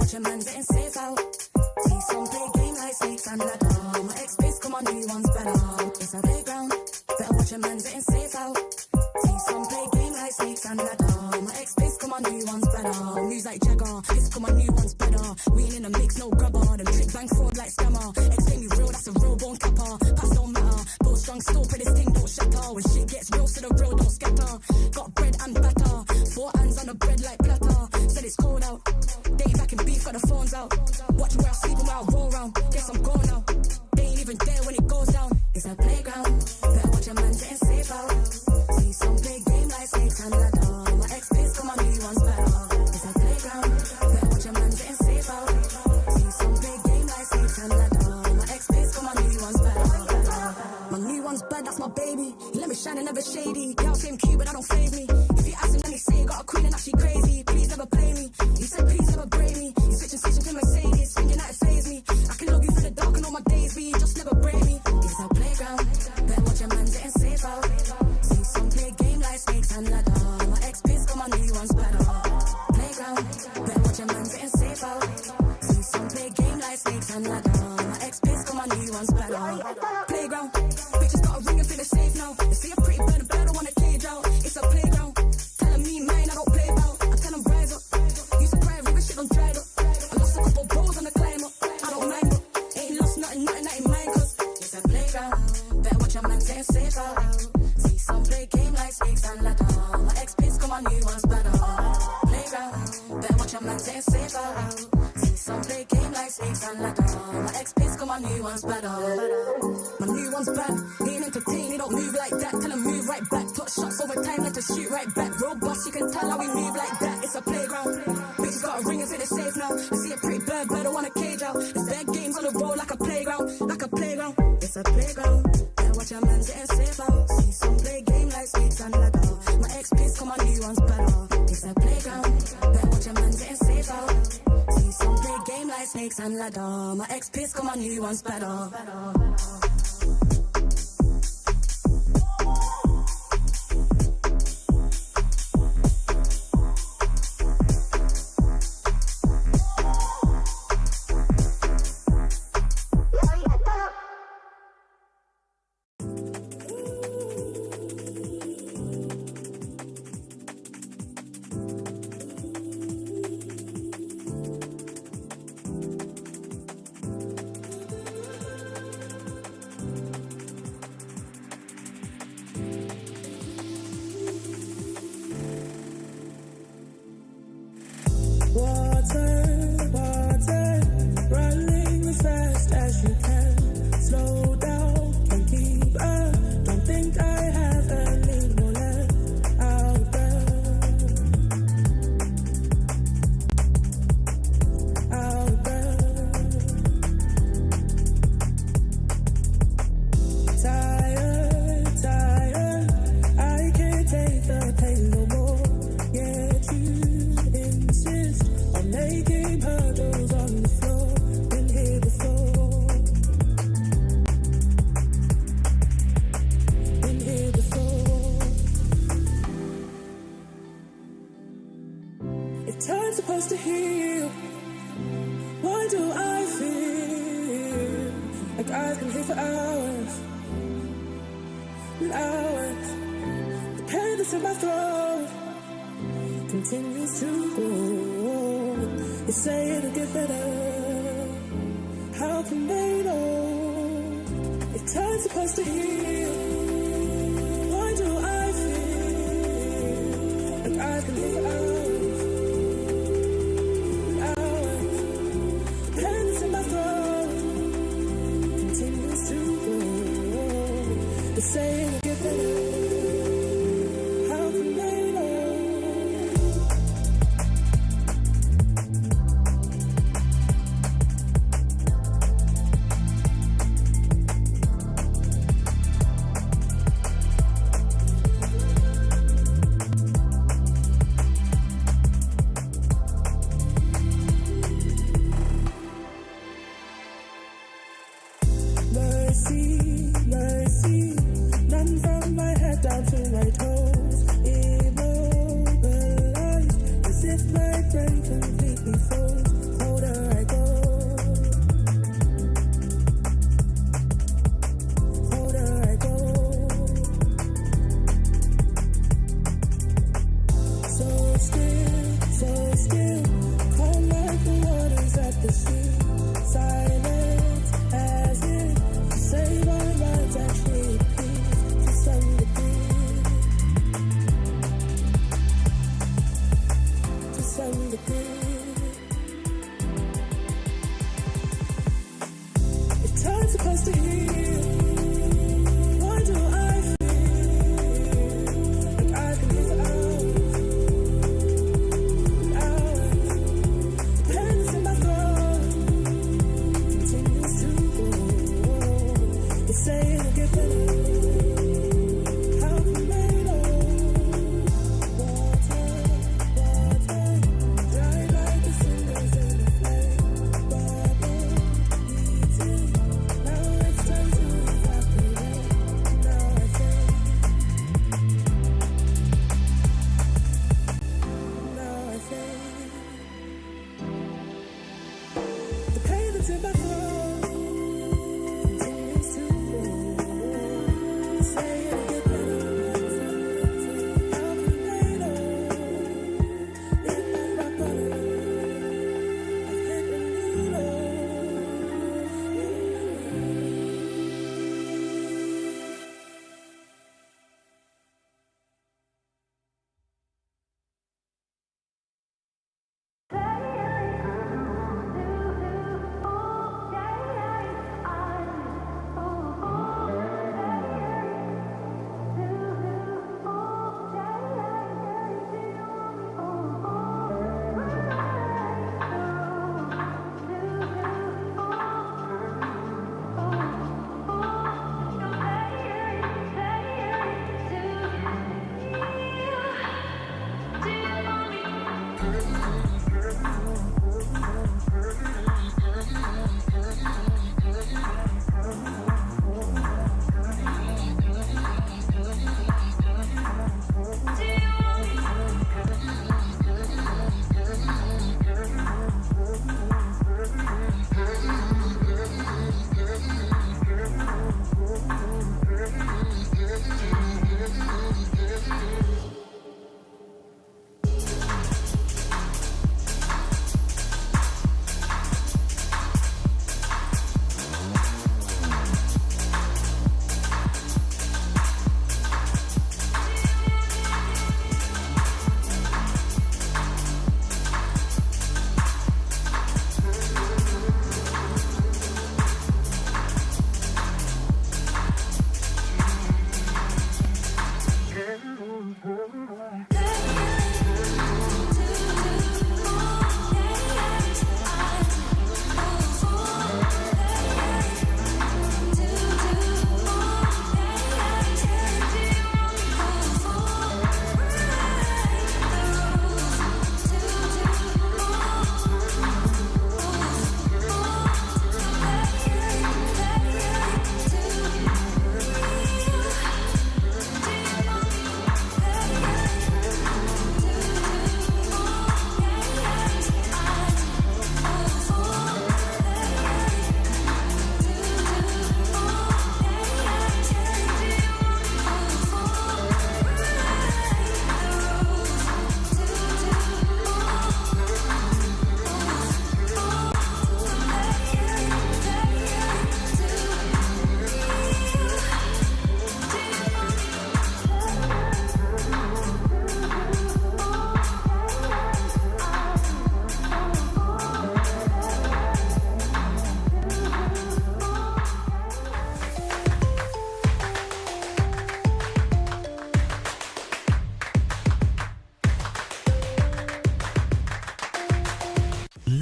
watch a man getting safe out. See some play game like snakes and ladder. My ex-base, come on, new one's better. It's a playground, better watch a man getting safe out. See some play game like snakes and ladder. My ex-base, come on, new one's better. News like Jagger, this come on, new one's better. We ain't in a mix, no grubber. Them trick bang fraud like scammer. Ex-game me real, that's a real bone capper. Pass don't matter, bow strong still, pray this thing don't shatter. When shit gets real, so the real don't scatter. Got bread and batter, 4 hands on the bread like platter. Said it's cold out, they back in beef, got the phones out. Watch where I sleep and where I roll round. Guess I'm gone now, they ain't even there when it goes down. It's a playground, better watch a man getting safe out. See some play game like snakes and ladder. My ex-base, come on, new one's better. It's a playground, better watch a man getting safe out. See some play game like snakes and ladder. My ex-base, come on, new one's better. My new one's bad, that's my baby. He let me shine and never shady. Girl, same cute, but that don't faze me. If you ask him, then he say, got a queen and that she crazy. Please never play me. He said, please never break me. You switching to Mercedes, thinking that it faze me. I can love you for the dark and all my days, but you just never break me. It's a playground, better watch a man getting safe out. See some play game like snakes and ladder. My ex-piss, got my new one's better. Playground, better watch a man getting safe out. See some play game like snakes and ladder. My ex-piss, got my new one's better. Playground, bitches got a ring and feel it's safe now. They say a pretty bird, but I don't want to cage out. It's a playground, telling me mine, I don't play about. I tell them rise up, used to cry, river shit don't dried up. I lost a couple balls on the climb up, I don't mind up. Ain't lost nothing that ain't mine, cause it's a playground. Better watch a man getting safe out. See some play game like snakes and ladder. My ex-piss, come on, new one's better. Playground, better watch a man getting safe out. See some play game like snakes and ladder. My ex-piss, come on, new one's better. My new one's bad, he ain't entertained, he don't move like that. Tell him move right back, put shots over time, let us shoot right back. Robust, you can tell how we move like that. It's a playground, bitches got a ring and feel it's safe now. I see a pretty bird, but I want a cage out. There's bad games on the road like a playground, like a playground. It's a playground, better watch a man getting safe out. See some play game like snakes and ladder. My ex-piss, come on, new one's better. It's a playground, better watch a man getting safe out. See some play game like snakes and ladder. My ex-piss, come on, new one's better.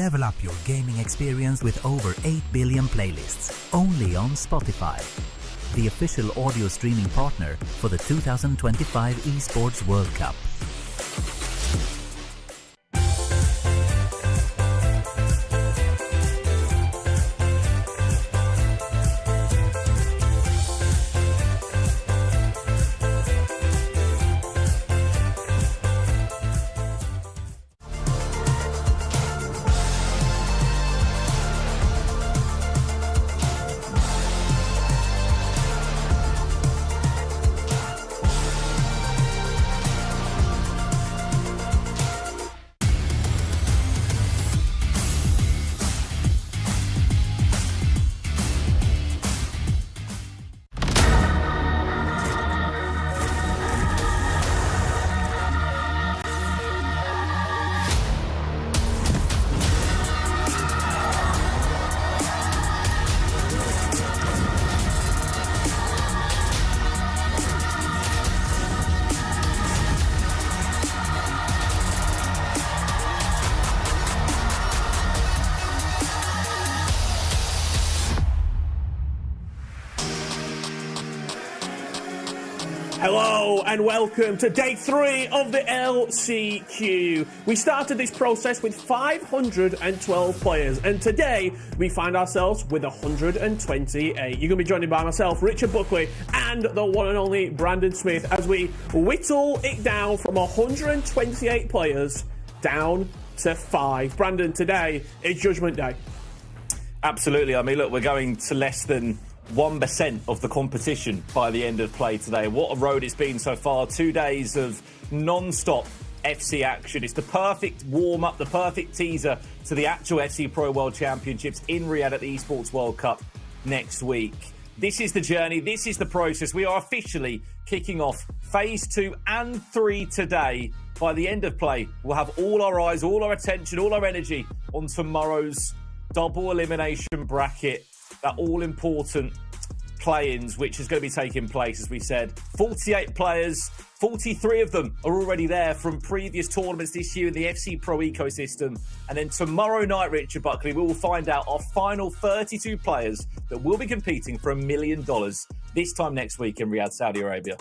Level up your gaming experience with over 8 billion playlists, only on Spotify, the official audio streaming partner for the 2025 Esports World Cup. Hello and welcome to day 3 of the LCQ. We started this process with 512 players and today we find ourselves with 128. You're going to be joined by myself, Richard Buckley, and the one and only Brandon Smith as we whittle it down from 128 players down to 5. Brandon, today is Judgment Day. Absolutely. I mean, look, we're going to less than 1% of the competition by the end of play today. What a road it's been so far. 2 days of non-stop FC action. It's the perfect warm-up, the perfect teaser to the actual FC Pro World Championships in Riyadh at the Esports World Cup next week. This is the journey. This is the process. We are officially kicking off Phase 2 and 3 today. By the end of play, we'll have all our eyes, all our attention, all our energy on tomorrow's double elimination bracket, that all-important play-ins, which is going to be taking place, as we said. 48 players, 43 of them are already there from previous tournaments this year in the FC Pro ecosystem. And then tomorrow night, Richard Buckley, we will find out our final 32 players that will be competing for $1 million this time next week in Riyadh, Saudi Arabia.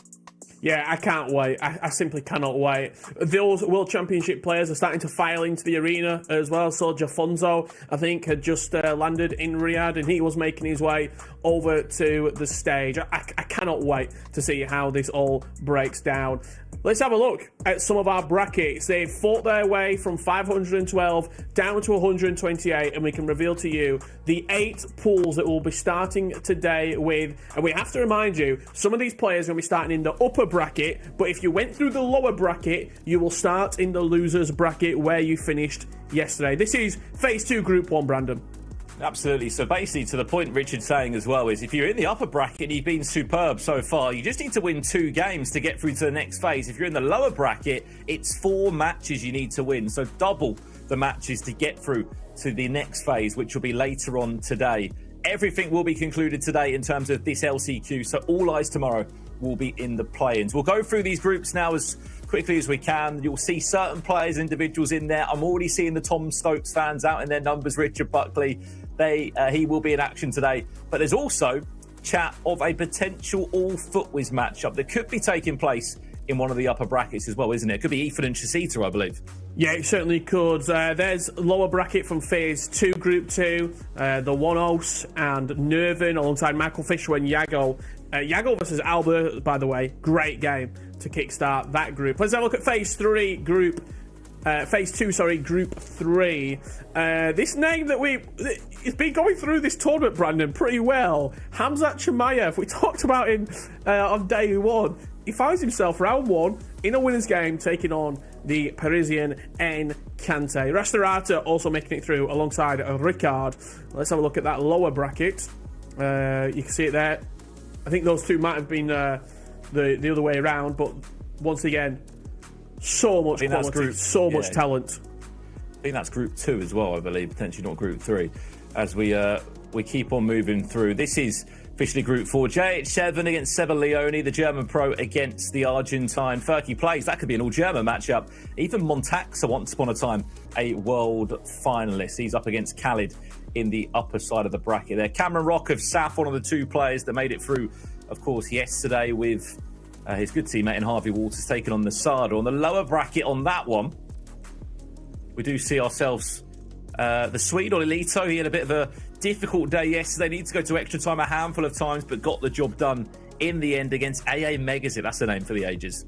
Yeah, I can't wait. I simply cannot wait. Those World Championship players are starting to file into the arena as well. So Jafonso, I think, had just landed in Riyadh, and he was making his way over to the stage. I cannot wait to see how this all breaks down. Let's have a look at some of our brackets. They've fought their way from 512 down to 128, and we can reveal to you the 8 pools that we'll be starting today with. And we have to remind you, some of these players are going to be starting in the upper bracket, but if you went through the lower bracket, you will start in the losers bracket where you finished yesterday. This is Phase 2, Group 1, Brandon. Absolutely. So basically, to the point Richard's saying as well, is if you're in the upper bracket and you've been superb so far, you just need to win 2 games to get through to the next phase. If you're in the lower bracket, it's 4 matches you need to win. So double the matches to get through to the next phase, which will be later on today. Everything will be concluded today in terms of this LCQ. So all eyes tomorrow will be in the play-ins. We'll go through these groups now as quickly as we can. You'll see certain players, individuals in there. I'm already seeing the Tom Stokes fans out in their numbers. Richard Buckley, he will be in action today. But there's also chat of a potential all-footwiz matchup that could be taking place in one of the upper brackets as well, isn't it? It could be Ethan and Chasita, I believe. Yeah, it certainly could. There's lower bracket from Phase 2, Group 2. The One-Os and Nervin alongside Michael Fisher and Yago. Yago versus Albert, by the way, great game to kickstart that group. Let's have a look at Phase 3, Group 3. This name that it's been going through this tournament, Brandon, pretty well. Hamzat Chimaev, we talked about him on day 1. He finds himself round 1 in a winner's game, taking on the Parisian Encante. Rastarata also making it through alongside Ricard. Let's have a look at that lower bracket. You can see it there. I think those two might have been the other way around, but once again, so much quality, much talent. I think that's Group 2 as well, I believe, potentially not Group 3. As we keep on moving through. This is officially Group 4. JH7 against Seba Leone, the German pro against the Argentine. Fergie plays. That could be an all-German matchup. Even Montaxa, once upon a time, a world finalist. He's up against Khalid in the upper side of the bracket there. Cameron Rock of SAF, one of the 2 players that made it through, of course, yesterday with his good teammate in Harvey Walters taking on the Sada. On the lower bracket on that one, we do see ourselves the Swede, Olilito. He had a bit of a difficult day yesterday. Needed to go to extra time a handful of times, but got the job done in the end against AA Megazip. That's the name for the ages.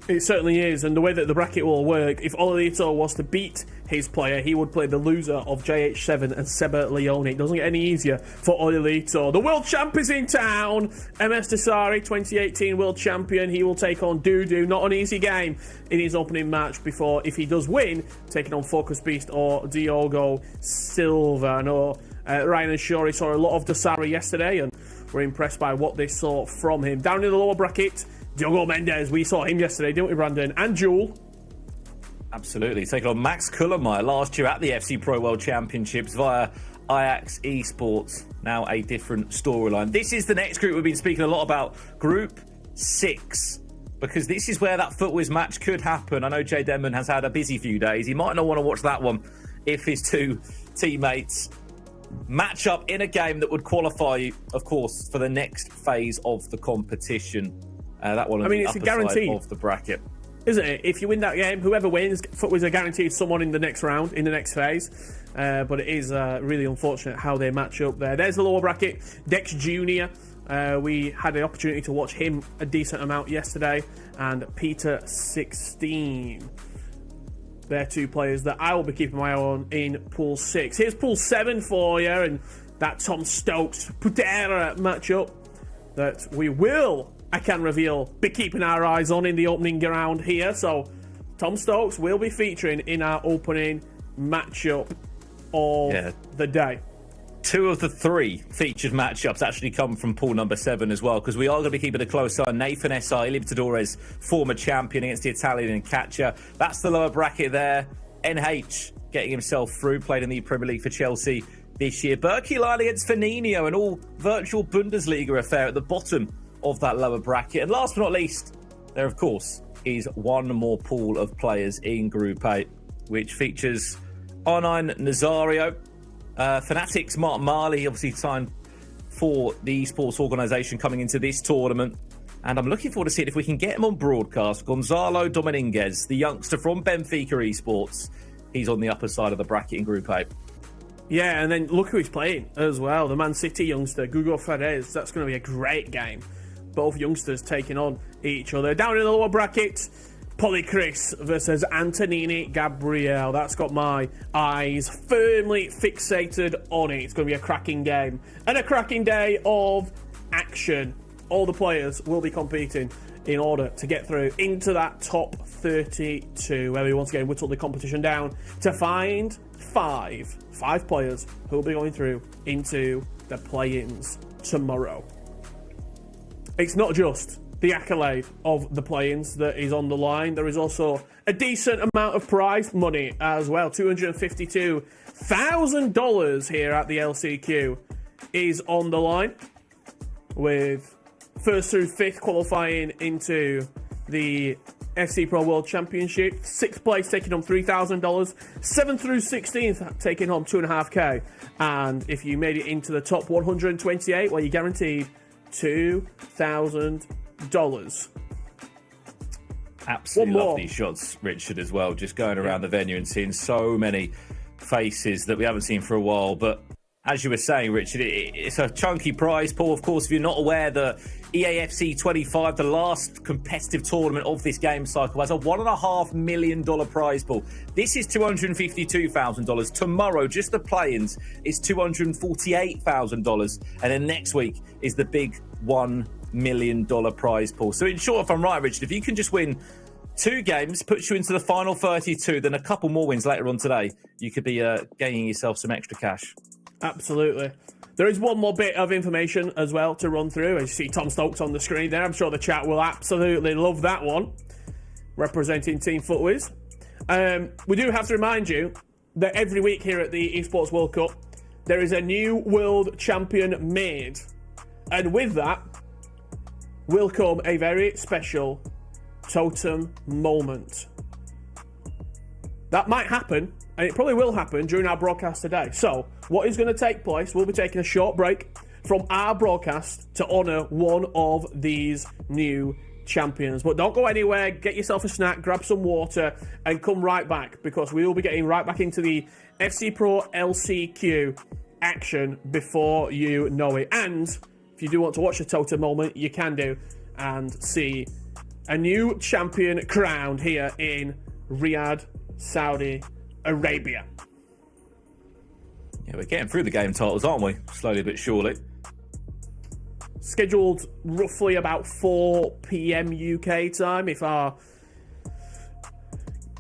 It certainly is, and the way that the bracket will work, if Olilito was to beat his player, he would play the loser of JH7 and Seba Leone. It doesn't get any easier for Olilito. The world champ is in town. MS Desari, 2018 world champion. He will take on Dudu. Not an easy game in his opening match before, if he does win, taking on Focus Beast or Diogo Silva. I know Ryan and Shori saw a lot of Desari yesterday and were impressed by what they saw from him. Down in the lower bracket, Diogo Mendes, we saw him yesterday, didn't we, Brandon? And Jewel. Absolutely. Taking on Max Kullermeyer last year at the FC Pro World Championships via Ajax Esports. Now a different storyline. This is the next group we've been speaking a lot about. Group 6. Because this is where that footwiz match could happen. I know Jay Denman has had a busy few days. He might not want to watch that one if his 2 teammates match up in a game that would qualify you, of course, for the next phase of the competition. That one, it's a guarantee of the bracket, isn't it? If you win that game, whoever wins, footwiz are guaranteed someone in the next round, in the next phase. But it is really unfortunate how they match up there. There's the lower bracket. Dex Jr. We had the opportunity to watch him a decent amount yesterday, and Peter 16. They're two players that I will be keeping my eye on in Pool 6. Here's Pool 7 for you, and that Tom Stokes Putera matchup that we will, I can reveal, be keeping our eyes on in the opening round here. So Tom Stokes will be featuring in our opening matchup of the day. 2 of the 3 featured matchups actually come from pool number 7 as well, because we are going to be keeping a close eye on Nathan S.I. Libertadores, former champion, against the Italian catcher. That's the lower bracket there. NH getting himself through, played in the Premier League for Chelsea this year. Berkey line against Firmino, an all virtual Bundesliga affair at the bottom of that lower bracket. And last but not least, there of course is one more pool of players in Group 8, which features R9 Nazario, Fanatics Mark Marley, obviously signed for the esports organisation coming into this tournament. And I'm looking forward to seeing if we can get him on broadcast. Gonzalo Dominguez, the youngster from Benfica Esports. He's on the upper side of the bracket in Group 8. Yeah, and then look who he's playing as well. The Man City youngster, Gugo Ferrez. That's going to be a great game. Both youngsters taking on each other. Down in the lower bracket, Polychris versus Antonini Gabriel. That's got my eyes firmly fixated on it. It's going to be a cracking game and a cracking day of action. All the players will be competing in order to get through into that top 32, where we once again whittle the competition down to find five players who will be going through into the play-ins tomorrow. It's not just the accolade of the play-ins that is on the line. There is also a decent amount of prize money as well. $252,000 here at the LCQ is on the line, with first through fifth qualifying into the FC Pro World Championship. Sixth place taking home $3,000. 7th through 16th taking home $2.5K. And if you made it into the top 128, well, you're guaranteed $2,000. Absolutely love these shots, Richard, as well. Just going around the venue and seeing so many faces that we haven't seen for a while. But as you were saying, Richard, it's a chunky prize pool. Of course, if you're not aware, the EAFC 25, the last competitive tournament of this game cycle, has a $1.5 million prize pool. This is $252,000. Tomorrow, just the play-ins, is $248,000. And then next week is the big $1 million prize pool. So in short, if I'm right, Richard, if you can just win 2 games, puts you into the final 32, then a couple more wins later on today, you could be gaining yourself some extra cash. Absolutely. There is one more bit of information as well to run through. As you see Tom Stokes on the screen there, I'm sure the chat will absolutely love that one, representing Team Footwiz. We do have to remind you that every week here at the Esports World Cup, there is a new world champion made. And with that will come a very special Totem moment. That might happen, and it probably will happen during our broadcast today. So, what is going to take place, we'll be taking a short break from our broadcast to honour one of these new champions. But don't go anywhere, get yourself a snack, grab some water, and come right back, because we will be getting right back into the FC Pro LCQ action before you know it. And if you do want to watch a Totem moment, you can do, and see a new champion crowned here in Riyadh, Saudi Arabia. Yeah, we're getting through the game titles, aren't we? Slowly but surely. Scheduled roughly about 4 p.m. UK time, if our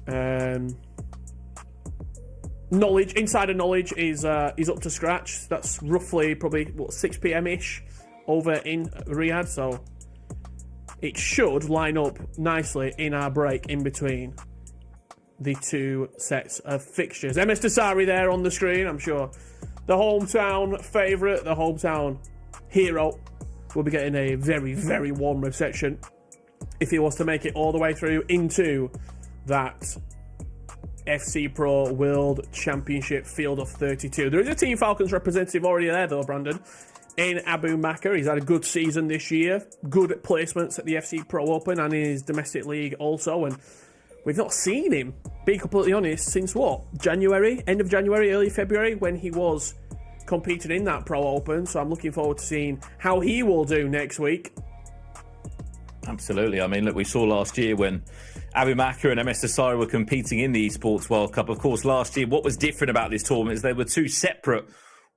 insider knowledge is up to scratch. That's roughly probably 6 p.m. ish over in Riyadh, so it should line up nicely in our break in between the 2 sets of fixtures. MS Dasari there on the screen. I'm sure the hometown favourite, the hometown hero, will be getting a very, very warm reception if he was to make it all the way through into that FC Pro World Championship field of 32. There is a Team Falcons representative already there, though, Brandon, in Abu Makr. He's had a good season this year, good placements at the FC Pro Open and in his domestic league also, and we've not seen him, being completely honest, since what? January? End of January, early February, when he was competing in that Pro Open. So I'm looking forward to seeing how he will do next week. Absolutely. I mean, look, we saw last year when Abu Makr and MS Desire were competing in the Esports World Cup. Of course, last year, what was different about this tournament is there were two separate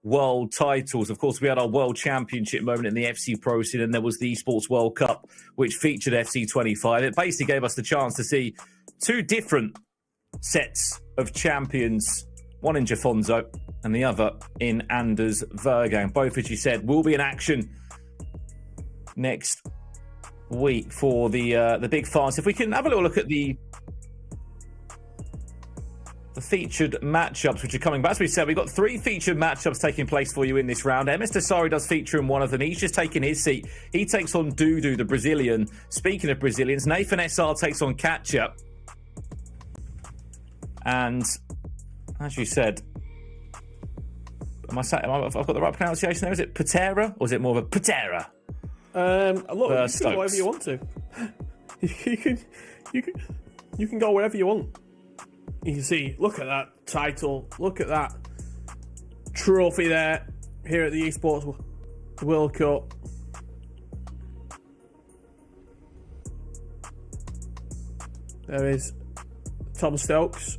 world titles. Of course, we had our World Championship moment in the FC Pro Scene, and there was the Esports World Cup, which featured FC 25. It basically gave us the chance to see two different sets of champions, one in Jafonzo and the other in Anders Vergang. Both, as you said, will be in action next week for the big finals. If we can have a little look at the featured matchups which are coming back. As we said, we've got 3 featured matchups taking place for you in this round. MS Desari does feature in one of them. He's just taken his seat. He takes on Dudu, the Brazilian. Speaking of Brazilians, Nathan SR takes on Katja. And as you said, I've got the right pronunciation there. Is it Patera or is it more of a Patera? Look, you can go wherever you want to. you can go wherever you want. You can see, look at that title, look at that trophy there here at the Esports World Cup. There is Tom Stokes.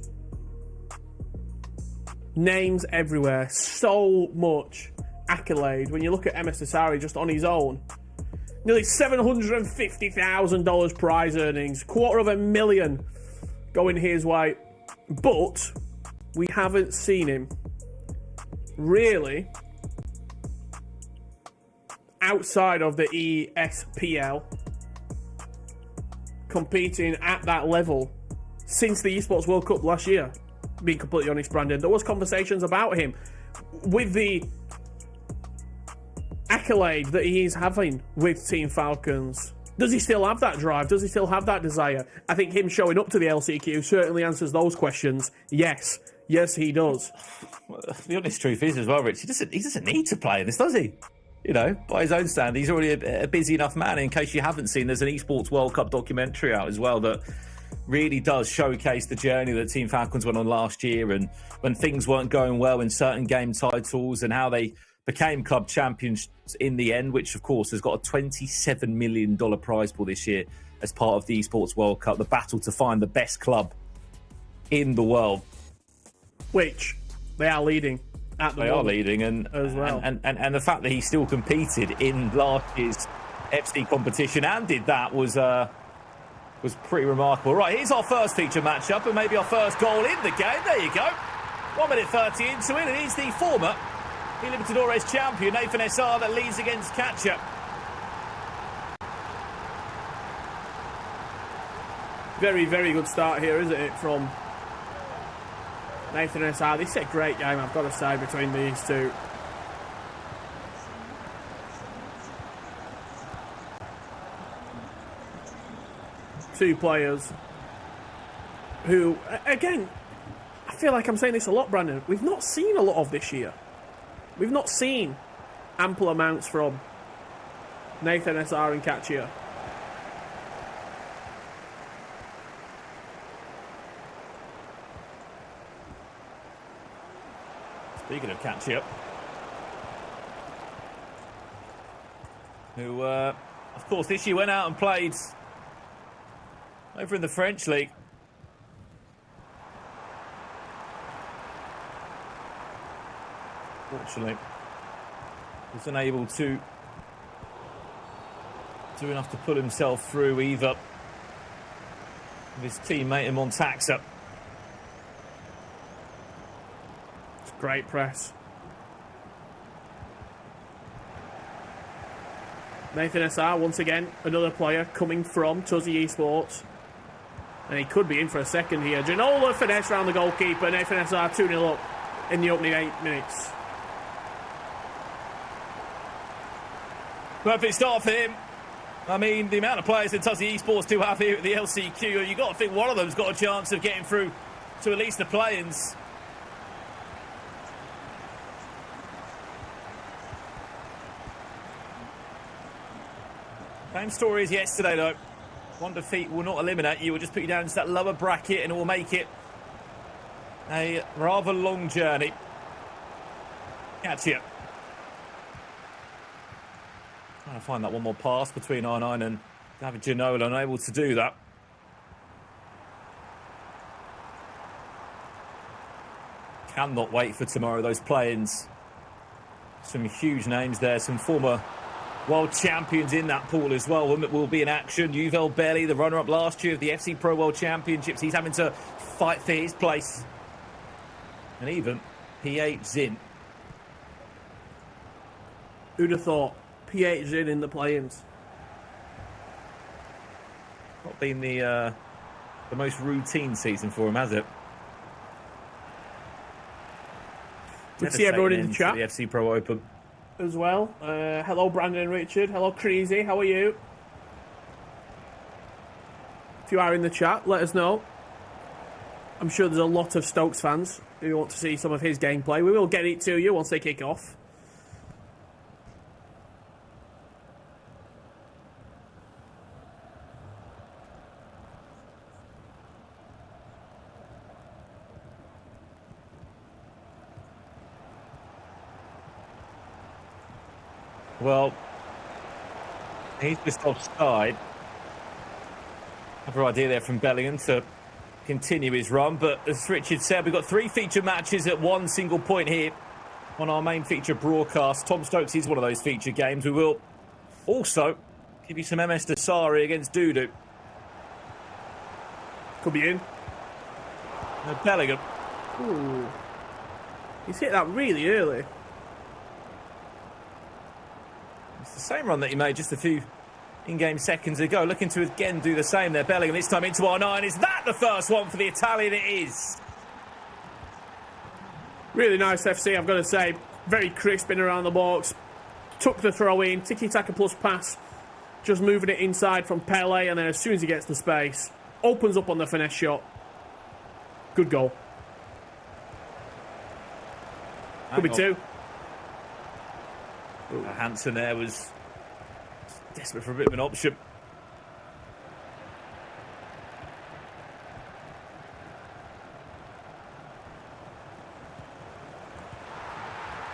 Names everywhere, so much accolade. When you look at MS Asari just on his own, nearly $750,000 prize earnings, $250,000 going his way. But we haven't seen him really outside of the ESPL competing at that level since the Esports World Cup last year. Being completely honest, Brandon, there was conversations about him with the accolade that he is having with Team Falcons. Does he still have that drive? Does he still have that desire? I think him showing up to the LCQ certainly answers those questions. Yes, he does. Well, the honest truth is as well, Rich, he doesn't need to play in this, does he? You know, by his own standard, he's already a busy enough man. In case you haven't seen, there's an Esports World Cup documentary out as well that really does showcase the journey that Team Falcons went on last year, and when things weren't going well in certain game titles, and how they became club champions in the end, which of course has got a $27 million prize pool this year as part of the Esports World Cup, the battle to find the best club in the world. Which they are leading at the moment. They are leading, and as well. And the fact that he still competed in last year's FC competition and did that was pretty remarkable. Right, here's our first feature matchup and maybe our first goal in the game. There you go. 1 minute 30 into it, and he's the former Libertadores champion, Nathan SR, that leads against Katja. Very, very good start here, isn't it, from Nathan SR. This is a great game, I've got to say, between these two. Two players who, again, I feel like I'm saying this a lot, Brandon, we've not seen a lot of this year. We've not seen ample amounts from Nathan SR and Katja. Speaking of Katja, who, of course, this year went out and played over in the French League. Fortunately, was unable to do enough to pull himself through either with his teammate in Montaxa. It's great press. Nathan SR, once again, another player coming from Tuzzy Esports. And he could be in for a second here. Ginola finesse round the goalkeeper. Nathan SR 2-0 up in the opening 8 minutes. Perfect start for him. I mean, the amount of players that Tuzzy Esports do have here at the LCQ, you've got to think one of them's got a chance of getting through to at least the play-ins. Same story as yesterday, though. One defeat will not eliminate you. It will just put you down into that lower bracket, and it will make it a rather long journey. Catch you. Trying to find that one more pass between R9 and David Ginola unable to do that. Cannot wait for tomorrow, those play-ins. Some huge names there, some former world champions in that pool as well. Will be in action. Yuval Belli, the runner-up last year of the FC Pro World Championships. He's having to fight for his place. And even PH Zin. Who'd have thought? PH Zin in the play-ins. Not been the most routine season for him, has it? Good to see everyone in the chat. The FC Pro Open as well. Hello, Brandon and Richard. Hello, Creasy. How are you? If you are in the chat, let us know. I'm sure there's a lot of Stokes fans who want to see some of his gameplay. We will get it to you once they kick off. Well, he's just offside. Another idea there from Bellingham to continue his run. But as Richard said, we've got 3 feature matches at one single point here on our main feature broadcast. Tom Stokes is one of those feature games. We will also give you some MS Dasari against Dudu. Could be in. Bellingham. Ooh. He's hit that really early. It's the same run that he made just a few in-game seconds ago. Looking to again do the same there. Bellingham this time into R9. Is that the first one for the Italian? It is. Really nice FC, I've got to say. Very crisp in around the box. Took the throw in. Tiki-taka plus pass. Just moving it inside from Pele. And then as soon as he gets the space, opens up on the finesse shot. Good goal. Could be 2. Hansen there was desperate for a bit of an option.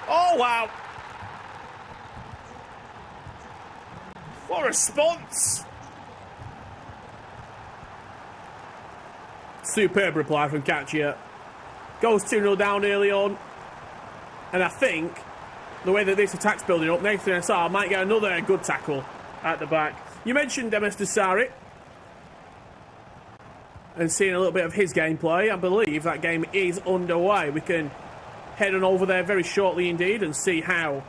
Oh, wow. What a response. Superb reply from Katchia. Goes 2-0 down early on. And I think the way that this attack's building up, Nathan SR might get another good tackle at the back. You mentioned Demis Dasari and seeing a little bit of his gameplay. I believe that game is underway. We can head on over there very shortly indeed and see how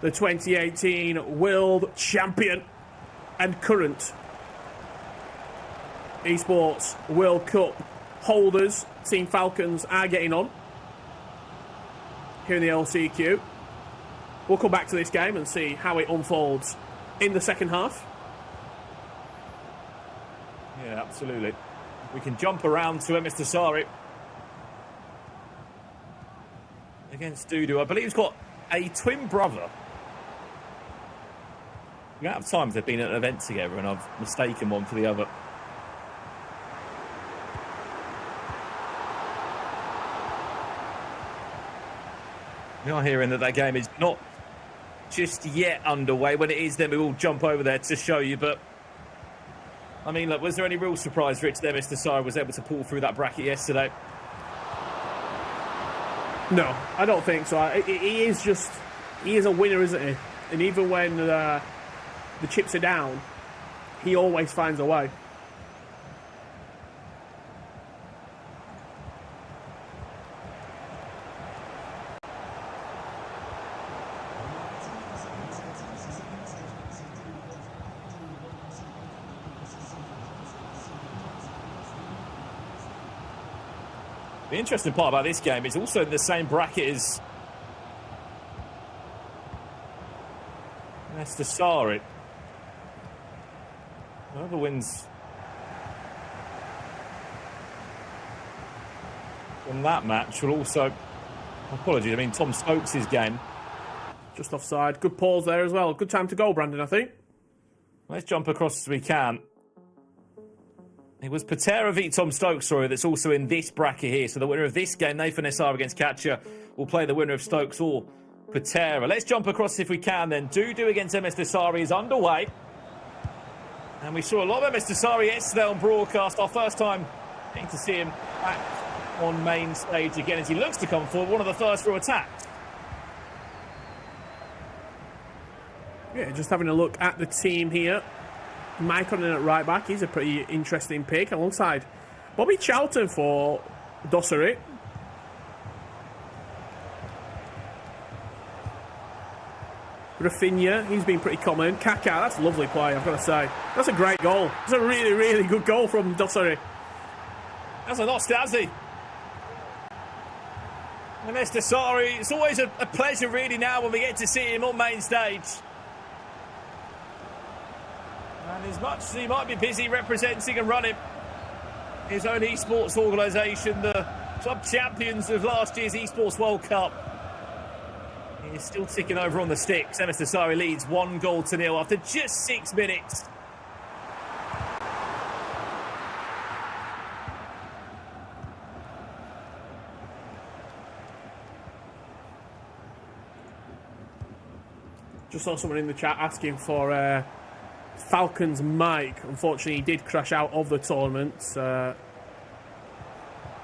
the 2018 World Champion and current Esports World Cup holders, Team Falcons, are getting on here in the LCQ. We'll come back to this game and see how it unfolds in the second half. Yeah, absolutely. We can jump around to Emis Dasari against Dudu. I believe he's got a twin brother. The amount of times they've been at an event together and I've mistaken one for the other. We are hearing that game is not just yet underway. When it is, then we will jump over there to show you. But, I mean, look, was there any real surprise, Rich, that Mr. Sire was able to pull through that bracket yesterday? No, I don't think so. He is a winner, isn't he? And even when the chips are down, he always finds a way. The interesting part about this game is also in the same bracket as Dasari. Whoever wins from that match will also... Apologies, I mean Tom Stokes' game. Just offside. Good pause there as well. Good time to go, Brandon, I think. Let's jump across as we can. It was Patera v Tom Stokes, sorry, that's also in this bracket here. So the winner of this game, Nathan SR against Katcha, will play the winner of Stokes or Patera. Let's jump across if we can then. Dudu against MS Dasari is underway. And we saw a lot of Mr. Sari yesterday on broadcast. Our first time getting to see him back on main stage again as he looks to come forward. One of the first real attacks. Yeah, just having a look at the team here. Mike on in at right back. He's a pretty interesting pick alongside Bobby Charlton for Dossary. Rafinha, he's been pretty common. Kaká, that's a lovely play, I've got to say. That's a great goal. It's a really, really good goal from Dossary. That's a lot, Stazzy. And Mr. Sari, it's always a pleasure really now when we get to see him on main stage. And as much as he might be busy representing and running his own esports organisation, the club champions of last year's Esports World Cup, he is still ticking over on the sticks. Mr. Sari leads 1-0 after just 6 minutes. Just saw someone in the chat asking for Falcons Mike. Unfortunately, he did crash out of the tournament.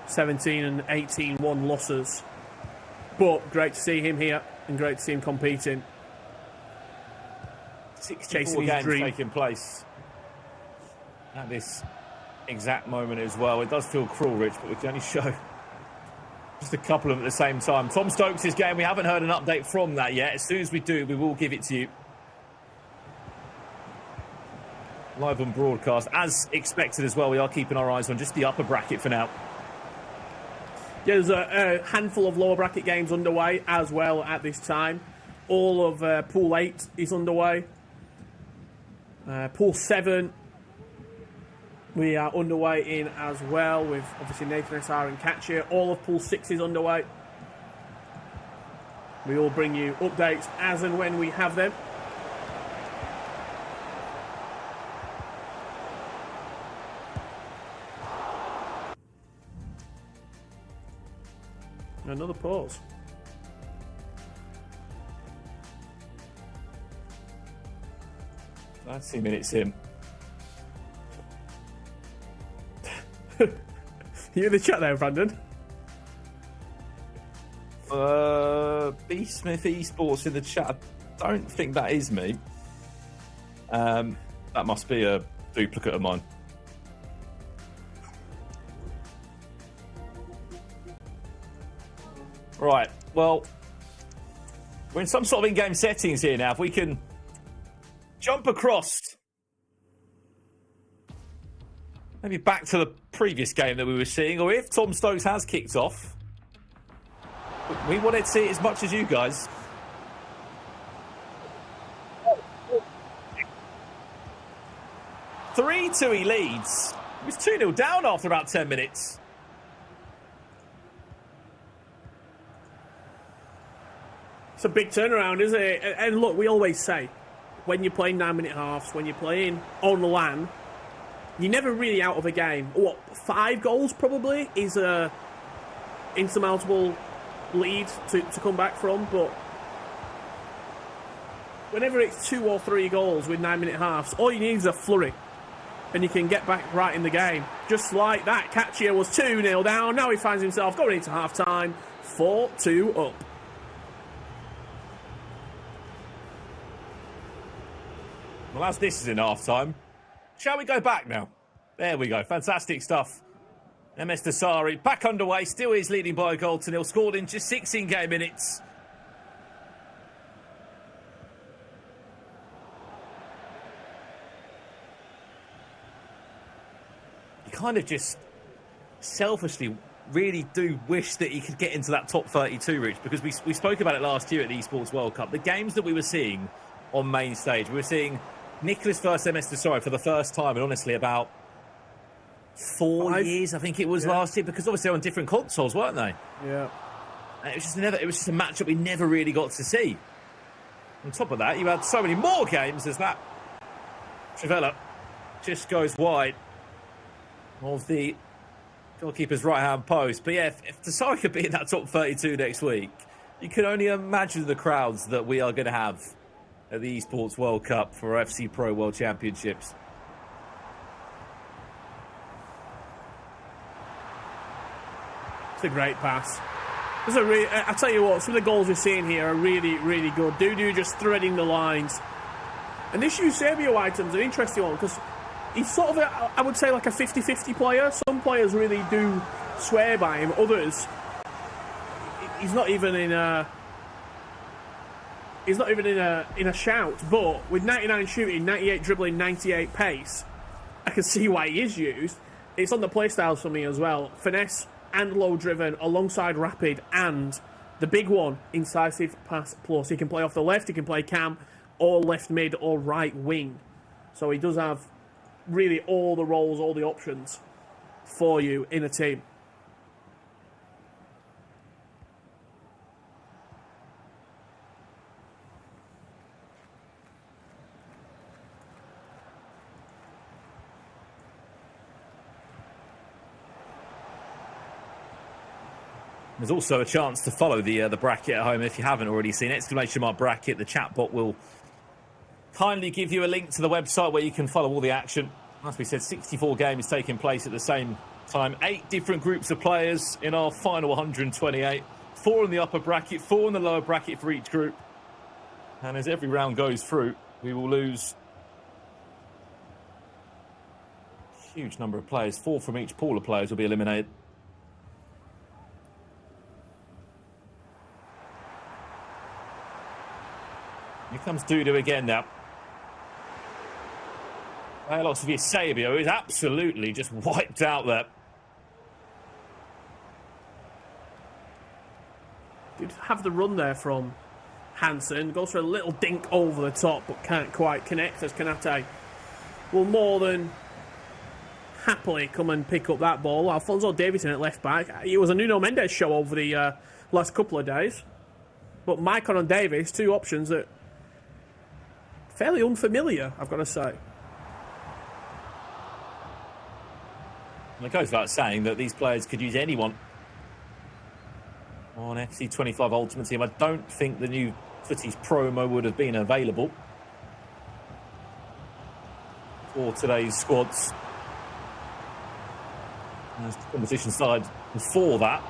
17 and 18 1 losses. But great to see him here and great to see him competing. 64 games taking place at this exact moment as well. It does feel cruel, Rich, but we can only show just a couple of them at the same time. Tom Stokes' game, we haven't heard an update from that yet. As soon as we do, we will give it to you. Live on broadcast. As expected as well, we are keeping our eyes on just the upper bracket for now. Yeah, there's a handful of lower bracket games underway as well at this time. All of Pool 8 is underway. Pool 7 we are underway in as well with obviously Nathan SR and Katya. All of Pool 6 is underway. We will bring you updates as and when we have them. Another pause. That's 2 minutes in. You in the chat there, Brandon? B Smith Esports in the chat. I don't think that is me. That must be a duplicate of mine. Right, well, we're in some sort of in-game settings here now. If we can jump across, maybe back to the previous game that we were seeing, or if Tom Stokes has kicked off, we wanted to see it as much as you guys. Three-two he leads. He was 2-0 down after about 10 minutes. It's a big turnaround, isn't it? And look, we always say, when you're playing 9-minute halves, when you're playing on LAN, you're never really out of a game. What, 5 goals probably is a insurmountable lead to come back from, but whenever it's 2 or 3 goals with 9-minute halves, all you need is a flurry, and you can get back right in the game. Just like that, Katya was 2-0 down, now he finds himself going into half-time, 4-2 up. Well, as this is in half-time, shall we go back now? There we go. Fantastic stuff. MS Dasari back underway. Still is leading by a goal to nil. Scored in just 16 game minutes. You kind of just selfishly really do wish that he could get into that top 32, Rich, because we spoke about it last year at the Esports World Cup. The games that we were seeing on main stage, we were seeing Nicholas versus MS Dasari for the first time, and honestly, about 4 years, I think it was last year, because obviously they're on different consoles, weren't they? Yeah. And it was just a matchup we never really got to see. On top of that, you had so many more games as that Trivella just goes wide of the goalkeeper's right-hand post. But yeah, if Dasari could be in that top 32 next week, you can only imagine the crowds that we are going to have at the Esports World Cup for FC Pro World Championships. It's a great pass. I tell you what, some of the goals we're seeing here are really, really good. Dudu just threading the lines. And this Eusebio item's an interesting one because he's sort of, I would say, like a 50-50 player. Some players really do swear by him. Others, he's not even in a shout. But with 99 shooting, 98 dribbling, 98 pace, I can see why he is used. It's on the playstyles for me as well. Finesse and low driven alongside rapid and the big one, incisive pass plus. He can play off the left, he can play cam or left mid or right wing. So he does have really all the roles, all the options for you in a team. There's also a chance to follow the bracket at home if you haven't already seen it. !bracket. The chat bot will kindly give you a link to the website where you can follow all the action. As we said, 64 games taking place at the same time. 8 different groups of players in our final 128. 4 in the upper bracket, 4 in the lower bracket for each group. And as every round goes through, we will lose a huge number of players. 4 from each pool of players will be eliminated. Here comes Dudu again now. Lots of Eusebio is absolutely just wiped out there. Did have the run there from Hansen. Goes for a little dink over the top, but can't quite connect as Kanate will more than happily come and pick up that ball. Alfonso Davison at left back. It was a Nuno Mendes show over the last couple of days. But Maicon and Davis, 2 options that fairly unfamiliar, I've got to say. And it goes without saying that these players could use anyone on FC25 Ultimate Team. I don't think the new Footies promo would have been available for today's squads. There's the competition side before that.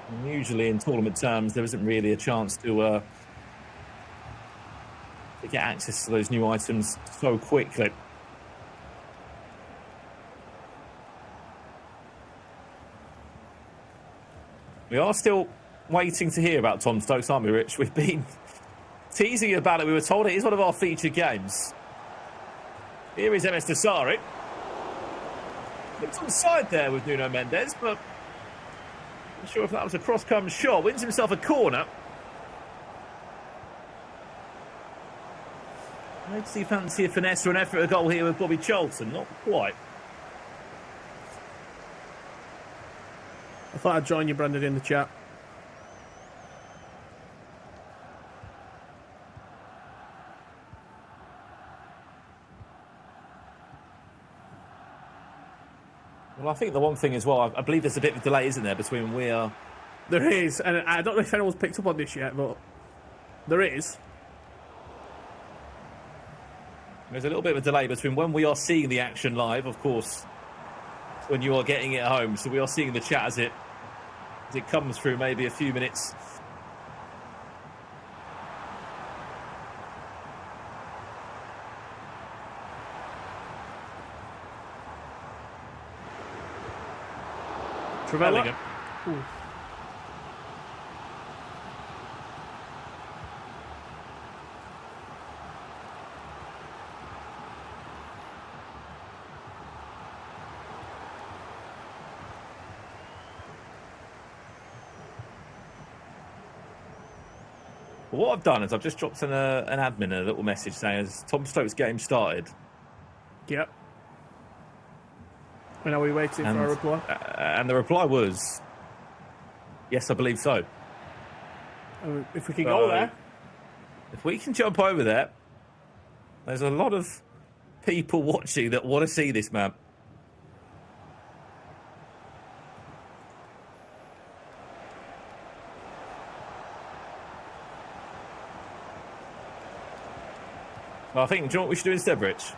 And usually in tournament terms, there isn't really a chance to get access to those new items so quickly. We are still waiting to hear about Tom Stokes, aren't we, Rich? We've been teasing about it. We were told it is one of our featured games. Here is MS Dasari. Looks on the side there with Nuno Mendes, but not sure if that was a cross-come shot. Wins himself a corner. Makes you fancy a finesse or an effort, a goal here with Bobby Charlton. Not quite. I thought I'd join you, Brendan, in the chat. Well, I think the one thing as well, I believe there's a bit of a delay, isn't there, between we are... There is, and I don't know if anyone's picked up on this yet, but there is. There's a little bit of a delay between when we are seeing the action live, of course, when you are getting it at home. So we are seeing the chat as it comes through, maybe a few minutes. Trevella. Well, what I've done is I've just dropped an admin a little message saying, has Tom Stokes' game started? Yep. And are we waiting for a reply? And the reply was, yes, I believe so. If we can go there. If we can jump over there, there's a lot of people watching that want to see this man. Well, I think, do you know what we should do instead, Rich?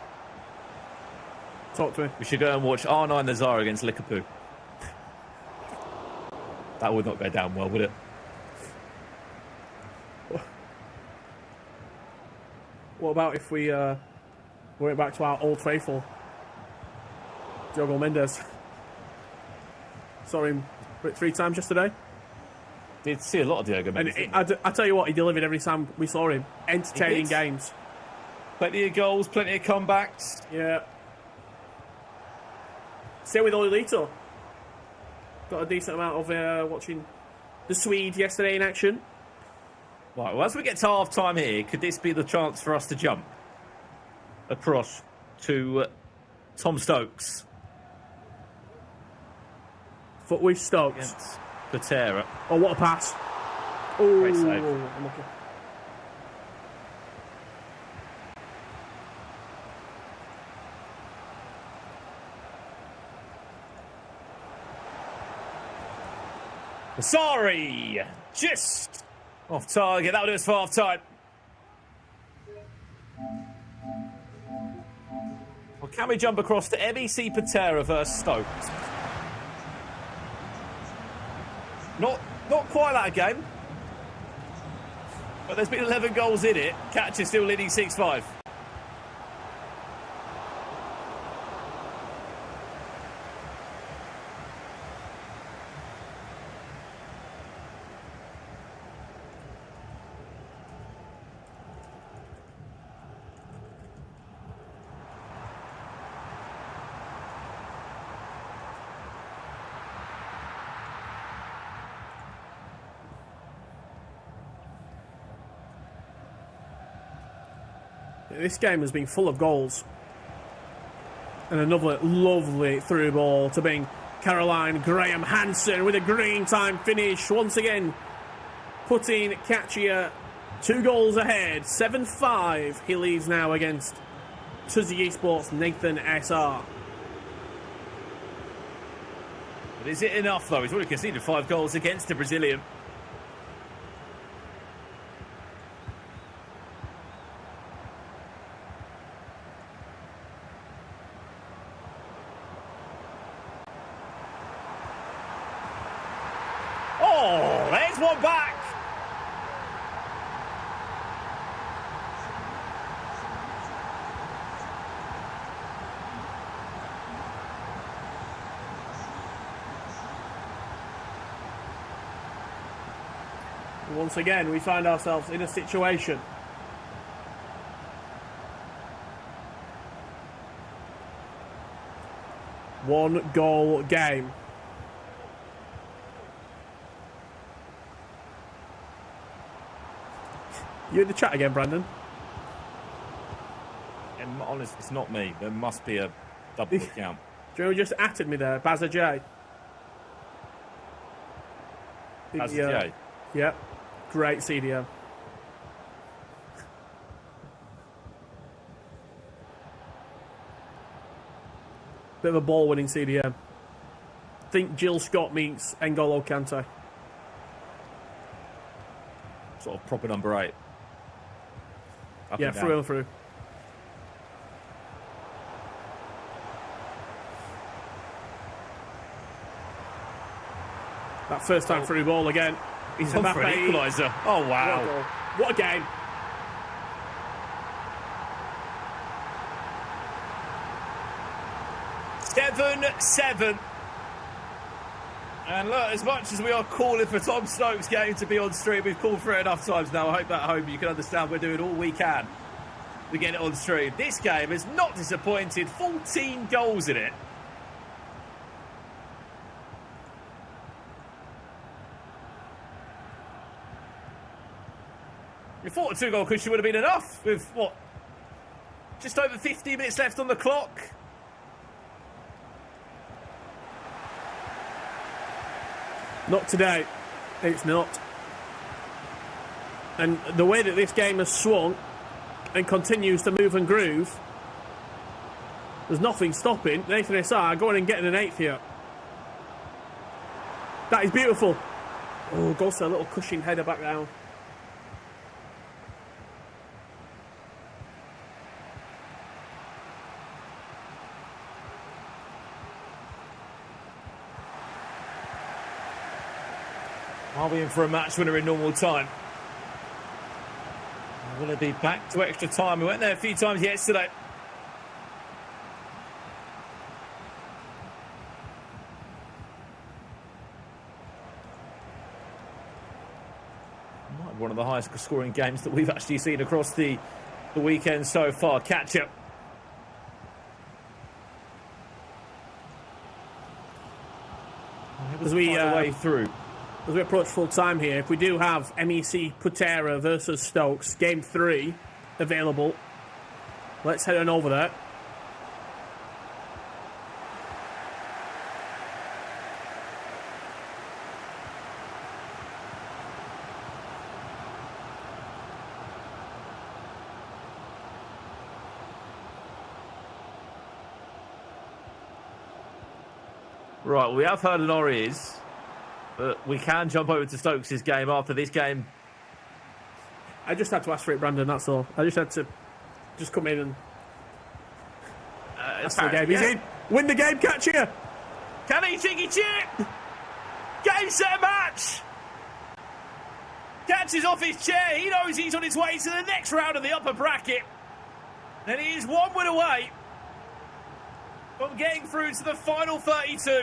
Talk to me. We should go and watch R9 Nazar against Likapoo. That would not go down well, would it? What about if we went back to our old faithful, Diogo Mendes? Saw him 3 times yesterday. Did see a lot of Diogo Mendes. And I tell you what, he delivered every time we saw him. Entertaining games. Plenty of goals, plenty of comebacks. Yeah. Same with Olilito. Got a decent amount of watching the Swede yesterday in action. Right, well, as we get to half-time here, could this be the chance for us to jump across to Tom Stokes? Foot with Stokes. Against Patera. Oh, what a pass. Oh, Great save. unlucky. Sorry, just off target. That'll do us for half-time. Well, can we jump across to MEC Patera versus Stokes? Not quite out of game, but there's been 11 goals in it. Catch is still leading 6-5. This game has been full of goals. And another lovely through ball to being Caroline Graham Hansen with a green time finish. Once again, putting Katia 2 goals ahead. 7-5. He leads now against Tuzzy Esports Nathan SR. But is it enough, though? He's already conceded 5 goals against the Brazilian. Oh, there's one back. Once again, we find ourselves in a situation one goal game. You in the chat again, Brandon? I'm honest, it's not me. There must be a double count. Joe just atted me there, Bazza J. Bazza J? Yep. Great CDM. Bit of a ball-winning CDM. Think Jill Scott meets N'Golo Kante. Sort of proper number 8. Up Yeah, and through down. and through. That first time through ball again. He's Gone for an Mbappe. equaliser. Oh, What a wow. goal. What a game. Seven. And look, as much as we are calling for Tom Stokes' game to be on stream, we've called for it enough times now. I hope at home you can understand we're doing all we can to get it on stream. This game is not disappointed. 14 goals in it. We thought a 2-goal cushion would have been enough with, what, just over 50 minutes left on the clock. Not today. It's not. And the way that this game has swung and continues to move and groove, there's nothing stopping Nathan SR going and getting an 8th here. That is beautiful. Oh, goes to a little Cushing header back down. Are we in for a match winner in normal time? Will it be back to extra time? We went there a few times yesterday. One of the highest scoring games that we've actually seen across the weekend so far. Catch up. As we way through. As we approach full time here, if we do have MEC Putera versus Stokes, game 3 available. Let's head on over there. Right, we have heard Laurie is, but we can jump over to Stokes' game after this game. I just had to ask for it, Brandon, that's all. I just had to just come in and that's the game. He's in. Win the game, catch here. Can he cheeky chip? Game, set, match. Catches off his chair. He knows he's on his way to the next round of the upper bracket. And he is 1 win away from getting through to the final 32.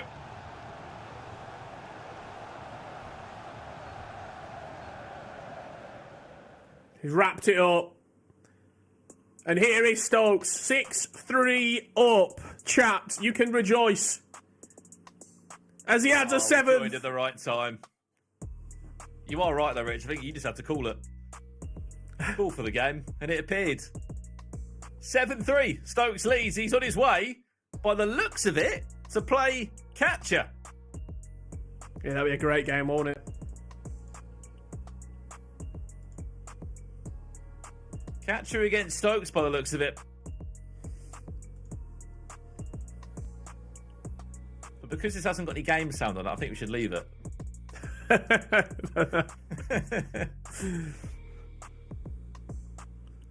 He's wrapped it up. And here is Stokes, 6-3 up. Chat, you can rejoice. As he adds a 7th. Joined at the right time. You are right though, Rich. I think you just have to call it. Call for the game, and it appeared. 7-3. Stokes leads. He's on his way, by the looks of it, to play catcher. Yeah, that'd be a great game, won't it? Catcher against Stokes, by the looks of it. But because this hasn't got any game sound on it, I think we should leave it.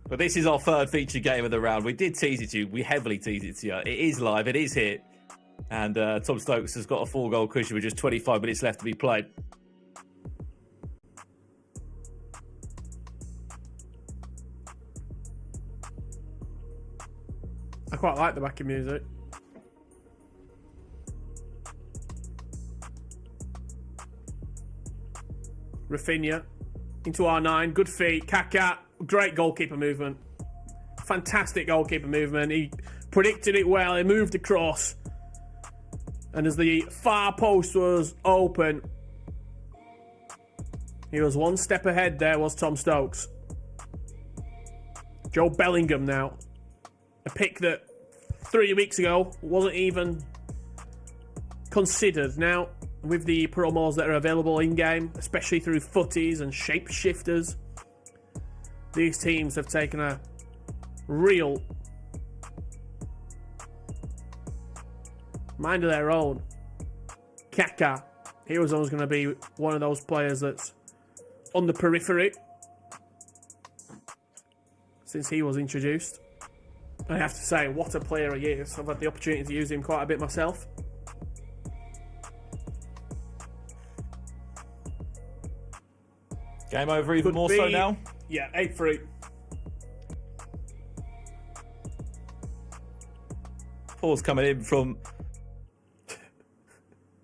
But this is our third featured game of the round. We did tease it to you. We heavily teased it to you. It is live. It is here. And Tom Stokes has got a 4-goal cushion with just 25 minutes left to be played. I quite like the backing music. Rafinha into R9. Good feet. Kaká. Great goalkeeper movement. Fantastic goalkeeper movement. He predicted it well. He moved across. And as the far post was open, he was one step ahead there, was Tom Stokes. Joe Bellingham now. A pick that 3 weeks ago wasn't even considered. Now, with the promos that are available in-game, especially through footies and shapeshifters, these teams have taken a real mind of their own. Kaká, he was always going to be one of those players that's on the periphery since he was introduced. I have to say, what a player he is. I've had the opportunity to use him quite a bit myself. Game over even more so now? Yeah, 8-3. Paul's coming in from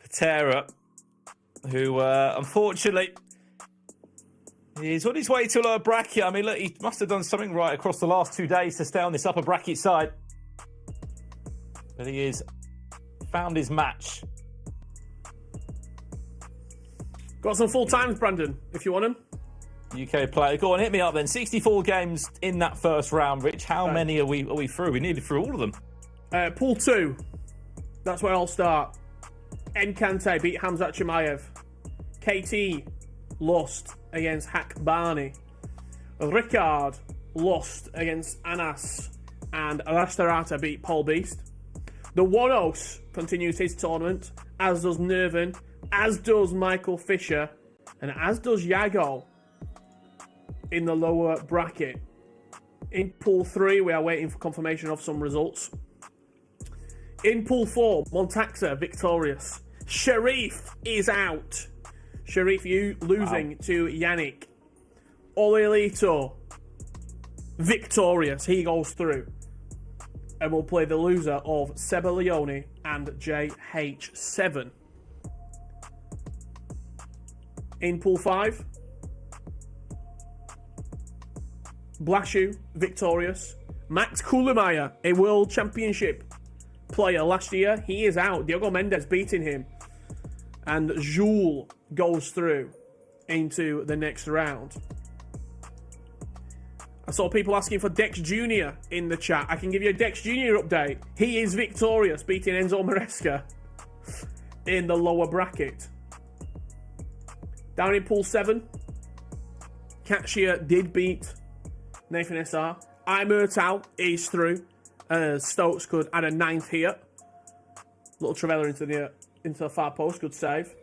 Putera, who unfortunately is on his way to a lower bracket. I mean, look, he must have done something right across the last 2 days to stay on this upper bracket side. But he has found his match. Got some full times, Brandon, if you want them. UK player. Go on, hit me up then. 64 games in that first round, Rich. How many are we through? We nearly through all of them. Pool 2. That's where I'll start. Enkante beat Hamzat Chimaev. KT lost against Hak Barney. Ricard lost against Anas. And Rastarata beat Paul Beast. The Wanos continues his tournament, as does Nervin, as does Michael Fisher, and as does Yago in the lower bracket. In Pool 3, we are waiting for confirmation of some results. In Pool 4, Montaxa victorious. Sharif is out. Sharif, you losing to Yannick. Olelito, victorious. He goes through. And we'll play the loser of Seba Leone and JH7. In Pool 5, Blashu, victorious. Max Kulamaya, a World Championship player last year, he is out. Diogo Mendes beating him. And Jules goes through into the next round. I saw people asking for Dex Jr. in the chat. I can give you a Dex Jr. update. He is victorious, beating Enzo Maresca in the lower bracket. Down in Pool 7, Katsia did beat Nathan SR. Imurtal is through. Stokes could add a 9th here. Little Travella into the far post. Good save.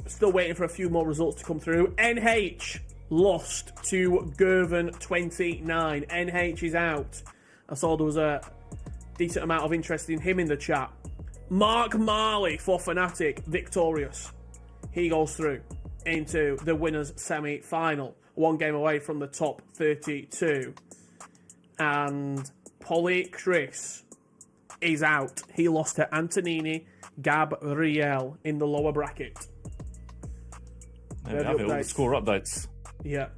Still waiting for a few more results to come through. NH lost to Gervin 29. NH is out. I saw there was a decent amount of interest in him in the chat. Mark Marley for Fnatic, victorious. He goes through into the winners semi-final. 1 game away from the top 32. And Polly Chris is out. He lost to Antonini Gabriel in the lower bracket. There we have it, all the score updates. Yeah.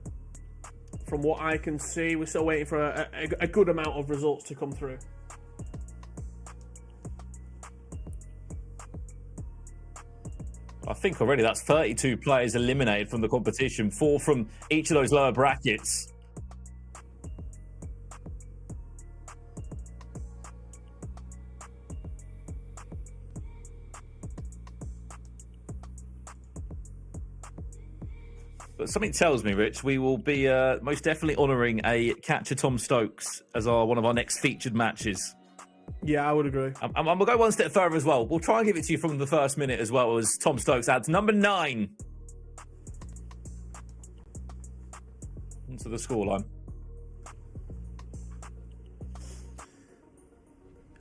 From what I can see, we're still waiting for a good amount of results to come through. I think already that's 32 players eliminated from the competition, 4 from each of those lower brackets. But something tells me, Rich, we will be most definitely honouring a catcher Tom Stokes as one of our next featured matches. Yeah, I would agree. And we'll go one step further as well. We'll try and give it to you from the first minute as well, as Tom Stokes adds number 9 into the scoreline.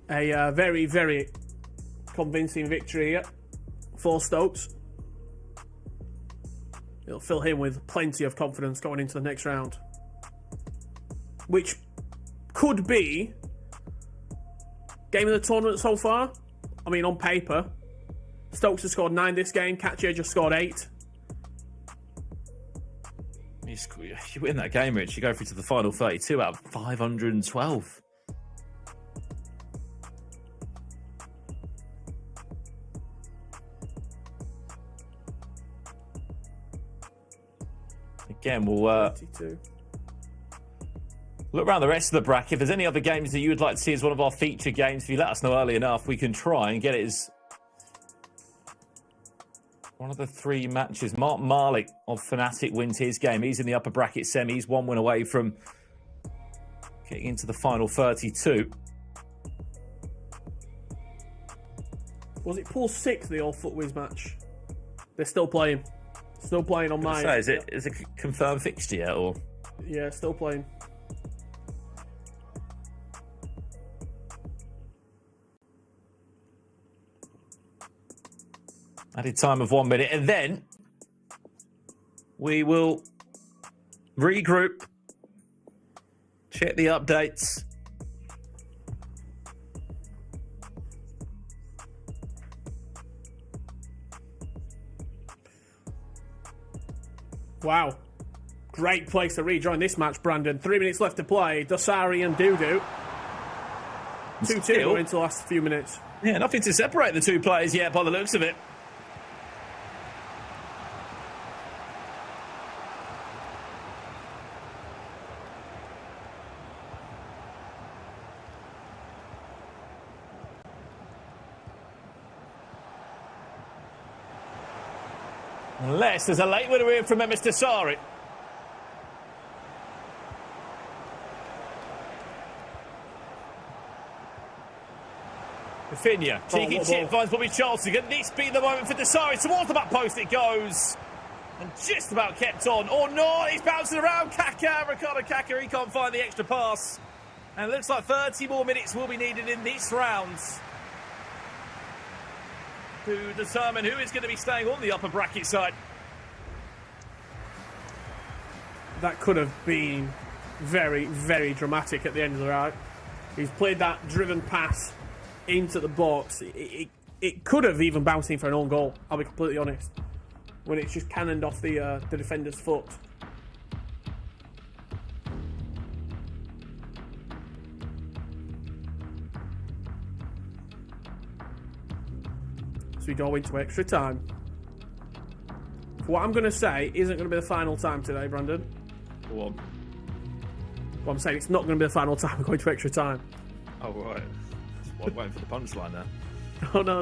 A very, very convincing victory here for Stokes. It'll fill him with plenty of confidence going into the next round. Which could be game of the tournament so far. I mean, on paper, Stokes has scored 9 this game. Katya just scored 8. You win that game, Rich. You go through to the final 32 out of 512. Again, we'll 32. Look around the rest of the bracket. If there's any other games that you would like to see as one of our featured games, if you let us know early enough, we can try and get it as one of the 3 matches. Mark Malik of Fnatic wins his game. He's in the upper bracket semis, 1 win away from getting into the final 32. Was it Pool 6, the All Footwiz match? They're still playing. Still playing on mine. Is it a confirmed fixture yet? Or? Yeah, still playing. Added time of 1 minute, and then we will regroup, check the updates. Wow. Great place to rejoin this match, Brandon. 3 minutes left to play. Dosari and Dudu. 2-2 going into the last few minutes. Yeah, nothing to separate the 2 players yet by the looks of it. Unless there's a late winner here from Mr. Sari. Rafinha, cheeky chip, finds Bobby Charlton. Can this be the moment for Desari? Towards the back post it goes. And just about kept on. Or not, he's bouncing around. Ricardo Kaka, he can't find the extra pass. And it looks like 30 more minutes will be needed in this round. to determine who is going to be staying on the upper bracket side. That could have been very, very dramatic at the end of the round. He's played that driven pass into the box. It could have even bounced in for an own goal, I'll be completely honest, when it's just cannoned off the defender's foot. So we go into extra time. What I'm going to say isn't going to be the final time today, Brandon. Go on. Well, I'm saying it's not going to be the final time. We're going to extra time. Oh, right. I'm waiting for the punchline there. Oh, no.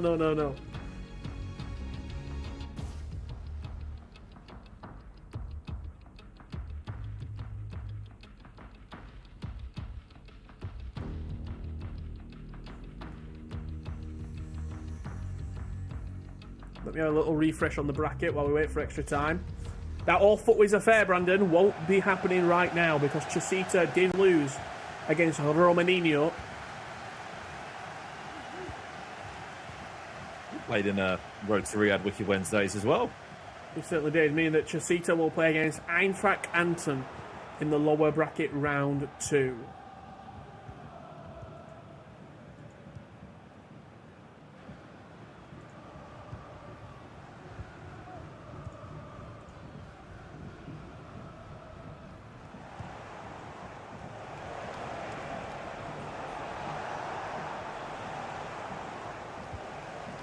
Let me have a little refresh on the bracket while we wait for extra time. That all footways affair, Brandon, won't be happening right now because Chesita did lose against Romanino. Played in a Road to Riyadh Wiki Wednesdays as well. He certainly did, meaning that Chesita will play against Eintracht Anton in the lower bracket round 2.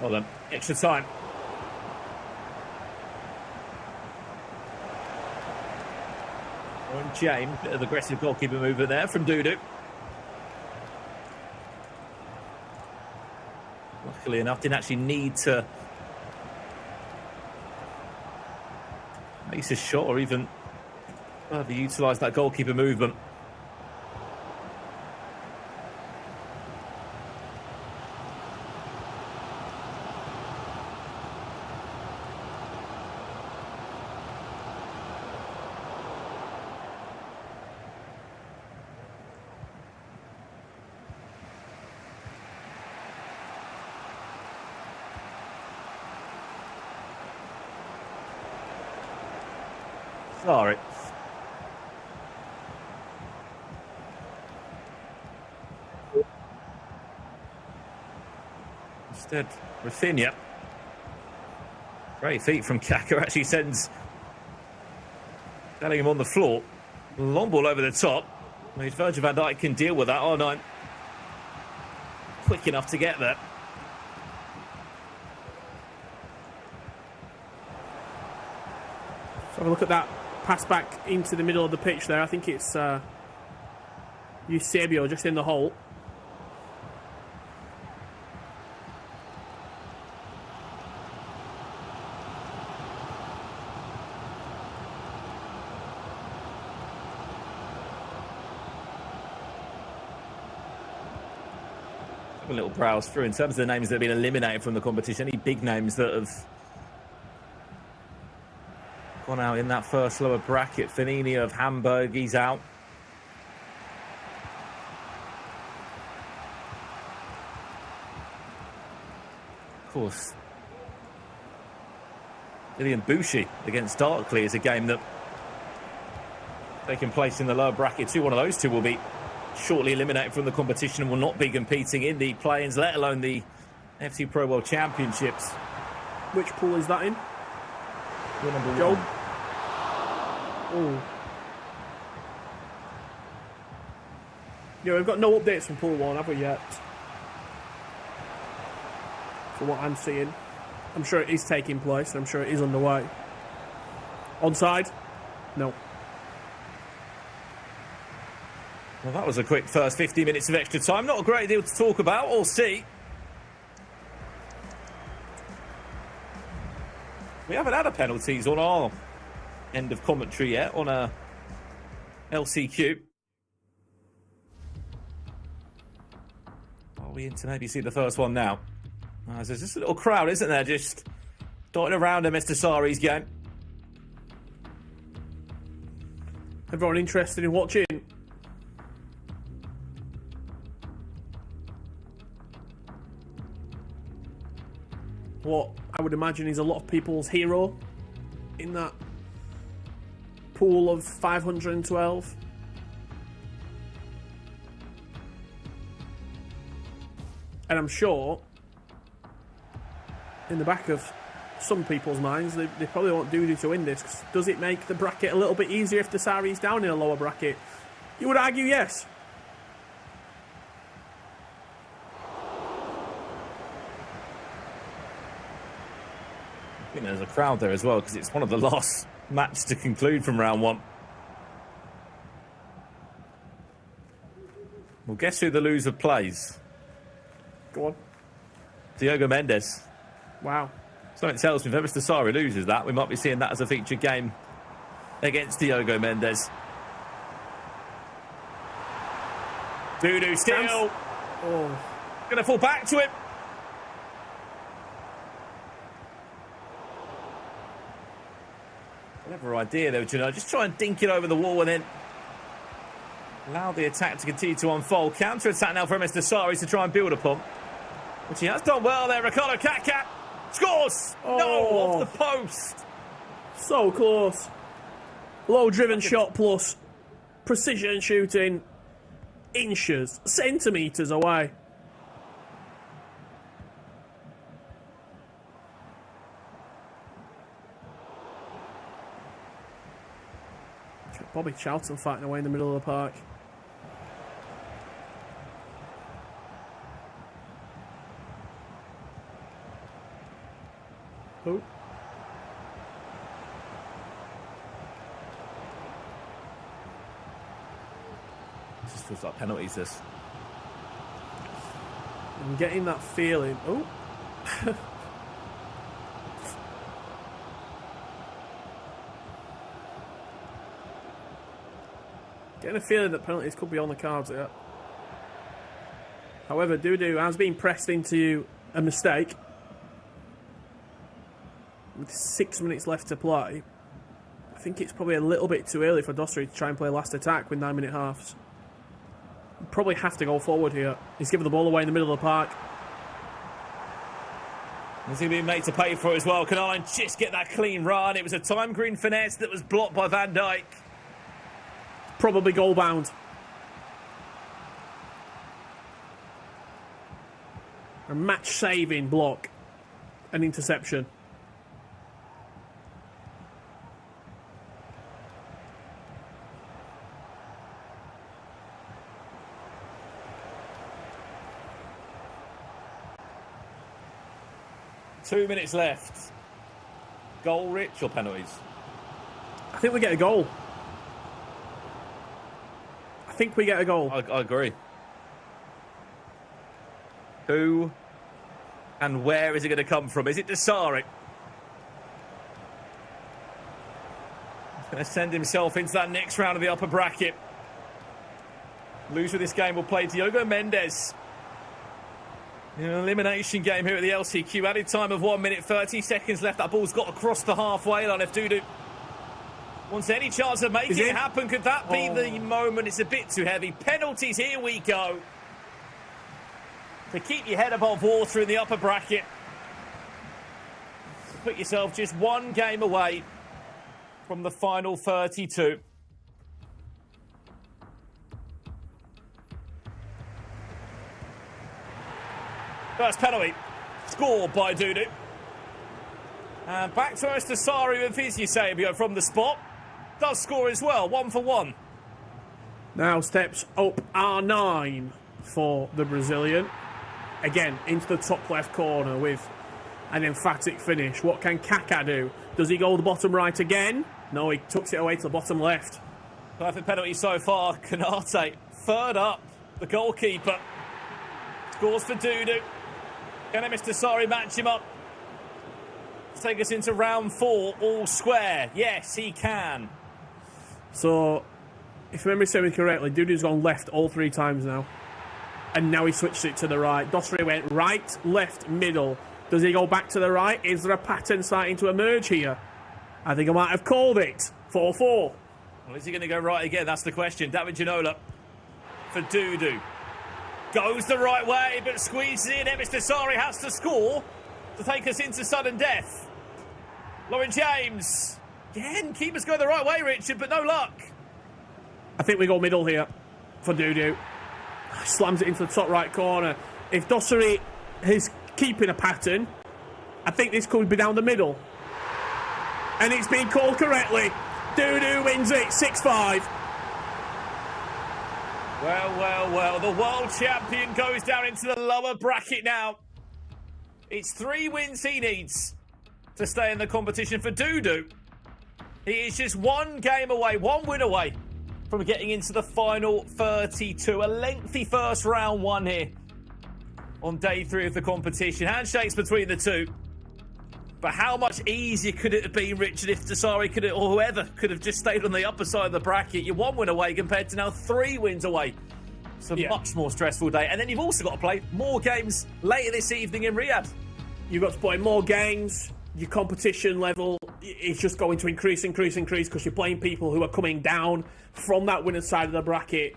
Well then, extra time. Warren James, bit of aggressive goalkeeper movement there from Dudu. Luckily enough, didn't actually need to ace a shot or even further utilise that goalkeeper movement. Sorry. Instead, Rafinha. Great feet from Kaka. Actually sends Bellingham on the floor. Long ball over the top. I mean, Virgil van Dijk can deal with that. Oh, no. Quick enough to get there. So have a look at that pass back into the middle of the pitch there. I think it's Eusebio just in the hole. A little browse through in terms of the names that have been eliminated from the competition. Any big names that have gone out in that first lower bracket? Fanini of Hamburg, he's out. Of course, Lilian Bouchy against Darkley is a game that taking place in the lower bracket too. One of those two will be shortly eliminated from the competition and will not be competing in the play-ins, let alone the FC Pro World Championships. Which pool is that in? You're number Joe? one. Oh. Yeah, we've got no updates from pool 1, have we yet? From what I'm seeing. I'm sure it is taking place. I'm sure it is underway. Onside? No. Well, that was a quick first 50 minutes of extra time. Not a great deal to talk about or see. We haven't had a penalties on our end of commentary yet on a LCQ. Are we in to maybe see the first one now? There's just a little crowd, isn't there? Just dotting around Mr. Sari's game. Everyone interested in watching? What would imagine he's a lot of people's hero in that pool of 512. And I'm sure in the back of some people's minds, they probably want Dudu to win this. 'Cause does it make the bracket a little bit easier if Dasari's down in a lower bracket? You would argue yes. I think there's a crowd there as well because it's one of the last matches to conclude from round one. Well, guess who the loser plays? Go on. Diogo Mendes. Wow. Something tells me if Mr. Sari loses that, we might be seeing that as a featured game against Diogo Mendes. Dudu still. Oh. Going to fall back to it. Clever idea there, Juno. Just try and dink it over the wall and then allow the attack to continue to unfold. Counter-attack now for Mr. Sari to try and build upon. Which he has done well there. Ricardo Kaká scores! Oh. No, off the post. So close. Low-driven shot plus precision shooting. Inches, centimetres away. Bobby Charlton fighting away in the middle of the park. Oh. Just feels like penalties, this. I'm getting that feeling. Oh. Getting a feeling that penalties could be on the cards here. However, Dudu has been pressed into a mistake. With 6 minutes left to play, I think it's probably a little bit too early for Dostry to try and play last attack with 9-minute halves. Probably have to go forward here. He's given the ball away in the middle of the park. He's going to be made to pay for it as well. Can Ireland just get that clean run? It was a time green finesse that was blocked by Van Dijk. Probably goal bound. A match saving block. An interception. Two minutes left. Goal rich or penalties? I think we get a goal. I think we get a goal. I agree. Who and where is it going to come from? Is it Dasari? He's going to send himself into that next round of the upper bracket. Loser of this game will play Diogo Mendes. In an elimination game here at the LCQ. Added time of 1 minute, 30 seconds left. That ball's got across the halfway line. If Dudu wants any chance of making it happen, could that be the moment? It's a bit too heavy. Penalties, here we go. To keep your head above water in the upper bracket. Put yourself just one game away from the final 32. First penalty, scored by Dudu. And back to Dasari with his Eusebio from the spot. Does score as well, 1 for 1. Now steps up R9 for the Brazilian. Again, into the top left corner with an emphatic finish. What can Kaká do? Does he go the bottom right again? No, he tucks it away to the bottom left. Perfect penalty so far. Kanate, third up. The goalkeeper scores for Dudu. Can Mr. Dasari match him up? Let's take us into round 4, all square. Yes, he can. So, if memory serves me correctly, Dudu's gone left all 3 times now. And now he switched it to the right. Dostry went right, left, middle. Does he go back to the right? Is there a pattern starting to emerge here? I think I might have called it. 4-4. Well, is he going to go right again? That's the question. David Ginola for Dudu. Goes the right way, but squeezes in. Mr. Dasari has to score. to take us into sudden death. Lauren James. Again, keepers go the right way, Richard, but no luck. I think we go middle here for Dudu. Slams it into the top right corner. If Dosseri is keeping a pattern, I think this could be down the middle. And it's been called correctly. Dudu wins it, 6-5. Well, the world champion goes down into the lower bracket now. It's 3 wins he needs to stay in the competition for Dudu. He is just 1 game away, 1 win away from getting into the final 32. A lengthy first round one here on day 3 of the competition. Handshakes between the two. But how much easier could it have been, Richard, if Dosseri could have, or whoever could have just stayed on the upper side of the bracket? You're 1 win away compared to now 3 wins away. It's a much more stressful day. And then you've also got to play more games later this evening in Riyadh. You've got to play more games. Your competition level is just going to increase because you're playing people who are coming down from that winning side of the bracket.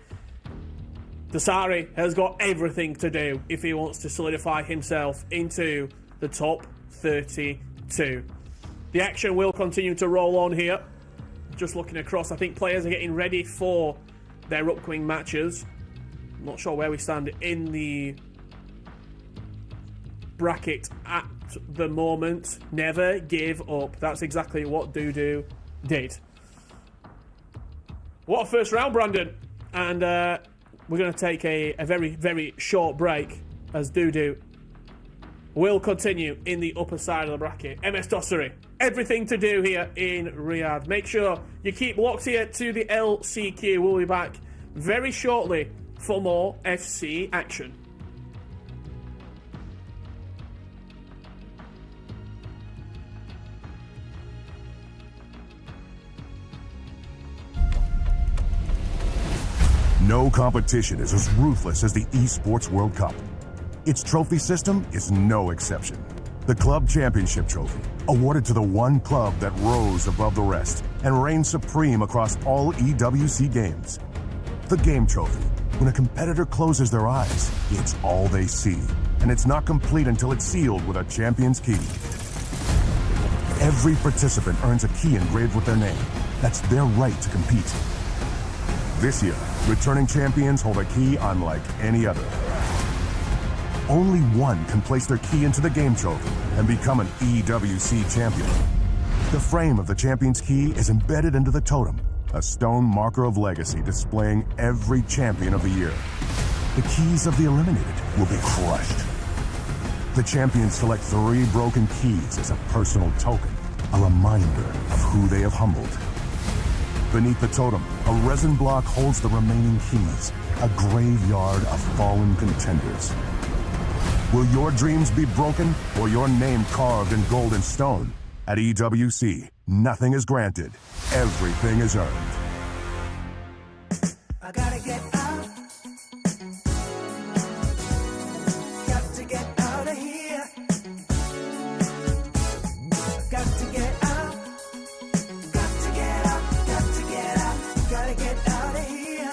Dosseri has got everything to do if he wants to solidify himself into the top 32. The action will continue to roll on here. Just looking across, I think players are getting ready for their upcoming matches. I'm not sure where we stand in the bracket at the moment. Never give up. That's exactly what Dudu did. What a first round, Brandon. And we're going to take a very, very short break as Dudu will continue in the upper side of the bracket. MS Dosseri, everything to do here in Riyadh. Make sure you keep locked here to the LCQ. We'll be back very shortly for more FC action. No competition is as ruthless as the Esports World Cup. Its trophy system is no exception. The Club Championship Trophy, awarded to the one club that rose above the rest and reigned supreme across all EWC games. The Game Trophy, when a competitor closes their eyes, it's all they see, and it's not complete until it's sealed with a champion's key. Every participant earns a key engraved with their name. That's their right to compete. This year, returning champions hold a key unlike any other. Only one can place their key into the Game Trophy and become an EWC champion. The frame of the champion's key is embedded into the Totem, a stone marker of legacy displaying every champion of the year. The keys of the eliminated will be crushed. The champions select 3 broken keys as a personal token, a reminder of who they have humbled. Beneath the Totem, a resin block holds the remaining keys, a graveyard of fallen contenders. Will your dreams be broken or your name carved in gold and stone? At EWC, nothing is granted. Everything is earned. I gotta get out. Got to get out of here. Got to get out. Got to get out. Got to get out. Gotta get out of here.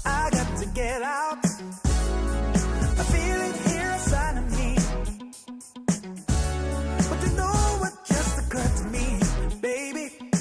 I got to get out. I feel it here inside of me. But you know what just occurred to me, baby?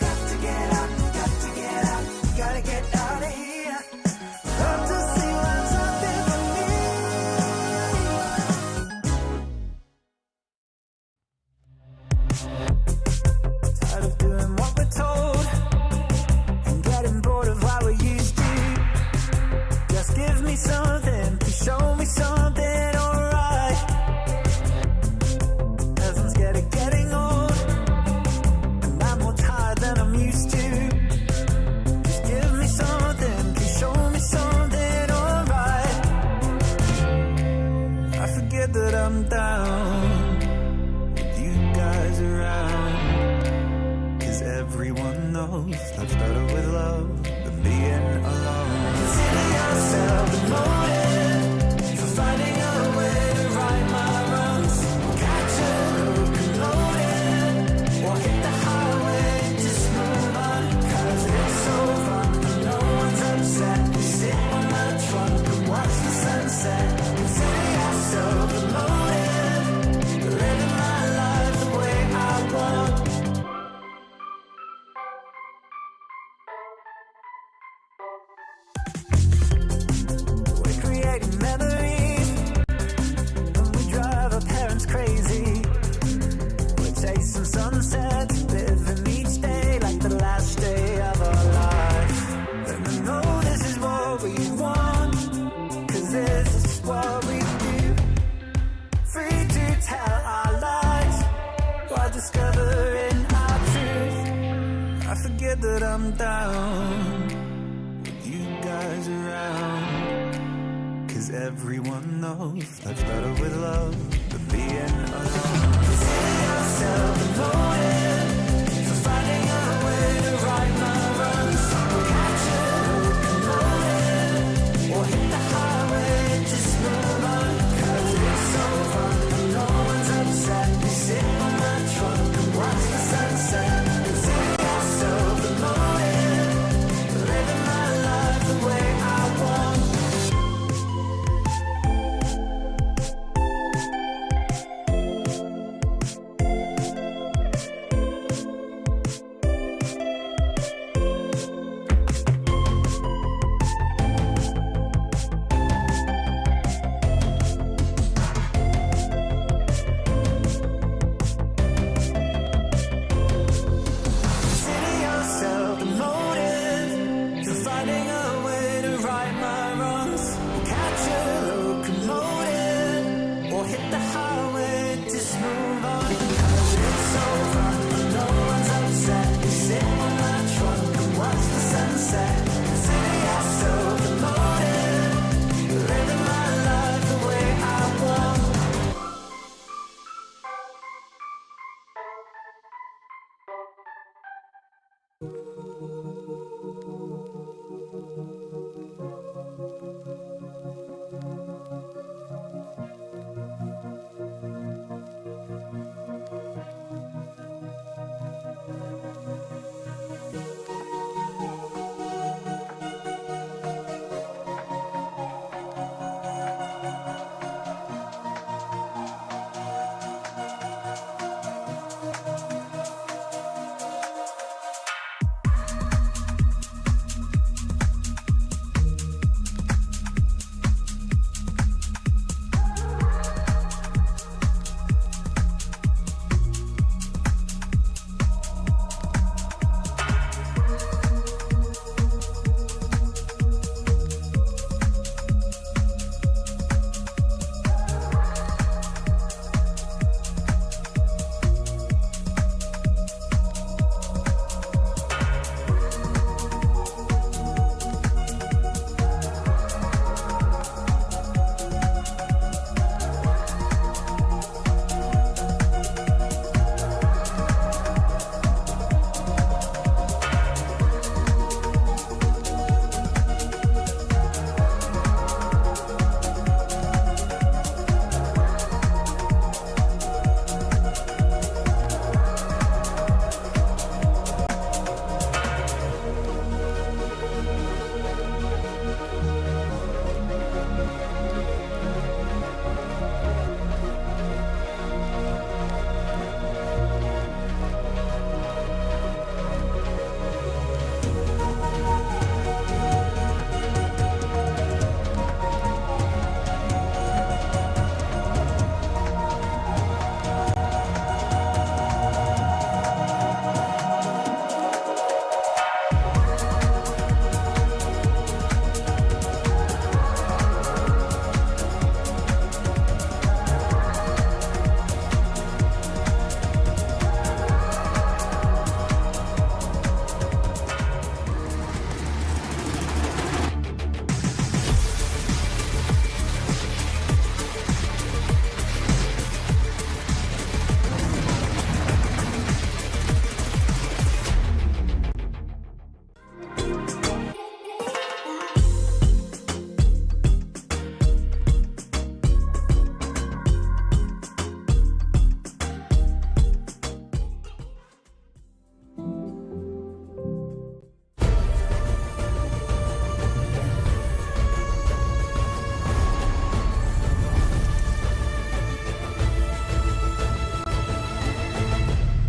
got to get out, got to get out, gotta get out of here. Love to see what's out there for me. Tired of doing what we're told and getting bored of what we used to. Just give me something, please show me something alright. Everyone's getting old, and I'm more tired than I'm used to. Just give me something, please show me something alright. I forget that I'm down with you guys around, 'cause everyone knows life's better with love than being alone. Consider yourself the motive for finding a way to right my wrongs. Catch a locomotive or hit the highway, just move on, 'cause it's so fun and no one's upset. We sit on the trunk and watch the sunset. Consider yourself the motive for living my life the way I want. We're creating memories when we drive our parents crazy. We're chasing sunsets, living each day like the last day of our life. And I know this is what we want, 'cause this is what we do. Free to tell our lies while discovering our truth. I forget that I'm down with you guys around, 'cause everyone knows life's better with love than being alone. Consider yourself the motive for finding a way to right my wrongs. Catch a locomotive or hit the highway, just move on, 'cause it's so fun and no one's upset. We sit on the trunk and watch the sunset. Consider yourself the motive for living my life the way I want. Consider yourself the motive for finding a way to right my wrongs. Catch a locomotive or hit the highway, just move on, 'cause it's so fun and no one's upset. We sit on the trunk and watch the sunset. Consider yourself the motive for living my life the way I want.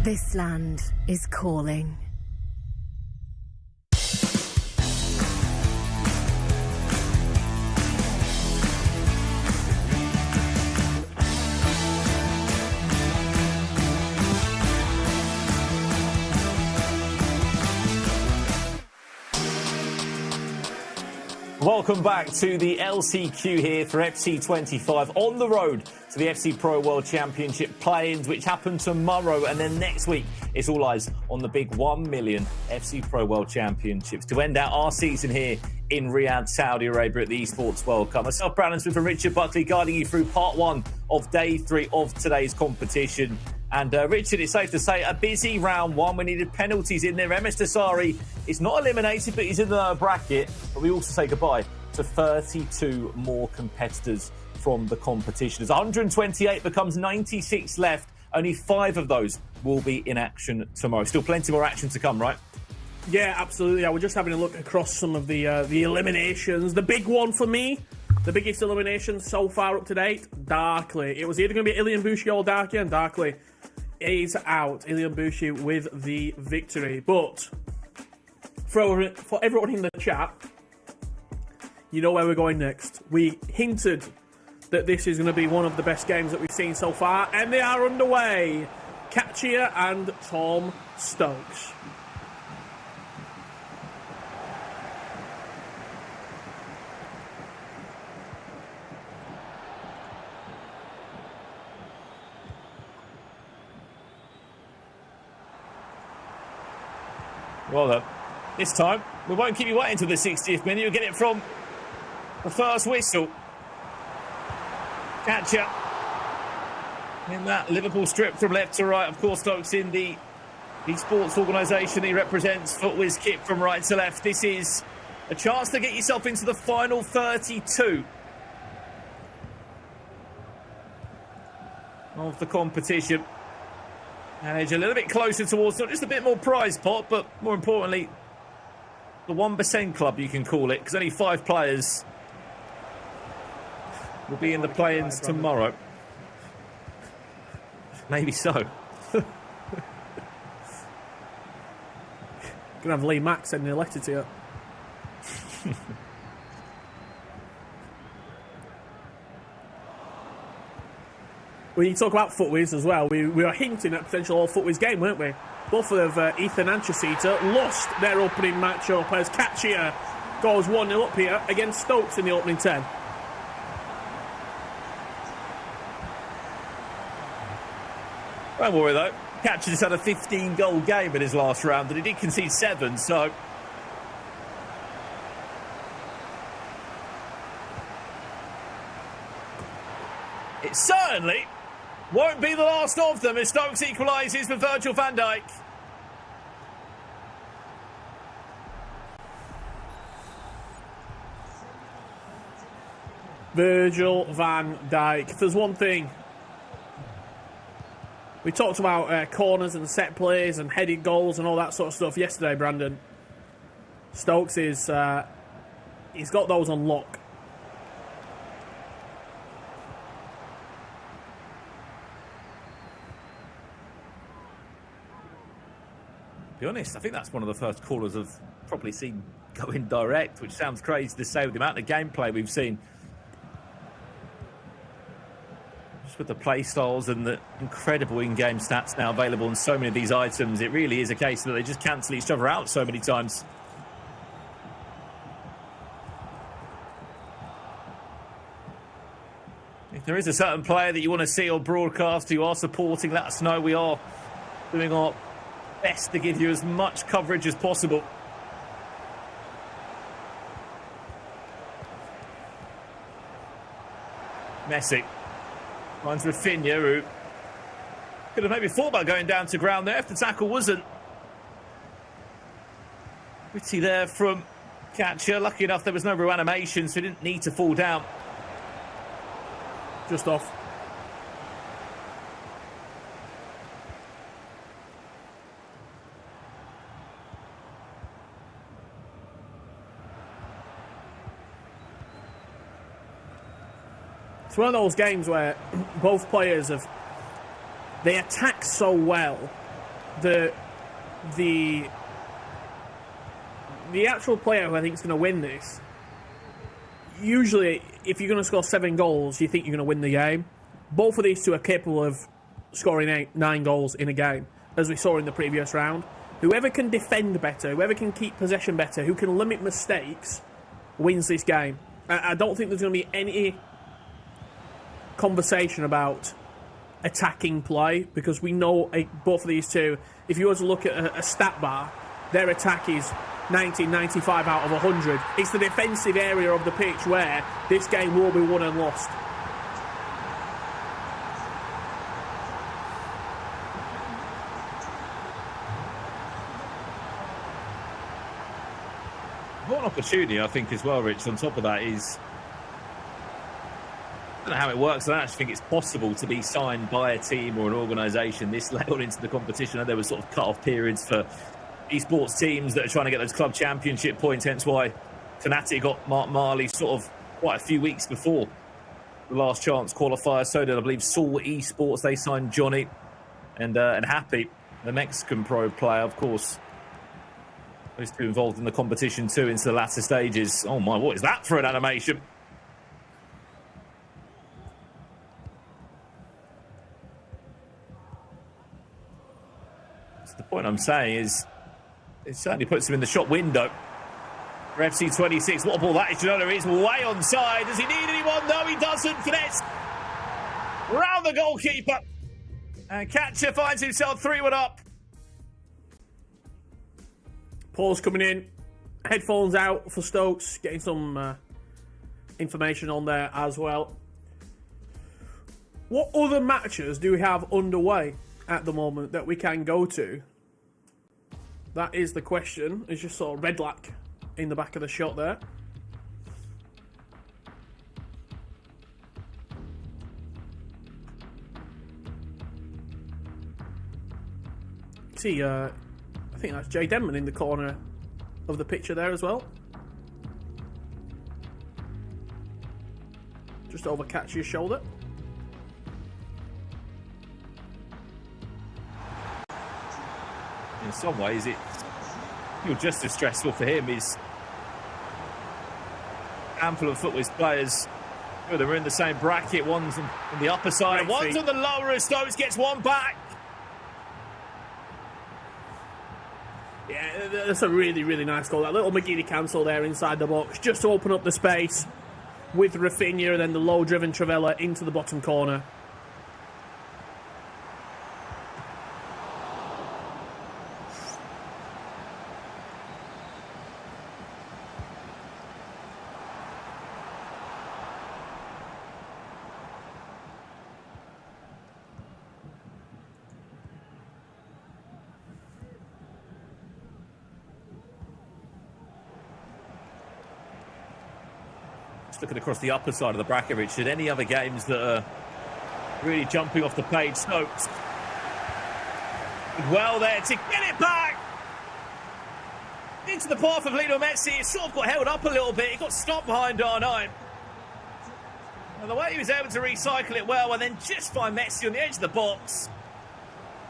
This land is calling. Welcome back to the LCQ here for FC25 on the road to the FC Pro World Championship play-ins, which happen tomorrow, and then next week it's all eyes on the big 1 million FC Pro World Championships to end out our season here in Riyadh, Saudi Arabia at the Esports World Cup. Myself, Brandon Smith, and Richard Buckley guiding you through part one of day 3 of today's competition. And Richard, it's safe to say a busy round one. We needed penalties in there. MS Dasari is not eliminated, but he's in the lower bracket. But we also say goodbye to 32 more competitors from the competition. As 128 becomes 96 left, only 5 of those will be in action tomorrow. Still plenty more action to come, right? Yeah, absolutely. I was just having a look across some of the eliminations. The big one for me, the biggest elimination so far up to date, Darkly. It was either going to be Ilian Bushi or Darky, and Darkly is out. Ilian Bushi with the victory. But for everyone in the chat, you know where we're going next. We hinted that this is going to be one of the best games that we've seen so far, and they are underway. Katchia and Tom Stokes. Well, this time we won't keep you waiting until the 60th minute. You'll get it from the first whistle. Katchia in that Liverpool strip from left to right. Of course, Stokes in the esports organisation he represents. Footwiz kick from right to left. This is a chance to get yourself into the final 32 of the competition. And edge a little bit closer towards not just a bit more prize pot, but more importantly, the 1% club, you can call it, because only 5 players will be in the play-ins tomorrow. Maybe so. Gonna have Lee Mack sending a letter to you. When you talk about Footwiz as well, we were hinting at potential all Footwiz game, weren't we? Both of Ethan and Chasita lost their opening matchup as Katchia goes 1-0 up here against Stokes in the opening 10. Don't worry though, Katchia just had a 15-goal game in his last round, and he did concede 7, so it certainly won't be the last of them as Stokes equalises for Virgil van Dijk. Virgil van Dijk. If there's one thing, we talked about corners and set plays and headed goals and all that sort of stuff yesterday, Brandon. Stokes is he's got those on lock. To be honest, I think that's one of the first corners I've probably seen going direct, which sounds crazy to say with the amount of gameplay we've seen. Just with the play styles and the incredible in-game stats now available on so many of these items, it really is a case that they just cancel each other out so many times. If there is a certain player that you want to see on broadcast, you are supporting, let us know. We are doing our best to give you as much coverage as possible. Messi finds Rafinha, who could have maybe thought about going down to ground there if the tackle wasn't pretty there from Katchia. Lucky enough there was no real animation, so he didn't need to fall down. Just off. It's one of those games where both players they attack so well, the actual player who I think is going to win this, usually if you're going to score 7 goals, you think you're going to win the game. Both of these two are capable of scoring 9 goals in a game, as we saw in the previous round. Whoever can defend better, whoever can keep possession better, who can limit mistakes, wins this game. I don't think there's going to be any conversation about attacking play, because we know both of these two, if you were to look at a stat bar, their attack is 90, 95 out of 100. It's the defensive area of the pitch where this game will be won and lost. What an opportunity, I think, as well, Rich, on top of that is... I don't know how it works. I don't actually think it's possible to be signed by a team or an organisation this level into the competition. And there were sort of cut-off periods for esports teams that are trying to get those club championship points, hence why Fnatic got Mark Marley sort of quite a few weeks before the last chance qualifier. So did, I believe, Saul Esports. They signed Johnny and Happy, the Mexican pro player, of course. Those two involved in the competition too into the latter stages. Oh my, what is that for an animation? The point I'm saying is it certainly puts him in the shot window for FC26. What a ball that is. Ginola is way onside. Does he need anyone? No, he doesn't. Finesse round the goalkeeper. And Catcher finds himself 3-1 up. Paul's coming in. Headphones out for Stokes. Getting some information on there as well. What other matches do we have underway at the moment that we can go to? That is the question. It's just sort of red lack in the back of the shot there. See, I think that's Jay Denman in the corner of the picture there as well. Just over Catcher's shoulder. In some ways, you're just as stressful for him. His handful of Footwiz players, two of them are in the same bracket. One's on the upper side, one's on the lower as Stokes gets one back. Yeah, that's a really, really nice goal. That little McGeady cancel there inside the box, just to open up the space with Rafinha, and then the low-driven Travella into the bottom corner. Looking across the upper side of the bracket, Richard, any other games that are really jumping off the page? Stokes well there to get it back into the path of Lionel Messi. It sort of got held up a little bit. He got stopped behind R9. And the way he was able to recycle it well and then just find Messi on the edge of the box.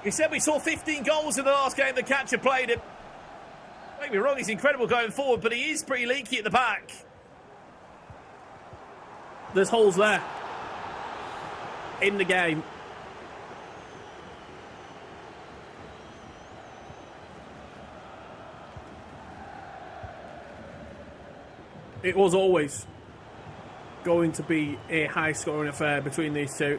He said we saw 15 goals in the last game the Catcher played him. Don't get me wrong, he's incredible going forward, but he is pretty leaky at the back. There's holes there in the game. It was always going to be a high-scoring affair between these two.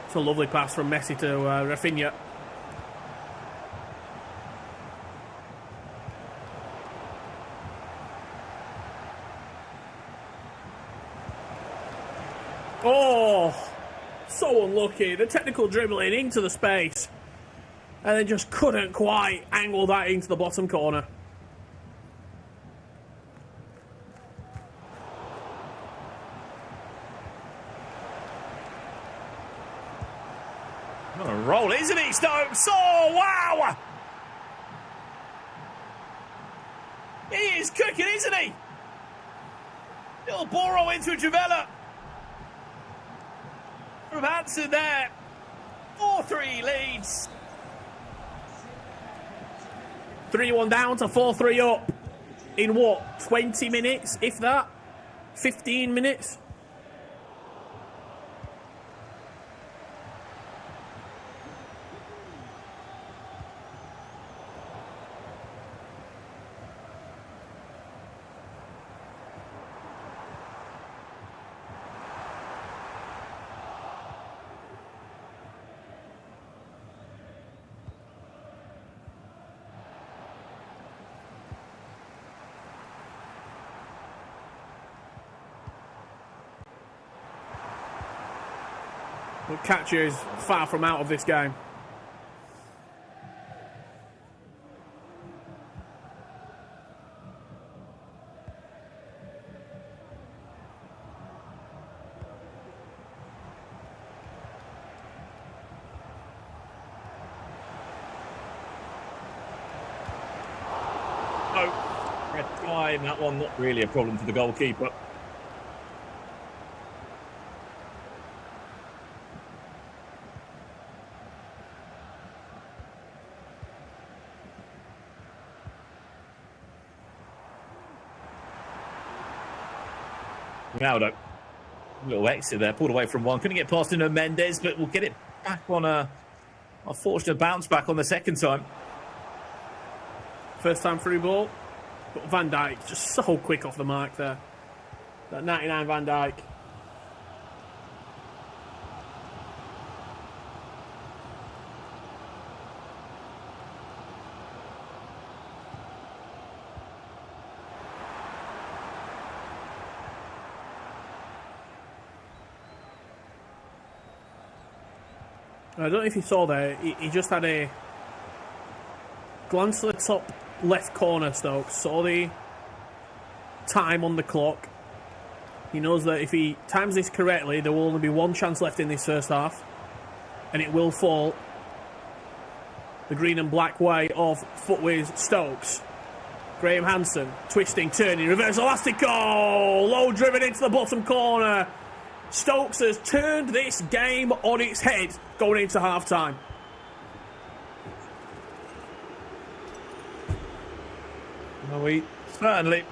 It's a lovely pass from Messi to Rafinha. Oh, so unlucky. The technical dribbling into the space. And then just couldn't quite angle that into the bottom corner. On a roll, isn't he, Stokes? Oh, wow! He is cooking, isn't he? Little Boro into Travella. From Hansen there. 4-3 leads. 3-1 down to 4-3 up in what, 20 minutes, if that? 15 minutes? The catcher is far from out of this game. Red time, that one not really a problem for the goalkeeper. Ronaldo, a little exit there, pulled away from one. Couldn't get past Nuno Mendes, but we'll get it back on a fortunate bounce back on the second time. First time through ball. But Van Dijk just so quick off the mark there. That 99 Van Dijk. I don't know if you saw there, he just had a glance to the top left corner, Stokes, saw the time on the clock. He knows that if he times this correctly, there will only be one chance left in this first half, and it will fall the green and black way of Footwear's Stokes. Graham Hansen, twisting, turning, reverse elastico, low driven into the bottom corner. Stokes has turned this game on its head going into half-time. Well, we certainly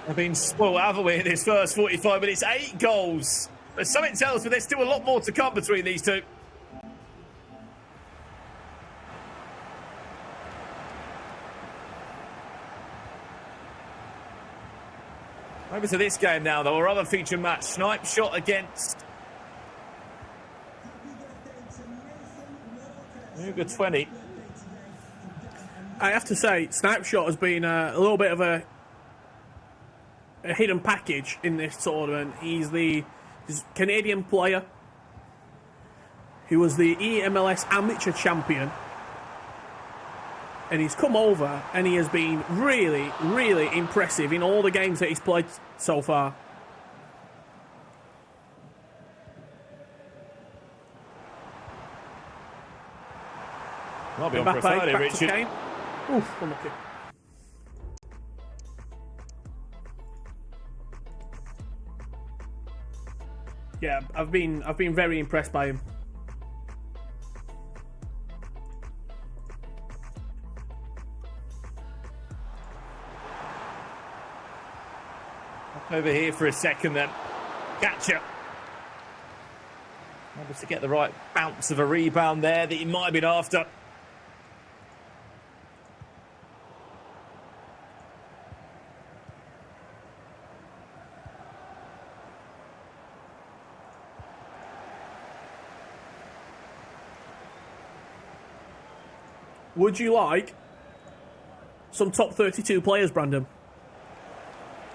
have been spoiled, haven't we, in this first 45 minutes? 8 goals. But something tells me there's still a lot more to come between these two. Over to this game now, though. Our other feature match. Snipe shot against Uga 20. I have to say, Snapshot has been a little bit of a hidden package in this tournament. He's the Canadian player who was the EMLS amateur champion. And he's come over and he has been really, really impressive in all the games that he's played so far. Might be on for a Friday, Richard. Oof, unlucky. Yeah, I've been very impressed by him. Over here for a second then. Catcher. Able to get the right bounce of a rebound there that he might have been after. Would you like some top 32 players, Brandon?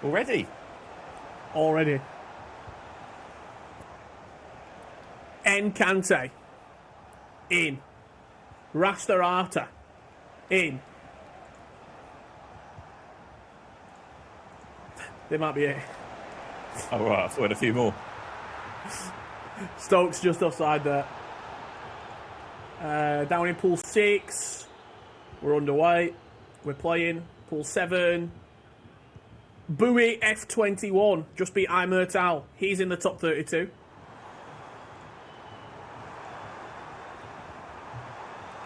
Already? Already. Encante. In. Rastarata. In. There might be it. Oh, right. I thought we had a few more. Stokes just offside there. Down in pool 6. We're underway. We're playing pool 7. Bowie F21 just beat Imurtal. He's in the top 32.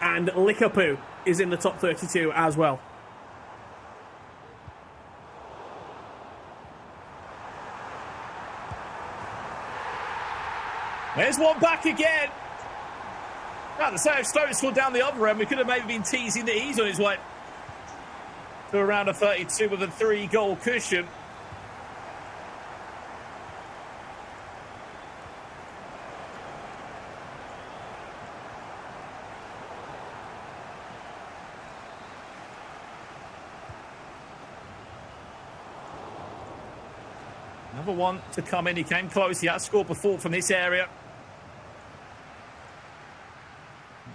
And Lickapoo is in the top 32 as well. There's one back again. Now, the same Stokes scored down the other end. We could have maybe been teasing that he's on his way to around a 32 with a 3-goal cushion. Another one to come in. He came close. He has scored before from this area.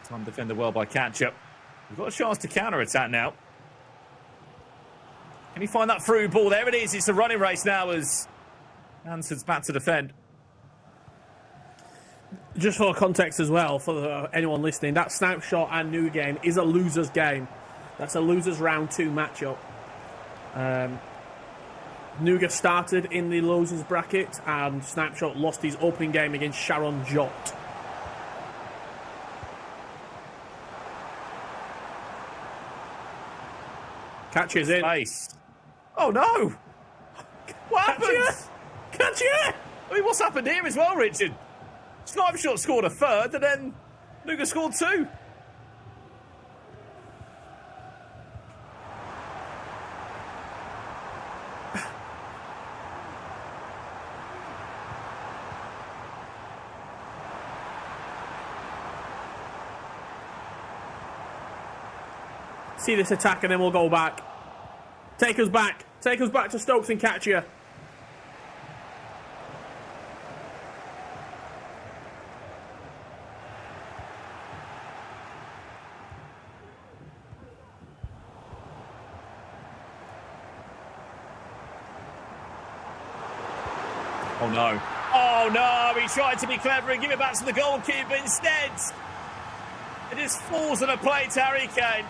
Time defended well by Catcher. We've got a chance to counter-attack now. Can he find that through ball? There it is. It's a running race now as Hanson's back to defend. Just for context as well, for anyone listening, that snapshot and new game is a loser's game. That's a loser's round 2 matchup. Nuga started in the losers bracket and Snapshot lost his opening game against Sharon Jot. Catches in. Nice. Oh no! What happened? Catch I mean, what's happened here as well, Richard? Snapshot scored a third and then Nuga scored 2. See this attack and then we'll go back. Take us back. Take us back to Stokes and Catcher. Oh no. Oh no, he tried to be clever and give it back to the goalkeeper instead. It just falls on a plate, Harry Kane.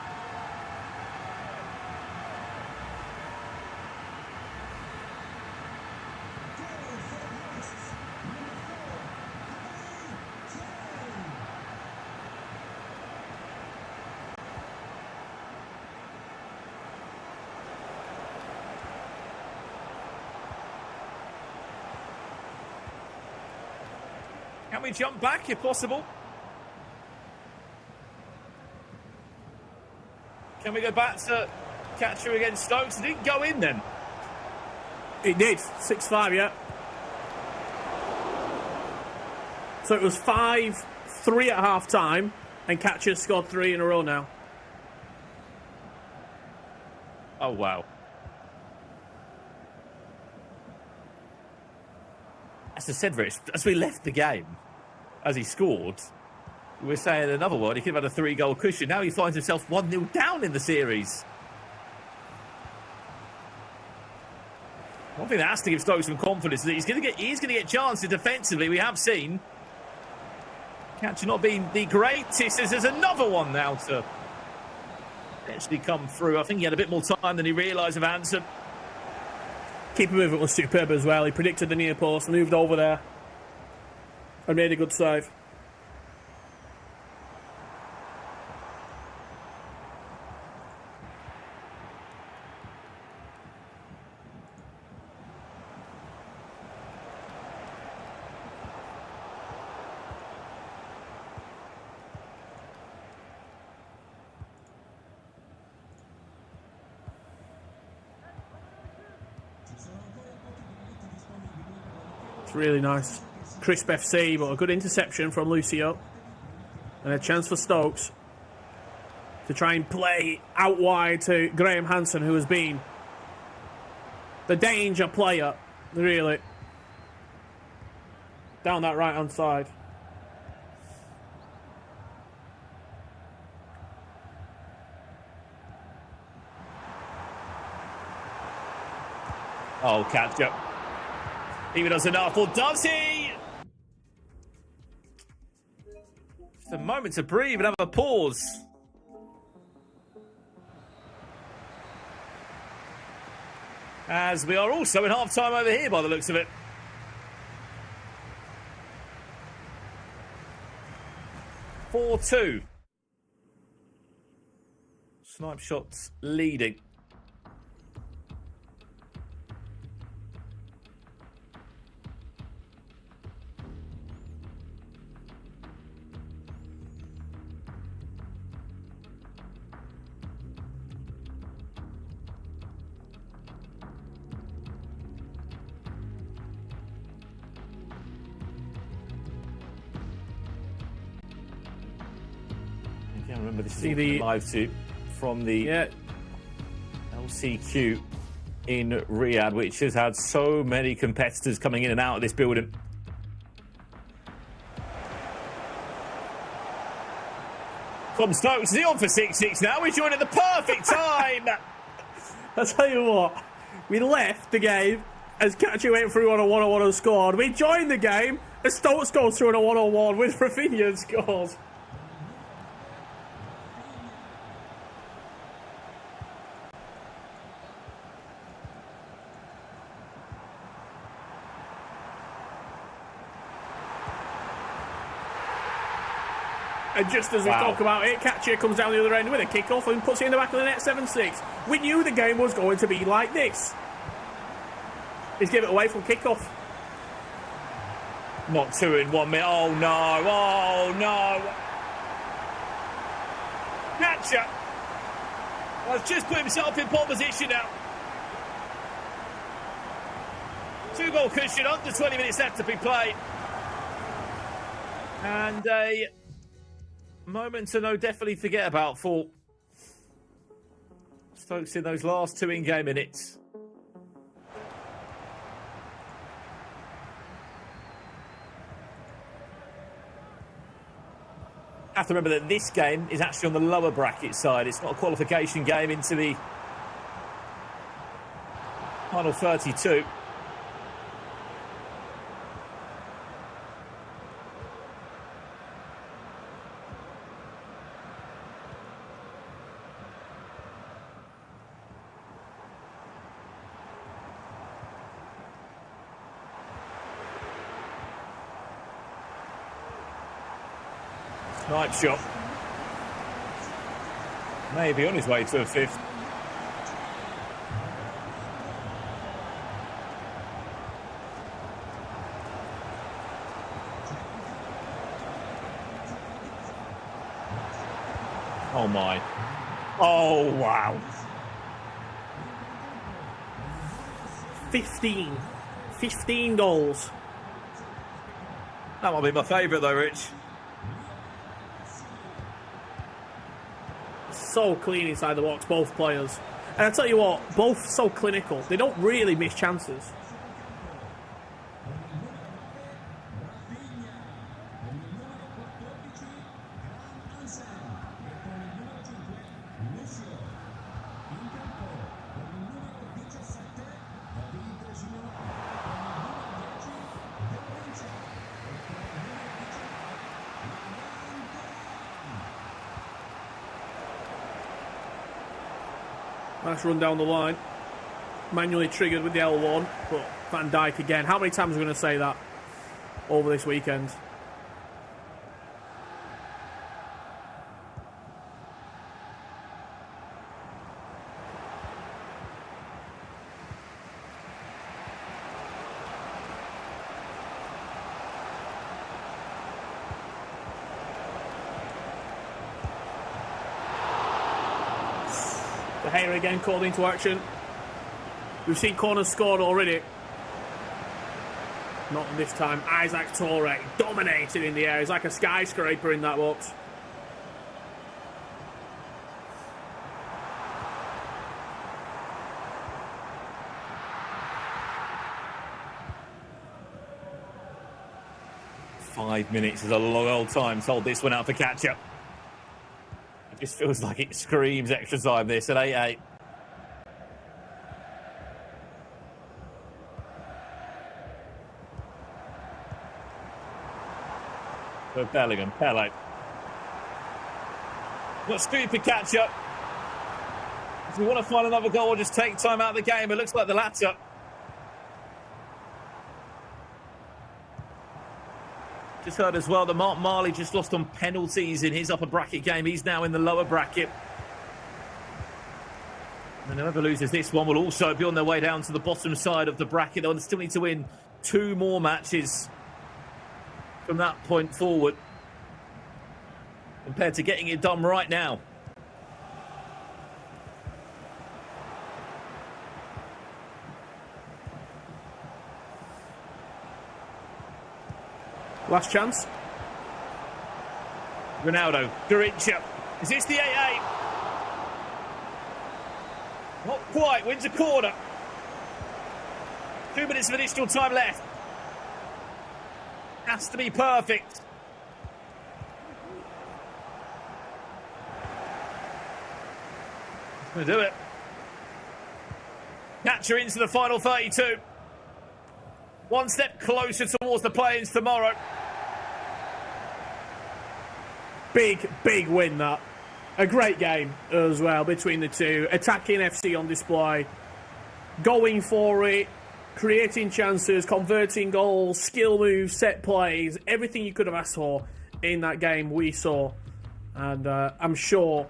Can we jump back if possible? Can we go back to Catcher against Stokes? It didn't go in then. It did. 6-5, yeah. So it was 5-3 at half time, and Catcher scored 3 in a row now. Oh, wow. As I said, Rich, as we left the game, as he scored, we were saying another one, he could have had a 3-goal cushion. Now he finds himself 1-0 down in the series. One thing that has to give Stokes some confidence is that he's going to get chances defensively. We have seen Catcher not being the greatest. There's another one now to actually come through. I think he had a bit more time than he realised of Hansen. Keeper movement was superb as well. He predicted the near post, moved over there, and made a good save. It's really nice. Crisp FC, but a good interception from Lucio. And a chance for Stokes to try and play out wide to Graham Hansen, who has been the danger player, really, down that right-hand side. Oh, Catcher. Even does enough, or does he? Just a moment to breathe and have a pause. As we are also in half-time over here by the looks of it. (4-2). Snipe shots leading. Again, remember this is the live too from the LCQ in Riyadh, which has had so many competitors coming in and out of this building. From Stokes, is he on for 6-6 now? He's joined at the perfect time. I'll tell you what, we left the game as Catchy went through on a 1-on-1 and scored. We joined the game as Stokes goes through on a 1-on-1 with Rafinha and scores. And just as we talk about it, Catcher comes down the other end with a kickoff and puts it in the back of the net, 7-6. We knew the game was going to be like this. He's given it away from kickoff. Not 2 in 1 minute. Oh no, oh no. Catcher has just put himself in pole position now. 2-goal cushion, under 20 minutes left to be played. And a moment to definitely forget about for Stokes in those last 2 in-game minutes. Have to remember that this game is actually on the lower bracket side. It's not a qualification game into the final 32. Snipe shot. Maybe on his way to a 5th. Oh my. Oh wow. 15 goals. That might be my favourite though, Rich. So clean inside the box, both players. And I tell you what, both so clinical. They don't really miss chances. Nice run down the line. Manually triggered with the L1, but Van Dijk again. How many times are we going to say that over this weekend? Hayre again called into action. We've seen corners scored already. Not this time. Isaac Torre dominated in the air. He's like a skyscraper in that box. Five minutes is a long old time to hold this one out for catch-up. It just feels like it screams extra time, this, at 8-8. So Bellingham, Pele. Not stupid catch-up. Do we want to find another goal or just take time out of the game? It looks like the latter. Just heard as well that Mark Marley just lost on penalties in his upper bracket game. He's now in the lower bracket. And whoever loses this one will also be on their way down to the bottom side of the bracket. They'll still need to win 2 more matches from that point forward, compared to getting it done right now. Last chance. Ronaldo, Garincha. Is this the 8-8? Not quite, wins a corner. 2 minutes of additional time left. Has to be perfect. He's going to do it. Catcher into the final 32. 1 step closer towards the play-ins tomorrow. Big win, that. A great game as well between the two. Attacking FC on display. Going for it. Creating chances. Converting goals. Skill moves. Set plays. Everything you could have asked for in that game we saw. And I'm sure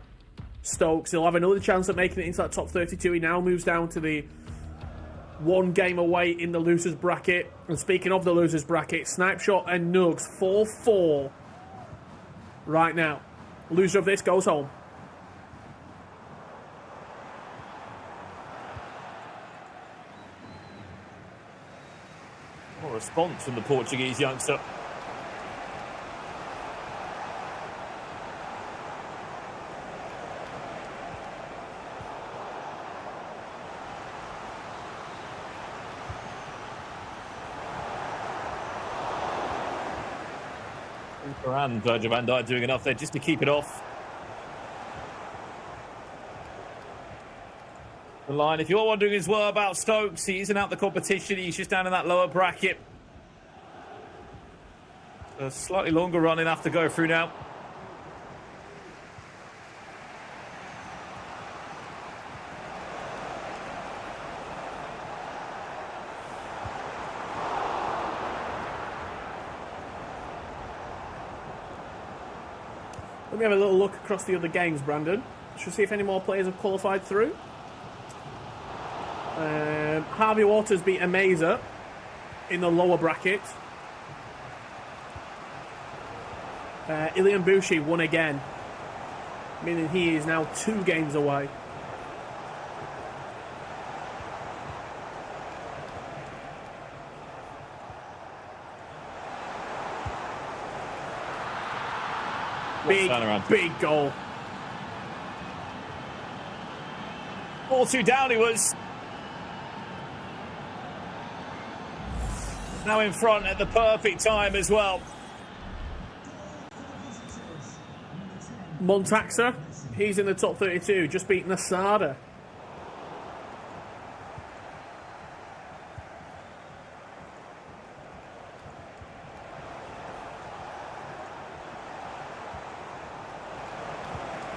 Stokes will have another chance at making it into that top 32. He now moves down to the 1 game away in the losers bracket. And speaking of the losers bracket, Snipeshot and Nugs 4-4 right now. Loser of this goes home. What a response from the Portuguese youngster. And Virgil van Dijk doing enough there just to keep it off the line. If you're wondering as well about Stokes, he isn't out the competition. He's just down in that lower bracket. A slightly longer run he'll have to go through now. Let me have a little look across the other games, Brandon. Should we see if any more players have qualified through? Harvey Waters beat Amazer in the lower bracket. Ilian Bushi won again, meaning he is now 2 games away. Big goal. 4-2 down he was. Now in front at the perfect time as well. Montaxa, he's in the top 32, just beat Nasada.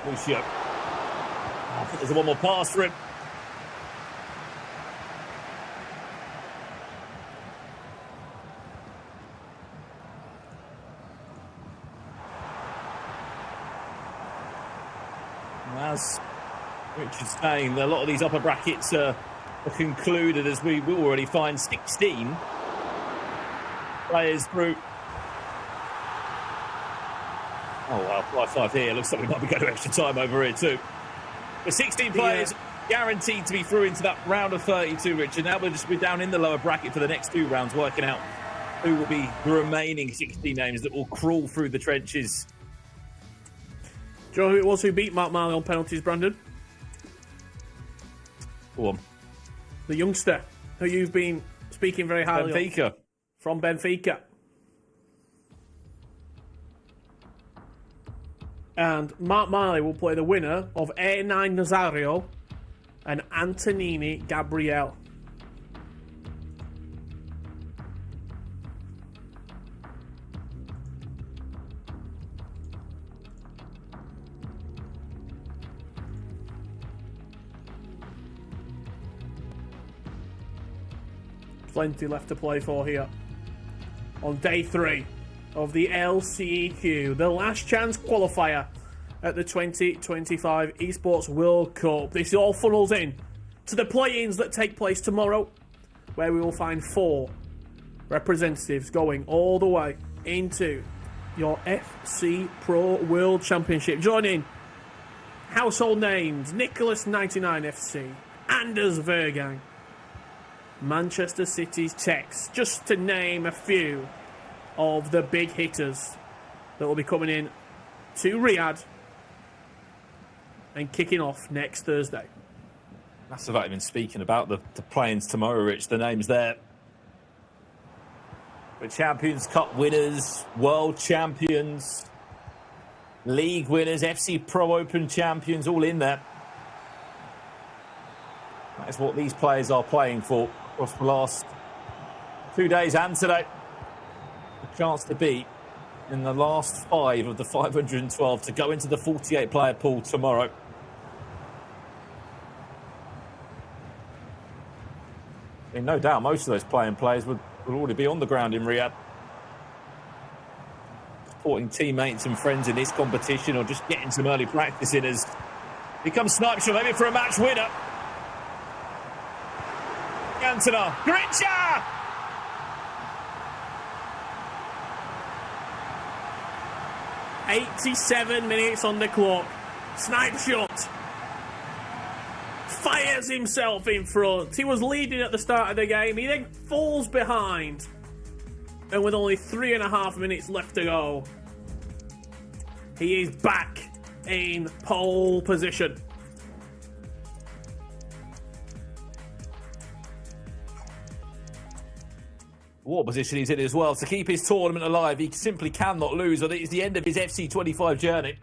Lucio. I think there's one more pass for him. As Richard's saying, a lot of these upper brackets are concluded, as we will already find 16 players through. Oh, wow, 5-5 here. Looks like we might be going to extra time over here too. But 16 players guaranteed to be through into that round of 32, Richard. Now we'll just be down in the lower bracket for the next 2 rounds, working out who will be the remaining 16 names that will crawl through the trenches. Do you know who it was who beat Mark Marley on penalties, Brandon? Go on. The youngster who you've been speaking very highly Benfica. of. From Benfica. And Mark Marley will play the winner of A9 Nazario and Antonini Gabriel. Plenty left to play for here on day 3 of the LCQ, the last chance qualifier at the 2025 Esports World Cup. This all funnels in to the play-ins that take place tomorrow, where we will find 4 representatives going all the way into your FC Pro World Championship. Joining household names: Nicholas 99 FC, Anders Vergang, Manchester City's Tex, just to name a few of the big hitters that will be coming in to Riyadh and kicking off next Thursday. That's without even speaking about the play-ins tomorrow, Rich. The names there. The Champions Cup winners, World Champions, League winners, FC Pro Open champions, all in there. That is what these players are playing for across the last 2 days and today. A chance to be in the last 5 of the 512 to go into the 48-player pool tomorrow. And no doubt most of those playing players would already be on the ground in Riyadh, supporting teammates and friends in this competition, or just getting some early practice in as he comes snipe shot, maybe for a match winner. Cantona, Gritcha! "87 minutes on the clock. Snipe shot. Fires himself in front. He was leading at the start of the game. He then falls behind. And with only 3.5 minutes left to go, he is back in pole position. What position he's in as well to keep his tournament alive. He simply cannot lose. I think it's the end of his FC25 journey.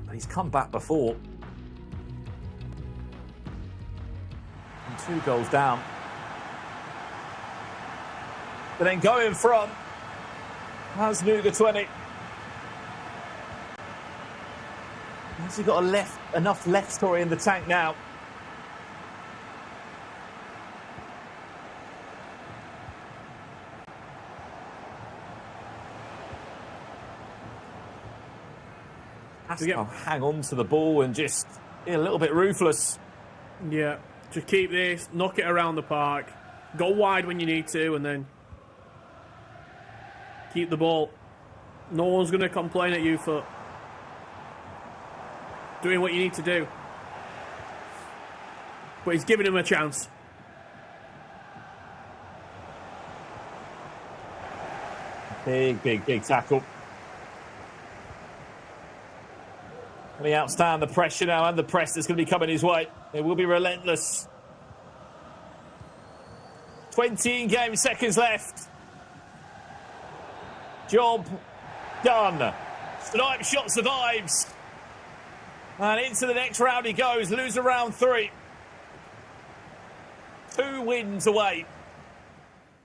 But he's come back before. And 2 goals down. But then go in front. Has Nuga 20. Has he got enough left story in the tank now? Has to hang on to the ball and just be a little bit ruthless. Yeah, just keep this, knock it around the park, go wide when you need to, and then keep the ball. No one's going to complain at you for doing what you need to do. But he's giving him a chance. Big tackle. And he outstand the pressure now and the press that's going to be coming his way. It will be relentless. 20 in-game seconds left. Job done. Snipe shot survives. And into the next round he goes. Loser round 3. 2 wins away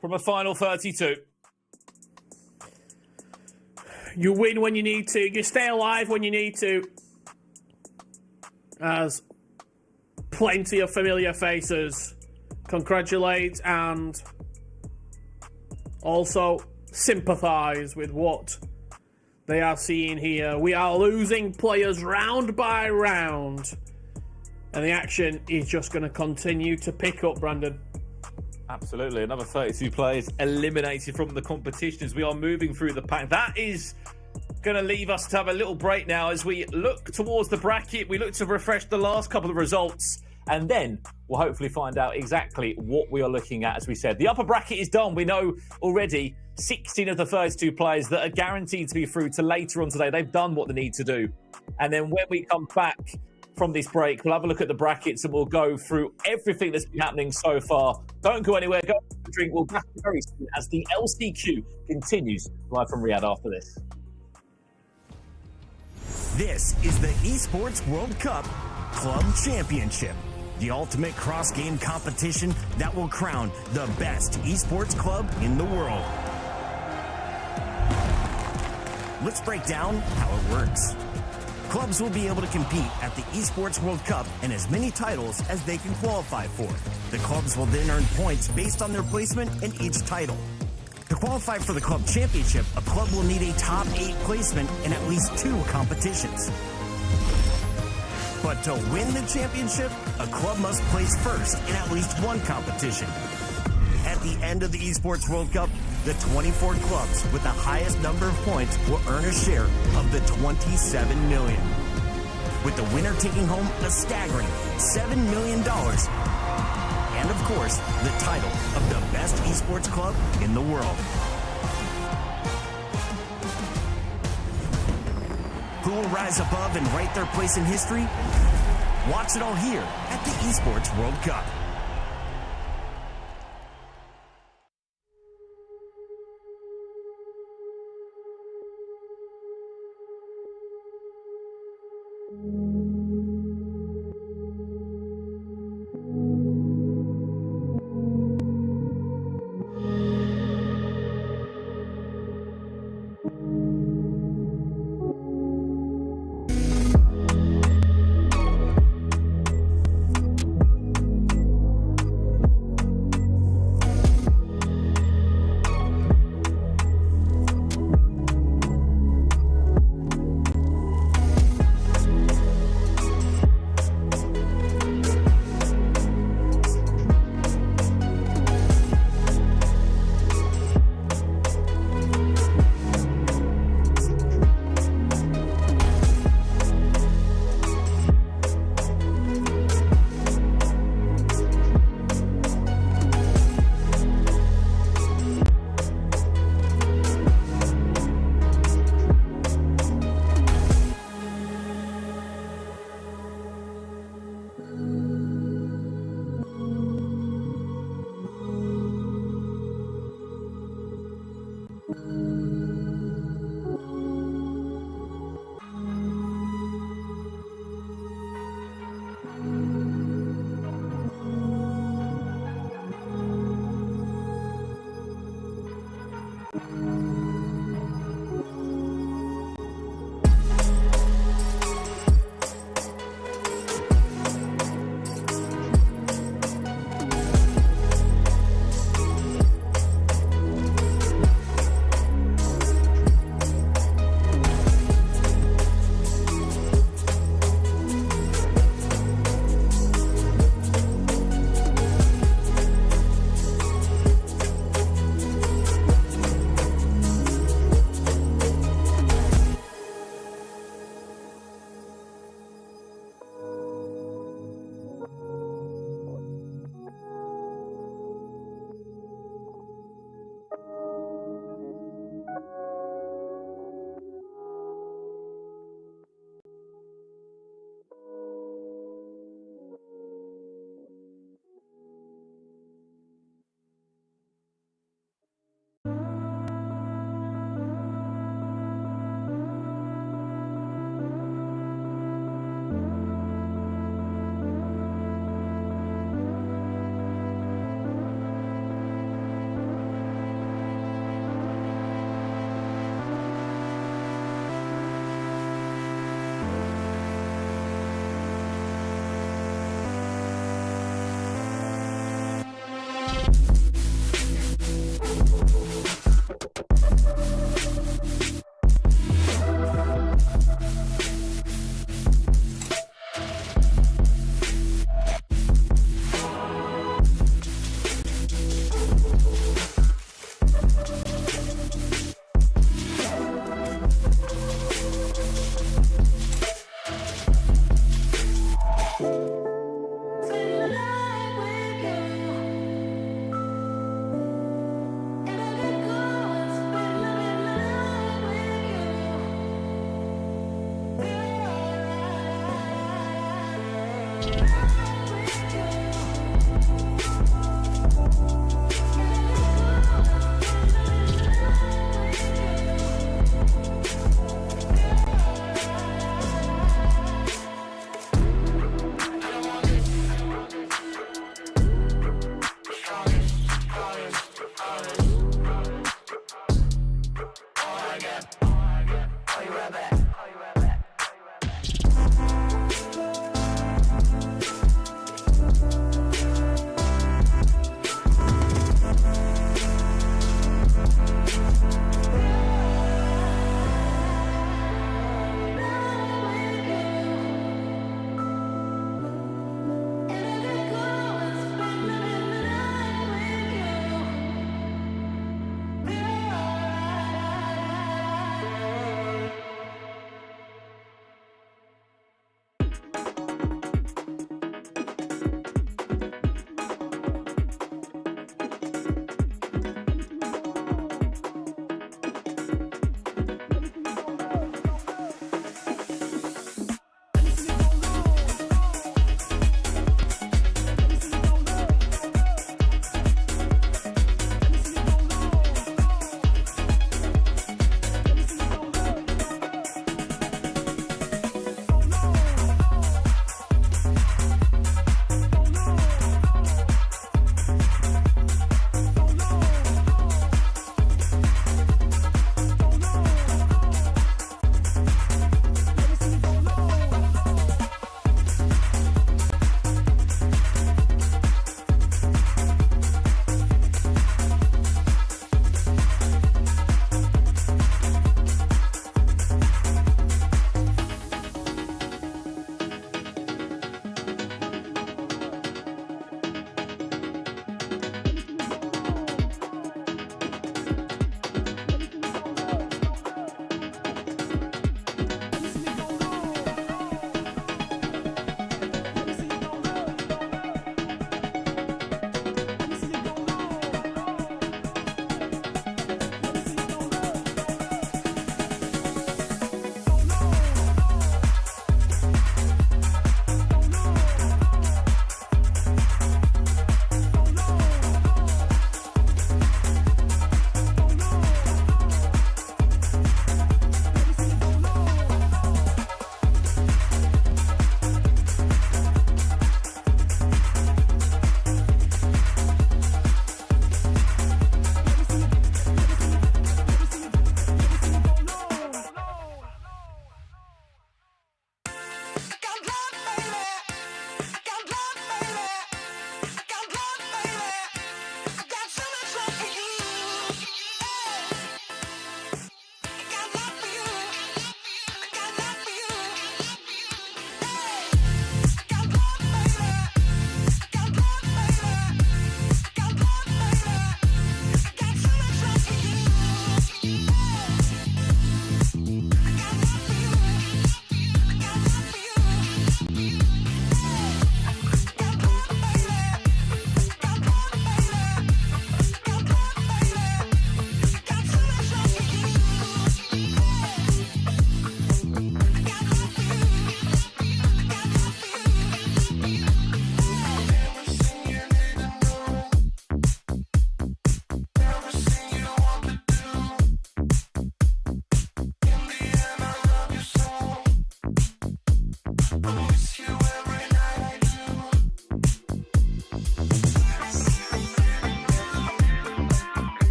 from a final 32. You win when you need to. You stay alive when you need to. As plenty of familiar faces congratulate and also sympathise with what they are seeing here. We are losing players round by round, and the action is just going to continue to pick up, Brandon. Absolutely. Another 32 players eliminated from the competition as we are moving through the pack. That is going to leave us to have a little break now as we look towards the bracket. We look to refresh the last couple of results, and then we'll hopefully find out exactly what we are looking at. As we said, the upper bracket is done. We know already 16 of the 32 players that are guaranteed to be through to later on today. They've done what they need to do. And then when we come back from this break, we'll have a look at the brackets and we'll go through everything that's been happening so far. Don't go anywhere. Go for a drink. We'll be back very soon as the LCQ continues live from Riyadh after this. This is the Esports World Cup Club Championship. the ultimate cross-game competition that will crown the best esports club in the world. Let's break down how it works. Clubs will be able to compete at the Esports World Cup and as many titles as they can qualify for. The clubs will then earn points based on their placement in each title. To qualify for the club championship, a club will need a top 8 placement in at least 2 competitions. But to win the championship, a club must place first in at least 1 competition. At the end of the Esports World Cup, the 24 clubs with the highest number of points will earn a share of the $27 million, with the winner taking home a staggering $7 million, and of course, the title of the best esports club in the world. Who will rise above and write their place in history? Watch it all here at the Esports World Cup.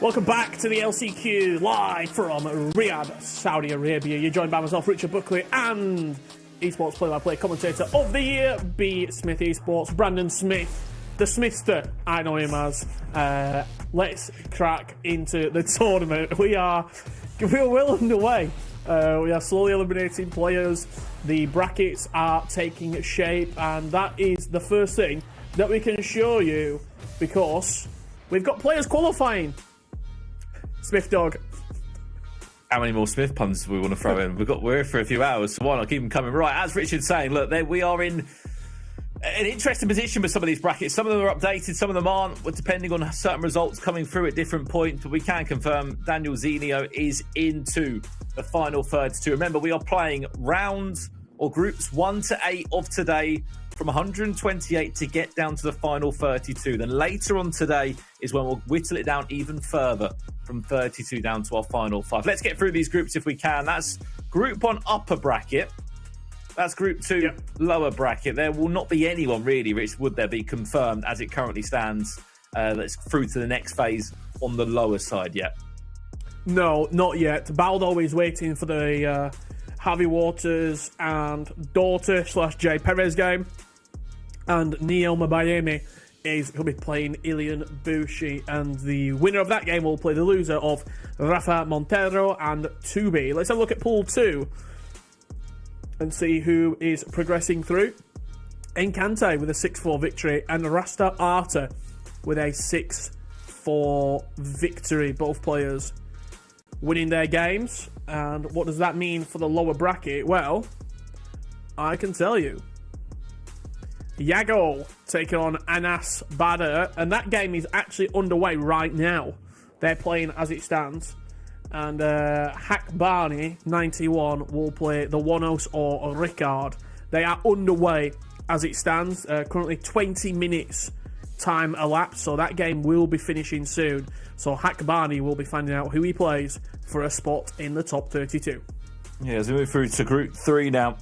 Welcome back to the LCQ, live from Riyadh, Saudi Arabia. You're joined by myself, Richard Buckley, and Esports Play-by-Play commentator of the year, B. Smith Esports, Brandon Smith, the Smithster, I know him as. Let's crack into the tournament. We're well underway. We are slowly eliminating players. The brackets are taking shape, and that is the first thing that we can show you because we've got players qualifying. Smith Dog. How many more Smith puns do we want to throw in? We're here for a few hours, so why not keep them coming? Right, as Richard's saying, look, we are in an interesting position with some of these brackets. Some of them are updated, some of them aren't, depending on certain results coming through at different points. But we can confirm Daniel Zenio is into the final 32. Remember, we are playing rounds or groups 1 to 8 of today from 128 to get down to the final 32. Then later on today is when we'll whittle it down even further from 32 down to our final 5. Let's get through these groups if we can. That's Group 1 upper bracket. That's Group 2 lower bracket. There will not be anyone really, Rich, would there be confirmed as it currently stands that's through to the next phase on the lower side yet? No, not yet. Baldo is waiting for the Harvey Waters and daughter / Jay Perez game. And Neil Mabayemi is going to be playing Ilian Bushi. And the winner of that game will play the loser of Rafa Montero and Tubi. Let's have a look at Pool 2 and see who is progressing through. Encante with a 6-4 victory and Rasta Arta with a 6-4 victory. Both players winning their games. And what does that mean for the lower bracket? Well, I can tell you. Yago taking on Anas Badr, and that game is actually underway right now. They're playing as it stands. And Hack Barney, 91, will play the Wanos or Ricard. They are underway as it stands. Currently 20 minutes time elapsed, so that game will be finishing soon. So Hack Barney will be finding out who he plays for a spot in the top 32. Yeah, as we move through to Group 3 now.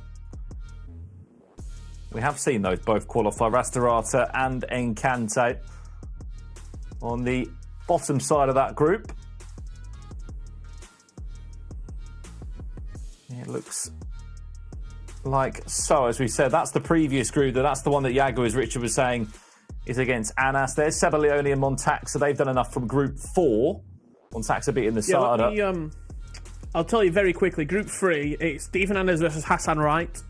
We have seen those both qualify, Rastarata and Encante. On the bottom side of that group, it looks like so, as we said. That's the previous group. That's the one that Yago, as Richard was saying, is against Anas. There's Sebaleone and Montaxa. They've done enough from Group 4. Montaxa beating the Sada. I'll tell you very quickly. Group 3, it's Stephen Anders versus Hassan Wright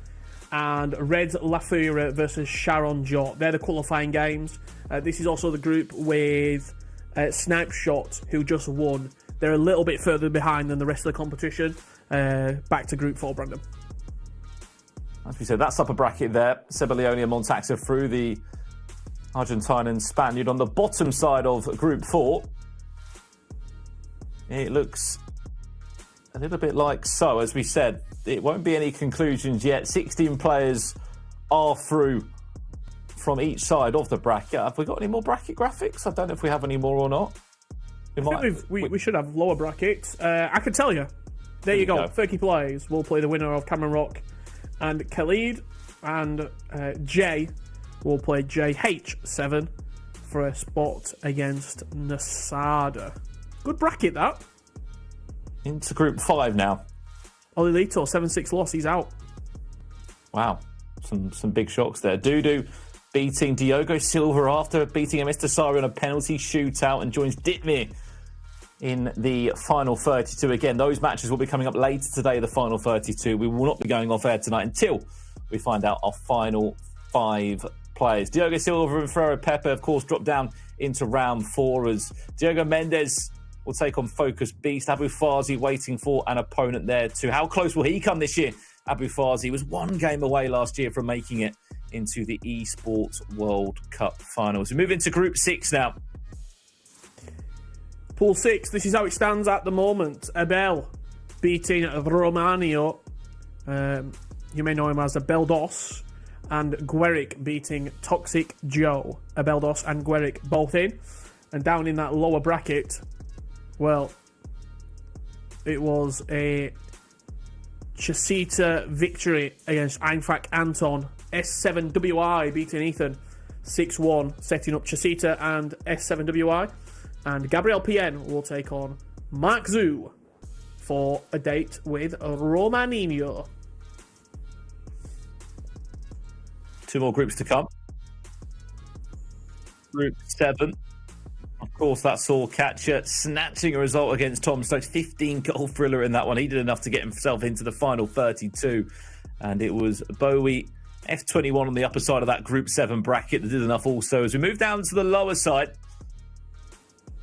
and Red Lafura versus Sharon Jot. They're the qualifying games. This is also the group with Snipe Shot, who just won. They're a little bit further behind than the rest of the competition. Back to Group 4, Brandon. As we said, that's upper bracket there. Sebaleone and Montaxa through the Argentine and Spaniard. On the bottom side of Group 4, it looks a little bit like so. As we said, it won't be any conclusions yet. 16 players are through from each side of the bracket. Have we got any more bracket graphics? I don't know if we have any more or not. We should have lower brackets. I can tell you. There you go. 30 players will play the winner of Cameron Rock and Khalid, and Jay will play JH7 for a spot against Nasada. Good bracket, that. Into Group 5 now. Olilito, 7-6 loss, he's out. Wow, some big shocks there. Dudu beating Diogo Silva after beating Mr. Sari on a penalty shootout, and joins Ditmir in the final 32. Again, those matches will be coming up later today, the final 32. We will not be going off air tonight until we find out our final 5 players. Diogo Silva and Ferro Pepe, of course, drop down into round 4 as Diogo Mendes will take on Focus Beast. Abu Fazi waiting for an opponent there too. How close will he come this year? Abu Fazi was 1 game away last year from making it into the Esports World Cup finals. We move into Group 6 now. Pool 6, this is how it stands at the moment. Abel beating Romanio. You may know him as Abeldos. And Gueric beating Toxic Joe. Abeldos and Gueric both in. And down in that lower bracket, well, it was a Chasita victory against Einfrak Anton. S7WI beating Ethan 6-1, setting up Chasita and S7WI And Gabriel PN will take on Mark Zhu for a date with Romaninho. 2 more groups to come. Group 7. Of course, that saw Catcher snatching a result against Tom Stokes. 15-goal thriller in that one. He did enough to get himself into the final 32. And it was Bowie, F21 on the upper side of that Group 7 bracket that did enough also. As we move down to the lower side,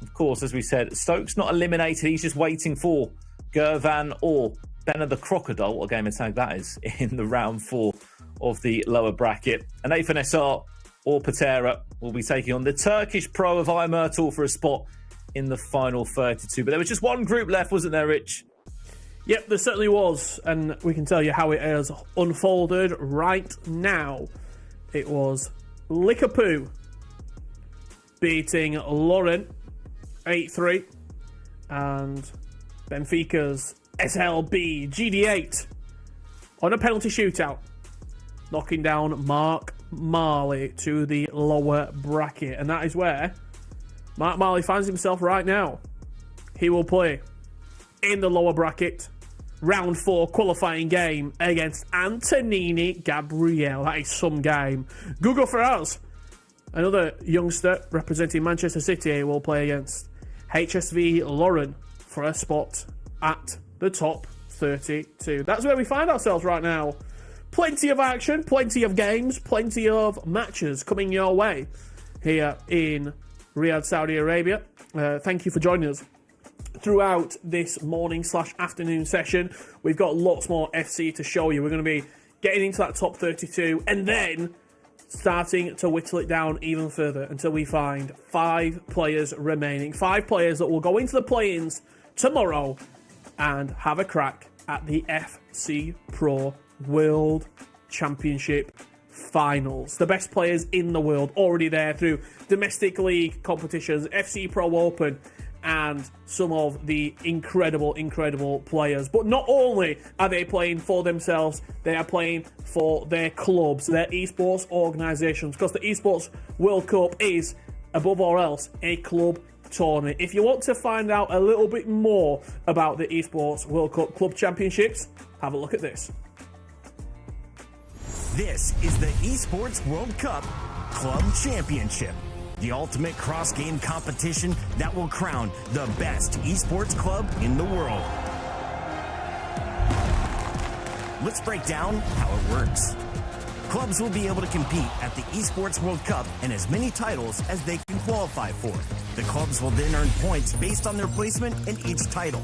of course, as we said, Stokes not eliminated. He's just waiting for Gervan or Benna the Crocodile, what game of tag that is, in the round 4 of the lower bracket. And Nathan SR or Patera will be taking on the Turkish pro of Myrtle for a spot in the final 32. But there was just one group left, wasn't there, Rich? Yep, there certainly was. And we can tell you how it has unfolded right now. It was Likapoo beating Lauren 8-3. And Benfica's SLB GD8 on a penalty shootout, knocking down Mark Marley to the lower bracket. And that is where Mark Marley finds himself right now. He will play in the lower bracket, round 4 qualifying game against Antonini Gabriel. That is some game. Google for us. Another youngster representing Manchester City will play against HSV Lauren for a spot at the top 32. That's where we find ourselves right now. Plenty of action, plenty of games, plenty of matches coming your way here in Riyadh, Saudi Arabia. Thank you for joining us throughout this morning/afternoon session. We've got lots more FC to show you. We're going to be getting into that top 32 and then starting to whittle it down even further until we find 5 players remaining. 5 players that will go into the play-ins tomorrow and have a crack at the FC Pro World Championship Finals. The best players in the world already there through domestic league competitions, FC Pro Open, and some of the incredible players. But not only are they playing for themselves, they are playing for their clubs, their esports organisations, because the Esports World Cup is, above all else, a club tournament. If you want to find out a little bit more about the Esports World Cup Club Championships, have a look at this. This is the Esports World Cup Club Championship, the ultimate cross-game competition that will crown the best esports club in the world. Let's break down how it works. Clubs will be able to compete at the Esports World Cup and as many titles as they can qualify for. The clubs will then earn points based on their placement in each title.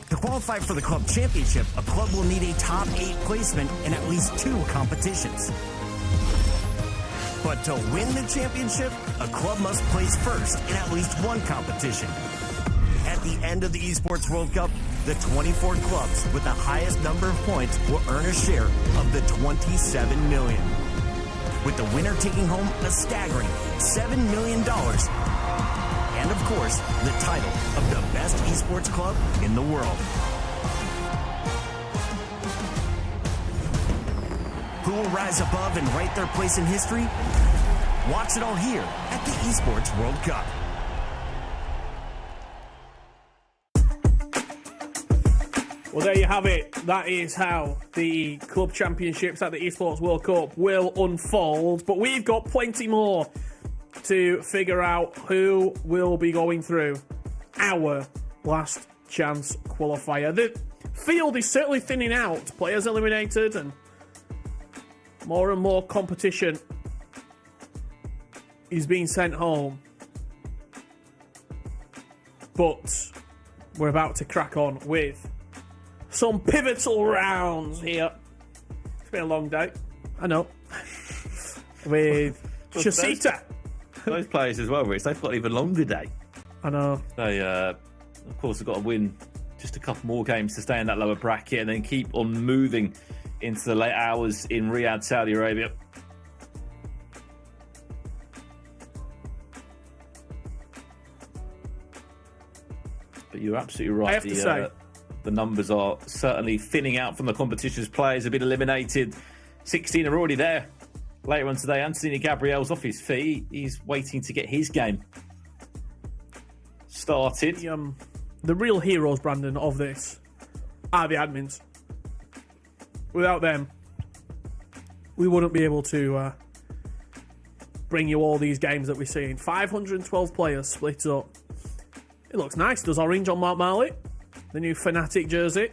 To qualify for the club championship, a club will need a top 8 placement in at least 2 competitions. But to win the championship, a club must place first in at least 1 competition. At the end of the Esports World Cup, the 24 clubs with the highest number of points will earn a share of the $27 million, with the winner taking home a staggering $7 million. And of course, the title of the best esports club in the world. Who will rise above and write their place in history? Watch it all here at the Esports World Cup. Well, there you have it. That is how the club championships at the Esports World Cup will unfold. But we've got plenty more to figure out who will be going through our last chance qualifier. The field is certainly thinning out. Players eliminated and more competition is being sent home. But we're about to crack on with some pivotal rounds here. It's been a long day, I know. With Chasita. Those players as well, Rich, they've got an even longer day. I know. They, of course, have got to win just a couple more games to stay in that lower bracket and then keep on moving into the late hours in Riyadh, Saudi Arabia. But you're absolutely right. I have to say, the numbers are certainly thinning out from the competition's players. Have been eliminated. 16 are already there. Later on today, Anthony Gabriel's off his feet. He's waiting to get his game. started. The real heroes, Brandon, of this are the admins. Without them, we wouldn't be able to bring you all these games that we're seeing. 512 players split up. It looks nice. Does orange on Mark Marley, the new Fnatic jersey.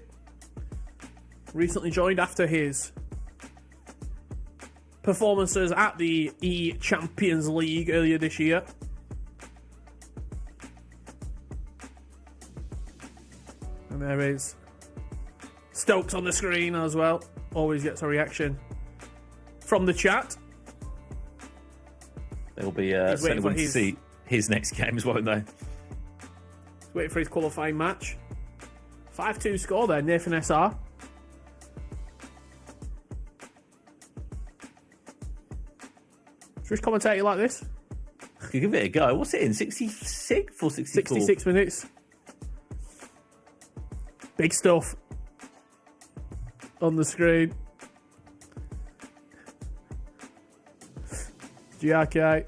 Recently joined after his performances at the E-Champions League earlier this year. And there is Stokes on the screen as well. Always gets a reaction from the chat. They'll be sending to see his next games, won't they? Waiting for his qualifying match. 5-2 score there, Nathan SR. Should we commentate it like this? Give it a go. What's it in? 66 or 64? 66 minutes. Big stuff on the screen. GRK.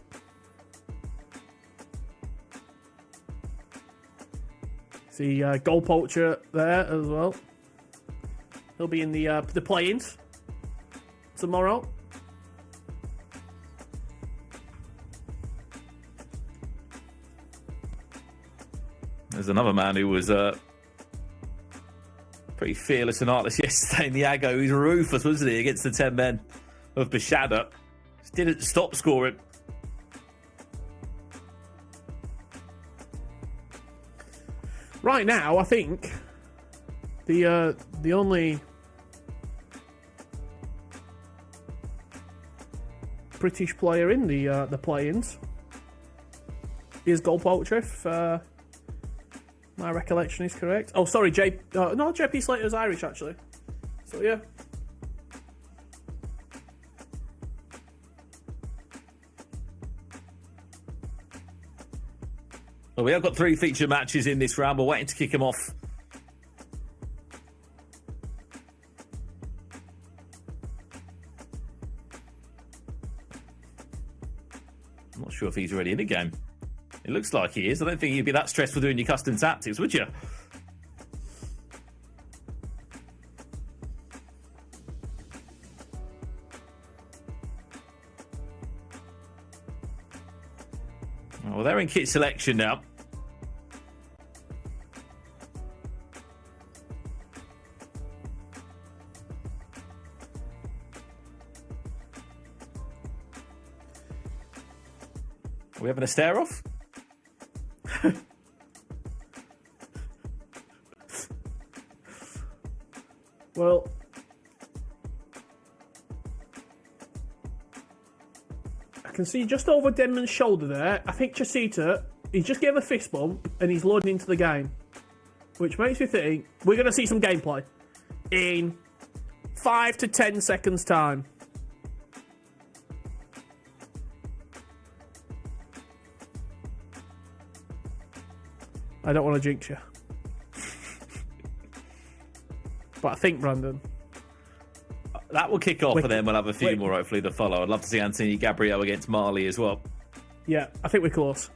See Goal Poacher there as well. He'll be in the play-ins tomorrow. There's another man who was pretty fearless and artless yesterday in the Aggo. He was ruthless, wasn't he, against the 10 men of Bashada. Just didn't stop scoring. Right now, I think the only British player in the play-ins is Goal Poacher, if my recollection is correct. Oh, sorry, no, JP Slater's Irish, actually. So, yeah. Well, we have got 3 feature matches in this round. We're waiting to kick them off. I'm not sure if he's already in the game. It looks like he is. I don't think you'd be that stressed for doing your custom tactics, would you? Well, they're in kit selection now. Are we having a stare off? Well, I can see just over Denman's shoulder there. I think Chasita, he just gave a fist bump and he's loading into the game, which makes me think we're going to see some gameplay in 5 to 10 seconds time. I don't want to jinx you. But I think, Brandon, that will kick off, and then we'll have a few more hopefully to follow. I'd love to see Anthony Gabriel against Marley as well. Yeah, I think we're close.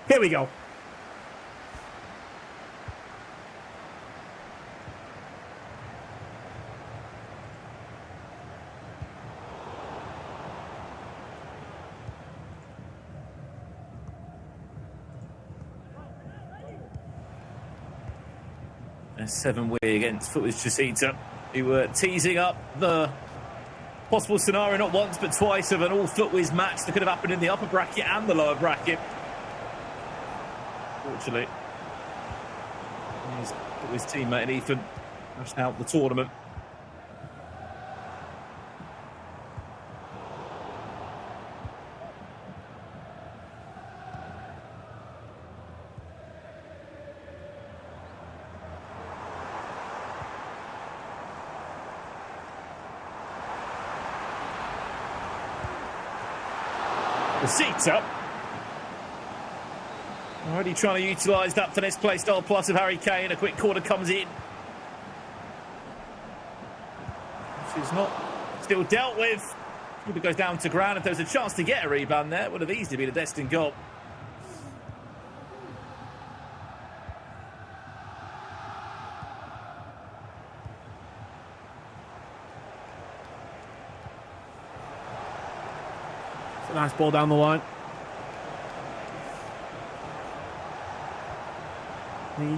Here we go. A 7-way against Footwiz Chasita, who were teasing up the possible scenario not once but twice of an all Footwiz match that could have happened in the upper bracket and the lower bracket. Fortunately, his teammate Ethan rushed out the tournament. The seats up. Already trying to utilise that finesse play style plus of Harry Kane. A quick corner comes in. She's not still dealt with. If it goes down to ground, if there was a chance to get a rebound there, it would have easily been a destined goal. It's a nice ball down the line.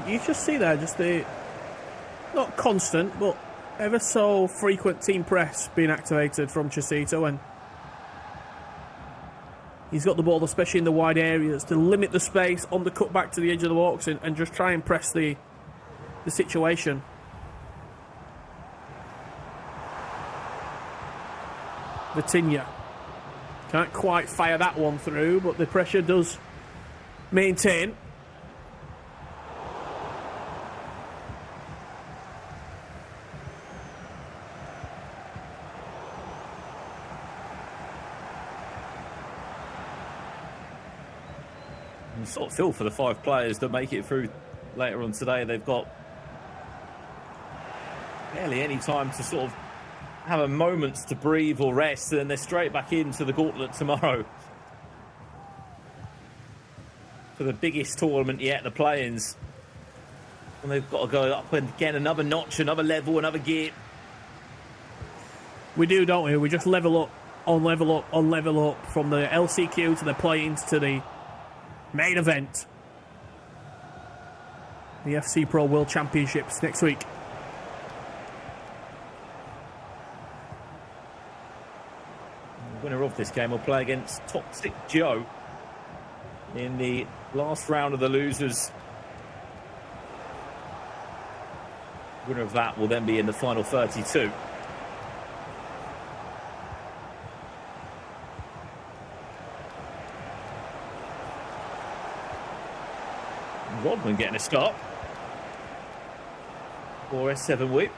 You just see there, just the, not constant, but ever so frequent team press being activated from Chesito, and he's got the ball, especially in the wide areas, to limit the space on the cutback to the edge of the box and just try and press the situation. Vitinha can't quite fire that one through, but the pressure does maintain. Sort of feel for the 5 players that make it through later on today. They've got barely any time to sort of have a moment to breathe or rest, and then they're straight back into the gauntlet tomorrow for the biggest tournament yet, the play-ins. And they've got to go up and again, another notch, another level, another gear. We do, don't we? We just level up on level up on level up from the LCQ to the play-ins to the main event, the FC Pro World Championships next week. The winner of this game will play against Toxic Joe in the last round of the losers. The winner of that will then be in the final 32. Rodman getting a stop for S7 whip.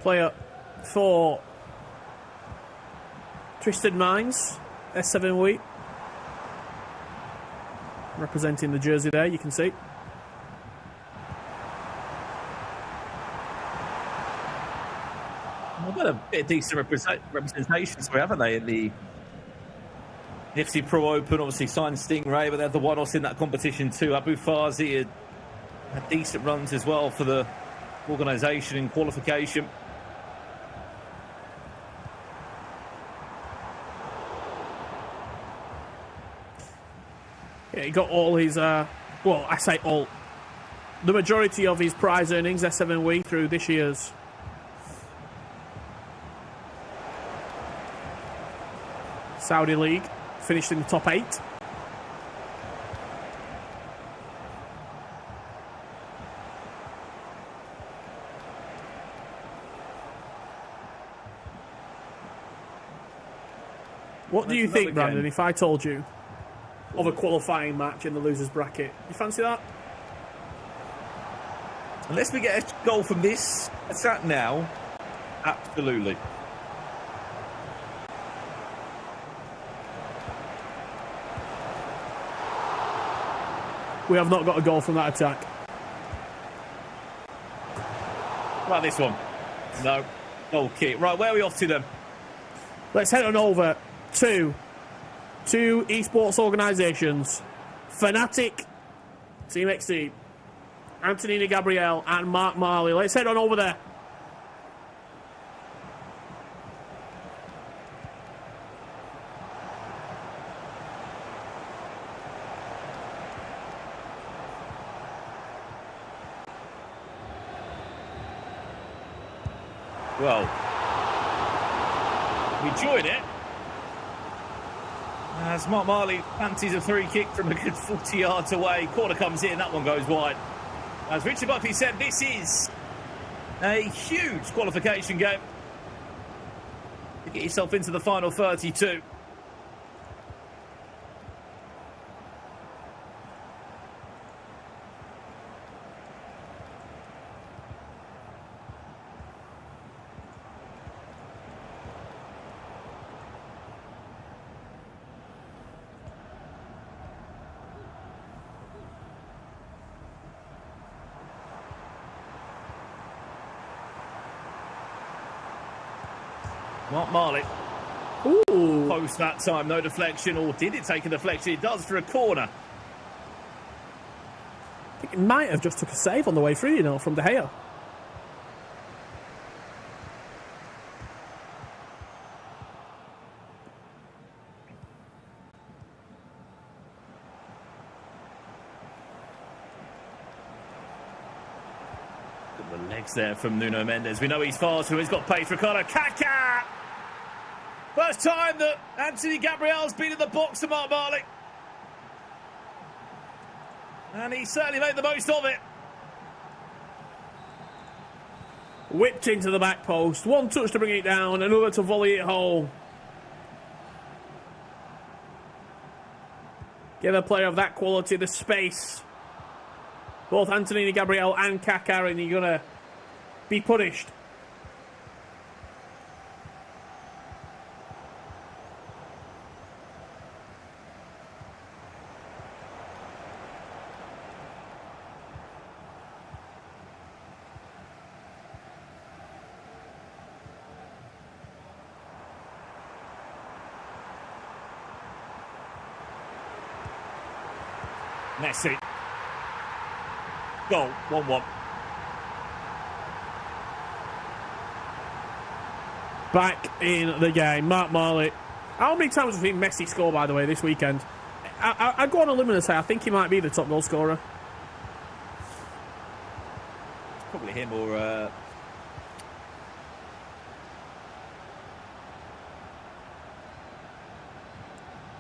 Player for Twisted Minds, S7 Wheat, representing the jersey there, you can see. They've got a bit of decent representation, haven't they, in the FC Pro Open? Obviously signed Stingray, but they had the one-offs in that competition too. Abu Fazi had decent runs as well for the organisation in qualification. Yeah, he got all his, well, I say all, the majority of his prize earnings, S7W, through this year's Saudi League. Finished in the top 8. What do you think, Brandon, if I told you of a qualifying match in the losers bracket? You fancy that? Unless we get a goal from this attack now, absolutely. We have not got a goal from that attack. What about this one? No. Goal kick. Right, where are we off to then? Let's head on over to two esports organisations, Fnatic, Team XC, Antonina Gabriel and Mark Marley. Let's head on over there. Well, we enjoyed it. As Mark Marley fancies a free kick from a good 40 yards away. Corner comes in, that one goes wide. As Richard Buckley said, this is a huge qualification game to get yourself into the final 32. Mark Marley. Ooh. Post that time, no deflection, or did it take a deflection? It does for a corner. I think it might have just took a save on the way through, you know, from De Gea. The legs there from Nuno Mendes. We know he's fast, so he's got pace. Ricardo Kaká! First time that Anthony Gabriel's been in the box to Mark Marley. And he certainly made the most of it. Whipped into the back post. One touch to bring it down, another to volley it home. Give a player of that quality the space. Both Anthony Gabriel and Kaká, and you're going to be punished. Messi. Goal, 1-1. Back in the game, Mark Marley. How many times have we seen Messi score, by the way, this weekend? I'd go on a limb and say I think he might be the top goal scorer. It's probably him or...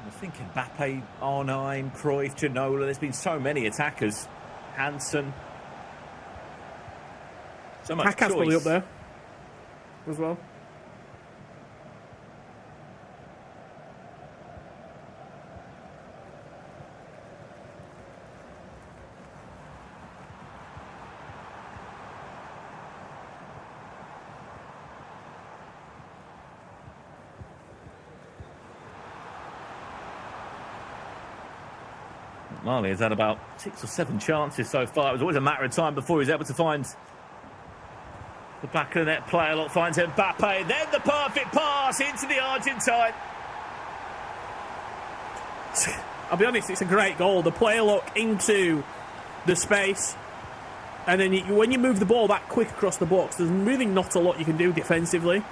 I think Mbappe, R9, Cruyff, Ginola. There's been so many attackers. Hansen. So much Kaká's choice. probably up there as well. Marley has had about 6 or 7 chances so far. It was always a matter of time before he was able to find the back of the net play. A lot finds Mbappe. Then the perfect pass into the Argentine. I'll be honest, it's a great goal. The player look into the space, and then when you move the ball that quick across the box, there's really not a lot you can do defensively.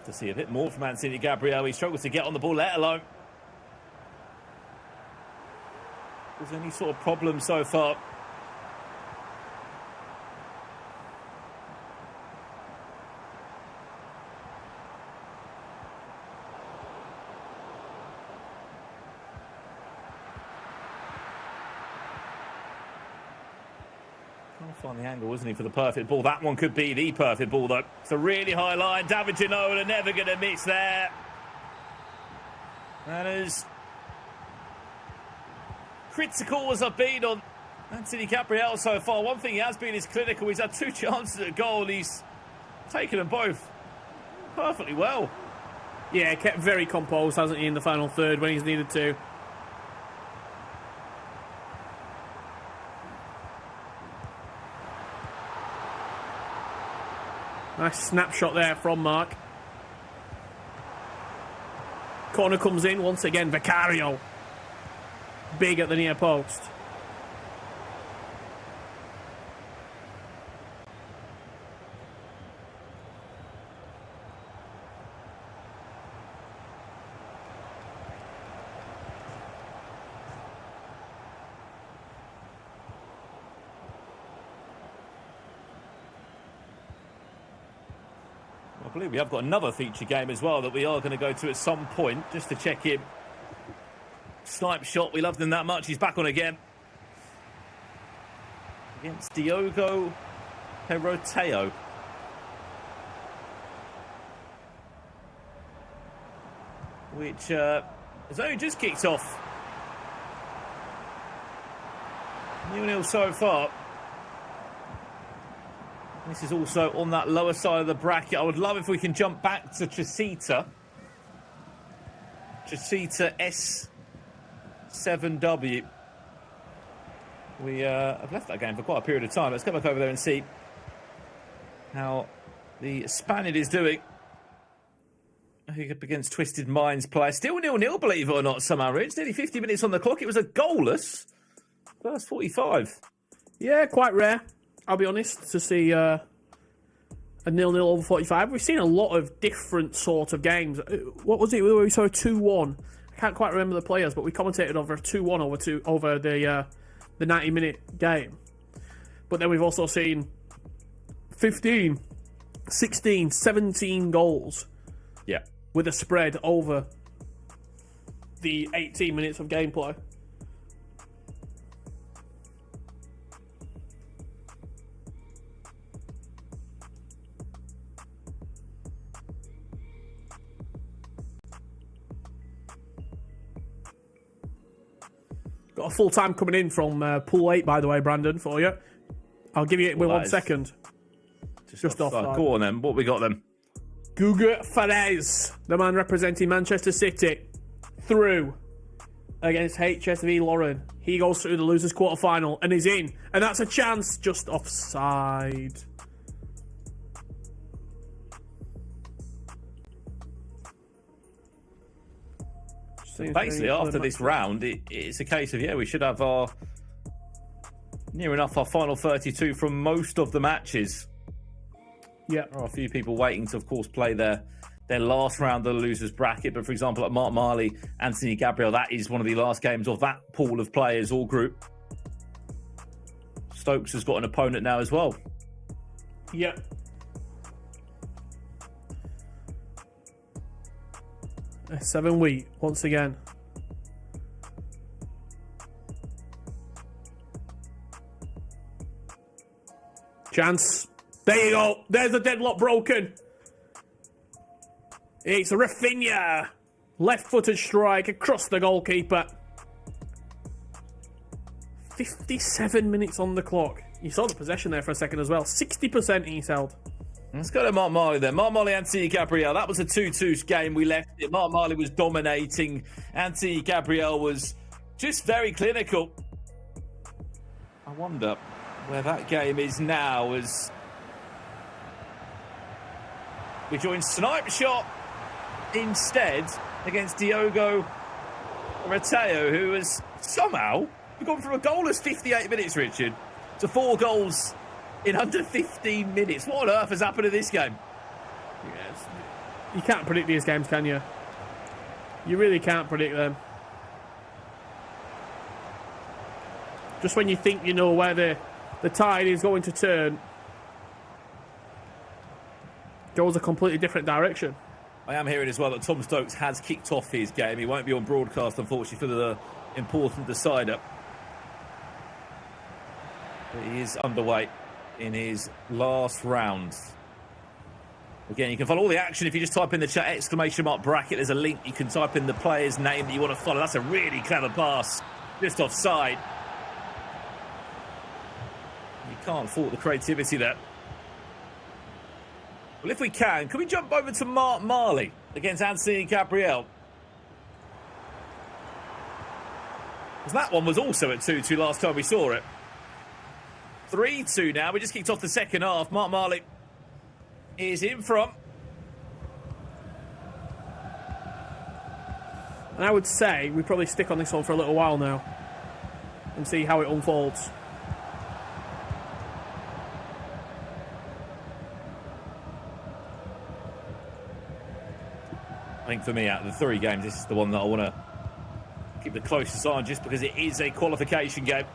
To see a bit more from Anthony Gabriel. He struggles to get on the ball, let alone there's any sort of problem so far. Can't find the angle, wasn't he, for the perfect ball? That one could be the perfect ball, though. It's a really high line. David Ginola never going to miss there. And as critical as I've been on Anthony Gabriel so far, one thing he has been is clinical. He's had 2 chances at a goal, and he's taken them both perfectly well. Yeah, kept very composed, hasn't he, in the final third when he's needed to. Nice snapshot there from Mark. Corner comes in once again. Vicario. Big at the near post. I believe we have got another feature game as well that we are going to go to at some point, just to check in. Snipe shot, we love them that much. He's back on again. Against Diogo Peroteo. Which has only just kicked off 0-0 so far. This is also on that lower side of the bracket. I would love if we can jump back to Chasita. Chasita S7W. We have left that game for quite a period of time. Let's go back over there and see how the Spaniard is doing. Up against Twisted Minds player. Still 0-0, believe it or not, somehow, Rich. Nearly 50 minutes on the clock. It was a goalless first 45. Yeah, quite rare, I'll be honest, to see a 0-0 over 45. We've seen a lot of different sort of games. What was it? We saw a 2-1. I can't quite remember the players, but we commentated over a 2-1 over the 90-minute game. But then we've also seen 15, 16, 17 goals. Yeah. With a spread over the 18 minutes of gameplay. Got a full time coming in from Pool 8, by the way, Brandon, for you. I'll give you it in 1 second. Just off. Go on then. What we got then? Guga Ferez, the man representing Manchester City, through against HSV Lauren. He goes through the losers quarter-final and is in. And that's a chance, just offside. Basically, after this round, it's a case of, we should have our near enough our final 32 from most of the matches. Yeah. There are a few people waiting to, of course, play their last round of the losers bracket. But, for example, like Mark Marley, Anthony Gabriel, that is one of the last games of that pool of players or group. Stokes has got an opponent now as well. Yeah. A 7 week, once again. Chance. There you go. There's the deadlock broken. It's Rafinha. Left-footed strike across the goalkeeper. 57 minutes on the clock. You saw the possession there for a second as well. 60% he's held. Let's go to Mark Marley then. Mark Marley, Anthony Gabriel. That was a 2-2 game. We left it. Mark Marley was dominating. Anthony Gabriel was just very clinical. I wonder where that game is now as we join Snipe Shot instead against Diogo Rateo, who has somehow gone from a goalless 58 minutes, Richard, to 4 goals in under 15 minutes. What on earth has happened in this game? Yes. You can't predict these games, can you? You really can't predict them. Just when you think you know where the tide is going to turn, goes a completely different direction. I am hearing as well that Tom Stokes has kicked off his game. He won't be on broadcast, unfortunately, for the important decider. But he is underway in his last round. Again, you can follow all the action if you just type in the chat !_ bracket. There's a link. You can type in the player's name that you want to follow. That's a really clever pass. Just offside. You can't fault the creativity there. Well, if we can we jump over to Mark Marley against Anthony Gabriel? Because that one was also at 2-2 last time we saw it. 3-2 now. We just kicked off the second half. Mark Marley is in front. And I would say we probably stick on this one for a little while now and see how it unfolds. I think for me, out of the 3 games, this is the one that I want to keep the closest eye on, just because it is a qualification game.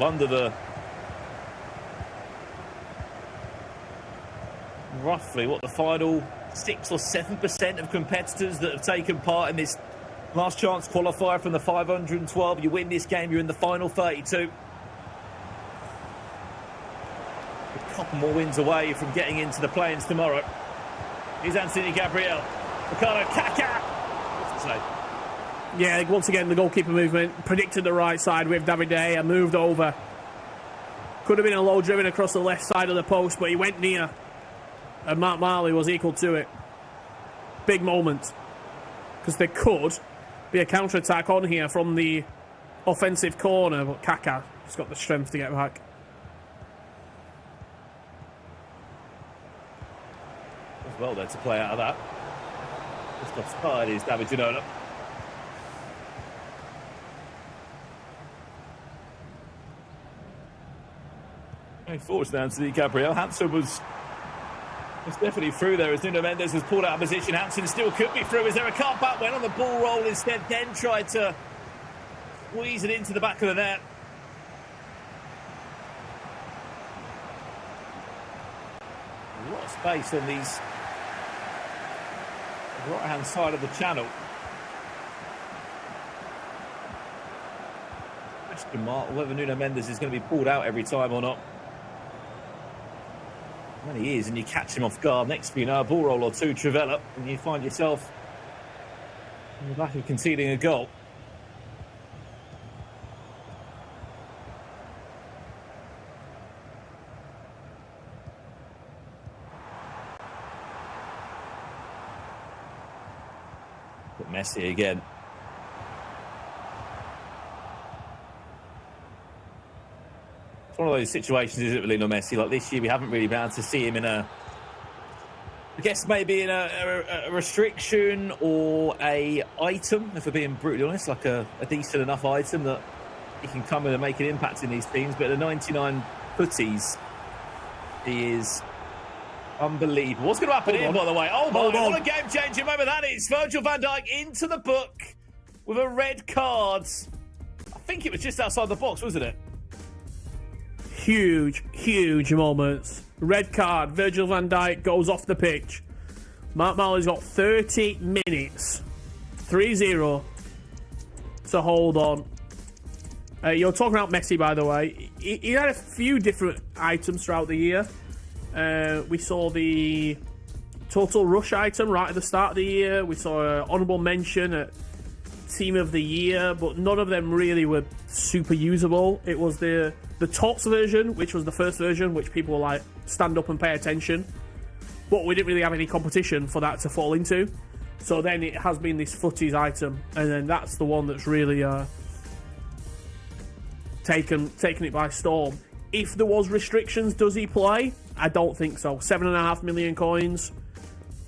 Under the roughly the final 6 or 7% of competitors that have taken part in this last chance qualifier from the 512. You win this game, you're in the final 32. A couple more wins away from getting into the play-ins tomorrow. Here's Anthony Gabriel. Ricardo Kaká. Yeah, once again, the goalkeeper movement. Predicted the right side with David De Gea. Moved over. Could have been a low driven across the left side of the post, but he went near. And Mark Marley was equal to it. Big moment. Because there could be a counter-attack on here from the offensive corner, but Kaká has got the strength to get back. As well there to play out of that. Just offside is David Ginola. Going forwards now to Gabriel. Hansen was definitely through there as Nuno Mendes was pulled out of position. Hansen still could be through. Is there a cutback? Went on the ball roll instead, then tried to squeeze it into the back of the net. A lot of space on these right-hand side of the channel. Question mark whether Nuno Mendes is going to be pulled out every time or not. When he is, and you catch him off guard, next to you now, a ball roll or two, Trivella, and you find yourself in the back of conceding a goal. But Messi again. One of those situations, isn't it, with Lionel Messi? Like this year, we haven't really been able to see him in I guess maybe in a restriction or a item, if we're being brutally honest, like a decent enough item that he can come in and make an impact in these teams. But the 99 footies, he is unbelievable. What's going to happen here, by the way? Oh, my, what a game-changing moment that is. Virgil van Dijk into the book with a red card. I think it was just outside the box, wasn't it? Huge moments. Red card. Virgil van Dijk goes off the pitch. Mark Marley's got 30 minutes. 3-0 to hold on. You're talking about Messi, by the way. He had a few different items throughout the year. We saw the total rush item right at the start of the year. We saw an honourable mention at Team of the Year, but none of them really were super usable. It was the Tots version, which was the first version, which people were like, stand up and pay attention. But we didn't really have any competition for that to fall into. So then it has been this footies item, and then that's the one that's really taken it by storm. If there was restrictions, does he play? I don't think so. 7.5 million coins.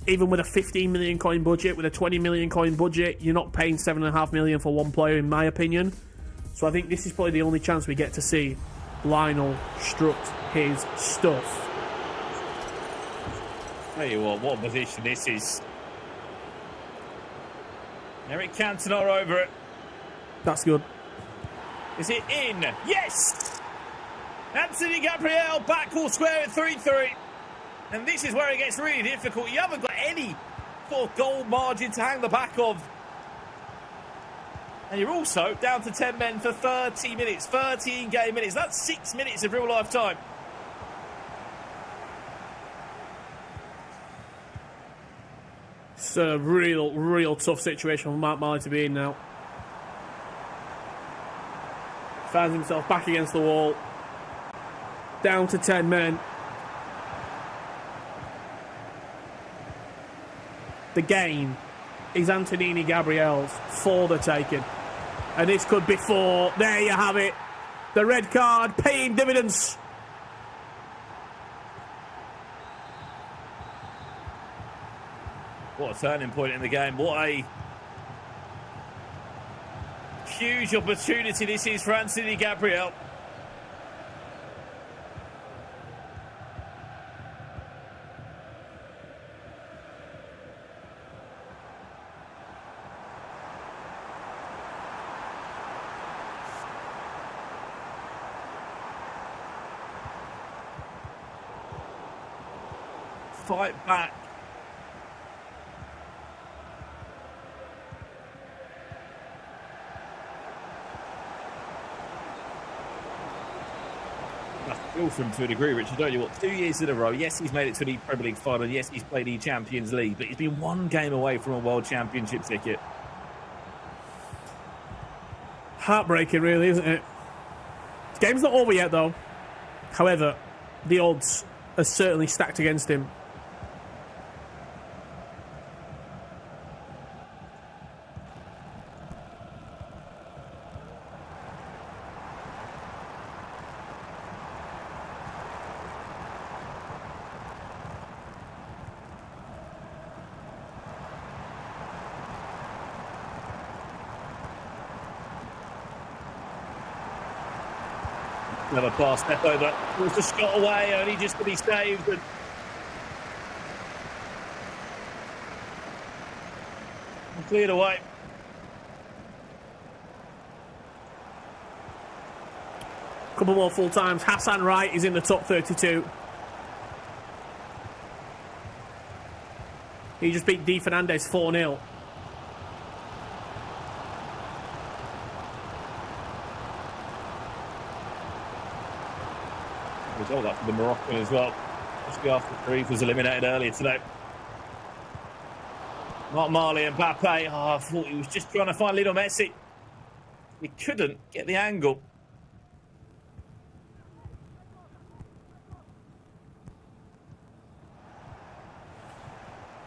Even with a 15 million coin budget, with a 20 million coin budget, you're not paying 7.5 million for one player, in my opinion. So I think this is probably the only chance we get to see Lionel strut his stuff. Tell you what a position this is. Eric Cantona over it. That's good. Is it in? Yes! Anthony Gabriel back all square at 3-3. And this is where it gets really difficult. You haven't got any sort of goal margin to hang the back of. And you're also down to 10 men for 30 minutes, 13 game minutes. That's 6 minutes of real life time. It's a real tough situation for Mark Marley to be in now. Finds himself back against the wall. Down to 10 men. The game is Antonini Gabriel's for the taking. And this could be for. There you have it. The red card paying dividends. What a turning point in the game. What a huge opportunity this is for Anthony Gabriel. Fight back. That's feel for him to a degree, Richard, don't you? What, 2 years in a row? Yes, he's made it to the Premier League final. Yes, he's played the Champions League, but he's been one game away from a World Championship ticket. Heartbreaking, really, isn't it? The game's not over yet, though. However, the odds are certainly stacked against him. Another pass, step over. Was the shot away, only just to be saved. And cleared away. Couple more full times. Hassan Wright is in the top 32. He just beat Di Fernandez 4-0. Result up for the Moroccan as well. Especially after Sharif was eliminated earlier today. Not Marley and Mbappe. Oh, I thought he was just trying to find Lionel Messi. He couldn't get the angle.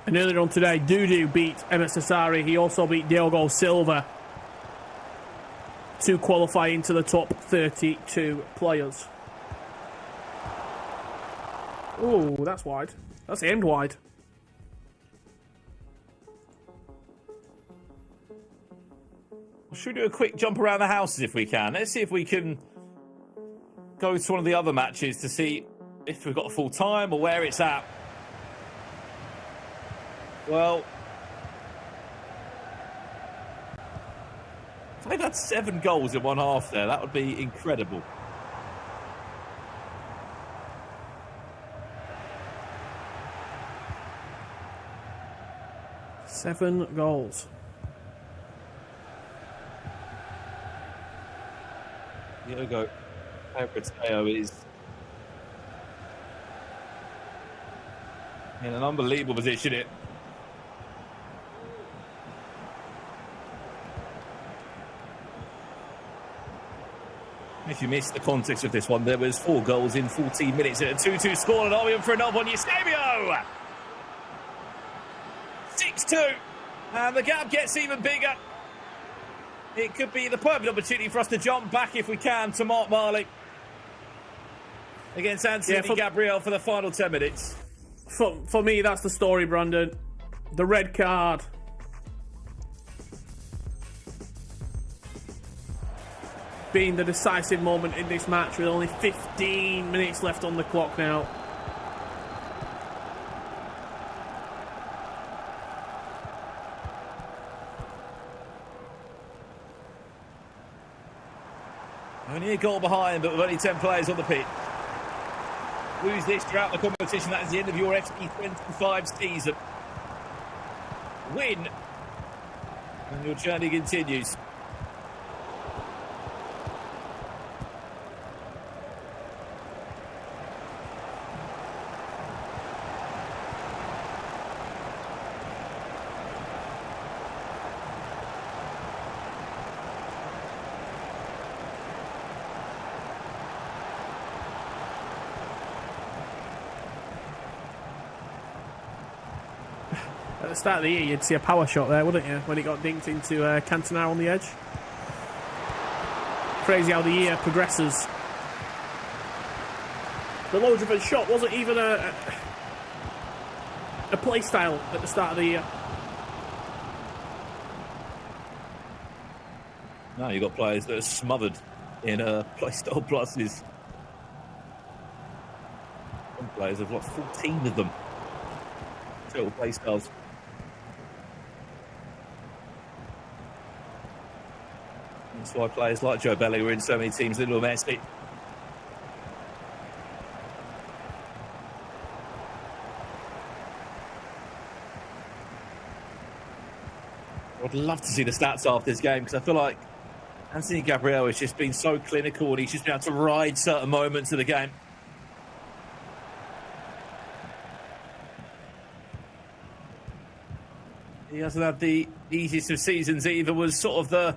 And earlier on today, Dudu beat Emmet Sassari. He also beat Diogo Silva to qualify into the top 32 players. Oh, that's wide. That's aimed wide. Should we do a quick jump around the houses if we can? Let's see if we can go to one of the other matches to see if we've got a full time or where it's at. Well, if they've had 7 goals in one half there, that would be incredible. Seven goals. Diogo Pereteo is in an unbelievable position here. If you missed the context of this one, there was 4 goals in 14 minutes and a 2-2 score, and Albion for another one. Eusebio! 6-2, and the gap gets even bigger. It could be the perfect opportunity for us to jump back, if we can, to Mark Marley against Anthony Gabriel for the final 10 minutes. For me, that's the story, Brandon. The red card. Being the decisive moment in this match with only 15 minutes left on the clock now. Only a goal behind, but with only 10 players on the pitch. Lose this throughout the competition, that is the end of your FC25 season. Win, and your journey continues. At the start of the year, you'd see a power shot there, wouldn't you? When it got dinked into Cantona on the edge. Crazy how the year progresses. The Lodrivan shot wasn't even a play style at the start of the year. No, you've got players that are smothered in play style pluses. Some players have lost 14 of them. Total play styles. That's why players like Joe Belly were in so many teams. Little Messi. I'd love to see the stats after this game, because I feel like Anthony Gabriel has just been so clinical, and he's just been able to ride certain moments of the game. He hasn't had the easiest of seasons either. Was sort of the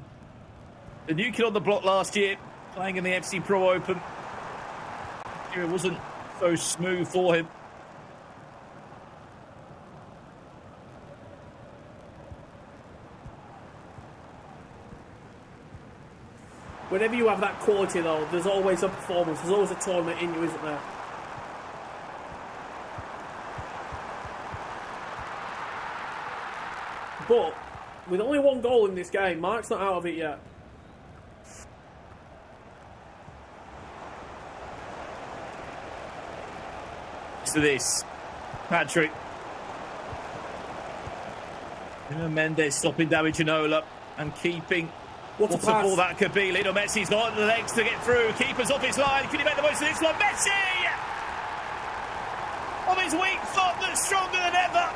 new kid on the block last year, playing in the FC Pro Open. It wasn't so smooth for him. Whenever you have that quality, though, there's always a performance. There's always a tournament in you, isn't there? But with only one goal in this game, Mark's not out of it yet. To this, Patrick. Mendes stopping David Ginola and keeping. What a ball that could be. Lionel Messi's not on the legs to get through. Keeper's off his line. Can he make the most of this one? Messi! On his weak foot that's stronger than ever.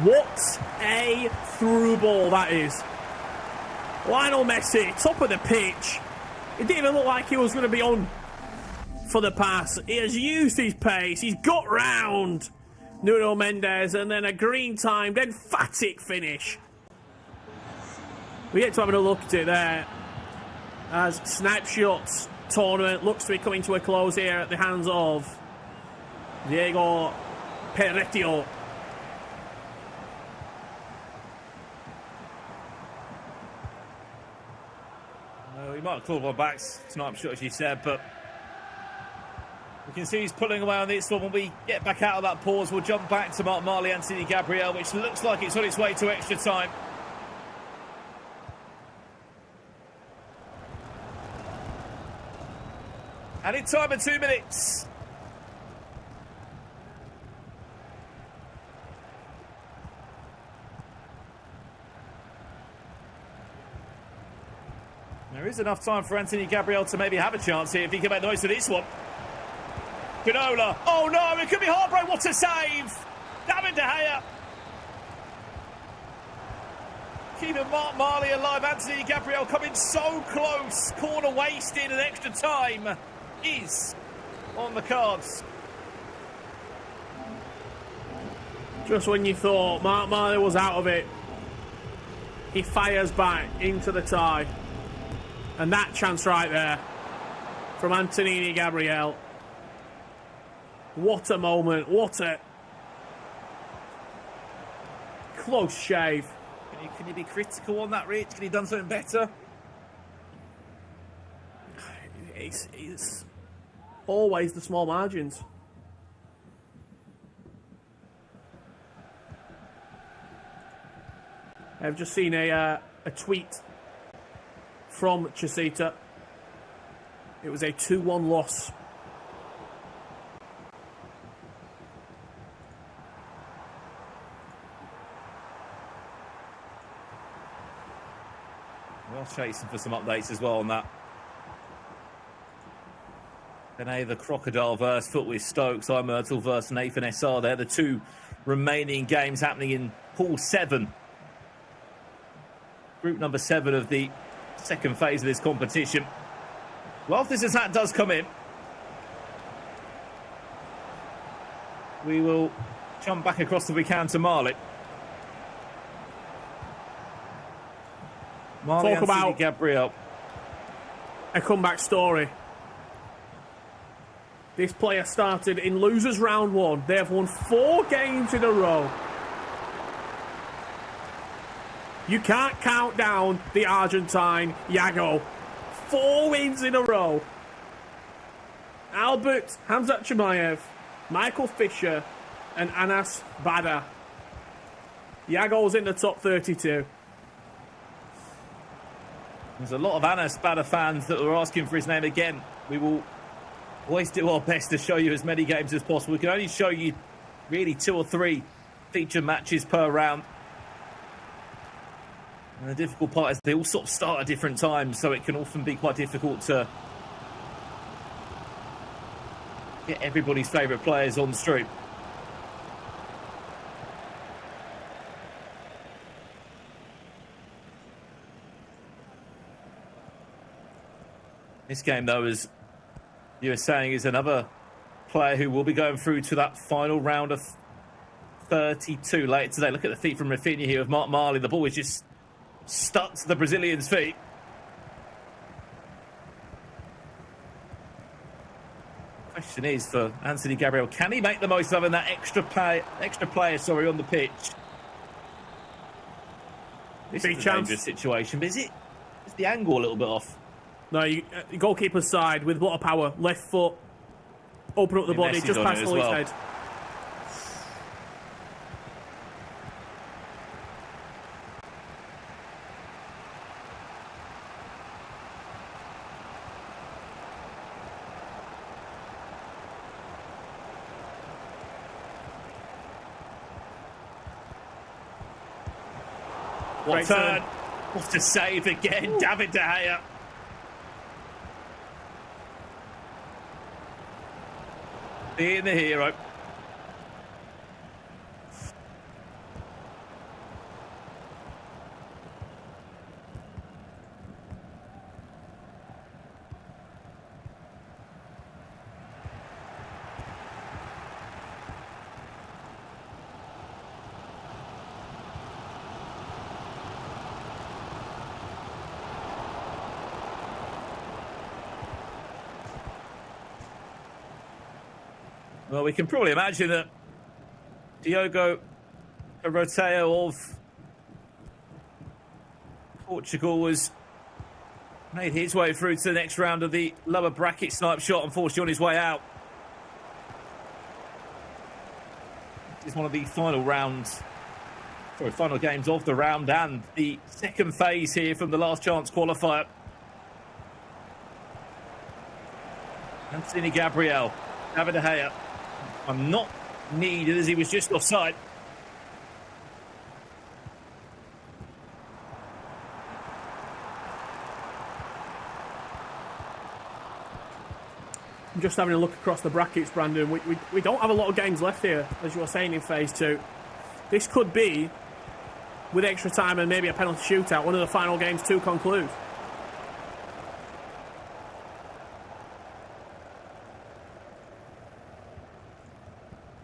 What a through ball that is. Lionel Messi, top of the pitch. It didn't even look like he was going to be on for the pass. He has used his pace. He's got round Nuno Mendes, and then a green-timed, emphatic finish. We get to having a look at it there as Snapshots tournament looks to be coming to a close here at the hands of Diego Perretio. He might have clawed my backs tonight, as you said, but we can see he's pulling away on this one. When we get back out of that pause, we'll jump back to Mark Marley, Anthony Gabriel, which looks like it's on its way to extra time. And in time of 2 minutes. There is enough time for Anthony Gabriel to maybe have a chance here if he can make the most of this one. Ginola. Oh no, it could be heartbreak. What a save! David De Gea. Keeping Mark Marley alive. Anthony Gabriel coming so close. Corner wasted and extra time is on the cards. Just when you thought Mark Marley was out of it, he fires back into the tie. And that chance right there from Anthony Gabriel. What a moment. What a close shave. Can you be critical on that, Rich? Can he have done something better? It's always the small margins. I've just seen a tweet from Chesita. It was a 2-1 loss. Well, chasing for some updates as well on that. Then the Crocodile versus Foot with Stokes, Myrtle versus Nathan SR. They're the two remaining games happening in Pool 7. Group number 7 of the second phase of this competition. Well, if this attack does come in, we will jump back across if we can to Marley. Talk about Gabriel. A comeback story. This player started in losers round 1. They have won 4 games in a row. You can't count down the Argentine Yago. 4 wins in a row. Albert Hamzat Chimaev, Michael Fisher, and Anas Bada. Yago's in the top 32. There's a lot of Anas Bada fans that were asking for his name again. We will always do our best to show you as many games as possible. We can only show you really 2 or 3 feature matches per round. And the difficult part is they all sort of start at different times, so it can often be quite difficult to get everybody's favourite players on stream. This game, though, as you were saying, is another player who will be going through to that final round of 32 later today. Look at the feet from Rafinha here with Mark Marley. The ball is just stuck to the Brazilian's feet. Question is for Anthony Gabriel, can he make the most of having that extra player on the pitch? This is a dangerous situation, but is the angle a little bit off? No, goalkeeper's side with a lot of power. Left foot, open up the body, just past Holly's head. What turn? Off to save again, David De Gea. Being the hero. Well, we can probably imagine that Diogo Arroteo of Portugal was made his way through to the next round of the lower bracket snipe shot, unfortunately on his way out. It's one of the final games of the round and the second phase here from the last chance qualifier. Anthony Gabriel, David De Gea. I'm not needed as he was just offside. I'm just having a look across the brackets, Brandon. We don't have a lot of games left here, as you were saying in phase 2. This could be, with extra time and maybe a penalty shootout, one of the final games to conclude.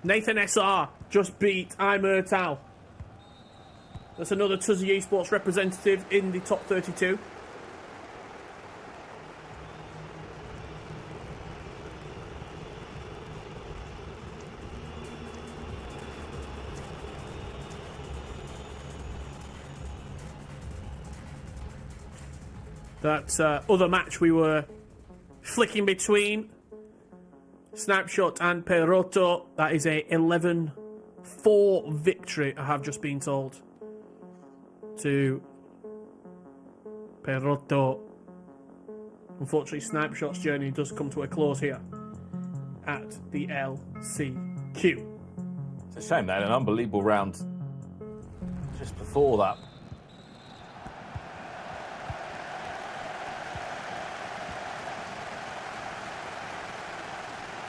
Nathan SR just beat Imurtal. That's another Tuzzy Esports representative in the top 32. That other match we were flicking between Snapshot and Perotto, that is a 11-4 victory, I have just been told, to Perotto. Unfortunately, Snapshot's journey does come to a close here at the LCQ. It's a shame they had an unbelievable round just before that.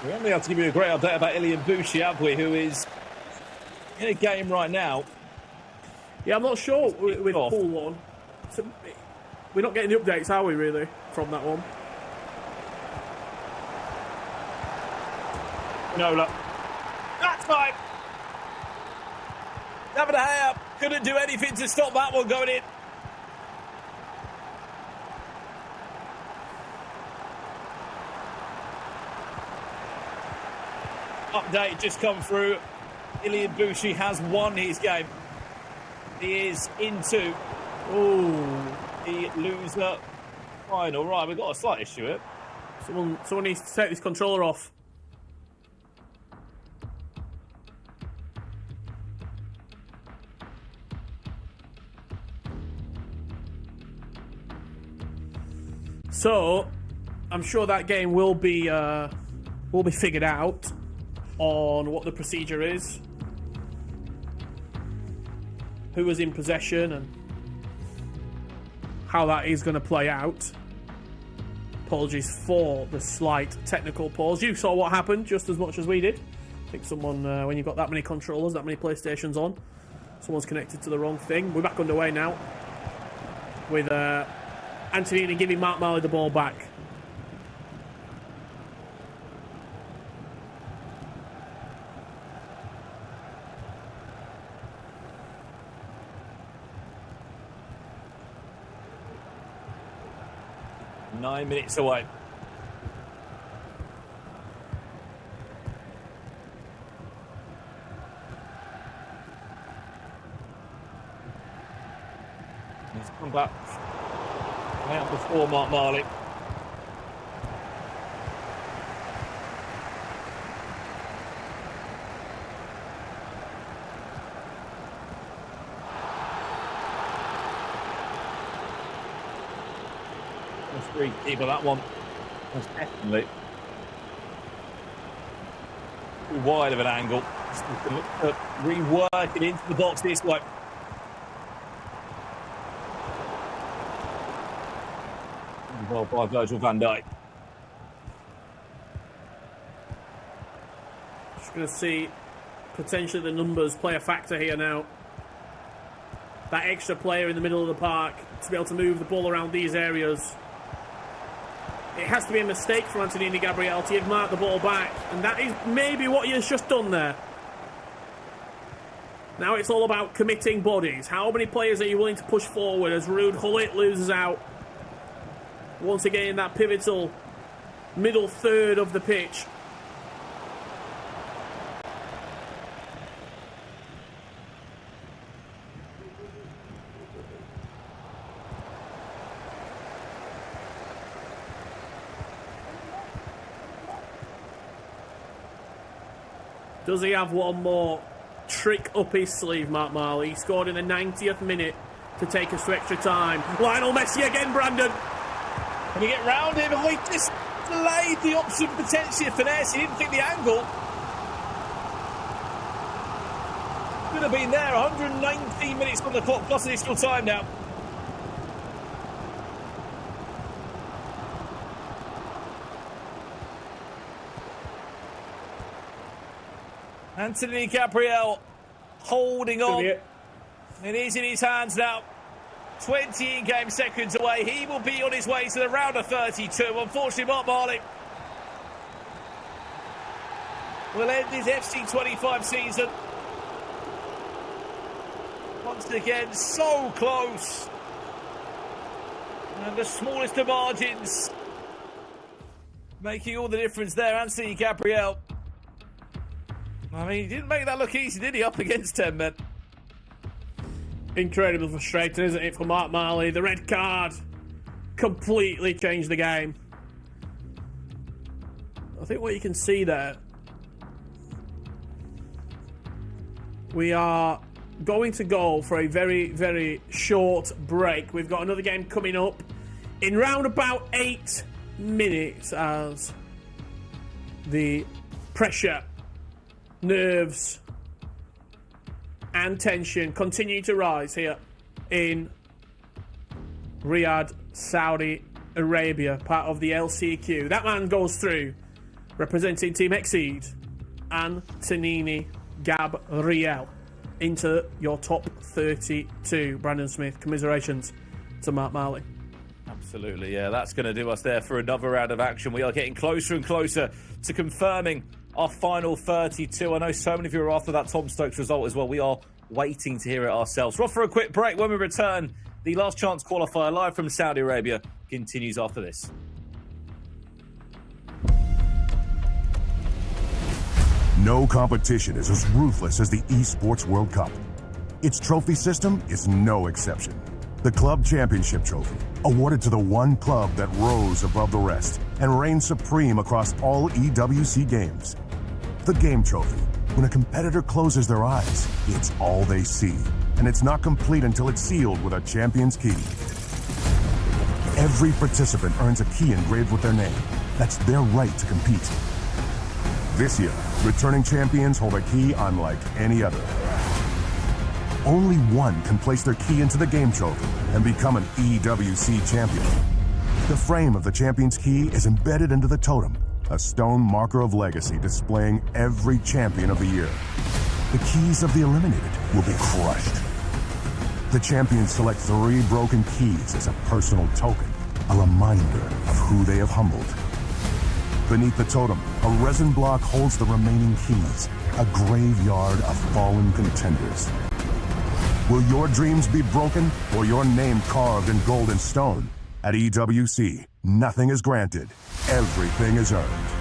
We haven't been able to give you a great update about Ilian Bushi, have we, who is in a game right now. Yeah, I'm not sure with Pool 1. So we're not getting the updates, are we, really, from that one? No luck. That's fine. David De Gea couldn't do anything to stop that one going in. Update just come through. Ilian Bushi has won his game. He is into the loser final. Right, we've got a slight issue here. Someone needs to take this controller off. So, I'm sure that game will be figured out on what the procedure is, who was in possession, and how that is going to play out. Apologies for the slight technical pause. You saw what happened just as much as we did. I think someone, when you've got that many controllers, that many PlayStations on, someone's connected to the wrong thing. We're back underway now with Antonini giving Mark Marley the ball back. 9 minutes away. He's come back out before Mark Marley. Three keeper that one. That's definitely too wide of an angle. Just look at rework it into the box this way. Well by Virgil van Dijk. Just going to see potentially the numbers play a factor here now. That extra player in the middle of the park to be able to move the ball around these areas. It has to be a mistake for Antonini Gabriel to give Mark the ball back, and that is maybe what he has just done there. Now it's all about committing bodies. How many players are you willing to push forward as Ruud Gullit loses out? Once again in that pivotal middle third of the pitch. Does he have one more trick up his sleeve, Mark Marley? He scored in the 90th minute to take us to extra time. Lionel Messi again, Brandon. Can you get round him? Oh, he just delayed the option potentially of finesse. He didn't think the angle. Could have been there. 119 minutes on the clock plus additional time now. Anthony Gabriel holding on. It is in his hands now. 20 in-game seconds away. He will be on his way to the round of 32. Unfortunately, Mark Marley will end his FC 25 season. Once again, so close. And the smallest of margins making all the difference there. Anthony Gabriel. I mean, he didn't make that look easy, did he? Up against 10 men. Incredibly frustrating, isn't it, for Mark Marley? The red card completely changed the game. I think what you can see there, we are going to go for a very, very short break. We've got another game coming up in round about 8 minutes as the pressure, nerves and tension continue to rise here in Riyadh, Saudi Arabia, part of the LCQ. That man goes through, representing Team Exceed, Antonini Gabriel, into your top 32. Brandon Smith, commiserations to Mark Marley. Absolutely, yeah, that's going to do us there for another round of action. We are getting closer and closer to confirming our final 32. I know so many of you are after that Tom Stokes result as well. We are waiting to hear it ourselves. We're off for a quick break. When we return, the last chance qualifier live from Saudi Arabia continues after this. No competition is as ruthless as the Esports World Cup. Its trophy system is no exception. The Club Championship Trophy, awarded to the one club that rose above the rest and reigned supreme across all EWC games. The Game Trophy, when a competitor closes their eyes, it's all they see, and it's not complete until it's sealed with a champion's key. Every participant earns a key engraved with their name. That's their right to compete. This year, returning champions hold a key unlike any other. Only one can place their key into the Game Trophy and become an EWC champion. The frame of the champion's key is embedded into the Totem, a stone marker of legacy displaying every champion of the year. The keys of the eliminated will be crushed. The champions select 3 broken keys as a personal token, a reminder of who they have humbled. Beneath the Totem, a resin block holds the remaining keys, a graveyard of fallen contenders. Will your dreams be broken or your name carved in golden stone? At EWC, Nothing is granted. Everything is earned.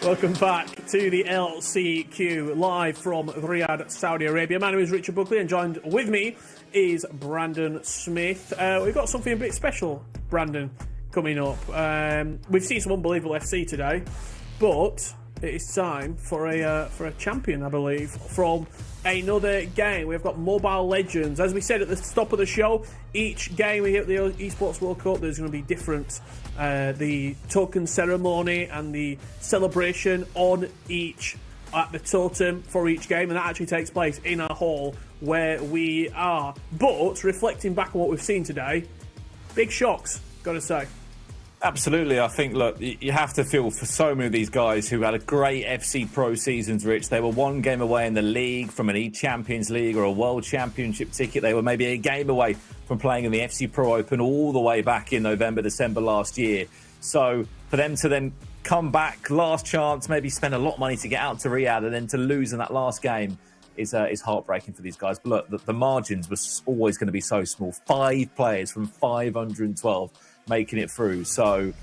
Welcome back to the LCQ, live from Riyadh, Saudi Arabia. My name is Richard Buckley, and joined with me is Brandon Smith. We've got something a bit special, Brandon, coming up. We've seen some unbelievable FC today, but it is time for a champion, I believe, from another game. We've got Mobile Legends. As we said at the top of the show, each game we hit the Esports World Cup, there's going to be different. The token ceremony and the celebration on each at the Totem for each game, and that actually takes place in our hall where we are. But reflecting back on what we've seen today, big shocks, gotta say. Absolutely. I think, look, you have to feel for so many of these guys who had a great FC Pro seasons, Rich. They were one game away in the league from an E-Champions League or a World Championship ticket. They were maybe a game away from playing in the FC Pro Open all the way back in November, December last year. So for them to then come back, last chance, maybe spend a lot of money to get out to Riyadh and then to lose in that last game is heartbreaking for these guys. But look, the margins were always going to be so small. 5 players from 512 making it through. So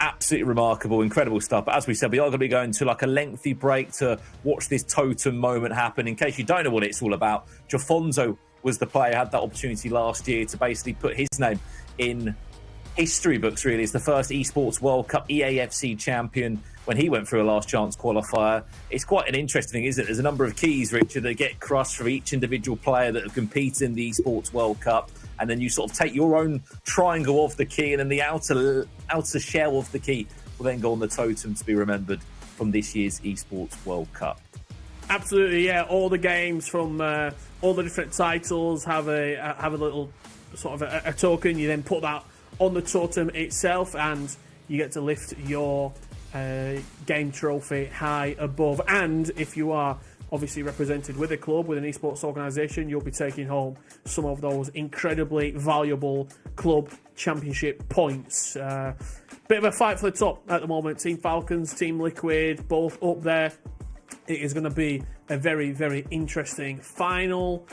absolutely remarkable, incredible stuff. But as we said, we are going to be going to like a lengthy break to watch this Totem moment happen. In case you don't know what it's all about, Jafonzo was the player, had that opportunity last year to basically put his name in history books, really. It's the first Esports World Cup EAFC champion when he went through a last chance qualifier. It's quite an interesting thing, isn't it? There's a number of keys, Richard, that get crushed for each individual player that have competed in the Esports World Cup. And then you sort of take your own triangle of the key, and then the outer shell of the key will then go on the Totem to be remembered from this year's Esports World Cup. Absolutely, yeah. All the games from all the different titles have a little sort of a token. You then put that on the Totem itself, and you get to lift your game trophy high above. And if you are obviously represented with a club, with an esports organisation, you'll be taking home some of those incredibly valuable club championship points. Bit of a fight for the top at the moment. Team Falcons, Team Liquid, both up there. It is going to be a very, very interesting final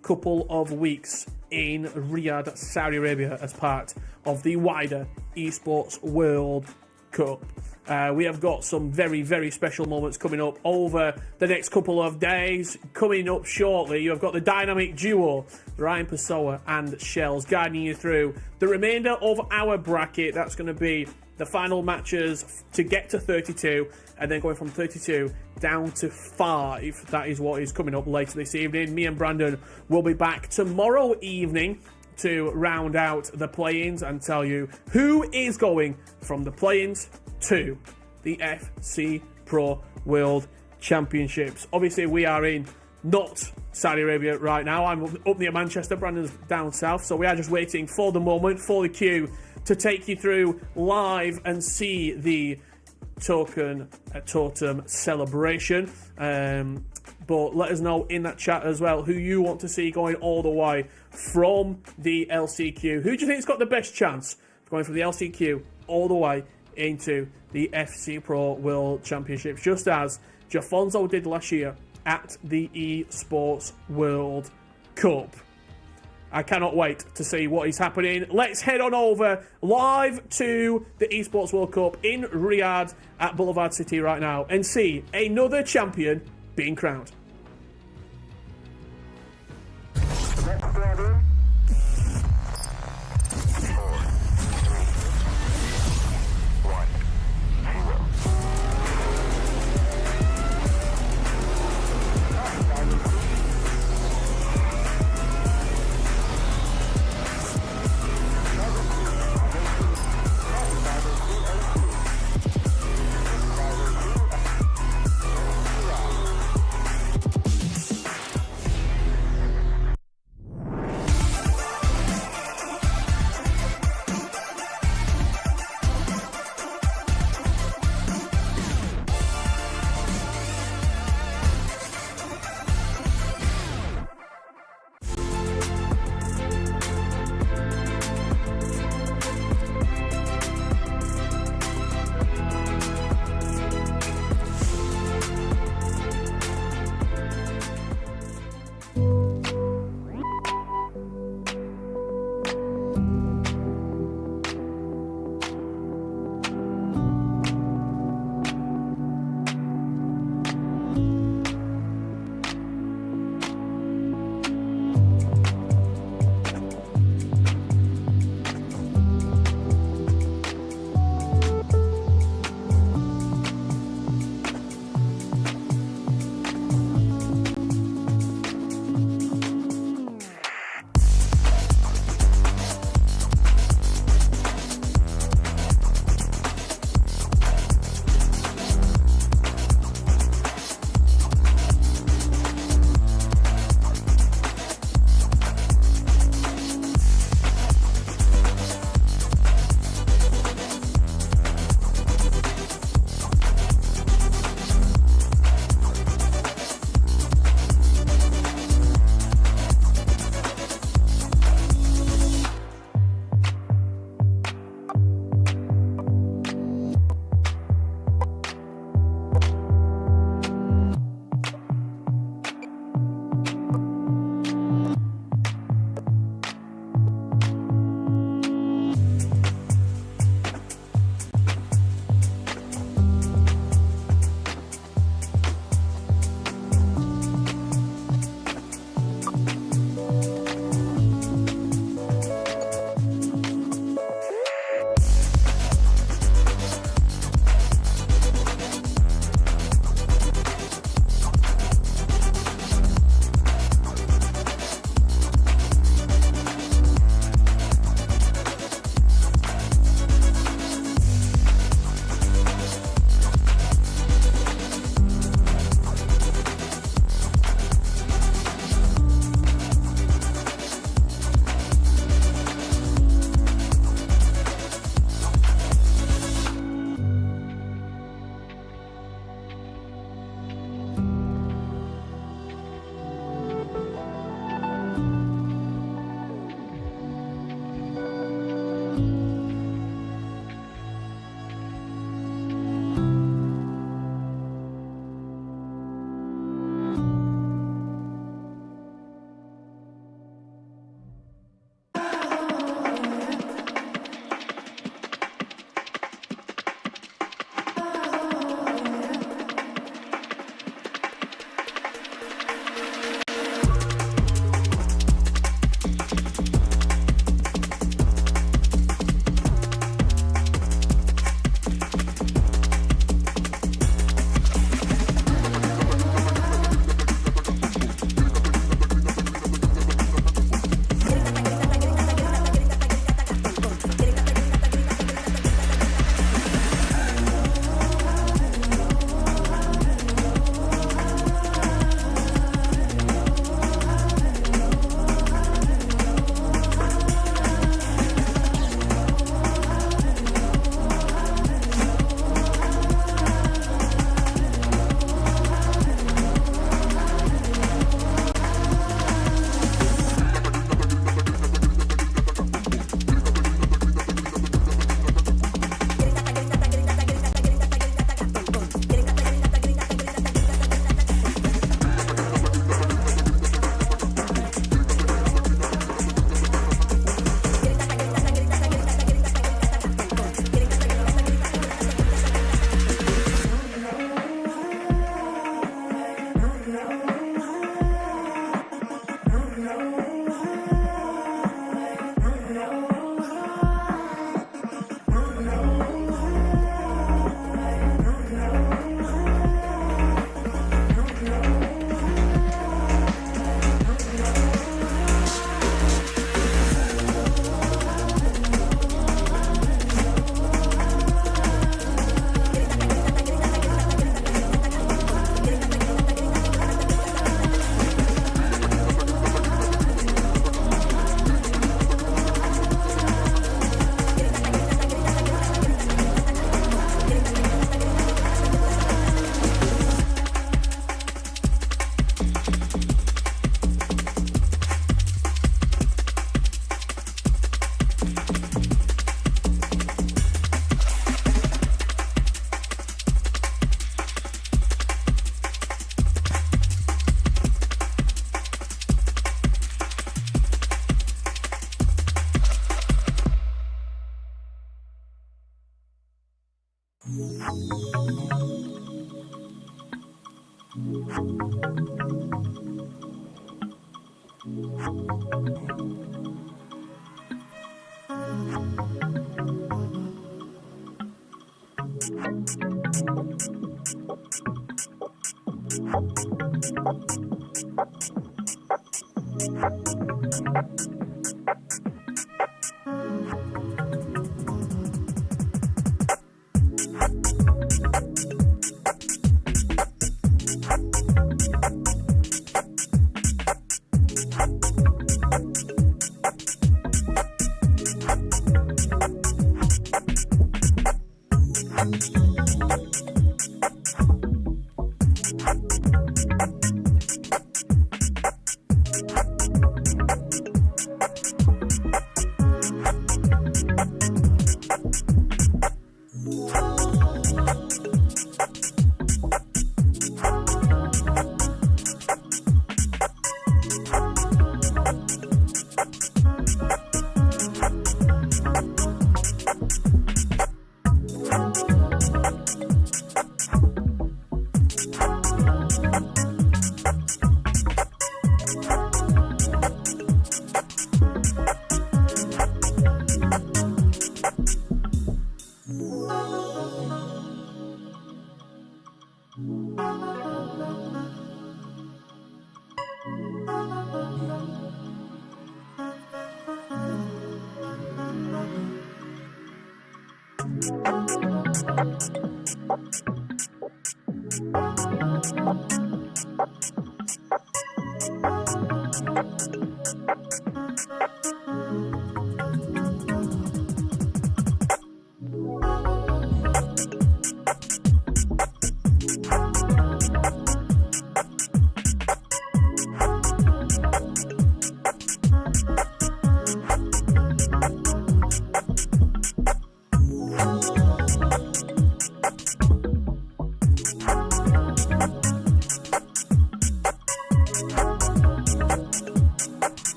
couple of weeks in Riyadh, Saudi Arabia, as part of the wider Esports World Cup. We have got some very, very special moments coming up over the next couple of days. Coming up shortly, you have got the dynamic duo, Ryan Pessoa and Shells, guiding you through the remainder of our bracket. That's going to be the final matches to get to 32, and then going from 32 down to 5. That is what is coming up later this evening. Me and Brandon will be back tomorrow evening to round out the play-ins and tell you who is going from the play-ins to the FC Pro World Championships. Obviously, we are in not Saudi Arabia right now. I'm up near Manchester, Brandon's down south, so we are just waiting for the moment, for the queue to take you through live and see the Totem celebration. But let us know in that chat as well who you want to see going all the way from the LCQ. Who do you think has got the best chance of going from the LCQ all the way into the FC Pro World Championships, just as Jafonzo did last year at the Esports World Cup? I cannot wait to see what is happening. Let's head on over live to the Esports World Cup in Riyadh at Boulevard City right now and see another champion being crowned.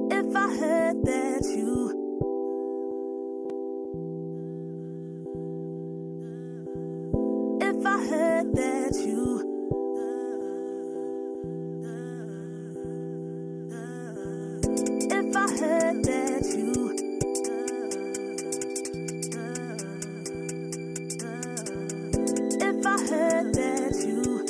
If I heard that you If I heard that you If I heard that you If I heard that you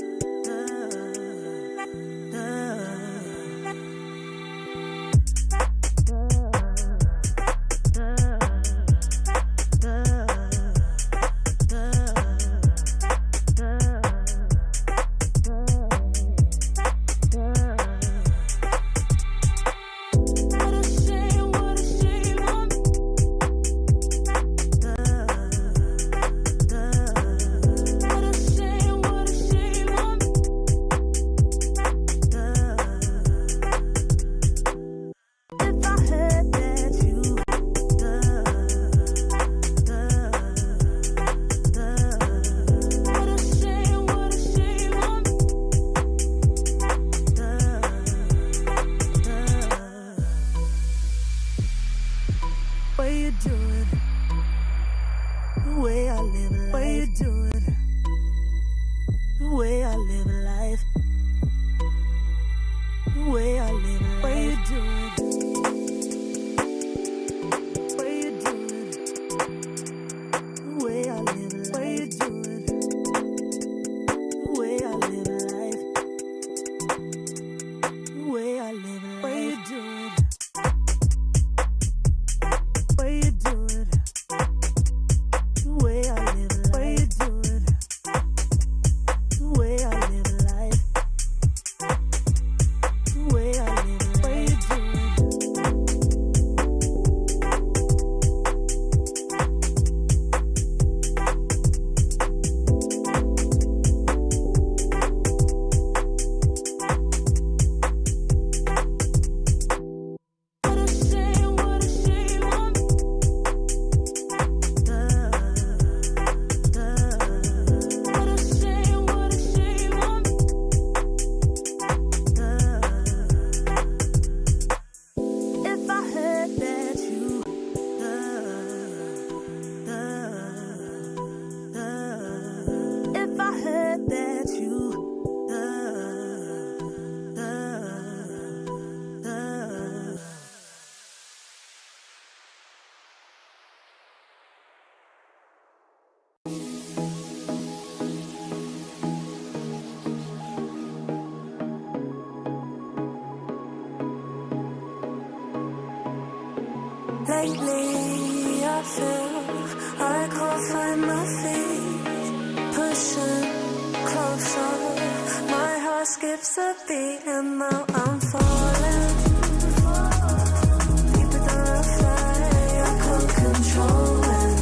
Lately, I feel I can't find my feet. Pushing closer, my heart skips a beat, and now I'm falling. Deeper than I fly, I can't control it.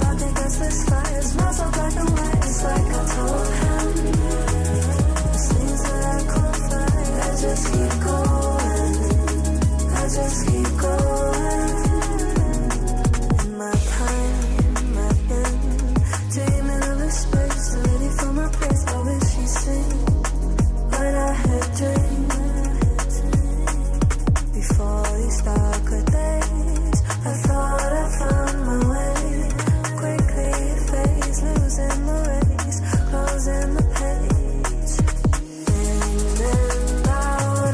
Back against the sky, it smells so black and white. It's like I told him. These things that I can't fight, I just keep going. I just keep going. In my time, I've been dreaming of a space, ready for my place. I wish she'd sing what I had dreamed. Before these darker days, I thought I found my way. Quickly it fades, losing the race, closing the page. In and out,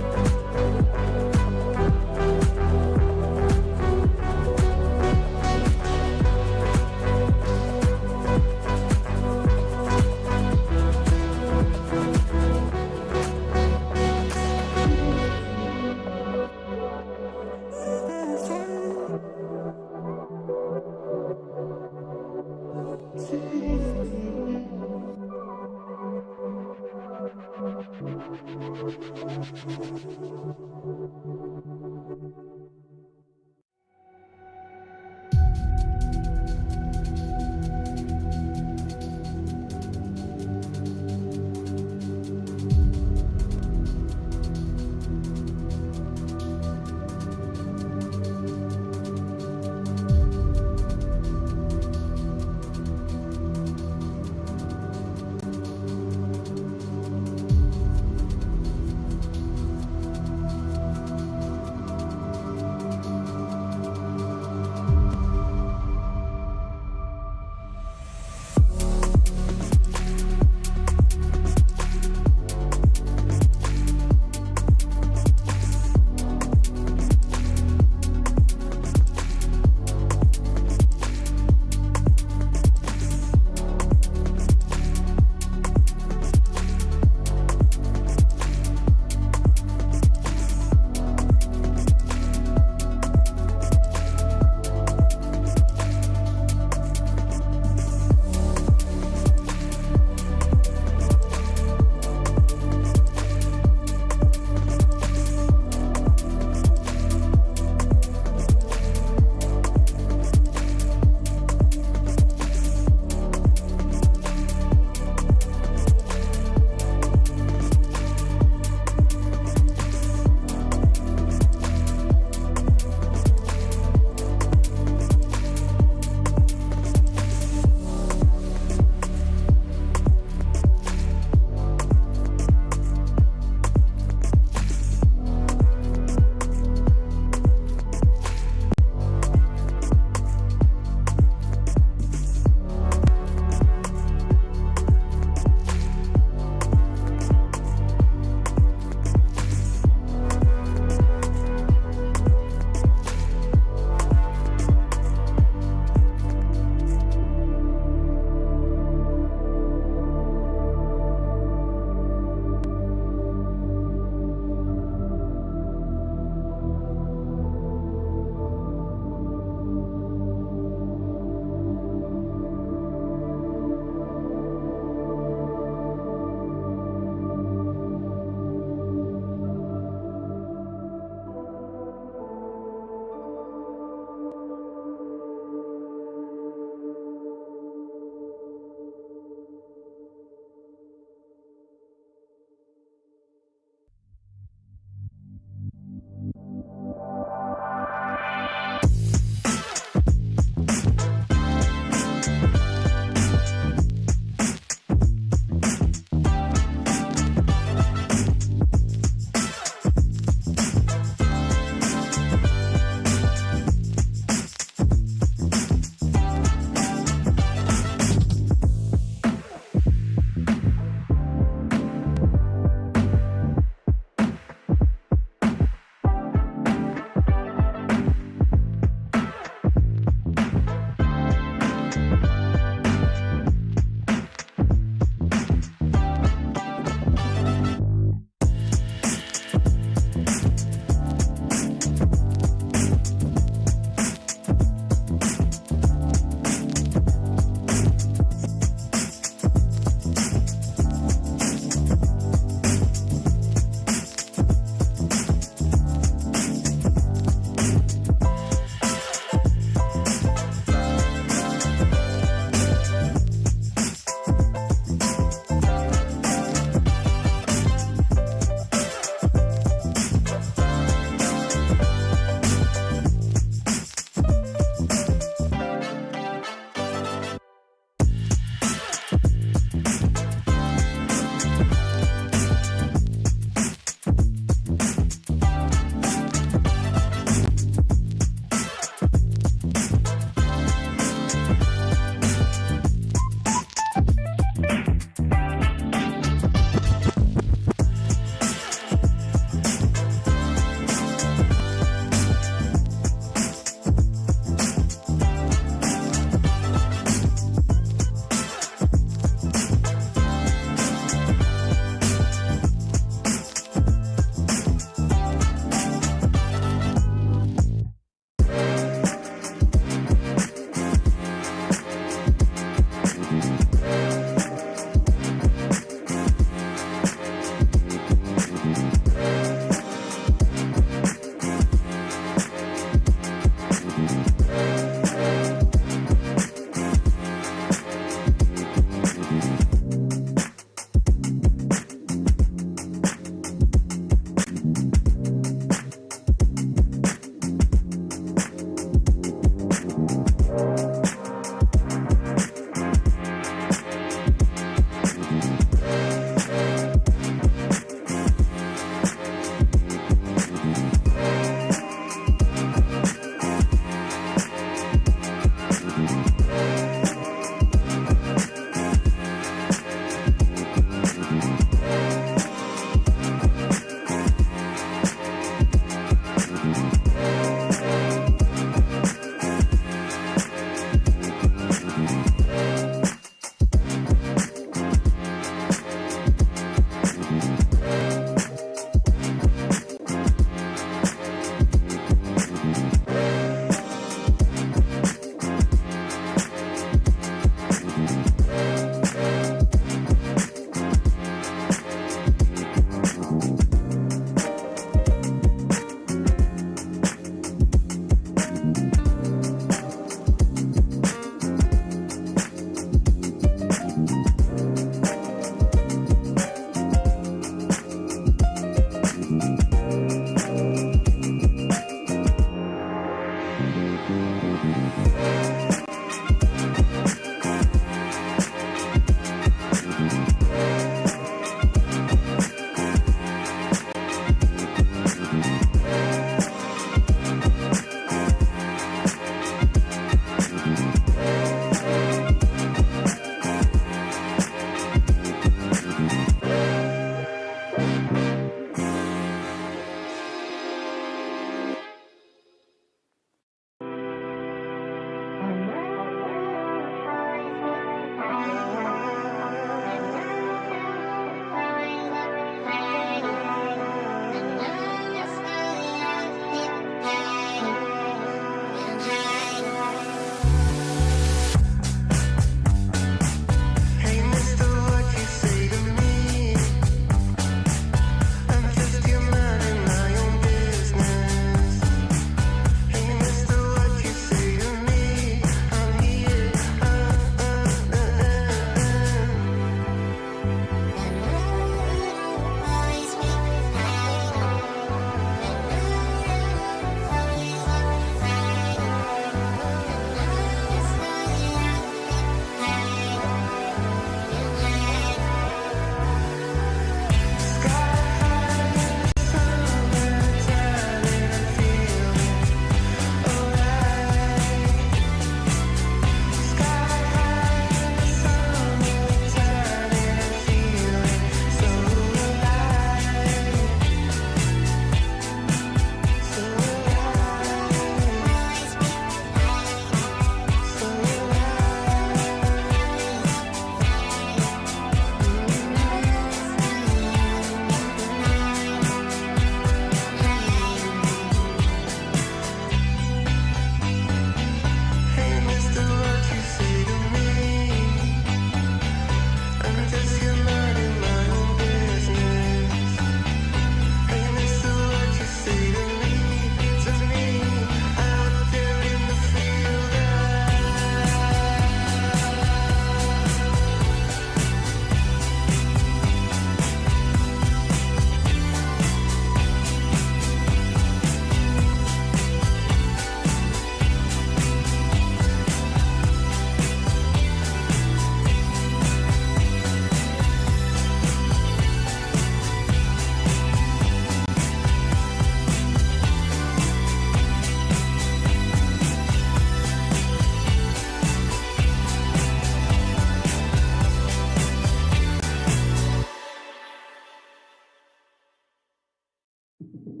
Music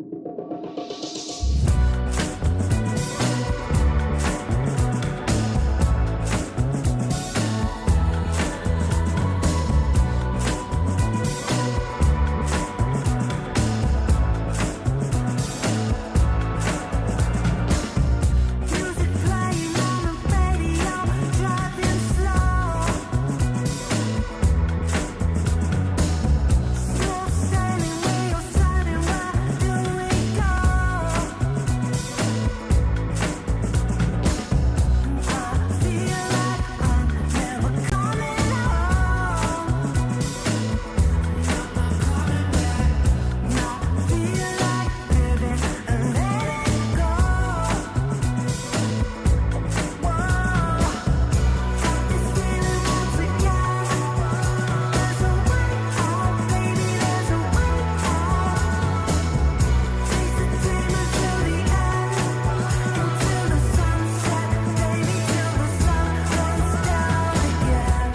playing on the radio, driving slow. Smooth sailing, wheels turning, where do we go? I feel like I'm never coming home. Not feel like living and letting go. Whoa, got this feeling once again. There's a way out, baby, there's a way out. Chase the dream until the end, until the sunset, baby, till the sun goes down again.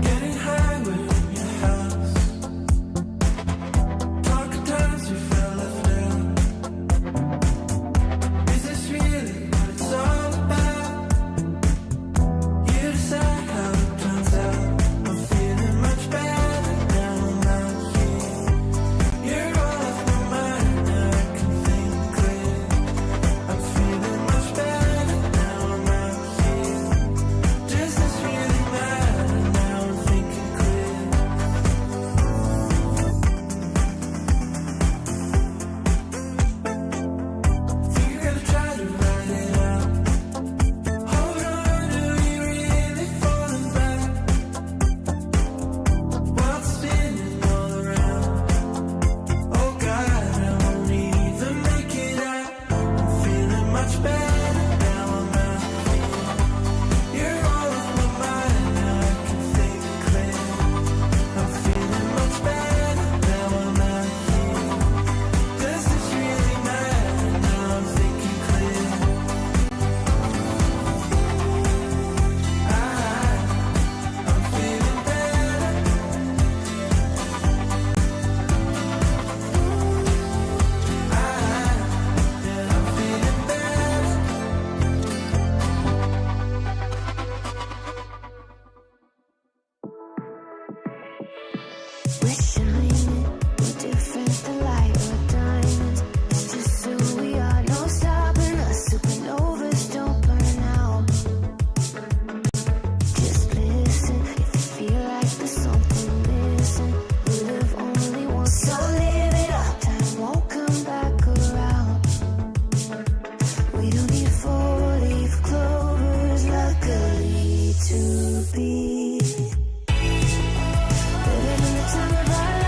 Getting high within your house. Darker times we felt left out. Is this really what it's all about? You decide how it turns out. I'm feeling much better now I'm out here. You're all off my mind, now I can think clear. I'm feeling much better now I'm out here. Does this really matter now I'm thinking clear? Think you're gonna try to ride it out. Hold on, do you really falling back? While it's spinning all around. Oh God, I won't even make it out. I'm feeling much better now I'm out here. You're all off my mind, now I can think clear. I'm feeling much better now I'm out here. Does this really matter now I'm thinking clear? I'm feeling better. I'm feeling better. We're shining, we're different, the light, we're diamonds. It's just who we are, no stopping us. Supernovas don't burn out. Just listen, if you feel like there's something missing. We live only once, so live it up. Time won't come back around. We don't need 4-leaf clovers, luckily to be living in the time of our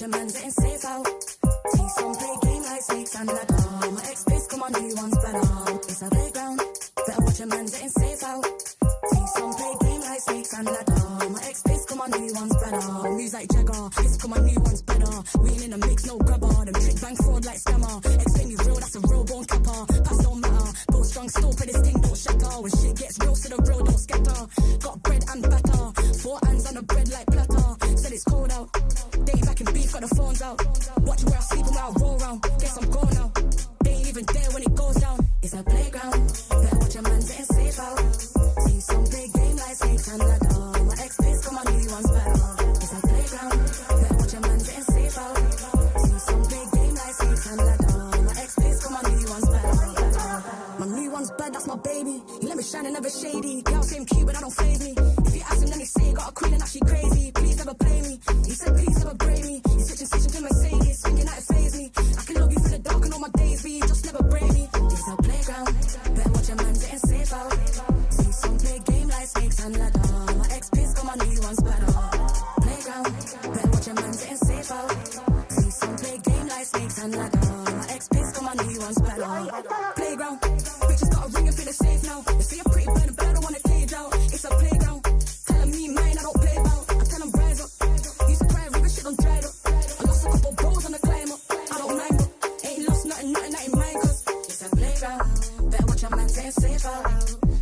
watching man getting safe out. See some play game like snakes and ladder. My ex-base, come on, who wants better? It's a playground, better watch a man getting safe out. See some play game like snakes and ladder. My ex-base, come on, who wants better? Moves like Jagger, this come on, who wants better? We ain't in a mix, no grabber. Them trick bang fraud like scammer. Explain me real, that's a real bone capper. Pass don't matter, go strong, still for this thing, don't shatter. When shit gets real to the real, don't scatter. Got bread and batter, 4 hands on the bread like platter. Said it's cold out, they back in beef, got the phones out. Watch where I sleep and where I roll round. Guess I'm gone now, they ain't even there when it goes down. It's a playground, better watch a man getting safe out. See some big game like snakes and ladder. My ex-base, come on, who wants better? It's a playground, better watch a man getting safe out. See some big game like snakes and ladder. My ex-base, come on, who wants better? My new one's bad, that's my baby. He let me shine and never shady. Girl, same cute, but I don't faze me. If you ask him, then he say, got a queen and now she crazy. Please never play me. He said, please never break me. He's switching to Mercedes, swinging out, it phase me. I can love you for the dark and all my days, but you just never break me. It's a playground, better watch a man getting safe out. See some play game like snakes and ladder. My ex-piss, come on, who wants better? Playground, better watch a man getting safe out. See some play game like snakes and ladder. My ex-piss, come on, who wants better? Playground, bitches got a ring and feel safe now. They say you're pretty bird, but I don't wanna cage out. It's a playground, telling me mine, I don't play about. I tell them rise up, used to cry, river shit done dried up. I lost a couple bros on the climb up, I don't mind up. Ain't lost nothing ain't mine, cause it's a playground. Better watch a man getting safe out.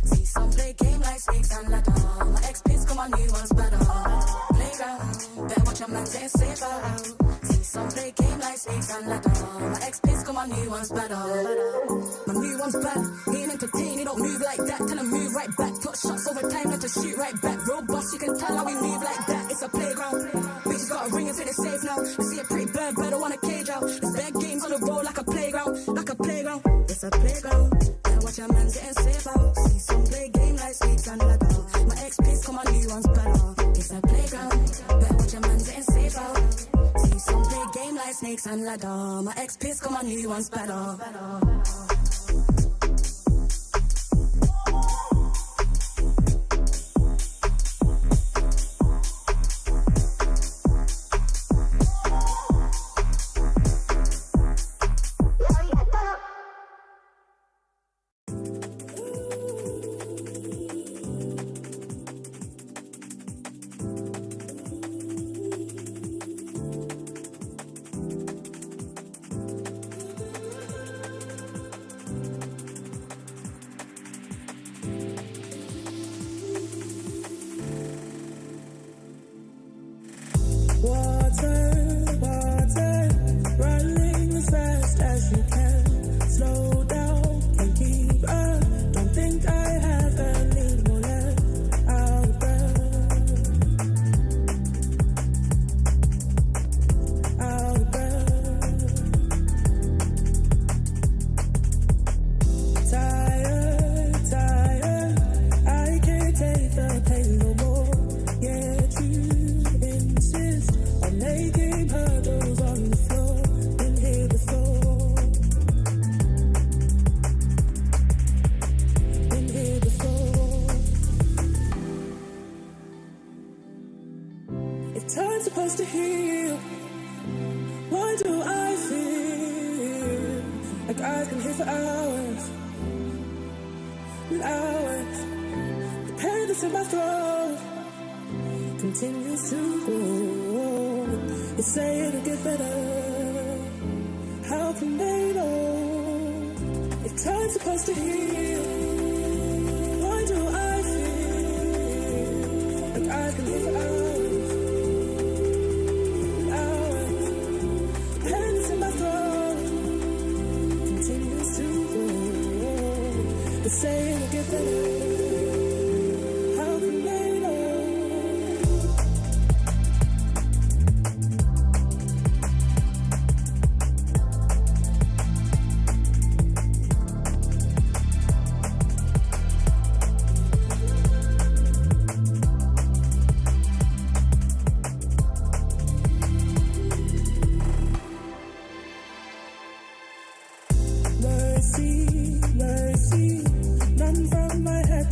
See some play game like snakes and ladder. My ex-piss, come on, who wants better? Playground, better watch a man getting safe out. See some play game like snakes and ladder. My ex-piss, come on, who wants better? My new one's bad, he ain't entertained, he don't move like that. Tell him move right back, got shots over time, let to shoot right back. Robust, you can tell how we move like that. It's a playground, bitches got a ring and feel it's safe now. I see a pretty bird, but I wanna cage out. There's bad games on the road like a playground, like a playground. It's a playground, better watch your man getting safe out. See some play game like snakes and ladder. My ex-piss, come on, who wants better? It's a playground, better watch your man getting safe out. See some play game like snakes and ladder. My ex-piss, come on, who wants better? Mercy, mercy, none from my head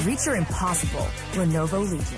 Reach your impossible. Lenovo Legion.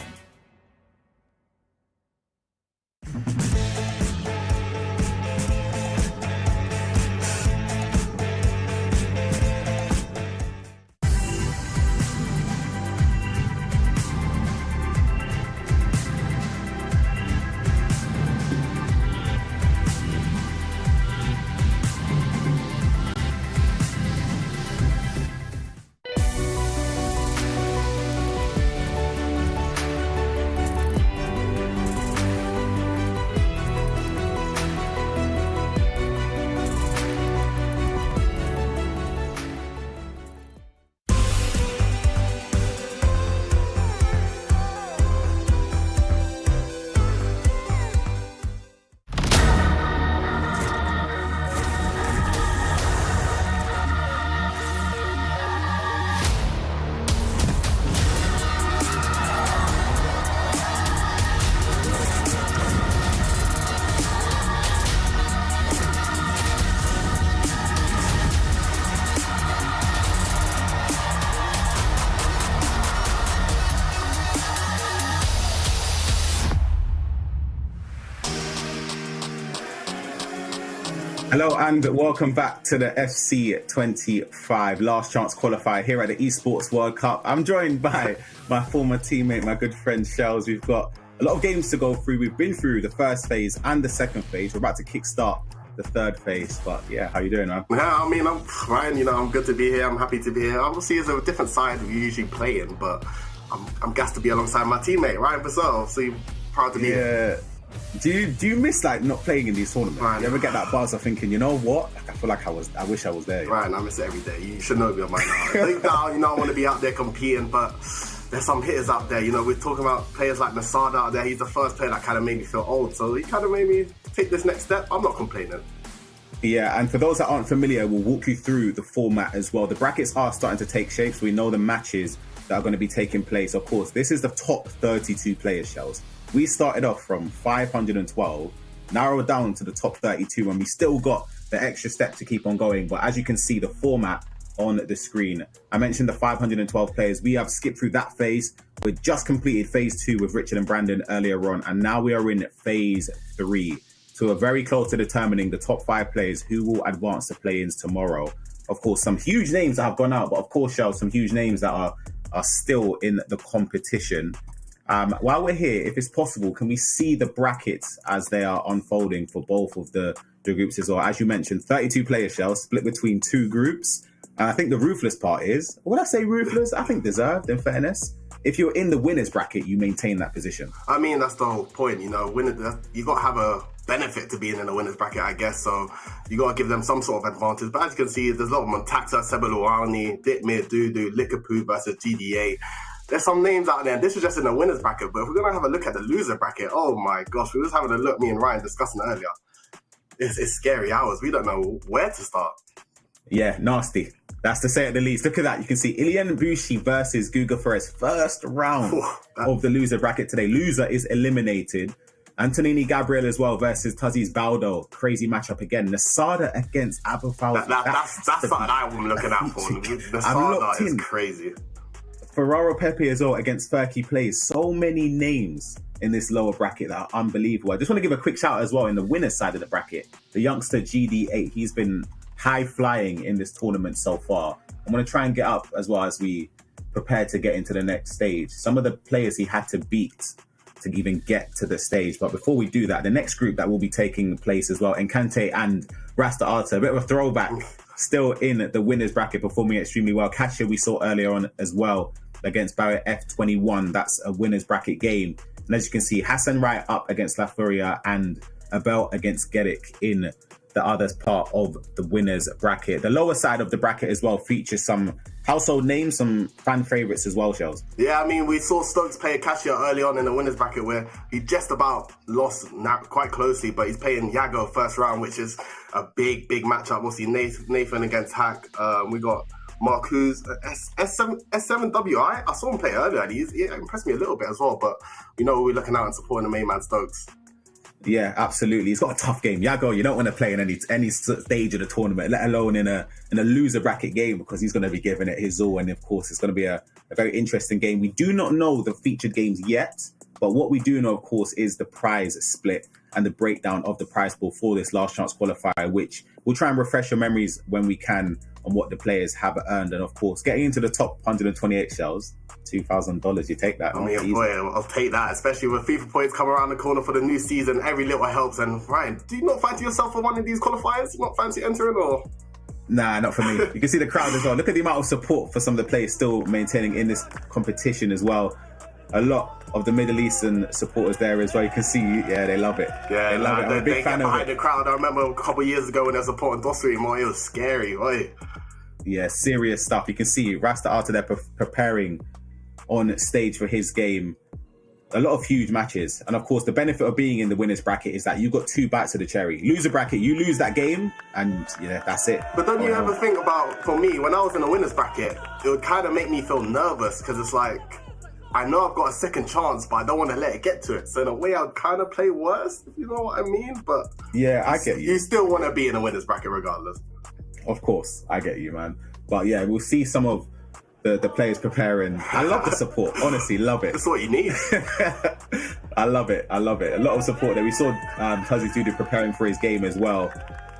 Hello and welcome back to the FC25 last chance qualifier here at the Esports World Cup. I'm joined by my former teammate, my good friend Shells. We've got a lot of games to go through. We've been through the first phase and the second phase. We're about to kickstart the third phase, but yeah, how you doing, man? Yeah, I mean, I'm fine. You know, I'm good to be here. I'm happy to be here. Obviously, it's a different side we usually play in, but I'm gassed to be alongside my teammate, Ryan Vassell. So proud to be here. Do you miss like not playing in these tournaments? Right. You ever get that buzz of thinking, you know what? I feel like I wish I was there. Right, I miss it every day. You should know me by now. Deep down, you know, I want to be out there competing, but there's some hitters out there. You know, we're talking about players like Nasada out there. He's the first player that kind of made me feel old, so he kind of made me take this next step. I'm not complaining. Yeah, and for those that aren't familiar, we'll walk you through the format as well. The brackets are starting to take shape, so we know the matches that are going to be taking place. Of course, this is the top 32 players, Shells. We started off from 512, narrowed down to the top 32, and we still got the extra step to keep on going. But as you can see, the format on the screen, I mentioned the 512 players. We have skipped through that phase. We just completed phase 2 with Richard and Brandon earlier on, and now we are in phase 3. So we're very close to determining the top 5 players who will advance to play-ins tomorrow. Of course, some huge names that have gone out, but of course, Shell, some huge names that are still in the competition. While we're here, if it's possible, can we see the brackets as they are unfolding for both of the groups as well? As you mentioned, 32 players, Shell, split between 2 groups. And I think the ruthless part is, would I say ruthless? I think deserved, in fairness. If you're in the winners bracket, you maintain that position. I mean, that's the whole point, you know. You got to have a benefit to being in the winners bracket, I guess. So you got to give them some sort of advantage. But as you can see, there's a lot of Montaxa, Sebaluani, Ditmir, Dudu, Likapoo versus GDA. There's some names out there. This is just in the winners bracket. But if we're going to have a look at the loser bracket, oh my gosh, we were just having a look, me and Ryan discussing earlier. It's scary hours. We don't know where to start. Yeah, nasty. That's to say at the least. Look at that. You can see Ilian Bushi versus Guga Ferres. First round of the loser bracket today. Loser is eliminated. Antonini Gabriel as well versus Taziz Baldo. Crazy matchup again. Nasada against Abu Fawzi. That's something I'm looking out for. Nasada is crazy. Ferraro Pepe as well against Furky Plays. So many names in this lower bracket that are unbelievable. I just want to give a quick shout out as well in the winner's side of the bracket. The youngster GD8. He's been high flying in this tournament so far. I'm going to try and get up as well as we prepare to get into the next stage. Some of the players he had to beat to even get to the stage. But before we do that, the next group that will be taking place as well, Encante and Rasta Arta, a bit of a throwback, still in the winners bracket, performing extremely well. Kasia we saw earlier on as well against Barrett F21. That's a winners bracket game. And as you can see, Hassan Wright up against La Furia and Abel against Gedik in the other part of the winners bracket. The lower side of the bracket as well features some household names, some fan favourites as well, Shells. Yeah, I mean, we saw Stokes play Kasia early on in the winners bracket where he just about lost quite closely, but he's playing Yago first round, which is a big matchup. We'll see Nathan against Hack. We got Marcus S7W. I saw him play earlier and he impressed me a little bit as well, but you know, we're looking out and supporting the main man Stokes. Yeah, absolutely. He's got a tough game. Yago, you don't want to play in any stage of the tournament, let alone in a loser bracket game, because he's going to be giving it his all. And of course, it's going to be a very interesting game. We do not know the featured games yet, but what we do know, of course, is the prize split and the breakdown of the prize pool for this last chance qualifier, which we'll try and refresh your memories when we can on what the players have earned. And of course, getting into the top 128 shells, $2,000, you take that. I mean, boy, I'll take that, especially with FIFA points coming around the corner for the new season. Every little helps. And Ryan, do you not fancy yourself for one of these qualifiers? You not fancy entering, or? Nah, not for me. You can see the crowd as well. Look at the amount of support for some of the players still maintaining in this competition as well. A lot of the Middle Eastern supporters there as well. You can see, yeah, they love it. Yeah, they love it. I'm a big fan of it. The crowd. I remember a couple of years ago when they were supporting Dosri more, it was scary. Oi. Yeah, serious stuff. You can see Rasta Arta there preparing on stage for his game. A lot of huge matches. And of course, the benefit of being in the winners bracket is that you've got 2 bites of the cherry. Loser bracket, you lose that game, and yeah, that's it. But don't you ever think about, for me, when I was in the winners bracket, it would kind of make me feel nervous, because it's like, I know I've got a second chance, but I don't want to let it get to it. So in a way, I'd kind of play worse, if you know what I mean. But yeah, I get you. You still want to be in a winners bracket regardless. Of course, I get you, man. But yeah, we'll see some of the players preparing. I love the support. Honestly, love it. That's what you need. I love it. I love it. A lot of support there. We saw Tazi Dudu preparing for his game as well.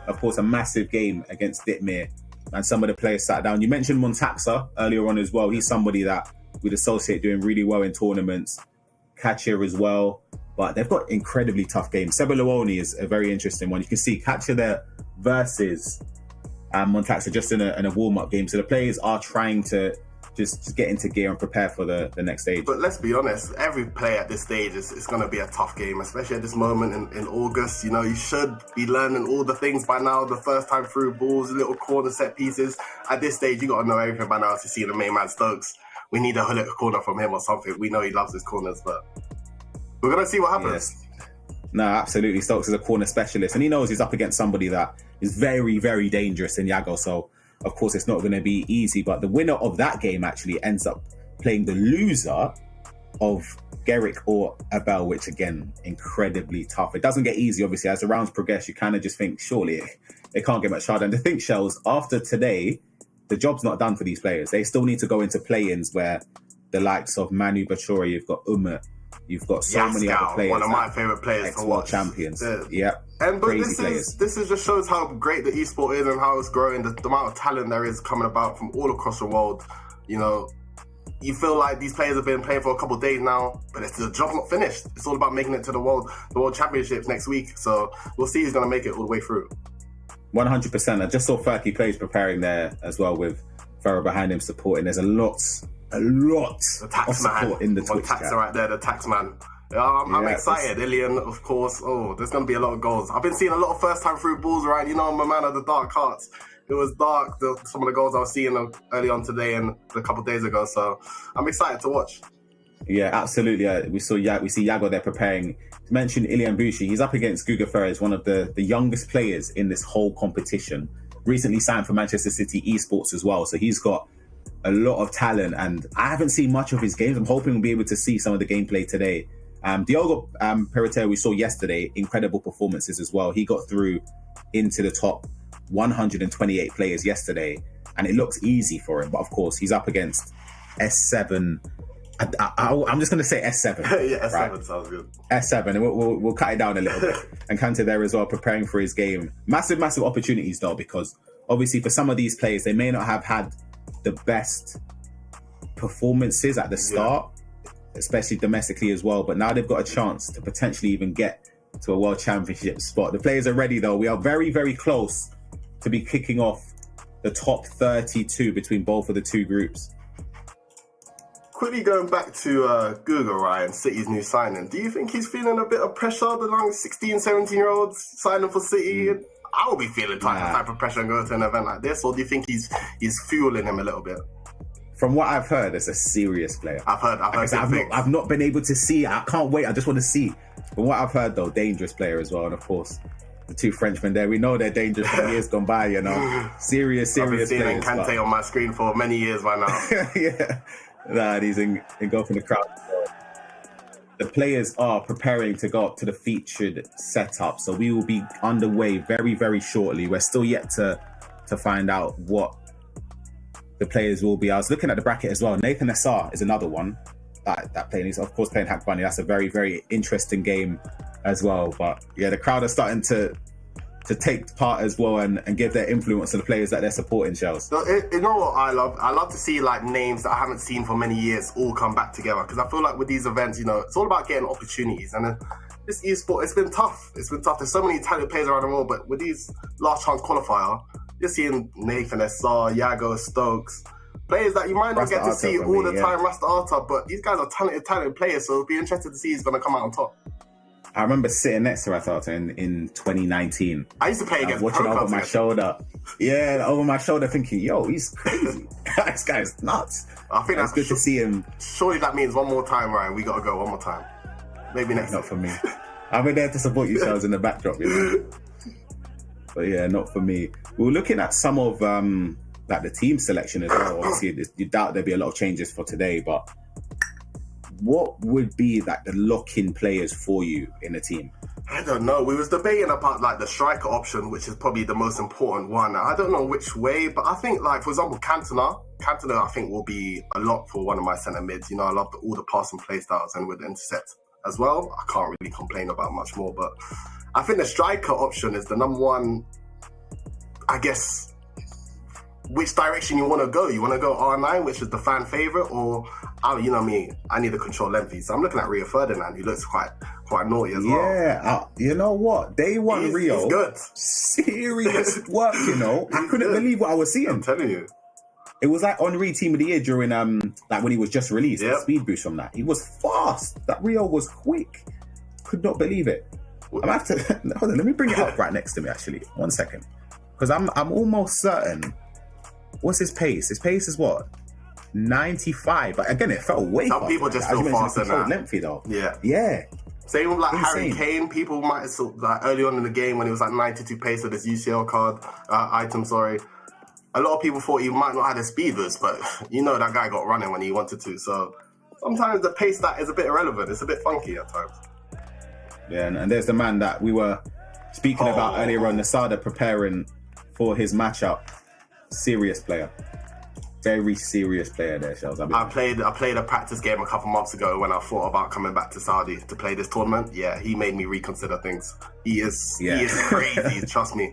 Of course, a massive game against Ditmir. And some of the players sat down. You mentioned Montaxa earlier on as well. He's somebody that we'd associate doing really well in tournaments. Kachir as well. But they've got incredibly tough games. Sebeluoni is a very interesting one. You can see Kachir there versus Montaxa just in a warm-up game. So the players are trying to just get into gear and prepare for the next stage. But let's be honest, every play at this stage is going to be a tough game, especially at this moment in August. You know, you should be learning all the things by now, the first time through balls, little corner set pieces. At this stage, you got to know everything by now to see the main man Stokes. We need a little corner from him or something. We know he loves his corners, but we're going to see what happens. Yes. No, absolutely. Stokes is a corner specialist, and he knows he's up against somebody that is very, very dangerous in Yago. So, of course, it's not going to be easy. But the winner of that game actually ends up playing the loser of Gerrick or Abel, which, again, incredibly tough. It doesn't get easy, obviously. As the rounds progress, you kind of just think, surely it can't get much harder. And to think, Shells, after today, the job's not done for these players. They still need to go into play-ins where the likes of Manu Bachori, you've got Umut, you've got so many other players. One of my favourite players to watch. Champions. Yeah. But this is just shows how great the esport is and how it's growing. The amount of talent there is coming about from all across the world. You know, you feel like these players have been playing for a couple of days now, but the job's not finished. It's all about making it to the World Championships next week. So we'll see who's going to make it all the way through. 100%. I just saw Ferky Plays preparing there as well with Farah behind him supporting. There's a lot of support in the Twitch chat. Right there, the tax man. I'm excited. Ilian, of course. Oh, there's going to be a lot of goals. I've been seeing a lot of first time through balls, right? You know, I'm a man of the dark hearts. It was dark, some of the goals I was seeing early on today and a couple of days ago. So I'm excited to watch. Yeah, absolutely. We see Yago there preparing. To mention Ilian Bushi, he's up against Guga Ferres, one of the youngest players in this whole competition. Recently signed for Manchester City Esports as well. So he's got a lot of talent, and I haven't seen much of his games. I'm hoping we'll be able to see some of the gameplay today. Diogo Pereira, we saw yesterday, incredible performances as well. He got through into the top 128 players yesterday, and it looks easy for him. But of course, he's up against S7. I'm just going to say S7. Yeah, S7 right? Sounds good. S7, and we'll cut it down a little bit. And Kante there as well, preparing for his game. Massive opportunities though, because obviously for some of these players, they may not have had the best performances at the start, especially domestically as well. But now they've got a chance to potentially even get to a World Championship spot. The players are ready though. We are very, very close to be kicking off the top 32 between both of the two groups. Quickly going back to Guga, Ryan, City's new signing. Do you think he's feeling a bit of pressure, the young 16, 17-year-olds signing for City? I would be feeling type of pressure and going to an event like this, or do you think he's fueling him a little bit? From what I've heard, it's a serious player. I've heard I've not been able to see. I can't wait. I just want to see. From what I've heard, though, dangerous player as well. And of course, the two Frenchmen there, we know they're dangerous from years gone by, you know. Serious I've been seeing players. Kante on my screen for many years by now. Yeah. Nah, he's engulfing the crowd. the players are preparing to go up to the featured setup. So we will be underway very, very shortly. We're still yet to find out what the players will be. I was looking at the bracket as well. Nathan Nassar is another one that playing. He's of course playing Hack Bunny. That's a very, very interesting game as well. But yeah, the crowd are starting to take part as well and give their influence to the players that they're supporting, Shells. So, you know what I love? I love to see like names that I haven't seen for many years all come back together, because I feel like with these events, you know, it's all about getting opportunities. And this esport, it's been tough. It's been tough. There's so many talented players around the world, but with these last chance qualifier, you're seeing Nathan Essar, Yago, Stokes, players that you might not get to see all the time, Rasta Arta, but these guys are talented players, so it'll be interesting to see who's going to come out on top. I remember sitting next to Rasta in 2019. I used to play against watching over my shoulder. Yeah, over my shoulder thinking, yo, he's crazy. This guy's nuts. I think that's good to see him. Surely that means one more time, Ryan. We got to go one more time. Maybe next Not for me. I'll be there to support you, Shells, in the backdrop, you know. But yeah, not for me. We were looking at some of like the team selection as well. Obviously, you doubt there'll be a lot of changes for today, but what would be like the lock-in players for you in the team? I don't know. We was debating about like the striker option, which is probably the most important one. I don't know which way, but I think like, for example, Cantona I think will be a lot for one of my centre mids. You know, I love all the passing play styles and with the intercept as well. I can't really complain about much more, but I think the striker option is the number one, I guess, which direction you want to go. You want to go R9, which is the fan favourite, or, you know me, I need to control lengthy. So I'm looking at Rio Ferdinand, who looks quite naughty as well. Yeah, you know what? Day one Rio. He's good. Serious work, you know. I couldn't believe what I was seeing. I'm telling you. It was like Henri Team of the Year during, like when he was just released, the speed boost from that. He was fast. That Rio was quick. Could not believe it. I'm gonna have to, hold on, let me bring it up right next to me, actually. 1 second. Because I'm almost certain. What's his pace? His pace is what? 95. But again, it felt way Some people just feel faster than that. Lengthy though. Yeah. Yeah. Same with like Insane. Harry Kane. People might have like early on in the game when he was like 92 pace with his UCL card item. Sorry, a lot of people thought he might not have the speed boost, but you know that guy got running when he wanted to. So sometimes the pace stat is a bit irrelevant. It's a bit funky at times. Yeah, and there's the man that we were speaking about earlier on, Nasada, preparing for his matchup. Serious player. Very serious player there, Shells. I played a practice game a couple months ago when I thought about coming back to Saudi to play this tournament. Yeah, he made me reconsider things. He is crazy, trust me.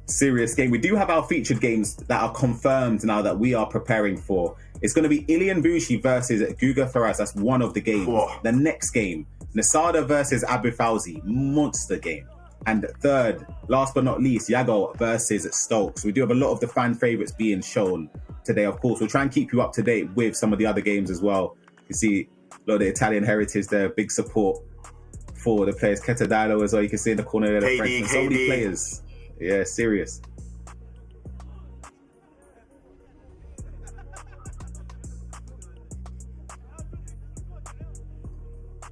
Serious game. We do have our featured games that are confirmed now that we are preparing for. It's going to be Ilian Bushi versus Guga Faraz. That's one of the games. Whoa. The next game, Nasada versus Abu Fawzi. Monster game. And third, last but not least, Yago versus Stokes. We do have a lot of the fan favourites being shown today, of course. We'll try and keep you up to date with some of the other games as well. You see a lot of the Italian heritage there, big support for the players. Ketadalo as well, you can see in the corner there, the French. So many players. Yeah, serious.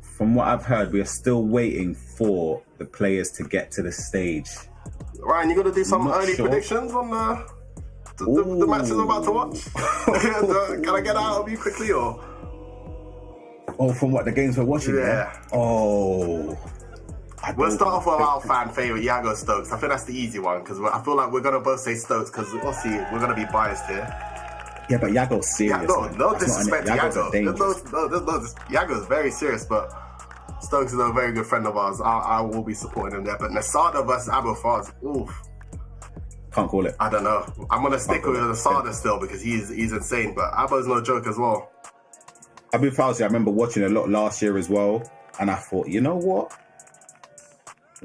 From what I've heard, we are still waiting for the players to get to the stage. Ryan, you got to do some early predictions on the matches I'm about to watch? Can I get out of you quickly, or? Oh, from what the games we're watching? Yeah. Oh. We'll start off with our fan favourite, Yago Stokes. I think that's the easy one, because I feel like we're going to both say Stokes, because obviously we're going to be biased here. Yeah, but Yago's serious. Yeah, no disrespect to Yago. Yago's very serious, but Stokes is a very good friend of ours. I will be supporting him there. But Nasada versus Abu Fawzi, oof. Can't call it. I don't know. I'm going to stick with Nasada still, because he's insane, but Abu's no joke as well. Abu Fawzi, I remember watching a lot last year as well, and I thought, you know what?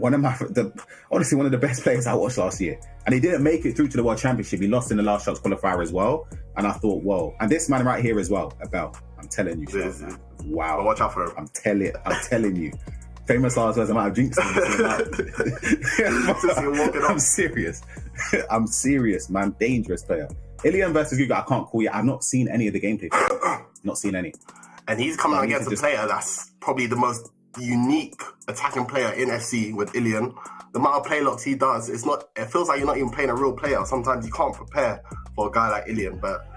Honestly, one of the best players I watched last year. And he didn't make it through to the World Championship. He lost in the last shots qualifier as well. And I thought, whoa. And this man right here as well, Abel. I'm telling you. Wow. But watch out for him. I'm telling you. Famous last words, I might have jinxed him. I'm serious. I'm serious, man. Dangerous player. Ilian versus Guga, I can't call you. I've not seen any of the gameplay. Not seen any. And he's coming against a player that's probably the most unique attacking player in FC with Ilian. The amount of play locks he does, it feels like you're not even playing a real player. Sometimes you can't prepare for a guy like Ilian, but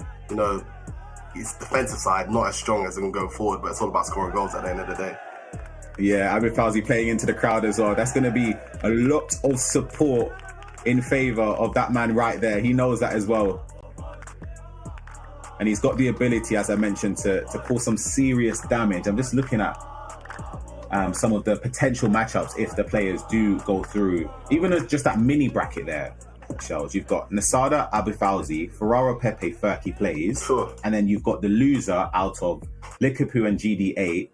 his defensive side not as strong as him going forward, but it's all about scoring goals at the end of the day. Yeah, Abid Fawzi playing into the crowd as well. That's going to be a lot of support in favour of that man right there. He knows that as well. And he's got the ability, as I mentioned, to cause some serious damage. I'm just looking at some of the potential matchups if the players do go through. Even as just that mini bracket there, Shells, you've got Nasada, Abid Fawzi, Ferraro Pepe, Furky plays. Sure. And then you've got the loser out of Likapu and GD8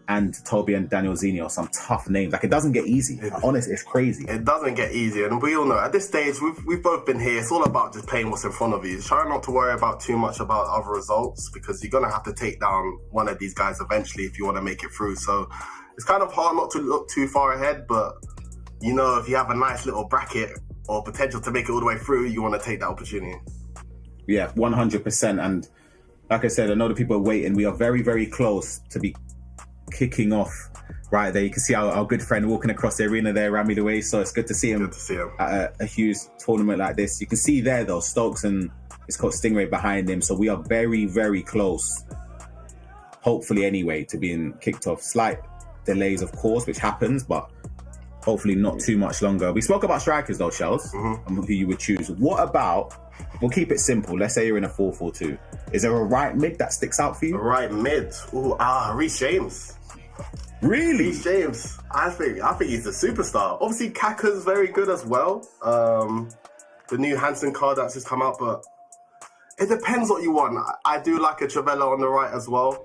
and Toby and Daniel Zinio, some tough names. Like, it doesn't get easy. Honestly, it's crazy. It doesn't get easier, and we all know at this stage we've both been here. It's all about just playing what's in front of you. Try not to worry about too much about other results, because you're gonna have to take down one of these guys eventually if you want to make it through. So it's kind of hard not to look too far ahead, but you know, if you have a nice little bracket or potential to make it all the way through, you want to take that opportunity. Yeah, 100%. And like I said, I know the people are waiting. We are very, very close to be kicking off right there. You can see our good friend walking across the arena there, Rami the way. So it's good to see him, at a huge tournament like this. You can see there though, Stokes and his coach Stingray behind him. So we are very, very close, hopefully anyway, to being kicked off. Slight delays, of course, which happens, but hopefully not too much longer. We spoke about strikers though, Shells, and who you would choose. What about, we'll keep it simple. Let's say you're in a 4-4-2. Is there a right mid that sticks out for you? A right mid? Ooh, Reece James. Really? Reece James. I think he's a superstar. Obviously, Kaka's very good as well. The new Hansen card that's just come out, but it depends what you want. I do like a Travella on the right as well.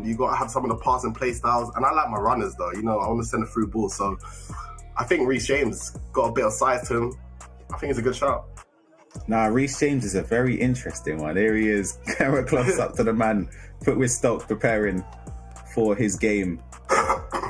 You got to have some of the pass and play styles, and I like my runners though. You know, I want to send a through ball, so I think Reece James got a bit of size to him. I think it's a good shot. Nah, Reece James is a very interesting one. There he is, camera close up to the man, put with Stokes preparing for his game.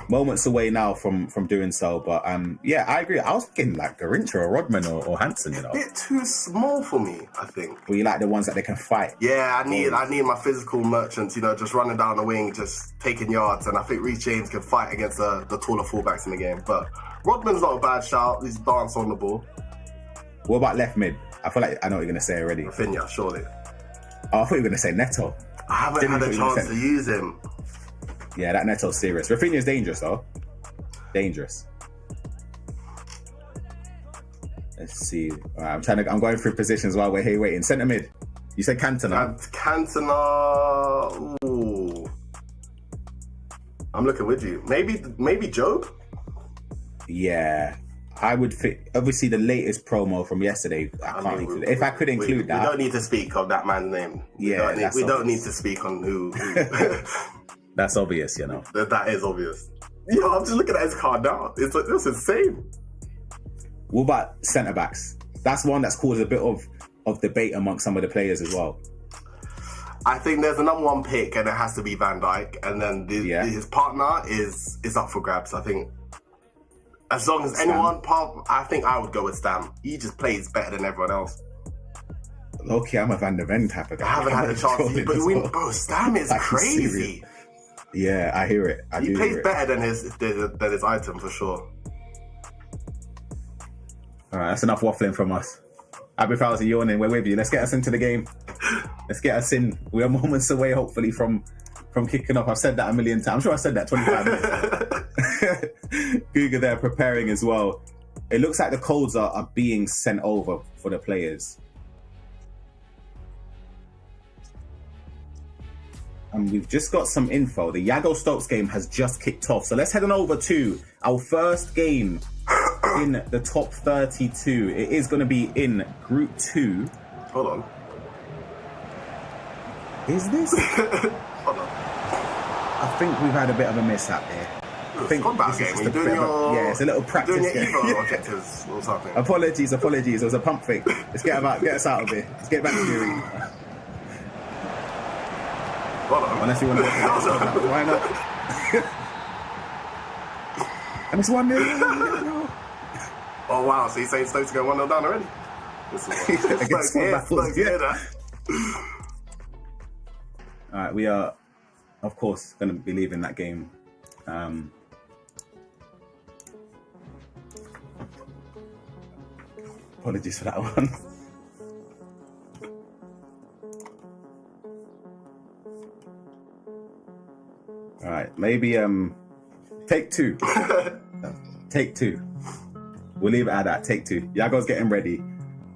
Moments away now from doing so, but yeah, I agree. I was thinking like Garincha or Rodman or Hansen, you know. A bit too small for me, I think. Well, you like the ones that they can fight. Yeah, I need my physical merchants, you know, just running down the wing, just taking yards, and I think Reece James can fight against the taller fullbacks in the game. But Rodman's not a bad shout. He's dance on the ball. What about left mid? I feel like I know what you're going to say already. Rafinha, surely. Oh, I thought you were going to say Neto. I haven't had a chance to use him. Yeah, that Neto's serious. Rafinha's dangerous, though. Dangerous. Let's see. All right, I'm going through positions while we're here waiting. Centre mid. You said Cantona. Cantona. Ooh. I'm looking with you. Maybe Job? Yeah. I would fit. Obviously, the latest promo from yesterday. I can't include it. If I could include that. We don't need to speak of that man's name. We don't need to speak on who. That's obvious, you know. That is obvious. Yo, I'm just looking at his card now. It's insane. What about centre backs? That's one that's caused a bit of debate amongst some of the players as well. I think there's a number one pick, and it has to be Van Dijk, and then his partner is up for grabs. I think. As long as anyone, I think I would go with Stam. He just plays better than everyone else. Low-key, I'm a Van der Ven type of guy. I haven't had a chance, but Stam is crazy. Yeah, I hear it. He plays better than his item for sure. All right, that's enough waffling from us. Abid Fawzi yawning. We're with you. Let's get us into the game. Let's get us in. We are moments away, hopefully, from kicking off. I've said that a million times. I'm sure I said that 25 minutes. Google there preparing as well. It looks like the codes are being sent over for the players. And we've just got some info. The Yago Stokes game has just kicked off. So let's head on over to our first game in the top 32. It is going to be in Group 2. Hold on. Is this? Hold on. I think we've had a bit of a mishap here. I think combat game. You're doing it's a little practice doing your game. Evo objectives or something. Apologies. It was a pump fake. Let's get us out of here. Let's get back to the arena. Hold on. Unless you want to look at it. Why not? And it's 1-0. Oh wow, so you're saying Stokes going 1-0 down already? Alright, we are of course going to be leaving that game. Apologies for that one. Alright, maybe Take two. Take two. We'll leave it at that. Take two. Yago's getting ready.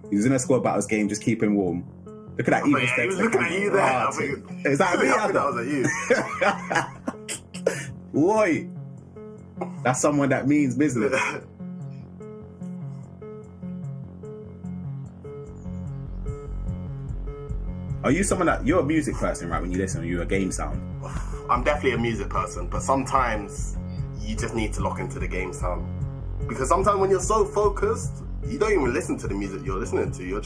He's in a squad battles game, just keeping warm. Look at that evil step. He was looking at you there. Is that me? I think that was at you. Boy, that's someone that means business. Are you someone that you're a music person, right? When you listen, you're a game sound. I'm definitely a music person, but sometimes you just need to lock into the game sound. Because sometimes when you're so focused, you don't even listen to the music you're listening to.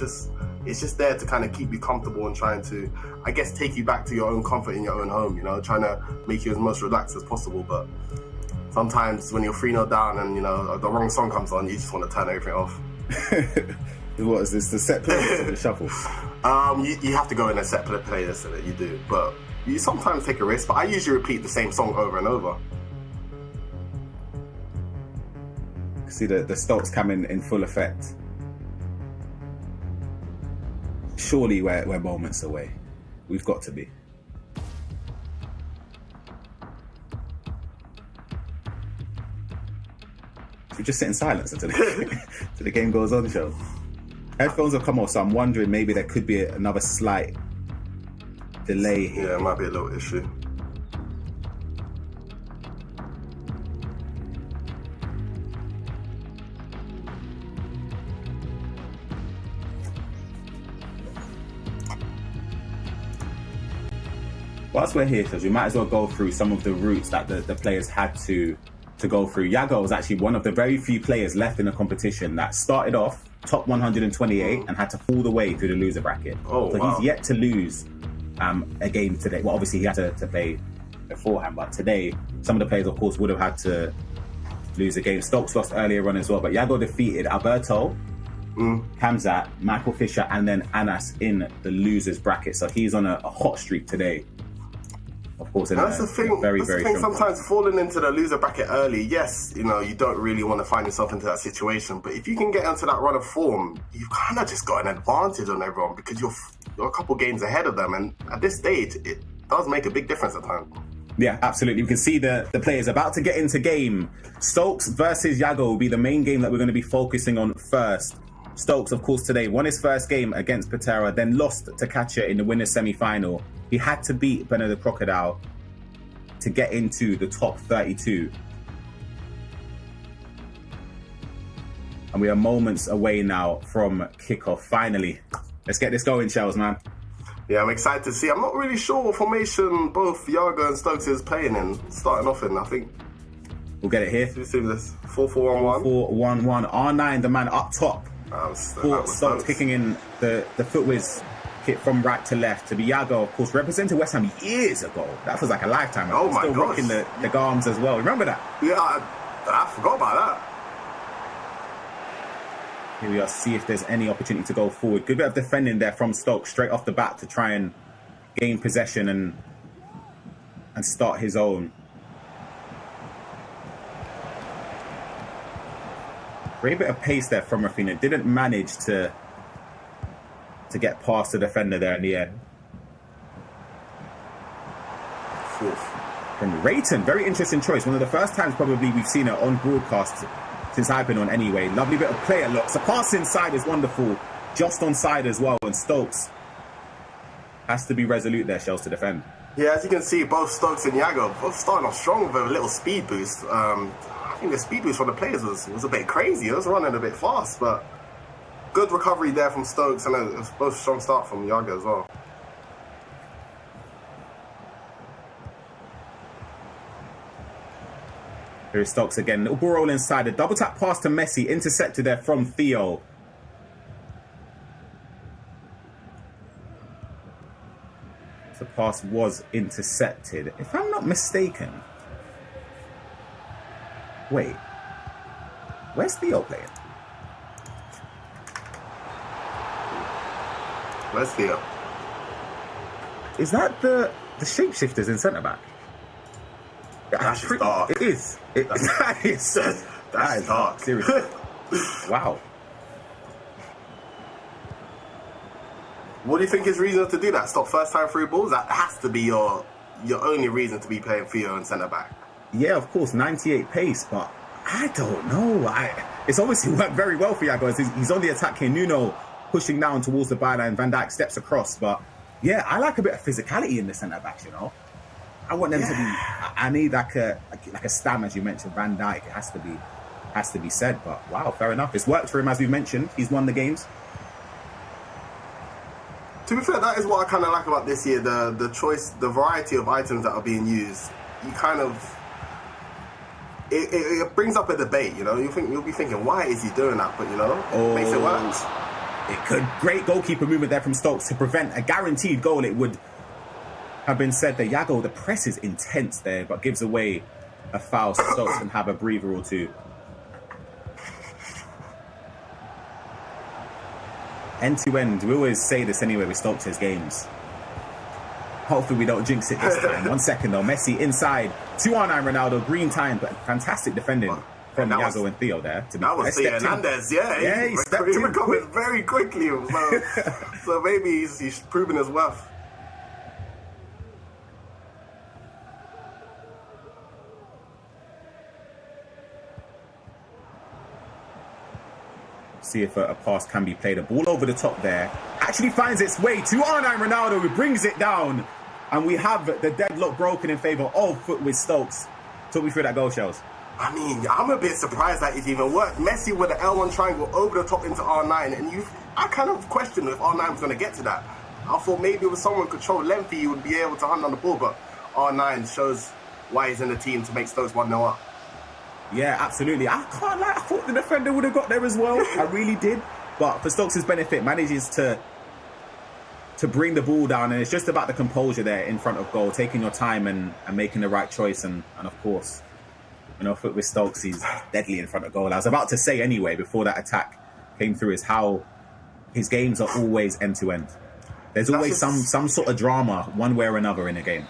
It's just there to kind of keep you comfortable and trying to, I guess, take you back to your own comfort in your own home, you know, trying to make you as most relaxed as possible. But sometimes when you're 3-0 down and, you know, the wrong song comes on, you just want to turn everything off. What is this, the set playlist or the shuffle? You have to go in a set playlist in it, you do. But you sometimes take a risk, but I usually repeat the same song over and over. See the Stokes coming in full effect. Surely we're moments away. We've got to be. We just sit in silence until the game goes on, show. Headphones have come off, so I'm wondering maybe there could be another slight delay here. Yeah, it might be a little issue. Whilst we're here, we might as well go through some of the routes that the players had to go through. Yago was actually one of the very few players left in the competition that started off top 128 and had to fall the way through the loser bracket. Oh, so wow. He's yet to lose a game today. Well, obviously he had to play beforehand, but today some of the players, of course, would have had to lose a game. Stokes lost earlier on as well, but Yago defeated Alberto, Kamzat, Michael Fisher, and then Anas in the losers bracket. So he's on a hot streak today. Of course, that's the thing. Very, that's very the thing. strong Sometimes falling into the loser bracket early, yes, you know, you don't really want to find yourself into that situation. But if you can get into that run of form, you've kind of just got an advantage on everyone because you're a couple games ahead of them. And at this stage, it does make a big difference at times. Yeah, absolutely. We can see the players about to get into game. Stokes versus Yago will be the main game that we're going to be focusing on first. Stokes, of course, today won his first game against Patera, then lost to Kacha in the winners' semi-final. He had to beat Benno the Crocodile to get into the top 32. And we are moments away now from kickoff. Finally, let's get this going, Shells, man. Yeah, I'm excited to see. I'm not really sure what formation both Yago and Stokes is playing in, starting off in. I think we'll get it here. You see this 4-4-1-1. 4-4-1-1. R9, the man up top. For Stokes kicking in the foot whiz kick from right to left to be Yago, of course, represented West Ham years ago. That was like a lifetime ago. Oh my Still gosh. rocking the garms as well. Remember that? Yeah, I forgot about that. Here we are, see if there's any opportunity to go forward. Good bit of defending there from Stokes straight off the bat to try and gain possession and start his own. Great bit of pace there from Rafinha. Didn't manage to get past the defender there in the end. From Rayton, very interesting choice. One of the first times probably we've seen it on broadcast since I've been on anyway. Lovely bit of player looks. The pass inside is wonderful. Just onside as well. And Stokes has to be resolute there, Shells, to defend. Yeah, as you can see, both Stokes and Yago both starting off strong with a little speed boost. I think the speed boost from the players was a bit crazy. It was running a bit fast, but good recovery there from Stokes and it was both strong start from Yago as well. Here's Stokes again. Little ball roll inside. A double tap pass to Messi. Intercepted there from Theo. The pass was intercepted. If I'm not mistaken. Wait. Where's Theo playing? Where's Theo? Is that the shapeshifters in centre back? That's just dark. It is. That is dark. Seriously. Wow. What do you think is reason to do that? Stop first time through balls? That has to be your only reason to be playing Theo in centre back. Yeah, of course, 98 pace, but I don't know. It's obviously worked very well for Iago. He's on the attack here. Nuno pushing down towards the byline. Van Dijk steps across, but yeah, I like a bit of physicality in the centre backs. You know, I want them to be. I need like a stam, as you mentioned, Van Dijk. It has to be said. But wow, fair enough. It's worked for him, as we mentioned. He's won the games. To be fair, that is what I kind of like about this year. The choice, the variety of items that are being used. You kind of. It brings up a debate, you know. You'll be thinking, why is he doing that? But you know, it makes it work. It could. Great goalkeeper movement there from Stokes to prevent a guaranteed goal. It would have been said that Iago, the press is intense there, but gives away a foul so Stokes can have a breather or two. End to end, we always say this anyway with Stokes' games. Hopefully we don't jinx it this time. 1 second though, Messi inside. 2-on-9 Ronaldo, green time, but fantastic defending from Iago and Theo there. To be that was Theo Hernandez, yeah. He recovered very quickly. So maybe he's proven his worth. See if a pass can be played. A ball over the top there. Actually finds its way to R9 Ronaldo, who brings it down. And we have the deadlock broken in favour of Foot with Stokes. Talk me through that goal, Shells. I mean, I'm a bit surprised that it even worked. Messi with the L1 triangle over the top into R9. And I kind of questioned if R9 was going to get to that. I thought maybe with someone control lengthy, he would be able to hunt on the ball. But R9 shows why he's in the team to make Stokes 1-0 up. Yeah, absolutely. I can't lie. I thought the defender would have got there as well. I really did. But for Stokes' benefit, manages to bring the ball down. And it's just about the composure there in front of goal, taking your time and making the right choice. And of course, you know, Foot with Stokes, he's deadly in front of goal. I was about to say anyway, before that attack came through, is how his games are always end-to-end. There's always some sort of drama, one way or another, in a game.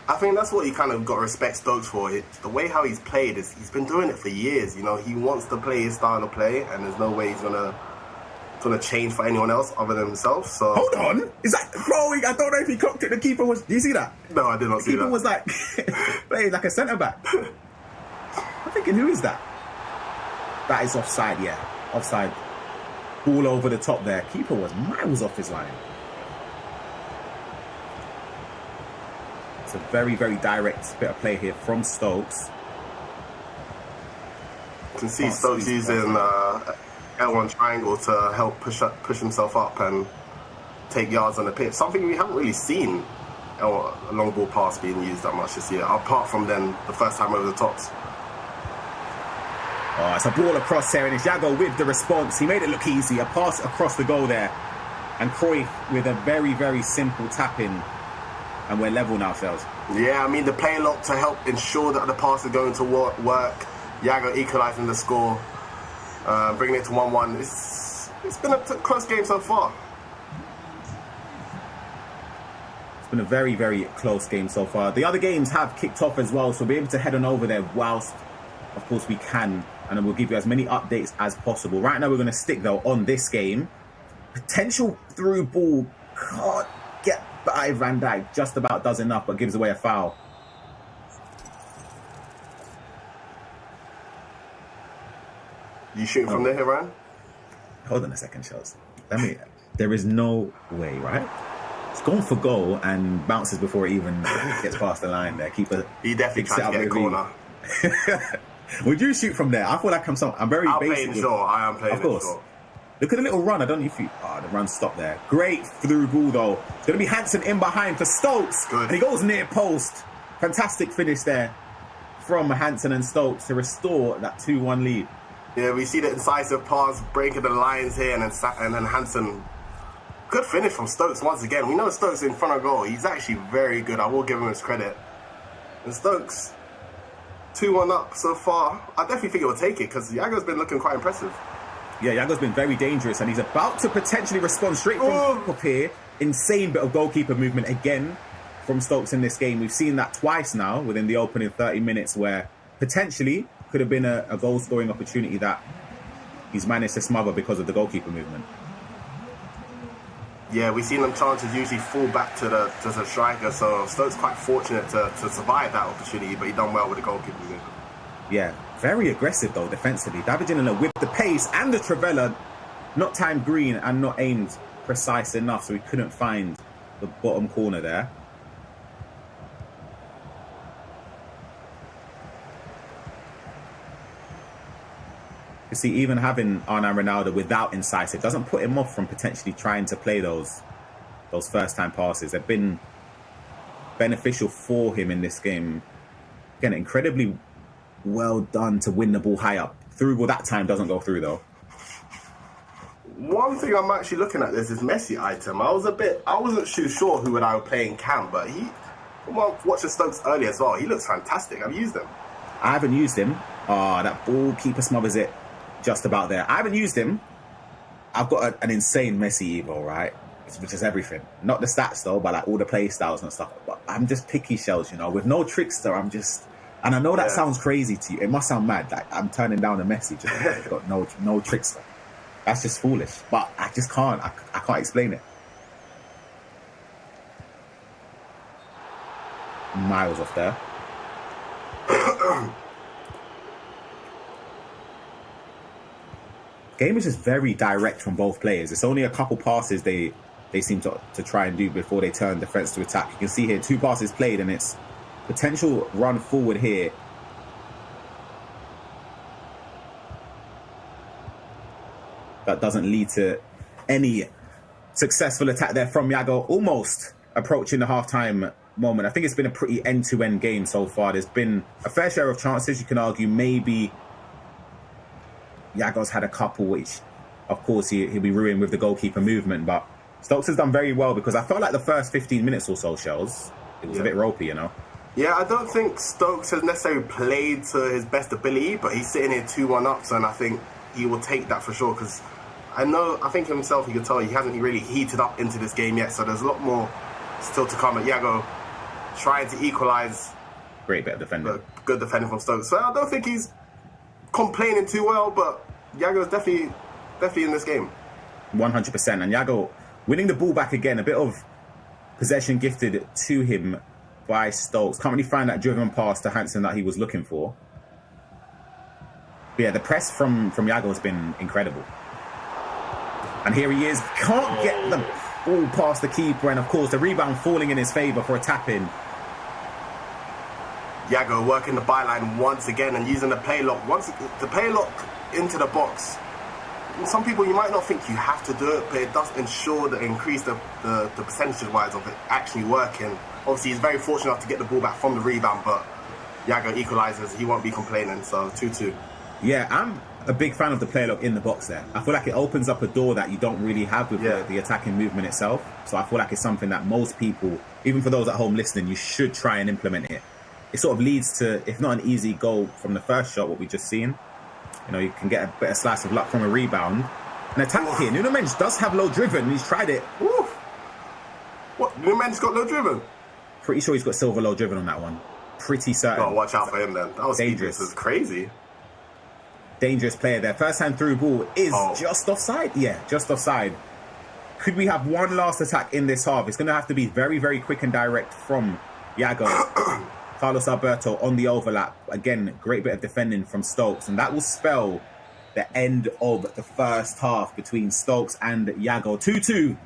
I think that's what you kind of got to respect Stokes for. The way how he's played is he's been doing it for years. You know, he wants to play his style of play, and there's no way he's gonna change for anyone else other than himself. So hold on, is that throwing? I don't know if he clocked it. The keeper was. Do you see that? No, I did not see that. The keeper was like playing like a centre back. I'm thinking, who is that? That is offside. Yeah, offside. Ball over the top there. Keeper was miles off his line. It's a very, very direct bit of play here from Stokes. You can see Stokes using L1 triangle to help push himself up and take yards on the pitch. Something we haven't really seen a long ball pass being used that much this year, apart from then the first time over the tops. Oh, it's a ball across there, and it's Iago with the response. He made it look easy. A pass across the goal there. And Cruyff with a very, very simple tap-in. And we're level now, Shells. Yeah, I mean, the play lock to help ensure that the pass is going to work. Iago equalising the score, bringing it to 1-1. It's been a close game so far. It's been a very, very close game so far. The other games have kicked off as well, so we'll be able to head on over there whilst, of course, we can. And then we'll give you as many updates as possible. Right now, we're going to stick, though, on this game. Potential through ball. Can't get by Van Dijk. Just about does enough, but gives away a foul. You shooting from there, Ryan? Hold on a second, Shells. There is no way, right? It's gone for goal and bounces before it even gets past the line there. Keeper. He definitely tried to get a corner. Would you shoot from there? I feel like I'm very basic. I am playing of course. Sure. Look at the little run. I don't know if you... the run stopped there. Great through ball, though. It's going to be Hansen in behind for Stokes. Good. And he goes near post. Fantastic finish there from Hansen and Stokes to restore that 2-1 lead. Yeah, we see the incisive pass breaking the lines here, and then Hansen. Good finish from Stokes once again. We know Stokes in front of goal. He's actually very good. I will give him his credit. And Stokes, 2-1 up so far. I definitely think he'll take it because Iago's been looking quite impressive. Yeah, Iago's been very dangerous, and he's about to potentially respond straight from up here. Insane bit of goalkeeper movement again from Stokes in this game. We've seen that twice now within the opening 30 minutes where potentially could have been a goal-scoring opportunity that he's managed to smother because of the goalkeeper movement. Yeah, we've seen them chances usually fall back to the striker, so Stokes quite fortunate to survive that opportunity, but he done well with the goalkeeper movement. Yeah, very aggressive though defensively. Davigin with the pace and the Trivela, not timed green and not aimed precise enough, so he couldn't find the bottom corner there. You see, even having Arnan Ronaldo without incisive doesn't put him off from potentially trying to play those first-time passes. They've been beneficial for him in this game. Again, incredibly well done to win the ball high up. Through ball that time doesn't go through though. One thing I'm actually looking at this is Messi item. I wasn't too sure who I would play in camp, but watching Stokes earlier as well, he looks fantastic. I've used him. I haven't used him. That ball keeper smothers it just about there. I haven't used him. I've got an insane Messi Evo, right? Which is everything. Not the stats though, but like all the play styles and stuff. But I'm just picky shells, you know. With no trickster, I'm just... And I know that sounds crazy to you. It must sound mad. Like I'm turning down a Messi just because I've got no trickster. That's just foolish. But I just can't. I can't explain it. Miles off there. Game is just very direct from both players. It's only a couple passes they seem to try and do before they turn defense to attack. You can see here 2 passes played and it's potential run forward here. That doesn't lead to any successful attack there from Yago. Almost approaching the half-time moment. I think it's been a pretty end-to-end game so far. There's been a fair share of chances. You can argue maybe Yago's had a couple, which, of course, he'll be ruined with the goalkeeper movement. But Stokes has done very well because I felt like the first 15 minutes or so, Shells, it was a bit ropey, you know? Yeah, I don't think Stokes has necessarily played to his best ability, but he's sitting here 2-1 up, so and I think he will take that for sure because I think himself, he can tell he hasn't really heated up into this game yet, so there's a lot more still to come. At Yago trying to equalise. Great bit of defending. Good defending from Stokes. So I don't think he's complaining too well, but Yago's definitely in this game. 100%. And Yago winning the ball back again, a bit of possession gifted to him by Stokes. Can't really find that driven pass to Hansen that he was looking for. But yeah, the press from Yago has been incredible. And here he is. Can't get the ball past the keeper. And of course, the rebound falling in his favour for a tap-in. Yago working the byline once again and using the play lock. Once the play lock into the box. Some people, you might not think you have to do it, but it does ensure that increase the percentage-wise of it actually working. Obviously, he's very fortunate enough to get the ball back from the rebound, but Yago equalises. He won't be complaining, so 2-2. Yeah, I'm a big fan of the play lock in the box there. I feel like it opens up a door that you don't really have with the attacking movement itself. So I feel like it's something that most people, even for those at home listening, you should try and implement it. It sort of leads to, if not an easy goal from the first shot, what we just seen. You know, you can get a better slice of luck from a rebound. An attack here. Nuno Mendes does have low driven. He's tried it. Ooh. What? Nuno Mendes got low driven? Pretty sure he's got silver low driven on that one. Pretty certain. Gotta watch out for him then. That was dangerous. This is crazy. Dangerous player there. First time through ball is just offside. Yeah, just offside. Could we have one last attack in this half? It's going to have to be very, very quick and direct from Yago. Carlos Alberto on the overlap. Again, great bit of defending from Stokes. And that will spell the end of the first half between Stokes and Yago. 2-2,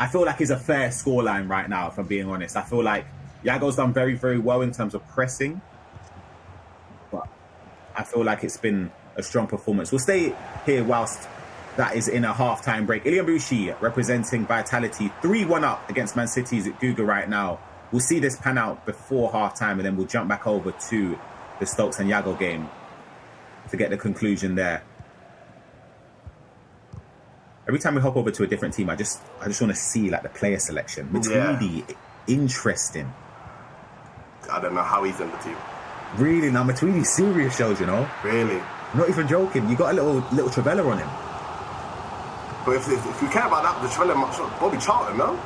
I feel like is a fair scoreline right now, if I'm being honest. I feel like Yago's done very, very well in terms of pressing. But I feel like it's been a strong performance. We'll stay here whilst that is in a half-time break. Ilian Bushi representing Vitality, 3-1 up against Man City's at Guga right now. We'll see this pan out before half-time, and then we'll jump back over to the Stokes and Yago game to get the conclusion there. Every time we hop over to a different team, I just want to see like the player selection. Matuidi, interesting. I don't know how he's in the team. Really? Now Matuidi serious shows, you know? Really? I'm not even joking. You got a little Trivela on him. But if we care about that, the Trivela, Bobby Charlton, no?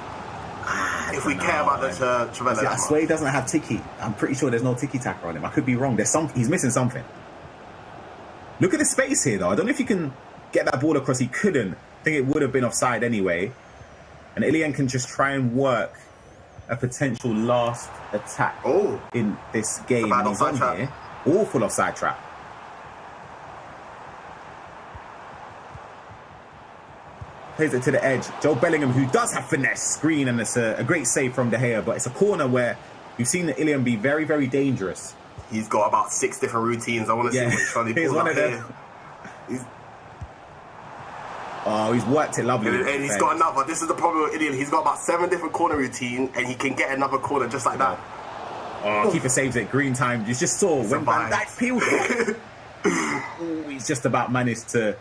If we care about the Trivela, I swear he doesn't have tiki. I'm pretty sure there's no tiki taka on him. I could be wrong. He's missing something. Look at the space here, though. I don't know if you can get that ball across. He couldn't. I think it would have been offside anyway. And Ilian can just try and work a potential last attack in this game. And he's on here. Awful offside trap. Plays it to the edge. Joe Bellingham, who does have finesse, screen, and it's a great save from De Gea, but it's a corner where you've seen Ilian be very, very dangerous. He's got about 6 different routines. I want to see what he's trying to pull up here. He's worked it lovely. And he's got another. This is the problem with Ilian. He's got about 7 different corner routines, and he can get another corner just like that. Keeper saves it. Green time. You just saw when Van Dijk peeled it. He's just about managed to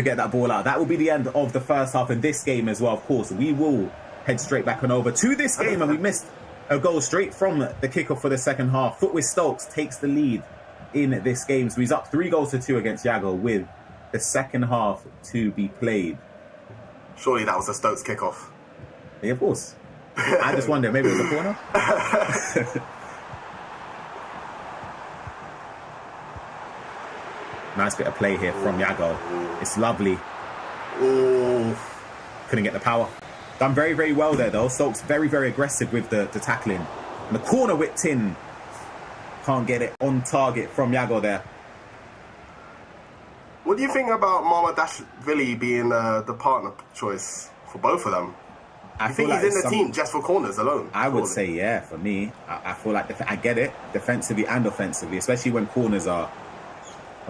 get that ball out. That will be the end of the first half in this game as well, of course. We will head straight back on over to this game, and we missed a goal straight from the kickoff for the second half. Footwith Stokes takes the lead in this game. So he's up 3-2 against Yago with the second half to be played. Surely that was a Stokes kickoff. Yeah, of course. I just wonder, maybe it was a corner? Nice bit of play here from Yago. It's lovely. Couldn't get the power. Done very, very well there, though. Stokes very, very aggressive with the tackling. And the corner whipped in. Can't get it on target from Yago there. What do you think about Mamardashvili being the partner choice for both of them? I think he's in the team just for corners alone. I would say, yeah, for me. I feel like I get it, defensively and offensively, especially when corners are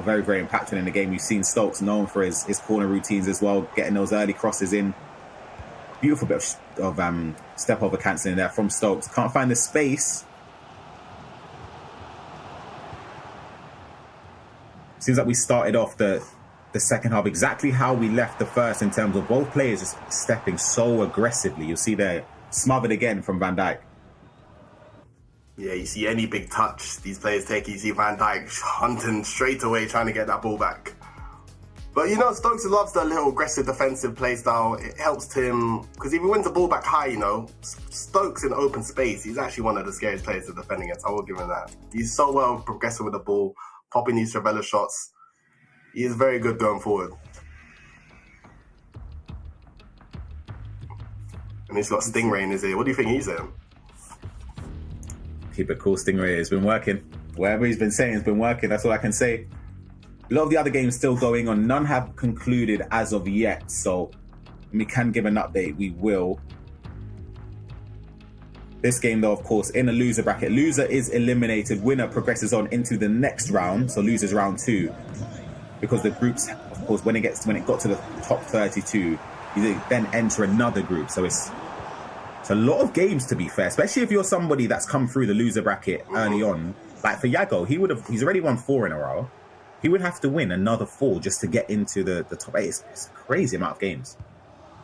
very, very impactful in the game. You've seen Stokes known for his corner routines as well, getting those early crosses in. Beautiful bit of step over cancelling there from Stokes. Can't find the space. Seems like we started off the second half exactly how we left the first, in terms of both players just stepping so aggressively. You'll see there, smothered again from Van Dijk. Yeah, you see any big touch these players take, you see Van Dijk hunting straight away, trying to get that ball back. But you know, Stokes loves that little aggressive defensive play style. It helps him, because if he wins the ball back high, you know, Stokes in open space, he's actually one of the scariest players to defend against. I will give him that. He's so well progressive with the ball, popping these Travella shots. He is very good going forward. And he's got Stingray in his ear. What do you think he's saying? Keep it cool, Stingray. It's been working. Whatever he's been saying has been working. That's all I can say. A lot of the other games still going on. None have concluded as of yet. So we can give an update. We will. This game, though, of course, in a loser bracket. Loser is eliminated. Winner progresses on into the next round. So loser's round 2. Because the groups, of course, when it got to the top 32, you then enter another group. So it's a lot of games, to be fair, especially if you're somebody that's come through the loser bracket early on. Like for Yago, he's already won 4 in a row. He would have to win another 4 just to get into the top 8. It's a crazy amount of games.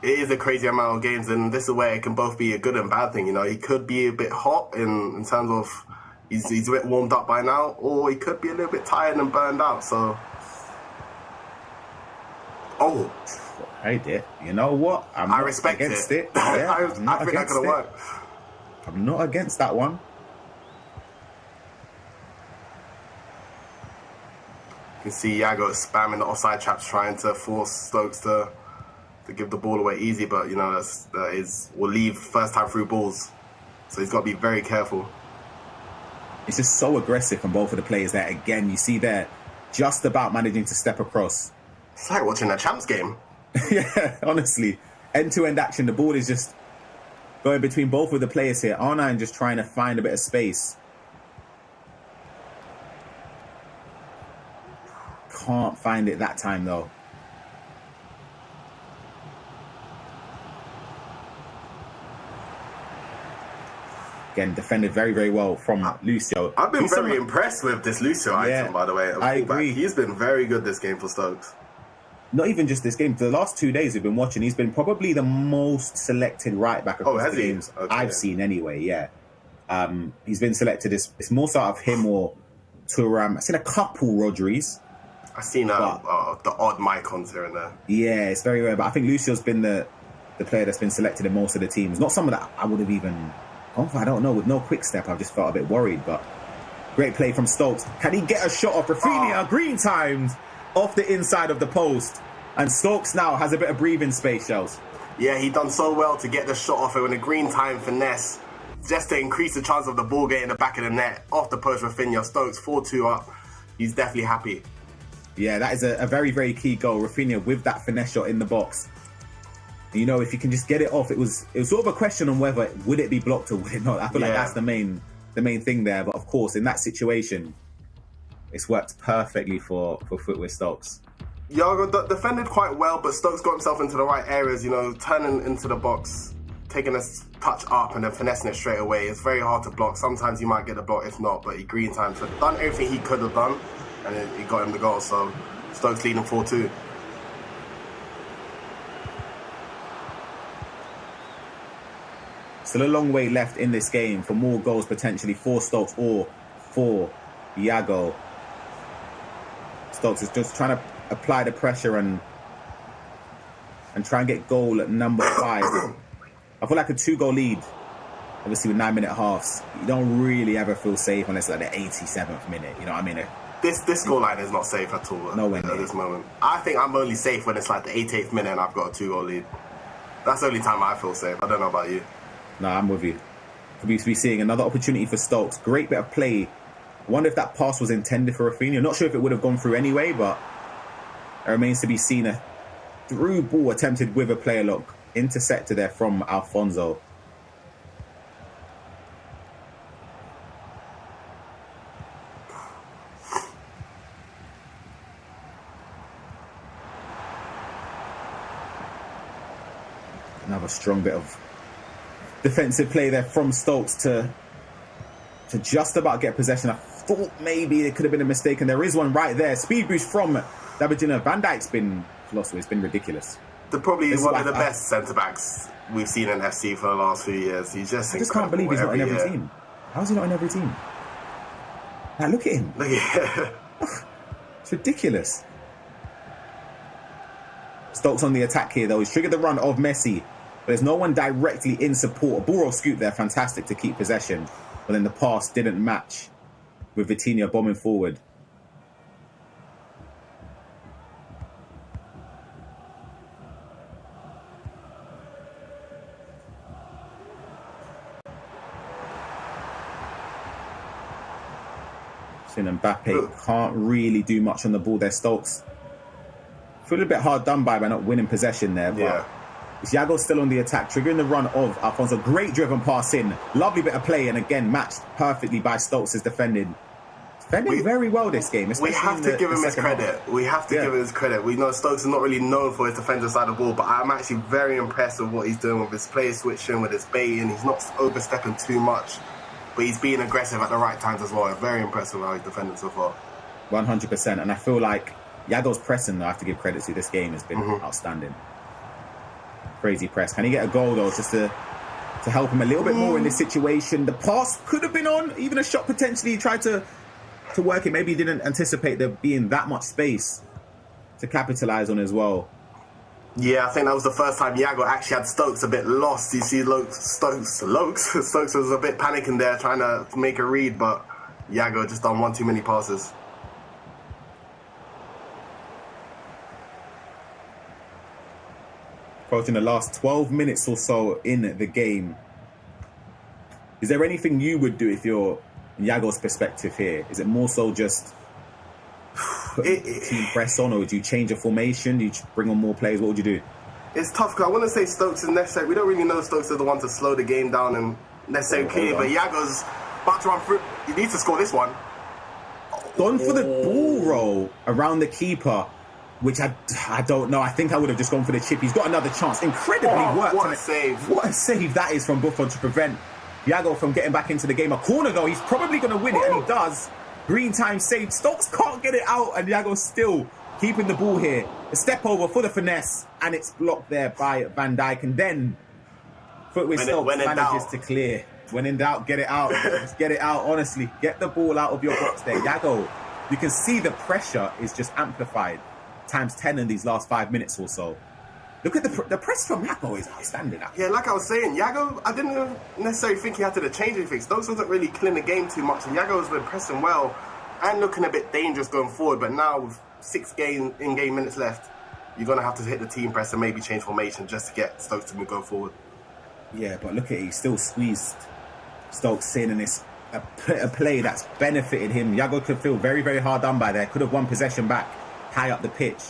It is a crazy amount of games, and this is where it can both be a good and bad thing. You know, he could be a bit hot in terms of he's a bit warmed up by now, or he could be a little bit tired and burned out. So, I did. You know what? I respect it. Yeah, I think that could work. I'm not against that one. You can see Yago spamming the offside traps, trying to force Stokes to give the ball away easy, but you know will leave first time through balls, so he's got to be very careful. It's just so aggressive from both of the players there. Again, you see there, just about managing to step across. It's like watching a champs game. Yeah, honestly, end-to-end action. The ball is just going between both of the players here. R9 just trying to find a bit of space. Can't find it that time though. Again, defended very, very well from Lucio. I've been very impressed with this Lucio item, by the way. I agree. He's been very good this game for Stokes. Not even just this game. For the last 2 days we've been watching, he's been probably the most selected right back across the games I've seen anyway, yeah. He's been selected. It's more so out of him or Turam. I've seen a couple Rodris. I've seen the odd Mycons here and there. Yeah, it's very rare. But I think Lucio's been the player that's been selected in most of the teams. Not someone that I would have even gone for. I don't know. With no quick step, I've just felt a bit worried. But great play from Stokes. Can he get a shot off Rafinha? Green timed off the inside of the post. And Stokes now has a bit of breathing space, Shells. Yeah, he done so well to get the shot off it with a green time finesse, just to increase the chance of the ball getting in the back of the net. Off the post Rafinha, Stokes 4-2 up. He's definitely happy. Yeah, that is a very, very key goal. Rafinha with that finesse shot in the box. You know, if you can just get it off, it was sort of a question on whether would it be blocked or would it not. I feel like that's the main thing there. But of course, in that situation, it's worked perfectly for Footwear Stokes. Yago defended quite well, but Stokes got himself into the right areas, you know, turning into the box, taking a touch up and then finessing it straight away. It's very hard to block. Sometimes you might get the block, if not, but he green time. So done everything he could have done, and he got him the goal. So Stokes leading 4-2. Still a long way left in this game for more goals potentially for Stokes or for Yago. Stokes is just trying to apply the pressure and try and get goal at number 5. I feel like a 2-goal lead, obviously with 9-minute halves, you don't really ever feel safe unless like the 87th minute. You know what I mean? This goal line is not safe at all. No way at this moment. I think I'm only safe when it's like the 88th minute and I've got a 2-goal lead. That's the only time I feel safe. I don't know about you. No, I'm with you. Could be seeing another opportunity for Stokes. Great bit of play. I wonder if that pass was intended for Rafinha. Not sure if it would have gone through anyway, but it remains to be seen. A through ball attempted with a player lock. Intercepted there from Alfonso. Another strong bit of defensive play there from Stokes to just about get possession. I thought maybe it could have been a mistake, and there is one right there. Speed boost from Dabagina. Van Dijk's been colossal. It's been ridiculous. They're probably one of the best centre-backs we've seen in FC for the last few years. He's just I just can't believe he's not in every team. How is he not in every team? Now look at him. It's ridiculous. Stokes on the attack here, though. He's triggered the run of Messi. But there's no one directly in support. A Buro scoop there, fantastic to keep possession. But then the pass didn't match with Vitinha bombing forward. Mbappe can't really do much on the ball there. Stokes feel a bit hard done by not winning possession there. But Yago's still on the attack, triggering the run of Alfonso. Great driven pass in. Lovely bit of play, and again matched perfectly by Stokes' defending very well this game. We have to give him his credit. We have to give him his credit. We know Stokes is not really known for his defensive side of the ball, but I'm actually very impressed with what he's doing with his play switching, with his baiting. He's not overstepping too much, but he's being aggressive at the right times as well. I'm very impressed with how he's defended so far. 100%. And I feel like Yago's pressing, I have to give credit to, this game has been outstanding. Crazy press. Can he get a goal, though, just to help him a little bit more in this situation? The pass could have been on. Even a shot potentially. He tried to work it. Maybe he didn't anticipate there being that much space to capitalise on as well. Yeah, I think that was the first time Yago actually had Stokes a bit lost. You see Stokes was a bit panicking there, trying to make a read, but Yago just done one too many passes. Approaching the last 12 minutes or so in the game. Is there anything you would do if you're in Yago's perspective here? Is it more so just team press on, or would you change a formation? Do you bring on more players? What would you do? It's tough because I want to say Stokes is necessary. We don't really know Stokes is the one to slow the game down and necessarily but Yago's about to run through. He needs to score this one. Gone for the ball roll around the keeper, which I don't know. I think I would have just gone for the chip. He's got another chance. Incredibly worked. What a save. What a save that is from Buffon to prevent Yago from getting back into the game. A corner, though. He's probably going to win it, and he does. Green time saved. Stokes can't get it out, and Yago's still keeping the ball here. A step over for the finesse, and it's blocked there by Van Dijk. And then Footwear Stokes manages to clear. When in doubt, get it out. Just get it out, honestly. Get the ball out of your box there. Yago, you can see the pressure is just amplified times 10 in these last 5 minutes or so. Look at the press from Yago is outstanding. Yeah, like I was saying, Yago, I didn't necessarily think he had to change anything. Stokes wasn't really killing the game too much, and Yago's been pressing well and looking a bit dangerous going forward. But now with 6 in-game minutes left, you're going to have to hit the team press and maybe change formation just to get Stokes to go forward. Yeah, but look at it, he still squeezed Stokes in, and it's a play that's benefited him. Yago could feel very, very hard done by there. Could have won possession back high up the pitch.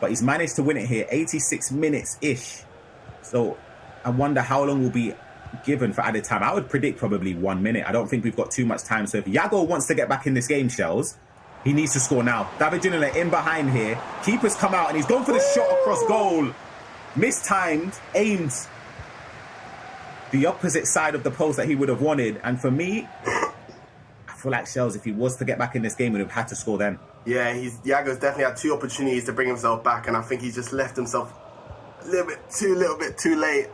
But he's managed to win it here, 86 minutes-ish. So I wonder how long will be given for added time. I would predict probably 1 minute. I don't think we've got too much time. So if Yago wants to get back in this game, Shells, he needs to score now. David Ginola in behind here. Keeper's come out and he's gone for the shot across goal. Mistimed, aimed the opposite side of the post that he would have wanted. And for me, I feel like Shells, if he was to get back in this game, would have had to score then. Yeah, Yago's definitely had 2 opportunities to bring himself back, and I think he just left himself a little bit too late.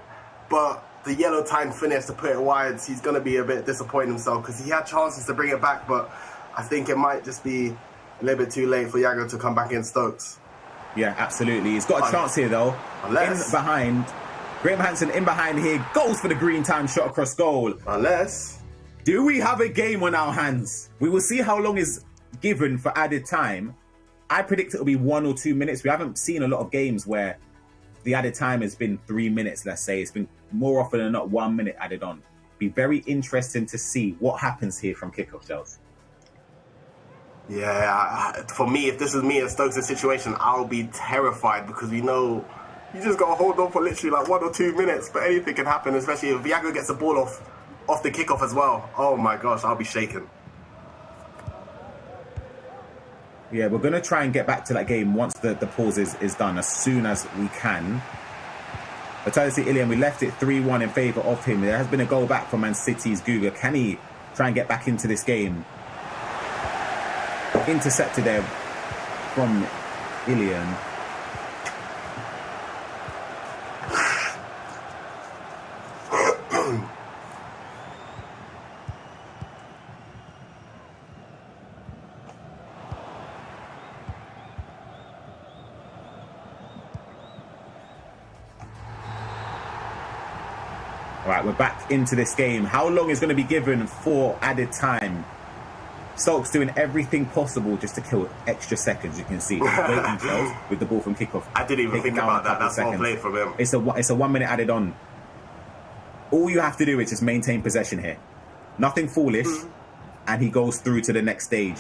But the yellow time finish to put it wide, he's going to be a bit disappointed himself because he had chances to bring it back, but I think it might just be a little bit too late for Yago to come back in Stokes. Yeah, absolutely. He's got a chance here, though. Unless... In behind. Graham Hansen in behind here. Goes for the green time shot across goal. Unless... Do we have a game on our hands? We will see how long is given for added time. I predict it'll be 1 or 2 minutes. We haven't seen a lot of games where the added time has been 3 minutes, let's say. It's been more often than not 1 minute added on. Be very interesting to see what happens here from kickoff, Shells. Yeah, for me, if this is me in Stokes' situation, I'll be terrified because we know you just got to hold on for literally like 1 or 2 minutes, but anything can happen, especially if Yago gets the ball off the kickoff as well. Oh my gosh, I'll be shaking. Yeah, we're going to try and get back to that game once the pause is done as soon as we can. Vitality Ilian, we left it 3-1 in favour of him. There has been a goal back from Man City's Guga. Can he try and get back into this game? Intercepted there from Ilian. All right, we're back into this game. How long is going to be given for added time? Stokes doing everything possible just to kill extra seconds, you can see. Waiting Shells with the ball from kickoff. I didn't even think about that. That's well played from him. It's a 1 minute added on. All you have to do is just maintain possession here. Nothing foolish. And he goes through to the next stage.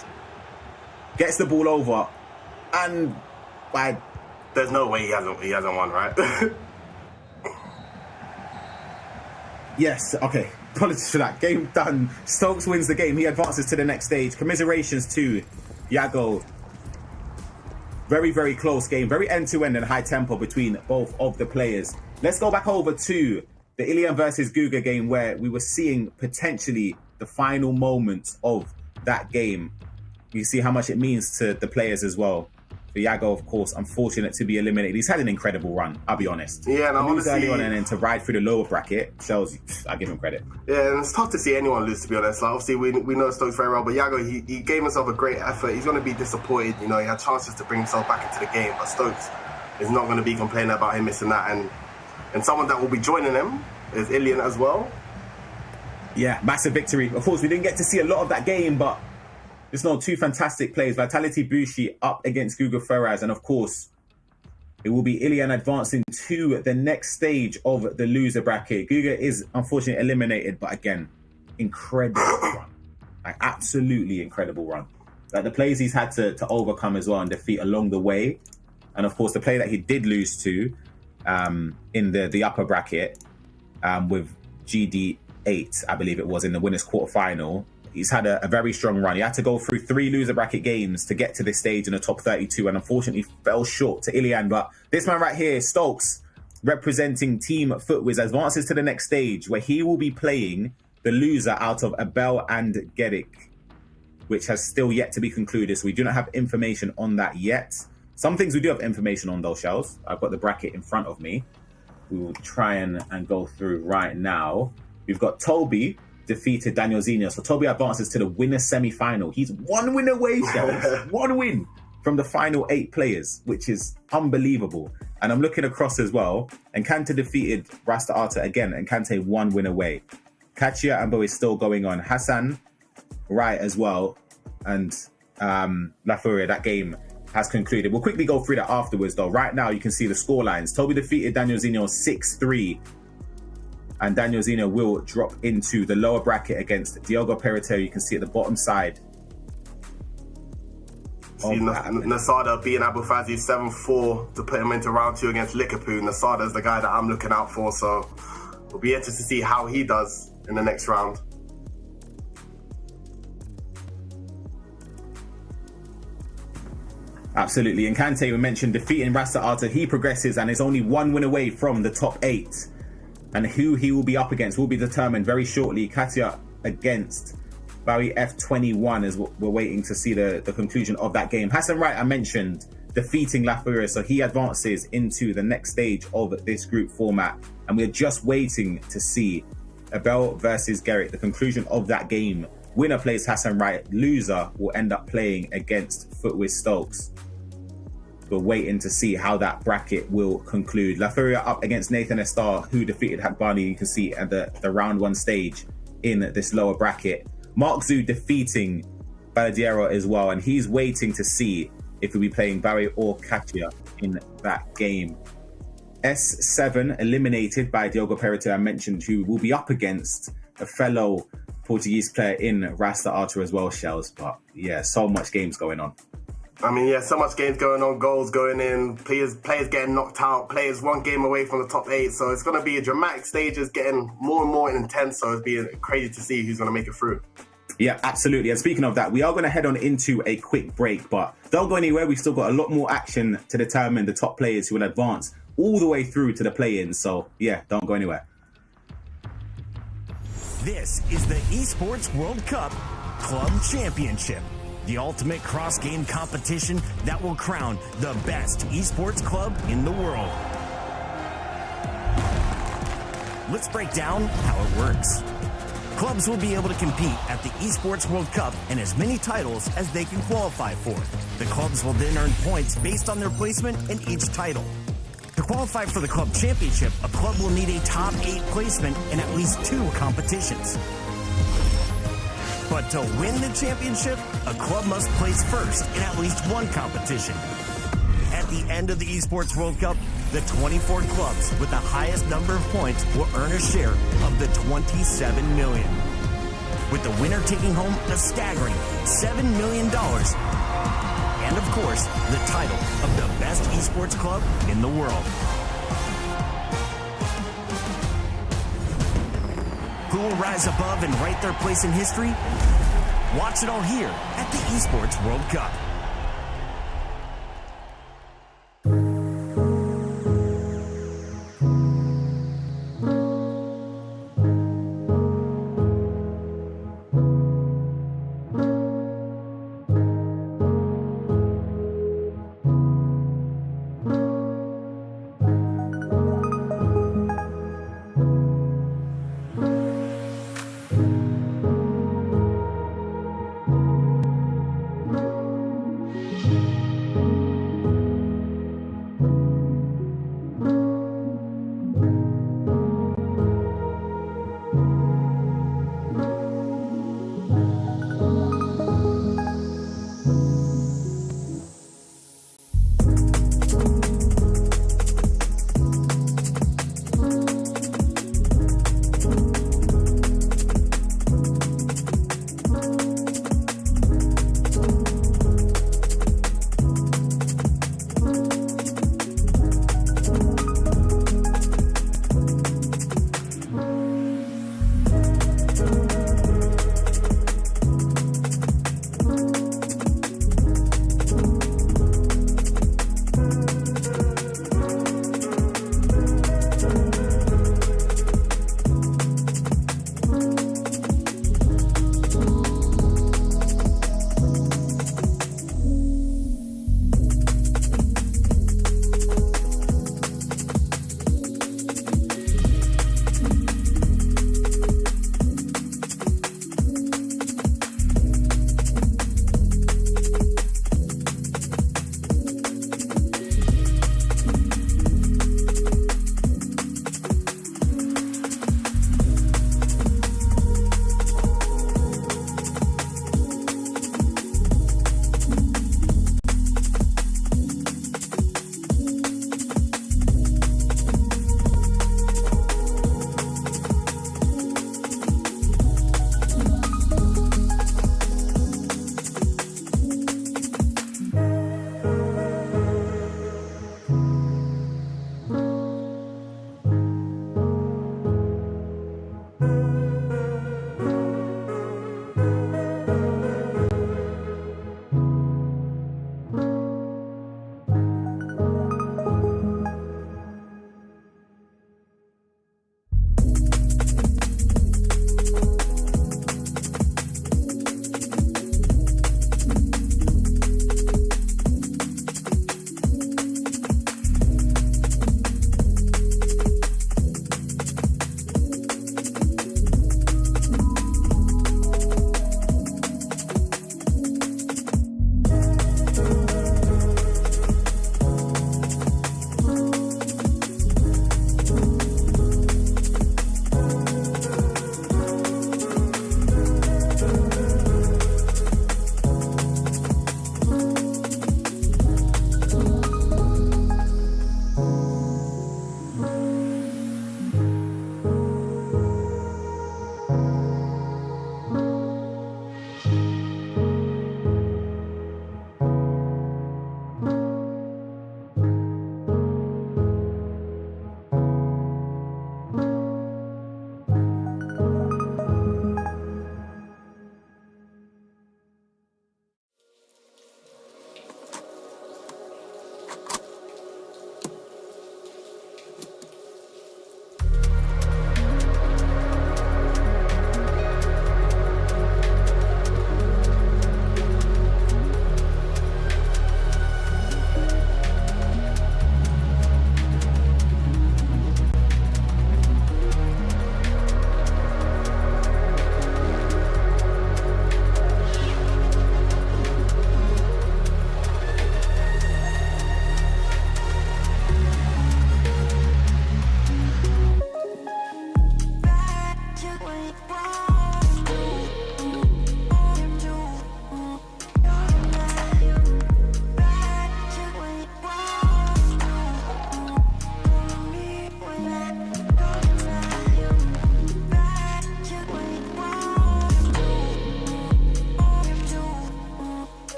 Gets the ball over. And there's no way he hasn't won, right? Yes, okay. Apologies for that. Game done. Stokes wins the game. He advances to the next stage. Commiserations to Yago. Very, very close game. Very end-to-end and high tempo between both of the players. Let's go back over to the Ilian versus Guga game where we were seeing potentially the final moments of that game. You see how much it means to the players as well. For Yago, of course, unfortunate to be eliminated. He's had an incredible run, I'll be honest. Yeah, and I want to see... early on and then to ride through the lower bracket shows, I give him credit. Yeah, and it's tough to see anyone lose, to be honest. Like, obviously, we know Stokes very well, but Yago, he gave himself a great effort. He's going to be disappointed. You know, he had chances to bring himself back into the game, but Stokes is not going to be complaining about him missing that. And someone that will be joining him is Ilian as well. Yeah, massive victory. Of course, we didn't get to see a lot of that game, but there's no 2 fantastic plays. Vitality Bushi up against Guga Ferraz. And of course, it will be Ilian advancing to the next stage of the loser bracket. Guga is unfortunately eliminated, but again, incredible run. Like, absolutely incredible run. Like, the plays he's had to overcome as well and defeat along the way. And of course, the play that he did lose to in the upper bracket with GD8, I believe it was, in the winners quarterfinal. He's had a very strong run. He had to go through 3 loser bracket games to get to this stage in the top 32 and unfortunately fell short to Ilian. But this man right here, Stokes, representing Team Footwiz, advances to the next stage where he will be playing the loser out of Abel and Gedik, which has still yet to be concluded. So we do not have information on that yet. Some things we do have information on though, Shells. I've got the bracket in front of me. We will try and go through right now. We've got Toby defeated Daniel Zenia. So Toby advances to the winner semi-final. He's 1 win away, Shells. 1 win from the final 8 players, which is unbelievable. And I'm looking across as well. And Kante defeated Rasta Arta again. And Kante 1 win away. Kachia Ambo is still going on. Hassan, right, as well. And La Furia, that game has concluded. We'll quickly go through that afterwards, though. Right now, you can see the score lines. Toby defeated Daniel Zeno 6-3. And Daniel Zeno will drop into the lower bracket against Diogo Pereira. You can see at the bottom side. See Nasada beating Abu Fazi 7-4 to put him into round 2 against Likapoo. Nasada's the guy that I'm looking out for, so we'll be interested to see how he does in the next round. Absolutely. And Kante, we mentioned defeating Rasta Arta. He progresses and is only 1 win away from the top 8. And who he will be up against will be determined very shortly. Katia against Barry F21 as we're waiting to see the conclusion of that game. Hassan Wright, I mentioned, defeating La Furia, so he advances into the next stage of this group format. And we're just waiting to see Abel versus Garrett, the conclusion of that game. Winner plays Hassan Wright. Loser will end up playing against Footwiz Stokes. We're waiting to see how that bracket will conclude. La Furia up against Nathan Estar, who defeated Hakbani. You can see at the round 1 stage in this lower bracket. Mark Zhu defeating Baladiero as well, and he's waiting to see if he'll be playing Barry or Katia in that game. S7 eliminated by Diogo Pereira, I mentioned, who will be up against a fellow Portuguese player in Rasta Arta as well, Shells. But yeah, so much games going on. I mean, yeah, so much games going on, goals going in, players getting knocked out, players 1 game away from the top 8. So it's going to be a dramatic stages, getting more and more intense. So it's being crazy to see who's going to make it through. Yeah, absolutely. And speaking of that, we are going to head on into a quick break, but don't go anywhere. We've still got a lot more action to determine the top players who will advance all the way through to the play-ins. So yeah, don't go anywhere. This is the Esports World Cup Club Championship, the ultimate cross-game competition that will crown the best esports club in the world. Let's break down how it works. Clubs will be able to compete at the Esports World Cup and as many titles as they can qualify for. The clubs will then earn points based on their placement in each title. To qualify for the club championship, a club will need a top 8 placement in at least 2 competitions. But to win the championship, a club must place first in at least 1 competition. At the end of the Esports World Cup, the 24 clubs with the highest number of points will earn a share of the 27 million. With the winner taking home a staggering $7 million. And of course, the title of the best esports club in the world. Who will rise above and write their place in history? Watch it all here at the Esports World Cup.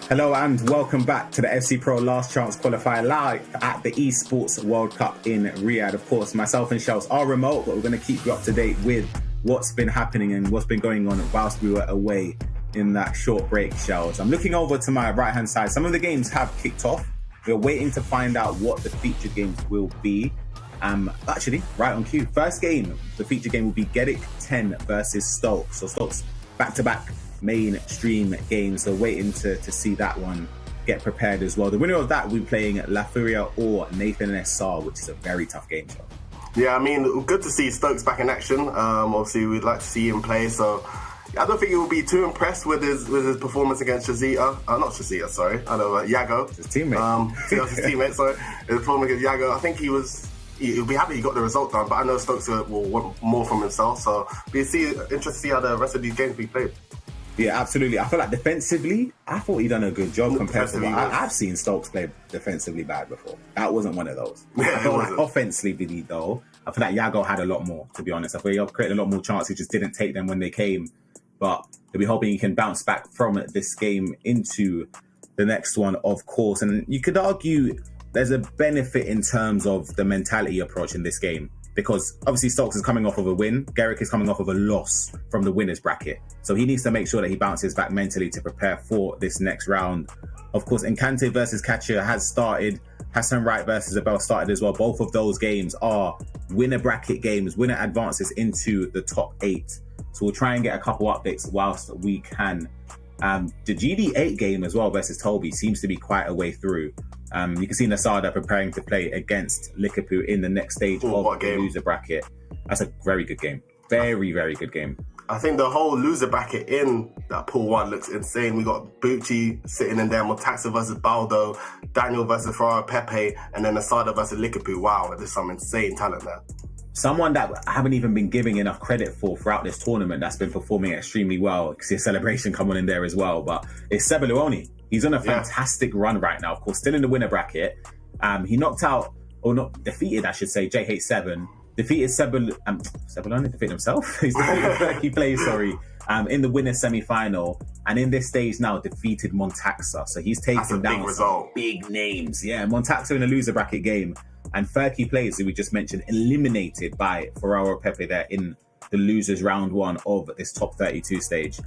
Hello and welcome back to the FC Pro Last Chance Qualifier live at the Esports World Cup in Riyadh. Of course, myself and Shells are remote, but we're going to keep you up to date with what's been happening and what's been going on whilst we were away in that short break, Shells. I'm looking over to my right-hand side. Some of the games have kicked off. We're waiting to find out what the featured games will be. Actually, right on cue. First game, the featured game will be Gerek 10 versus Stokes. So Stokes back-to-back mainstream games, so waiting to see that one get prepared as well. The winner of that will be playing La Furia or Nathan SR, which is a very tough game, Joe. Yeah, I mean, good to see Stokes back in action. Obviously, we'd like to see him play, so I don't think he will be too impressed with his performance against Shazita. Not Shazita, sorry. I know, Yago. His teammate. His teammate, sorry. His performance against Yago. I think he'll be happy he got the result done, but I know Stokes will want more from himself, so interested to see how the rest of these games be played. Yeah, absolutely. I feel like defensively, I thought he done a good job compared to I've seen Stokes play defensively bad before. That wasn't one of those. Yeah, I feel like offensively though, I feel like Yago had a lot more, to be honest. I feel he created a lot more chances, he just didn't take them when they came. But we'll be hoping he can bounce back from this game into the next one, of course. And you could argue there's a benefit in terms of the mentality approach in this game, because obviously Stokes is coming off of a win. Gerek is coming off of a loss from the winners bracket. So he needs to make sure that he bounces back mentally to prepare for this next round. Of course, Enkante versus Katia has started. Hassan Wright versus Abel started as well. Both of those games are winner bracket games, winner advances into the top 8. So we'll try and get a couple updates whilst we can. The GD8 game as well versus Toby seems to be quite a way through. You can see Nasada preparing to play against Likapu in the next stage of the loser bracket. That's a very good game. Very, very good game. I think the whole loser bracket in that pool 1 looks insane. We got Bucci sitting in there, Motaxa versus Baldo, Daniel versus Ferrara Pepe, and then Nasada versus Likapu. Wow, there's some insane talent there. Someone that I haven't even been giving enough credit for throughout this tournament that's been performing extremely well, because his celebration come on in there as well, but it's Sebaluoni. He's on a fantastic run right now. Of course, still in the winner bracket. He knocked out, or not defeated, I should say, JH7. Defeated Sebaluoni, defeated himself. He's he plays, in the winner semi-final. And in this stage now, defeated Montaxa. So he's taking down some big names. Yeah, Montaxa in a loser bracket game. And Furky Plays, who we just mentioned, eliminated by Ferrara Pepe there in the losers round 1 of this top 32 stage.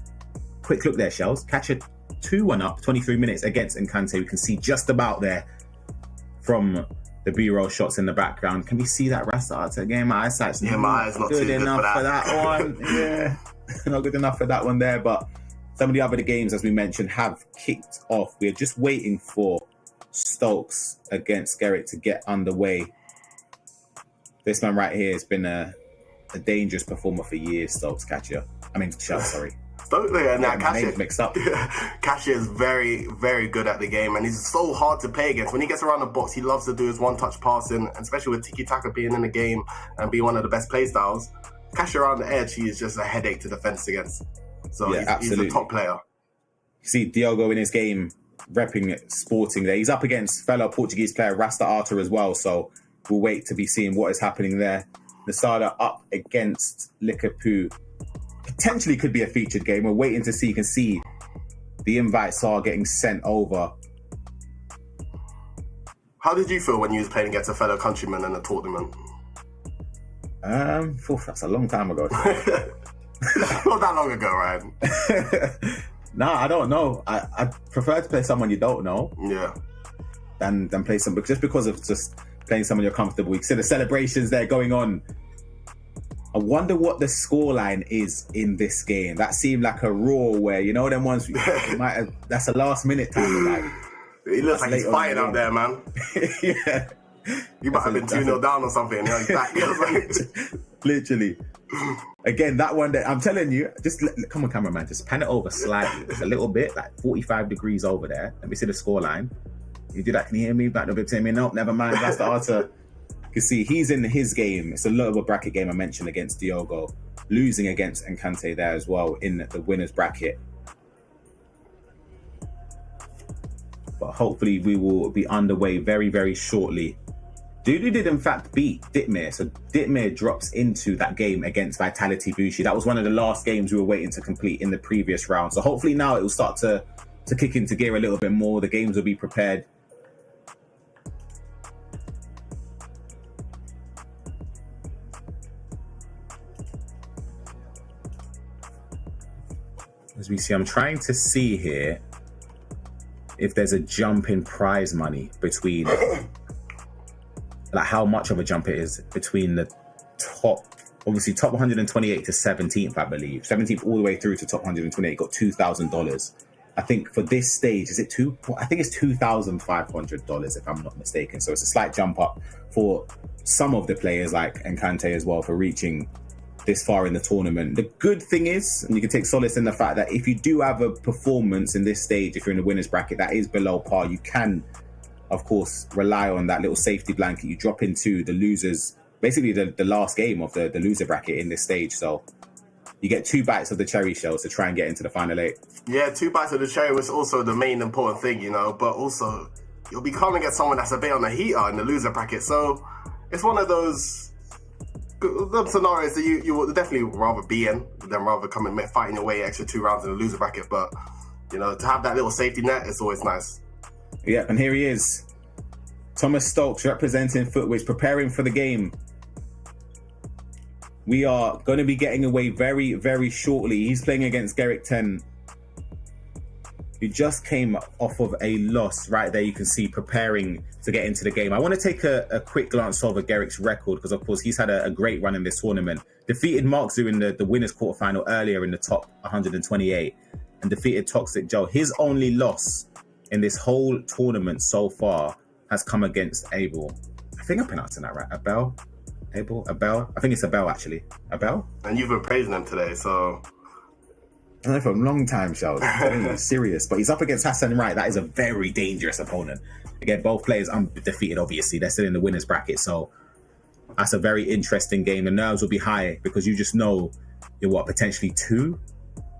Quick look there, Shells. Catch a 2-1 up, 23 minutes against Enkante. We can see just about there from the B-roll shots in the background. Can we see that Rasta Arta game? My eyesight's my eyes not good too enough good for that one. Yeah, not good enough for that one there. But some of the other games, as we mentioned, have kicked off. We're just waiting for Stokes against Gerek to get underway. This man right here has been a dangerous performer for years, Stokes, Katia. Sorry. Stokes, names mixed up. Katia is very, very good at the game, and he's so hard to play against. When he gets around the box, he loves to do his one-touch passing, and especially with tiki-taka being in the game and being one of the best play styles. Katia around the edge, he is just a headache to defense against. So he's a top player. You see Diogo in his game repping Sporting there. He's up against fellow Portuguese player Rasta Arta as well, so we'll wait to be seeing what is happening there. Nasada up against Likapu. Potentially could be a featured game. We're waiting to see. You can see the invites are getting sent over. How did you feel when you was playing against a fellow countryman in a tournament? That's a long time ago. Not that long ago, Ryan. Nah, I don't know. I prefer to play someone you don't know. Yeah. Than play someone, just because of just playing someone you're comfortable. You can see the celebrations there going on. I wonder what the scoreline is in this game. That seemed like a raw where, them ones that's a last minute time. Like, he looks like he's fighting out there, man. Yeah. You might have been 2-0 down or something. He's back. Literally. Again, that one that I'm telling you, come on, cameraman, just pan it over slightly, just a little bit, like 45 degrees over there. Let me see the scoreline. You do that? Can you hear me? Back the bit saying me, nope, never mind. That's the answer. You can see he's in his game. It's a little bit bracket game I mentioned against Diogo, losing against Enkante there as well in the winners bracket. But hopefully we will be underway very, very shortly. Dudu did in fact beat Ditmir, so Ditmir drops into that game against Vitality Bushi. That was one of the last games we were waiting to complete in the previous round. So hopefully now it will start to to kick into gear a little bit more. The games will be prepared. As we see, I'm trying to see here if there's a jump in prize money between, like how much of a jump it is between the top, obviously top 128 to 17th, I believe. 17th all the way through to top 128 got $2,000. I think for this stage, is it two? I think it's $2,500 if I'm not mistaken. So it's a slight jump up for some of the players like Encante as well for reaching this far in the tournament. The good thing is, and you can take solace in the fact that if you do have a performance in this stage, if you're in the winners bracket that is below par, you can, of course, rely on that little safety blanket. You drop into the losers, basically the last game of the loser bracket in this stage. So you get 2 bites of the cherry shells to try and get into the final 8. Yeah, 2 bites of the cherry was also the main important thing, you know, but also you'll be coming at someone that's a bit on the heater in the loser bracket. So it's one of those scenarios that you would definitely rather be in than rather coming fighting your way extra 2 rounds in the loser bracket. But, you know, to have that little safety net is always nice. Yeah, and here he is. Thomas Stokes representing Footwich, preparing for the game. We are going to be getting away very, very shortly. He's playing against Garrick 10, who just came off of a loss. Right there, you can see preparing to get into the game. I want to take a quick glance over Garrick's record because, of course, he's had a great run in this tournament. Defeated Mark Zhu in the winners quarterfinal earlier in the top 128 and defeated Toxic Joe. His only loss in this whole tournament so far has come against Abel. I think I'm pronouncing that right. Abel? I think it's Abel, actually. Abel? And you've been praising him today, so... I know for a long time, Charles. He's serious. But he's up against Hassan Wright. That is a very dangerous opponent. Again, both players undefeated, obviously. They're still in the winners bracket, so that's a very interesting game. The nerves will be high because you just know you're, potentially 2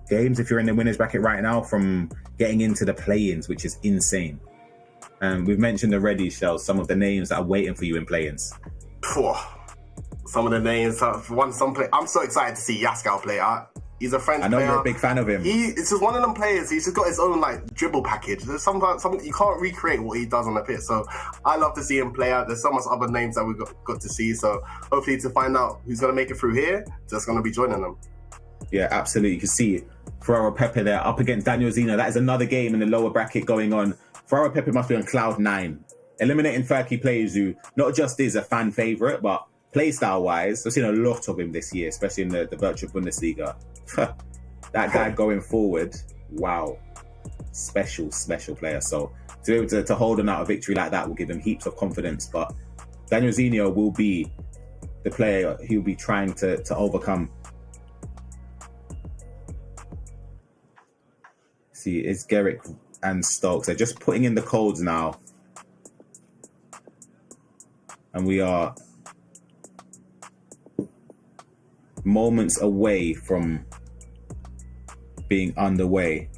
games if you're in the winners bracket right now from getting into the play-ins, which is insane. And we've mentioned already, Shell, some of the names that are waiting for you in play-ins. Some of the names, I'm so excited to see Yaskal play. He's a French player. I know you're a big fan of him. It's just one of them players. He's just got his own dribble package. There's sometimes you can't recreate what he does on the pitch. So I love to see him play out. There's so much other names that we got to see. So hopefully to find out who's going to make it through here, just going to be joining them. Yeah, absolutely. You can see Ferraro Pepe there up against Daniel Zeno. That is another game in the lower bracket going on. Ferraro Pepe must be on cloud 9. Eliminating Ferky players who not just is a fan favourite, but playstyle-wise, I've seen a lot of him this year, especially in the virtual Bundesliga. That guy going forward, wow. Special player. So to be able to hold on out a victory like that will give him heaps of confidence. But Daniel Zeno will be the player he'll be trying to overcome. See, it's Garrick and Stokes. They're just putting in the codes now. And we are moments away from being underway.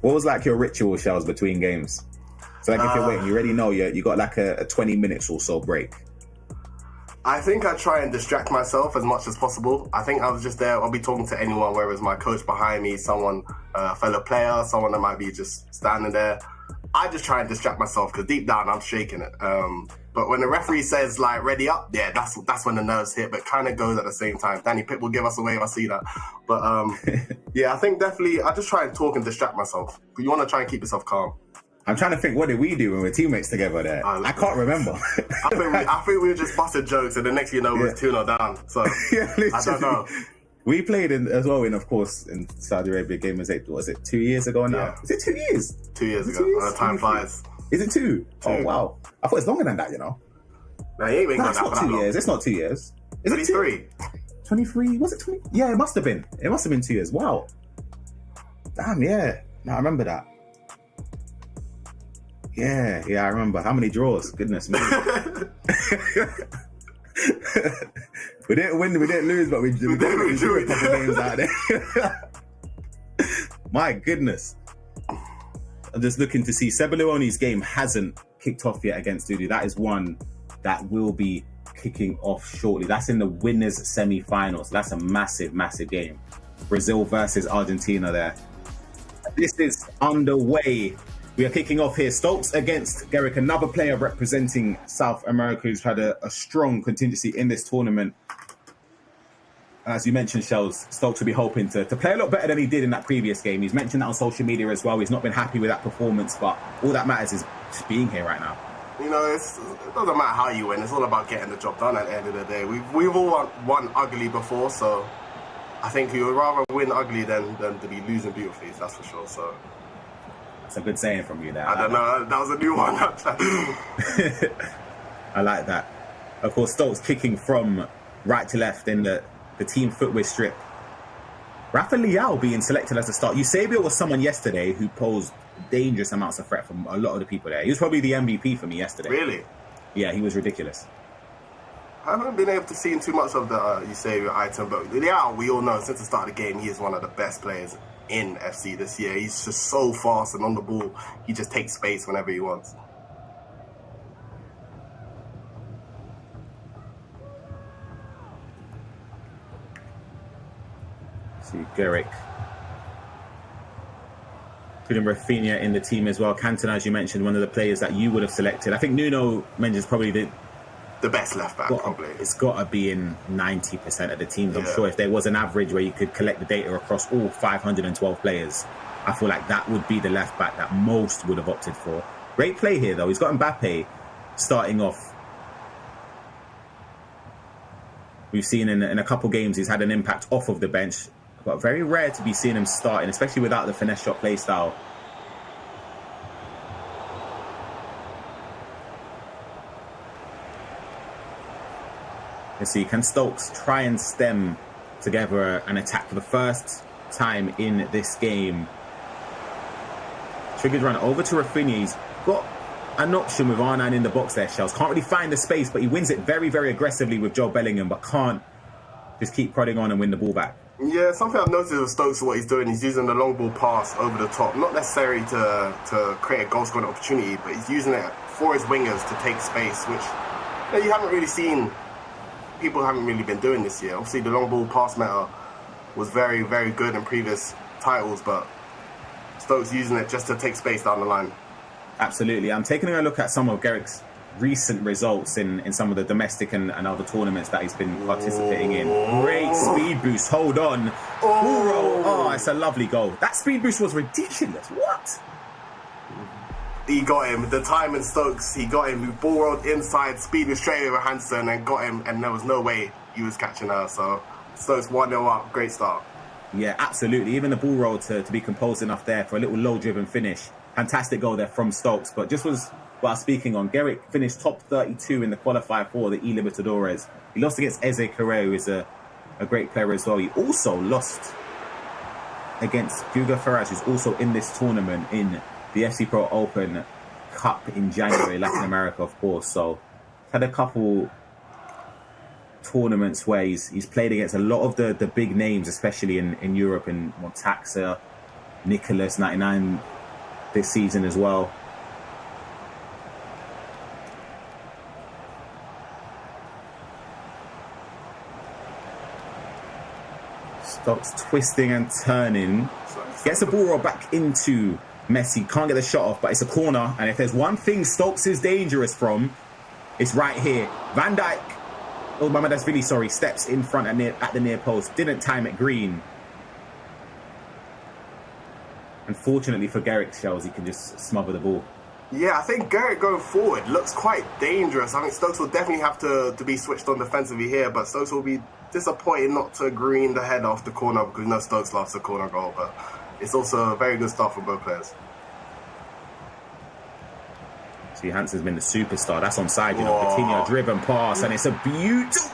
What was your ritual, Shells, between games? So if you're waiting, you already know you got a 20 minutes or so break. I think I try and distract myself as much as possible. I think I was just there. I'll be talking to anyone, whether it's my coach behind me, someone, a fellow player, someone that might be just standing there. I just try and distract myself because deep down I'm shaking it. But when the referee says ready up, yeah, that's when the nerves hit. But kind of goes at the same time. Danny Pitt will give us away if I see that. But yeah, I think definitely I just try and talk and distract myself. But you want to try and keep yourself calm. I'm trying to think, what did we do when we were teammates together there? I can't remember. I think we were just busting jokes, and the next thing you know, we was 2-0 down. So yeah, I don't know. We played as well in Saudi Arabia game. Was it 2 years ago now? Yeah. Was it 2 years? 2 years ago. Time flies. Is it 2? Oh wow! I thought it's longer than that. No, he ain't been going it's not 2 years. It's not 2 years. Is 23. it 23? Was it 20? Yeah, it must have been. It must have been 2 years. Wow. Damn. Yeah. No, I remember that. Yeah, I remember. How many draws? Goodness me. We didn't win, we didn't lose, but we definitely drew a couple games out there. My goodness. I'm just looking to see. Sebaluoni's game hasn't kicked off yet against Dudu. That is one that will be kicking off shortly. That's in the winners semi-finals. That's a massive, massive game. Brazil versus Argentina there. This is underway. We are kicking off here. Stokes against Garrick, another player representing South America who's had a strong contingency in this tournament. As you mentioned, Shells, Stokes will be hoping to play a lot better than he did in that previous game. He's mentioned that on social media as well. He's not been happy with that performance, but all that matters is just being here right now. You know, it doesn't matter how you win. It's all about getting the job done at the end of the day. We've all won ugly before, so I think you would rather win ugly than to be losing beautifully, that's for sure. So that's a good saying from you there. I don't know, that was a new one. I like that. Of course, Stokes kicking from right to left in the team footwear strip. Rafa Leao being selected as a start. Eusebio was someone yesterday who posed dangerous amounts of threat from a lot of the people there. He was probably the MVP for me yesterday. Really? Yeah, he was ridiculous. I haven't been able to see too much of the Eusebio item, but Leao, we all know since the start of the game, he is one of the best players in FC this year. He's just so fast and on the ball. He just takes space whenever he wants. See Garrick. Including Rafinha in the team as well. Cantona, as you mentioned, one of the players that you would have selected. I think Nuno Mendes probably the best left back, probably. It's got to be in 90% of the teams. I'm sure if there was an average where you could collect the data across all 512 players, I feel like that would be the left back that most would have opted for. Great play here, though. He's got Mbappe starting off. We've seen in a couple games he's had an impact off of the bench, but very rare to be seeing him starting, especially without the finesse shot play style. Let's see, can Stokes try and stem together an attack for the first time in this game? Triggered run over to Rafinha. He's got an option with R9 in the box there, Shells. Can't really find the space, but he wins it very, very aggressively with Joe Bellingham, but can't just keep prodding on and win the ball back. Yeah, something I've noticed with Stokes, what he's doing, he's using the long ball pass over the top. Not necessarily to create a goal scoring opportunity, but he's using it for his wingers to take space, which you haven't really seen. People haven't really been doing this year. Obviously, the long ball pass meta was very, very good in previous titles, but Stokes using it just to take space down the line. Absolutely. I'm taking a look at some of Garrick's recent results in some of the domestic and other tournaments that he's been participating in. Great speed boost. Hold on. Oh, it's a lovely goal. That speed boost was ridiculous. What? He got him. The time in Stokes, he got him. He ball rolled inside, speed straight over Hansen and got him, and there was no way he was catching her. So Stokes 1-0 up. Great start. Yeah, absolutely. Even the ball roll to be composed enough there for a little low-driven finish. Fantastic goal there from Stokes. But just was what I was speaking on. Garrick finished top 32 in the qualifier for the E Libertadores. He lost against Eze Correa, who is a great player as well. He also lost against Guga Farage, who's also in this tournament in the FC Pro Open Cup in January, Latin America, of course. So had a couple tournaments where he's played against a lot of the big names, especially in Europe, in Montaxa, Nicholas, 99 this season as well. Stokes twisting and turning. Gets the ball roll back into Messi. Can't get the shot off, but it's a corner. And if there's one thing Stokes is dangerous from, it's right here. Van Dijk, Mamadashvili, sorry, steps in front at the near post. Didn't time it green. Unfortunately for Garrick, Shells, he can just smother the ball. Yeah, I think Garrick going forward looks quite dangerous. I think Stokes will definitely have to be switched on defensively here, but Stokes will be disappointed not to green the head off the corner because Stokes loves the corner goal, but it's also a very good start for both players. See, Hansen's been the superstar. That's onside, Coutinho driven pass, and it's a beautiful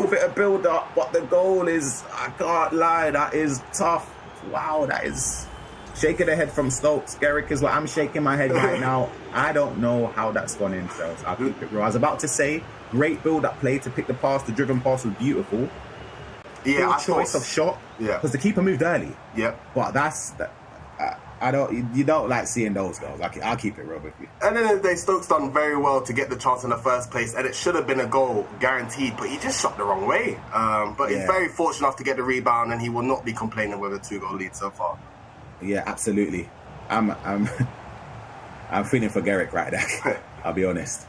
bit of build-up, but the goal is, I can't lie, that is tough. Wow, that is shaking the head from Stokes. Garrick is what I'm shaking my head right now. I don't know how that's gone in, so I'll keep it real. I was about to say, great build-up play to pick the pass. The driven pass was beautiful. Yeah, choice of shot. Yeah, because the keeper moved early. Yeah, but You don't like seeing those goals. I'll keep it real with you. And then they Stokes done very well to get the chance in the first place, and it should have been a goal guaranteed, but he just shot the wrong way. But he's very fortunate enough to get the rebound, and he will not be complaining with a 2-goal lead so far. Yeah, absolutely. I'm feeling for Garrick right now. I'll be honest.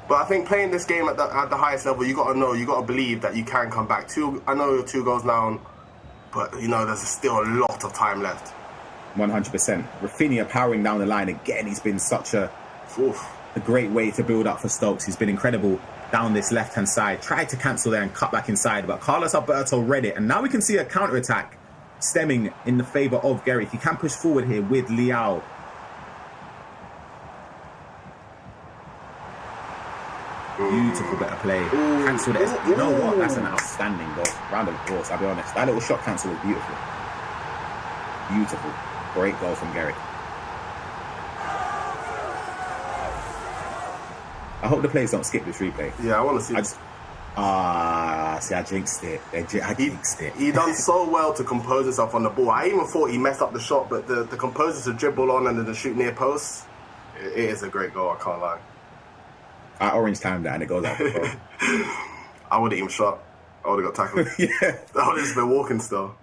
But I think playing this game at the highest level, you got to believe that you can come back. I know you're 2 goals down, but there's still a lot of time left. 100%. Rafinha powering down the line again. He's been such a great way to build up for Stokes. He's been incredible down this left-hand side. Tried to cancel there and cut back inside, but Carlos Alberto read it. And now we can see a counter-attack stemming in the favour of Garrick. He can push forward here with Liao. Beautiful bit of play. Cancelled it. You know what? That's an outstanding goal. Round of applause, I'll be honest. That little shot cancel was beautiful. Beautiful. Great goal from Garrick. I hope the players don't skip this replay. Yeah, I want to see it. See, I jinxed it. I jinxed it. He done so well to compose himself on the ball. I even thought he messed up the shot, but the composure to dribble on and then the shoot near post, it is a great goal, I can't lie. I orange timed that and it goes out the goal. I would have even shot. I would have got tackled. Yeah. I would have just been walking still.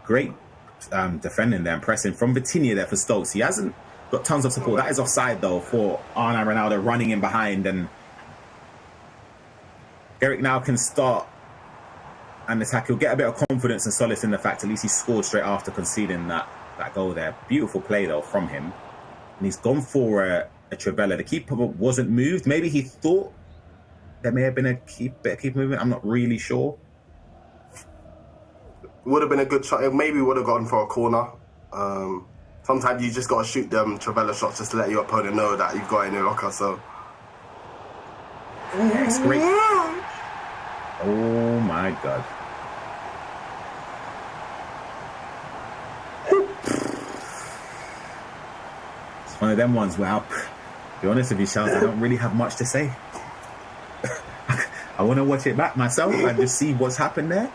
Great defending there and pressing from Vitinha there for Stokes. He hasn't got tons of support. That is offside though for R9 Ronaldo running in behind, and Garrick now can start and attack. He'll get a bit of confidence and solace in the fact at least he scored straight after conceding that goal there. Beautiful play though from him, and he's gone for a Trivela. The keeper wasn't moved. Maybe he thought there may have been a keeper movement. I'm not really sure. Would have been a good shot. It maybe would have gone for a corner. Sometimes you just got to shoot them Trivela shots just to let your opponent know that you've got it in your locker. So, yes, great. Oh my God. It's one of them ones where I'll be honest with you, Charles, I don't really have much to say. I want to watch it back myself and just see what's happened there.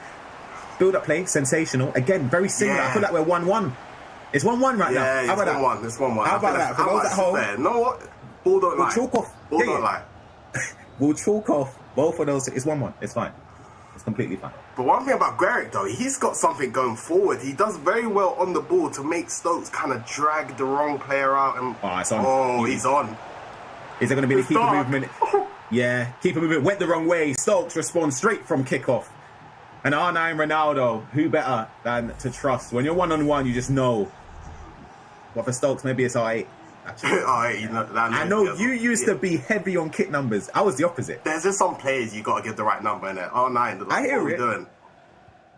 Build up play, sensational. Again, very similar. Yeah. I feel like we're 1-1. It's 1-1 right now. Yeah, How about 1-1. that? It's 1-1. How about that? For those at home, fair. No, what? Ball don't lie. Chalk off. Ball don't lie. We'll chalk off both of those. It's 1-1. It's fine. It's completely fine. But one thing about Garrick, though, he's got something going forward. He does very well on the ball to make Stokes kind of drag the wrong player out. And it's on. Oh, he's on. Is there going to be the keeper movement? Yeah, keeper movement went the wrong way. Stokes responds straight from kickoff. And R9 Ronaldo, who better than to trust? When you're one-on-one, you just know. But for Stokes, maybe it's R8. I know you used to be heavy on kit numbers. I was the opposite. There's just some players you got to give the right number in there. R9, I hear it. Doing?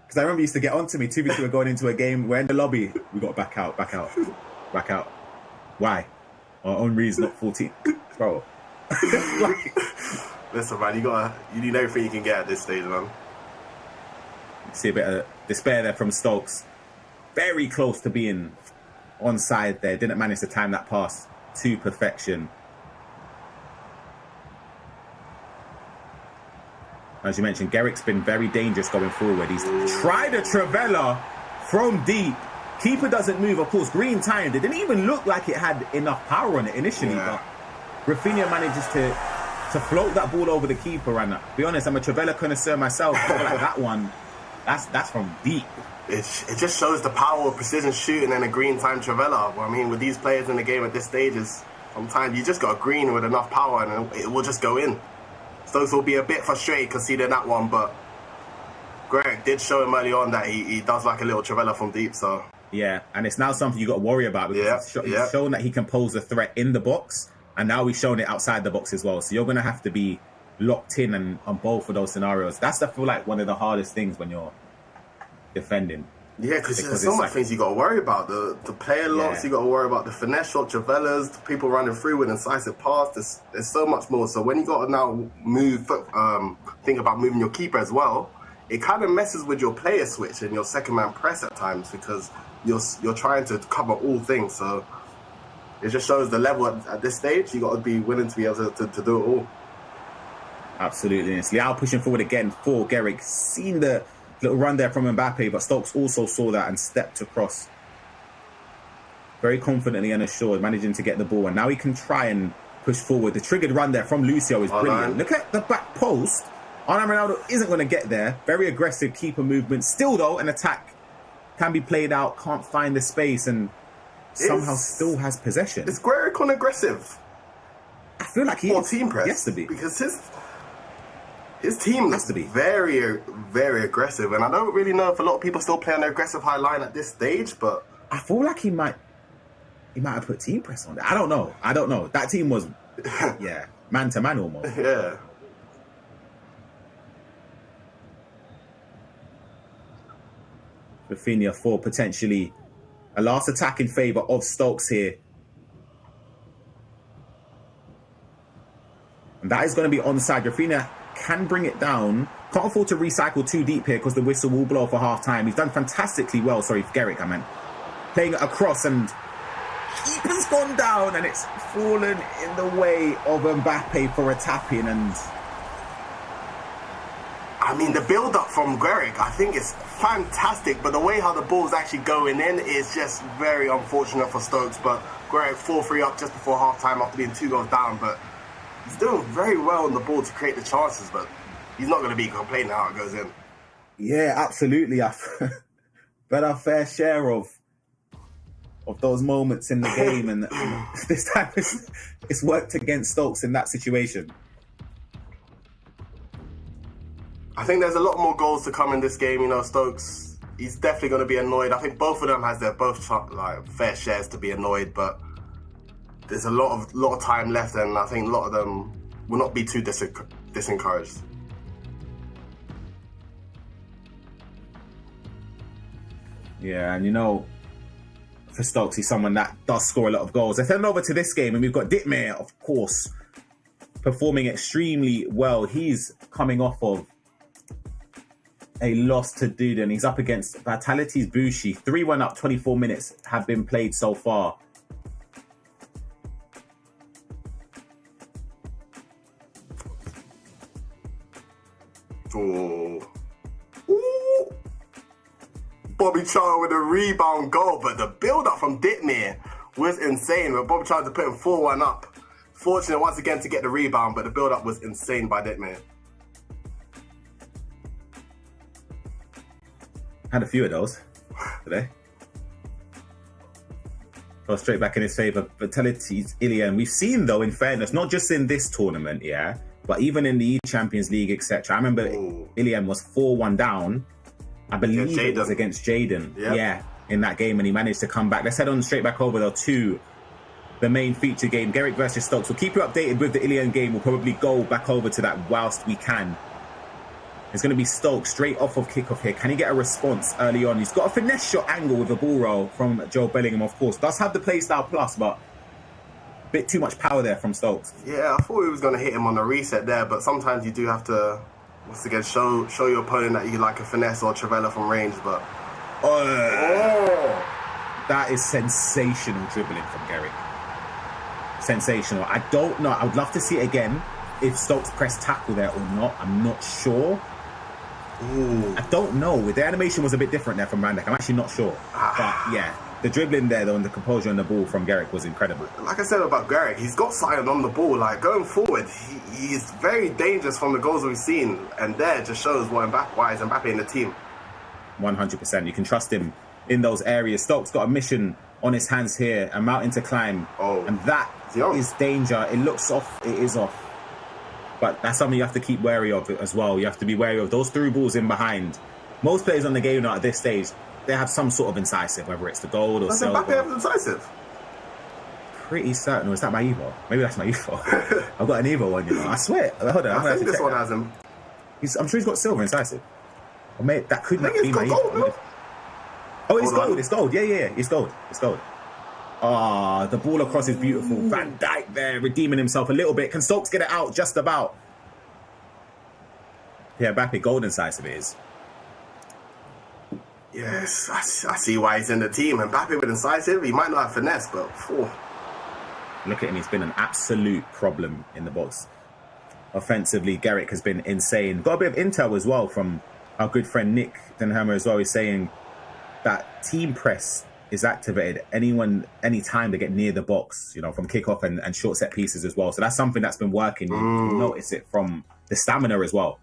Because I remember you used to get onto me. 2v2 were going into a game. We're in the lobby. We got to back out. Why? Our own reason, not 14. Bro. Listen, man, you need everything you can get at this stage, man. See a bit of despair there from Stokes. Very close to being onside there. Didn't manage to time that pass to perfection. As you mentioned, Garrick's been very dangerous going forward. He's tried a Trivela from deep. Keeper doesn't move. Of course, green timed. It didn't even look like it had enough power on it initially, but Rafinha manages to float that ball over the keeper. And to be honest, I'm a Trivela connoisseur myself. I feel like that one, that's from deep. It just shows the power of precision shooting and a green time Trivela. I mean, with these players in the game at this stage, sometimes you just got a green with enough power and it will just go in. Stokes will be a bit frustrated conceding that one, but Greg did show him early on that he does like a little Trivela from deep. So yeah, and it's now something you got to worry about because he's shown that he can pose a threat in the box, and now he's shown it outside the box as well. So you're going to have to be locked in on both of those scenarios. That's, I feel like, one of the hardest things when you're defending. Yeah, because there's so much things you got to worry about. The player locks, you got to worry about the finesse shot, Trivelas, the people running through with incisive pass. There's so much more. So when you got to now think about moving your keeper as well, it kind of messes with your player switch and your second man press at times because you're trying to cover all things. So it just shows the level at this stage. You got to be willing to be able to do it all. Absolutely. And it's Leao pushing forward again for Garrick. Seen the little run there from Mbappe, but Stokes also saw that and stepped across very confidently and assured, managing to get the ball. And now he can try and push forward. The triggered run there from Lucio is brilliant. Look at the back post. Arnaud Ronaldo isn't going to get there. Very aggressive keeper movement. Still, though, an attack can be played out. Can't find the space and somehow still has possession. Is Guerrero aggressive? I feel like he is. Team press. He has to be. Because his team has to be very, very aggressive. And I don't really know if a lot of people still play on the aggressive high line at this stage, but I feel like he might have put team press on there. I don't know. That team was, yeah, man to man almost. Yeah. Rafinha for potentially a last attack in favour of Stokes here. And that is going to be onside. Rafinha can bring it down. Can't afford to recycle too deep here because the whistle will blow for half time. He's done fantastically well. Sorry, Garrick, I meant. Playing it across and keeper's gone down and it's fallen in the way of Mbappe for a tap-in. And I mean, the build-up from Guerrick, I think is fantastic, but the way how the ball's actually going in is just very unfortunate for Stokes. But Guerrick 4-3 up just before half-time after being 2 goals down, but he's doing very well on the ball to create the chances, but he's not going to be complaining how it goes in. Yeah, absolutely. But our fair share of those moments in the game, and this time it's worked against Stokes in that situation. I think there's a lot more goals to come in this game. You know, Stokes, he's definitely going to be annoyed. I think both of them has their fair shares to be annoyed, but there's a lot of time left, and I think a lot of them will not be too disencouraged. Yeah, and you know, for Stokes, he's someone that does score a lot of goals. Let's head over to this game, and we've got Ditmir, of course, performing extremely well. He's coming off of a loss to Duden. He's up against Vitality's Bushi. 3-1 up, 24 minutes have been played so far. Ooh. Bobby Charlton with a rebound goal, but the build-up from Ditmir was insane. But Bobby Charlton to put him 4-1 up. Fortunate once again to get the rebound, but the build-up was insane by Ditmir. Had a few of those today. Go straight back in his favour. Vitality's Ilian. We've seen, though, in fairness, not just in this tournament, yeah, but even in the Champions League, etc. I remember Ilian was 4-1 down. I believe it was against Jaden. Yep. Yeah, in that game, and he managed to come back. Let's head on straight back over, though, to the main feature game, Garrick versus Stokes. We'll keep you updated with the Ilian game. We'll probably go back over to that whilst we can. It's going to be Stokes straight off of kickoff here. Can he get a response early on? He's got a finesse shot angle with a ball roll from Joe Bellingham, of course. Does have the playstyle plus, but a bit too much power there from Stokes. Yeah, I thought he was going to hit him on the reset there, but sometimes you do have to, once again, show your opponent that you like a finesse or Trivela from range, but... That is sensational dribbling from Garrick. Sensational. I don't know. I would love to see it again if Stokes pressed tackle there or not. I'm not sure. I don't know. The animation was a bit different there from Randek. I'm actually not sure. But yeah, the dribbling there though and the composure on the ball from Garrick was incredible. Like I said about Garrick, he's got something on the ball. Like going forward, he's very dangerous from the goals we've seen. And there just shows why is Mbappe in the team. 100%. You can trust him in those areas. Stokes got a mission on his hands here, a mountain to climb. And that is danger. It looks off. It is off. But that's something you have to keep wary of as well. You have to be wary of those through balls in behind. Most players on the game now at this stage, they have some sort of incisive, whether it's the gold or silver. Does Mbappe have incisive? Pretty certain. Or is that my Evo? Maybe that's my Evo. I've got an Evo one, you know. I swear. Hold on. I think this one has him. I'm sure he's got silver incisive. Or maybe that could not be my gold, Evo. No? Oh, it's gold. It's gold. Yeah. It's gold. It's gold. Ah, the ball across is beautiful. Van Dijk there, redeeming himself a little bit. Can Stokes get it out just about? Yeah, Mbappe, gold incisive it is. Yes, I see why he's in the team. Mbappe with incisive, he might not have finesse, but Look at him, he's been an absolute problem in the box. Offensively, Garrick has been insane. Got a bit of intel as well from our good friend Nick Denhammer as well. He's saying that team press is activated any time they get near the box, you know, from kickoff and short set pieces as well. So that's something that's been working. You notice it from the stamina as well.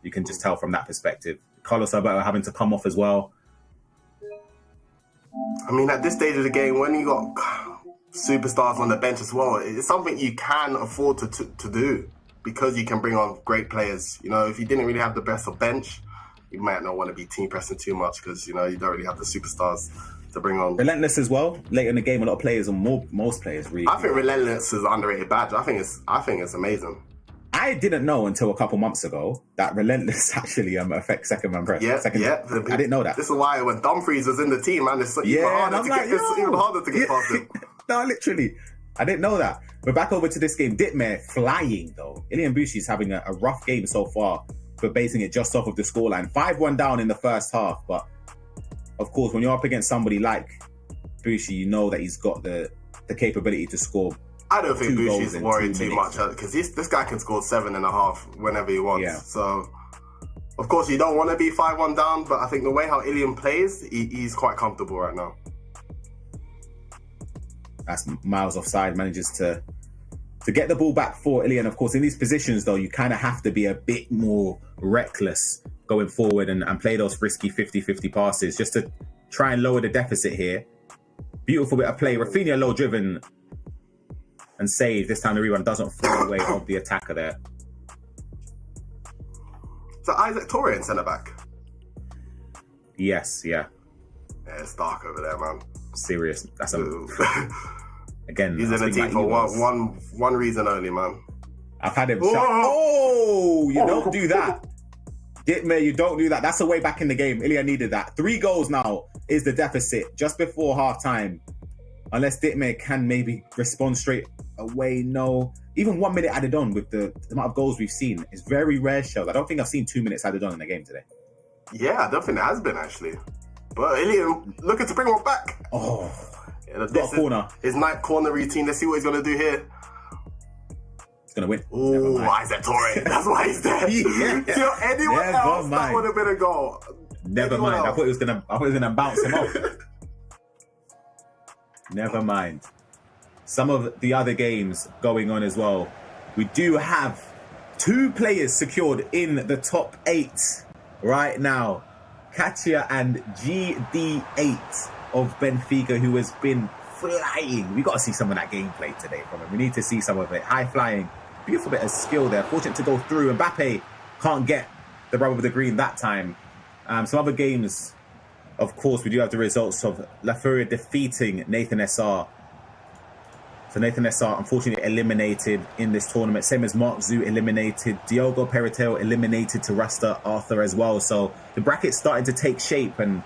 You can just tell from that perspective. Carlos Alberto having to come off as well. I mean, at this stage of the game, when you got superstars on the bench as well, it's something you can afford to do because you can bring on great players. You know, if you didn't really have the best of bench, you might not want to be team pressing too much because, you know, you don't really have the superstars to bring on. Relentless as well. Late in the game, a lot of players, and most players really. I think Relentless is an underrated badge. I think it's amazing. I didn't know until a couple months ago that Relentless actually affects second man press. Yeah. I didn't know that. This is why when Dumfries was in the team, man, it's even harder to get past him. No, literally. I didn't know that. But back over to this game. Ditmare flying, though. Ilian Bushi's having a rough game so far for basing it just off of the scoreline. 5-1 down in the first half. But, of course, when you're up against somebody like Bushi, you know that he's got the capability to score. I don't think Bushi's worried too much because this guy can score 7.5 whenever he wants. Yeah. So, of course, you don't want to be 5-1 down, but I think the way how Ilian plays, he's quite comfortable right now. That's Miles offside, manages to get the ball back for Ilian. Of course, in these positions, though, you kind of have to be a bit more reckless going forward and play those risky 50-50 passes just to try and lower the deficit here. Beautiful bit of play. Rafinha low driven and save. This time the rerun doesn't fall away of the attacker there. So Isaac Torre in centre back. Yes, yeah. Yeah, it's dark over there, man. Serious. That's again. He's in the team for one reason only, man. I've had him shut. Oh, you don't do that. Ditmare, you don't do that. That's a way back in the game. Ilya needed that. 3 goals now is the deficit just before half time. Unless Ditmare can maybe respond straight away. No. Even 1 minute added on with the amount of goals we've seen is very rare, Shell. I don't think I've seen 2 minutes added on in the game today. Yeah, I don't think there has been, actually. But Ilya looking to bring one back. Oh, yeah, got a corner. His night corner routine. Let's see what he's going to do here. He's going to win. Oh, Isaac Torre. That's why he's there. Yeah. You know, anyone else, that would have been a goal. Never mind. I thought he was gonna bounce him off. Never mind. Some of the other games going on as well. We do have 2 players secured in the top 8 right now. Katia and GD8 of Benfica, who has been flying. We got to see some of that gameplay today from him. We need to see some of it. High flying. Beautiful bit of skill there. Fortunate to go through. Mbappe can't get the rubber with the green that time. Some other games, of course, we do have the results of La Furia defeating Nathan SR. So Nathan SR, unfortunately, eliminated in this tournament. Same as Mark Zhu eliminated. Diogo Periteo eliminated to Rasta Arthur as well. So the bracket's starting to take shape, and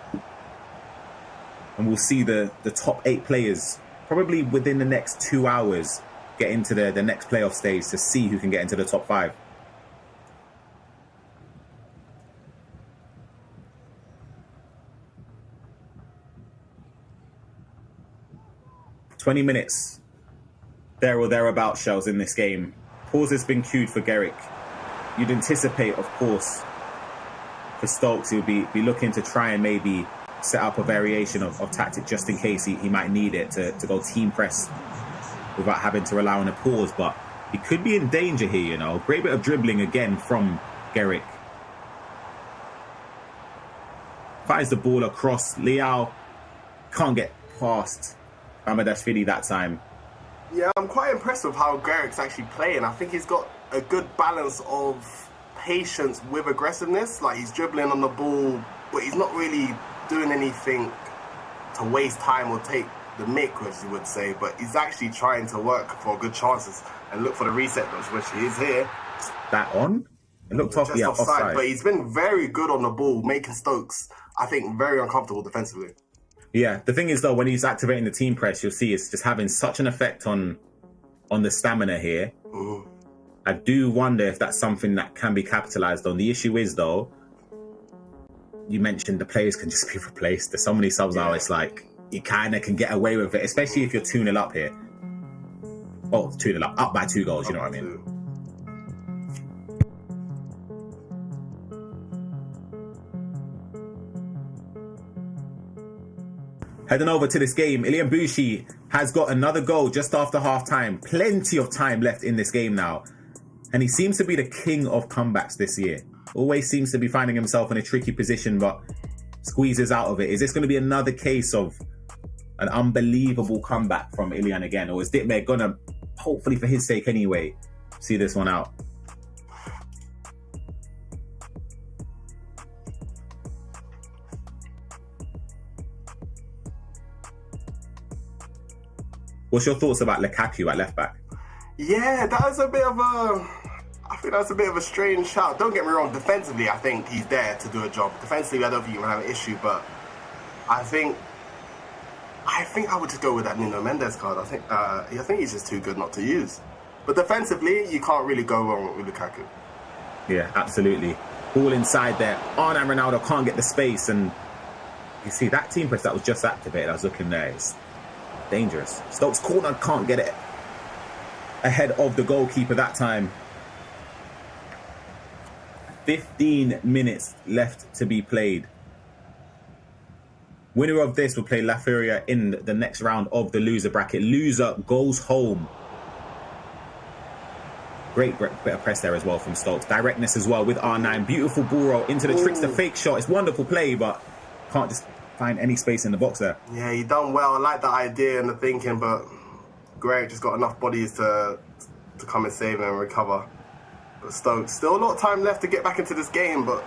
we'll see the top 8 players probably within the next 2 hours get into the next playoff stage to see who can get into the top 5. "20 minutes there or thereabouts, Shells, in this game. Pause has been queued for Garrick. You'd anticipate, of course, for Stokes, he'll be looking to try and maybe set up a variation of tactic just in case he might need it to go team press without having to rely on a pause. But he could be in danger here, you know. Great bit of dribbling again from Garrick. Fires the ball across. Liao can't get past Ramadashvili that time. Yeah, I'm quite impressed with how Garrick's actually playing. I think he's got a good balance of patience with aggressiveness. Like, he's dribbling on the ball, but he's not really doing anything to waste time or take the mick, as you would say. But he's actually trying to work for good chances and look for the reset, which he is here. That on? It looked off the offside. But he's been very good on the ball, making Stokes, I think, very uncomfortable defensively. Yeah, the thing is, though, when he's activating the team press, you'll see it's just having such an effect on the stamina here. Mm-hmm. I do wonder if that's something that can be capitalized on. The issue is, though, you mentioned the players can just be replaced. There's so many subs now, it's like you kind of can get away with it, especially if you're 2-0 up here. Oh, 2-0 up by 2 goals, you know what I mean? Heading over to this game, Ilian Bushi has got another goal just after half-time. Plenty of time left in this game now. And he seems to be the king of comebacks this year. Always seems to be finding himself in a tricky position, but squeezes out of it. Is this going to be another case of an unbelievable comeback from Ilian again? Or is Ditmer going to, hopefully for his sake anyway, see this one out? What's your thoughts about Lukaku at left back? Yeah, that was a bit of a... I think that's a bit of a strange shout. Don't get me wrong, defensively, I think he's there to do a job. Defensively, I don't think you will have an issue, but I think I would just go with that Nuno Mendes card. I think he's just too good not to use. But defensively, you can't really go wrong with Lukaku. Yeah, absolutely. Ball inside there. Arne and Ronaldo can't get the space, and you see that team press that was just activated. I was looking there. It's dangerous. Stokes corner, can't get it ahead of the goalkeeper that time. 15 minutes left to be played. Winner of this will play La Furia in the next round of the loser bracket. Loser goes home. Great bit of press there as well from Stokes. Directness as well with R9. Beautiful ball roll into the trickster fake shot. It's wonderful play, but can't just find any space in the box there. Yeah, he done well. I like the idea and the thinking, but Greg just got enough bodies to come and save and recover. But Stokes, still a lot of time left to get back into this game, but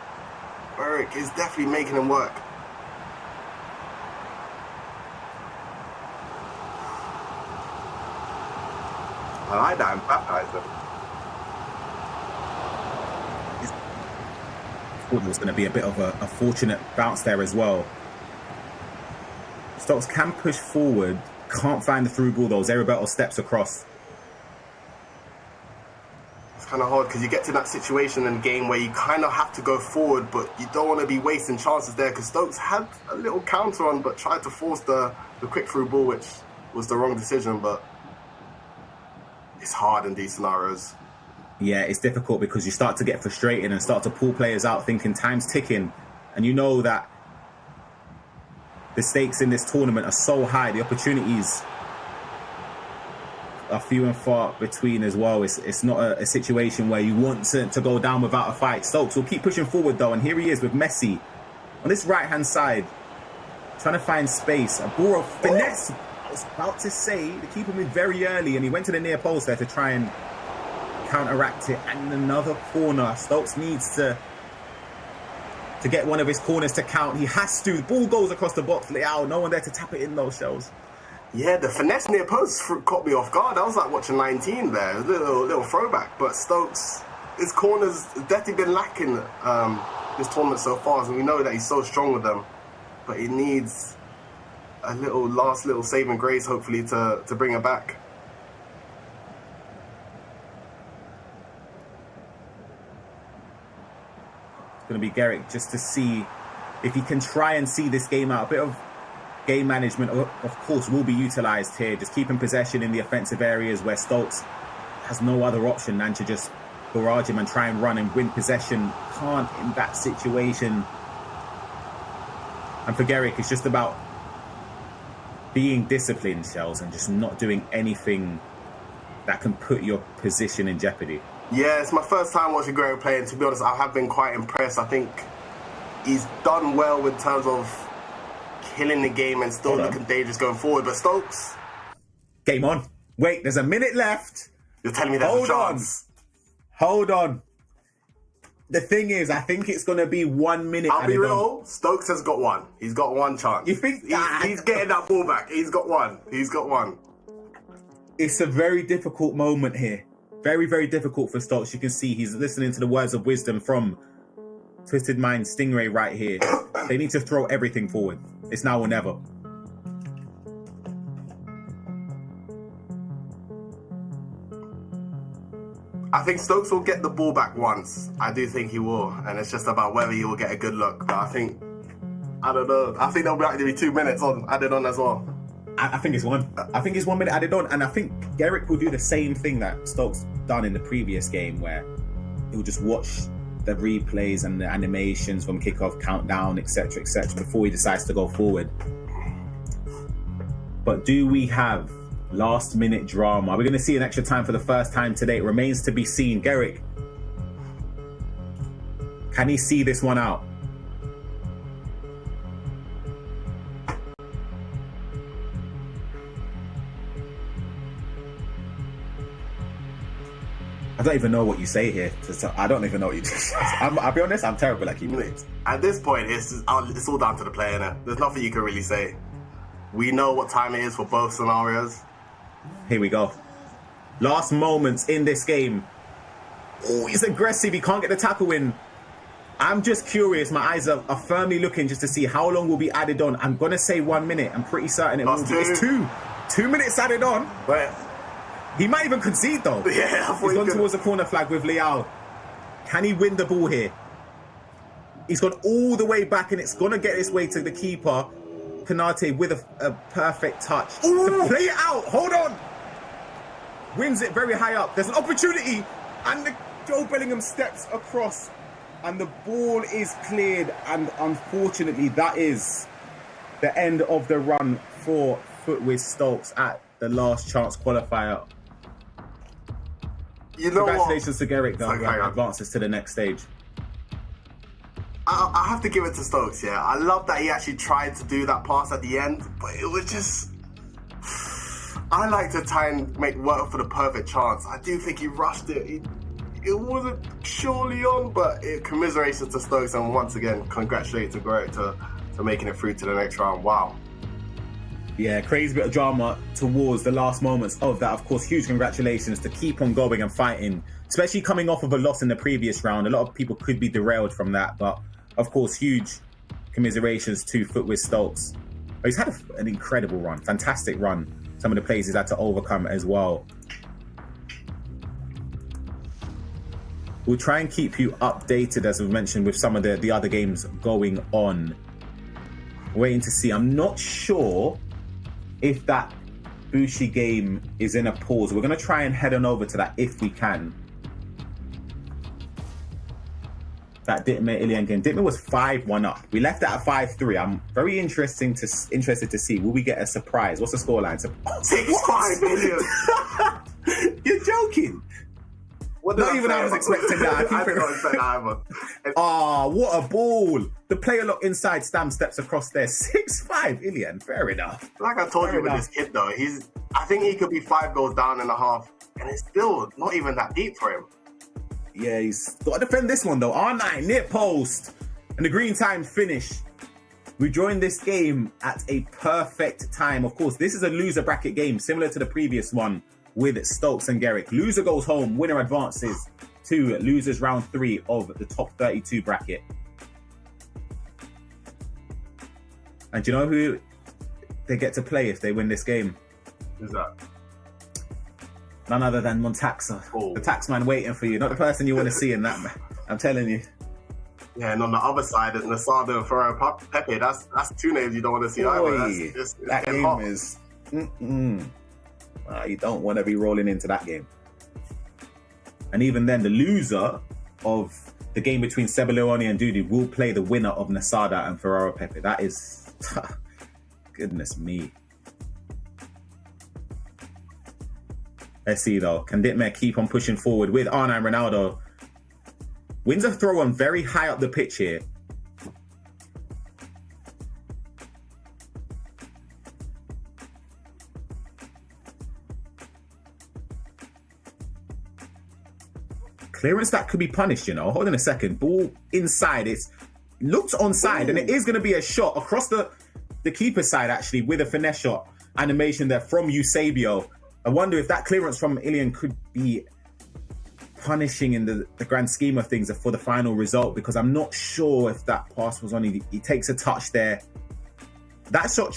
Eric is definitely making him work. I like that and baptise him. I thought it was going to be a bit of a fortunate bounce there as well. Stokes can push forward, can't find the through ball though. Zeriberto steps across. It's kind of hard because you get to that situation in the game where you kind of have to go forward, but you don't want to be wasting chances there because Stokes had a little counter on but tried to force the quick through ball, which was the wrong decision, but it's hard in these scenarios. Yeah, it's difficult because you start to get frustrated and start to pull players out thinking time's ticking, and you know that the stakes in this tournament are so high, the opportunities are few and far between as well. It's not a situation where you want to go down without a fight. Stokes will keep pushing forward though, and here he is with Messi on this right hand side trying to find space. A ball of finesse. I was about to say the keeper moved very early and he went to the near post there to try and counteract it, and another corner. Stokes needs to get one of his corners to count. He has to. The ball goes across the box. Leao, no one there to tap it in those shells. Yeah, the finesse near post caught me off guard. I was like watching 19 there. A little throwback. But Stokes, his corners have definitely been lacking this tournament so far. And we know that he's so strong with them. But he needs a last little saving grace, hopefully, to bring it back. Going to be Garrick just to see if he can try and see this game out. A bit of game management, of course, will be utilised here. Just keeping possession in the offensive areas where Stokes has no other option than to just barrage him and try and run and win possession. Can't in that situation. And for Garrick, it's just about being disciplined, Shells, and just not doing anything that can put your position in jeopardy. Yeah, it's my first time watching Guerrero play, and to be honest, I have been quite impressed. I think he's done well in terms of killing the game and still looking dangerous going forward. But Stokes... Game on. Wait, there's a minute left. You're telling me there's a chance? Hold on. The thing is, I think it's going to be 1 minute. I'll be real, Stokes has got one. He's got one chance. You think? He's getting that ball back. He's got one. He's got one. It's a very difficult moment here. Very, very difficult for Stokes. You can see he's listening to the words of wisdom from Twisted Mind Stingray right here. They need to throw everything forward. It's now or never. I think Stokes will get the ball back once. I do think he will. And it's just about whether he will get a good look. But I don't know. I think there'll be 2 minutes added on as well. I think it's one. I think it's 1 minute added on, and I think Garrick will do the same thing that Stokes done in the previous game, where he'll just watch the replays and the animations from kickoff, countdown, etc., before he decides to go forward. But do we have last minute drama? We're going to see an extra time for the first time today. It remains to be seen. Garrick, can he see this one out? I don't even know what you say here. I don't even know what you do. I'll be honest, I'm terrible at keeping it. At this point, it's all down to the player now. There's nothing you can really say. We know what time it is for both scenarios. Here we go. Last moments in this game. Oh, he's aggressive. He can't get the tackle in. I'm just curious. My eyes are firmly looking just to see how long will be added on. I'm going to say 1 minute. I'm pretty certain it will be. It's 2 minutes added on. But he might even concede though. Yeah, he's gone towards the corner flag with Liao. Can he win the ball here? He's gone all the way back and it's going to get its way to the keeper. Kanate with a perfect touch. To play it out. Hold on. Wins it very high up. There's an opportunity. And Joe Bellingham steps across. And the ball is cleared. And unfortunately, that is the end of the run for Footwiz Stokes at the last chance qualifier. You know Congratulations what? to Garrick, though, who advances to the next stage. I have to give it to Stokes, yeah. I love that he actually tried to do that pass at the end, but it was just... I like to try and make work for the perfect chance. I do think he rushed it. It wasn't surely on, but commiserations to Stokes, and once again, congratulations to Garrick to making it through to the next round. Wow. Yeah, crazy bit of drama towards the last moments of that. Of course, huge congratulations to keep on going and fighting, especially coming off of a loss in the previous round. A lot of people could be derailed from that, but of course, huge commiserations to Footwiz Stokes. He's had an incredible run, fantastic run. Some of the plays he's had to overcome as well. We'll try and keep you updated, as we've mentioned, with some of the other games going on. Waiting to see. I'm not sure if that Bushi game is in a pause. We're going to try and head on over to that if we can. That Ditme Ilian game. Ditme was 5-1 up. We left it at 5-3. I'm very interested to see. Will we get a surprise? What's the scoreline? 6-5 million. You're joking. Not even I was expecting that. I did not expect that either. Oh, what a ball. The player lock inside, Stam steps across there. 6-5, Ilian. Fair enough. Like I told you with this kid, though, I think he could be 5 goals down and a half, and it's still not even that deep for him. Yeah, he's got to defend this one, though. R9, near post. And the green time finish. We joined this game at a perfect time. Of course, this is a loser bracket game, similar to the previous one with Stokes and Garrick. Loser goes home, winner advances to losers round 3 of the top 32 bracket. And do you know who they get to play if they win this game? Who's that? None other than Montaxa. Oh. The taxman waiting for you. Not the person you want to see in that, man. I'm telling you. Yeah, and on the other side, Nasada and Ferrero Pepe, that's 2 names you don't want to see either. That game hot. Is... you don't want to be rolling into that game. And even then, the loser of the game between Sebeleoni and Dudu will play the winner of Nasada and Ferrero Pepe. That is... goodness me. Let's see, though. Can Ditme keep on pushing forward with R9 Ronaldo? Wins a throw on very high up the pitch here. Clearance that could be punished, you know. Hold on a second. Ball inside. It's looked onside, and it is going to be a shot across the keeper side, actually, with a finesse shot animation there from Eusebio. I wonder if that clearance from Ilian could be punishing in the grand scheme of things for the final result, because I'm not sure if that pass was on. He takes a touch there. That shot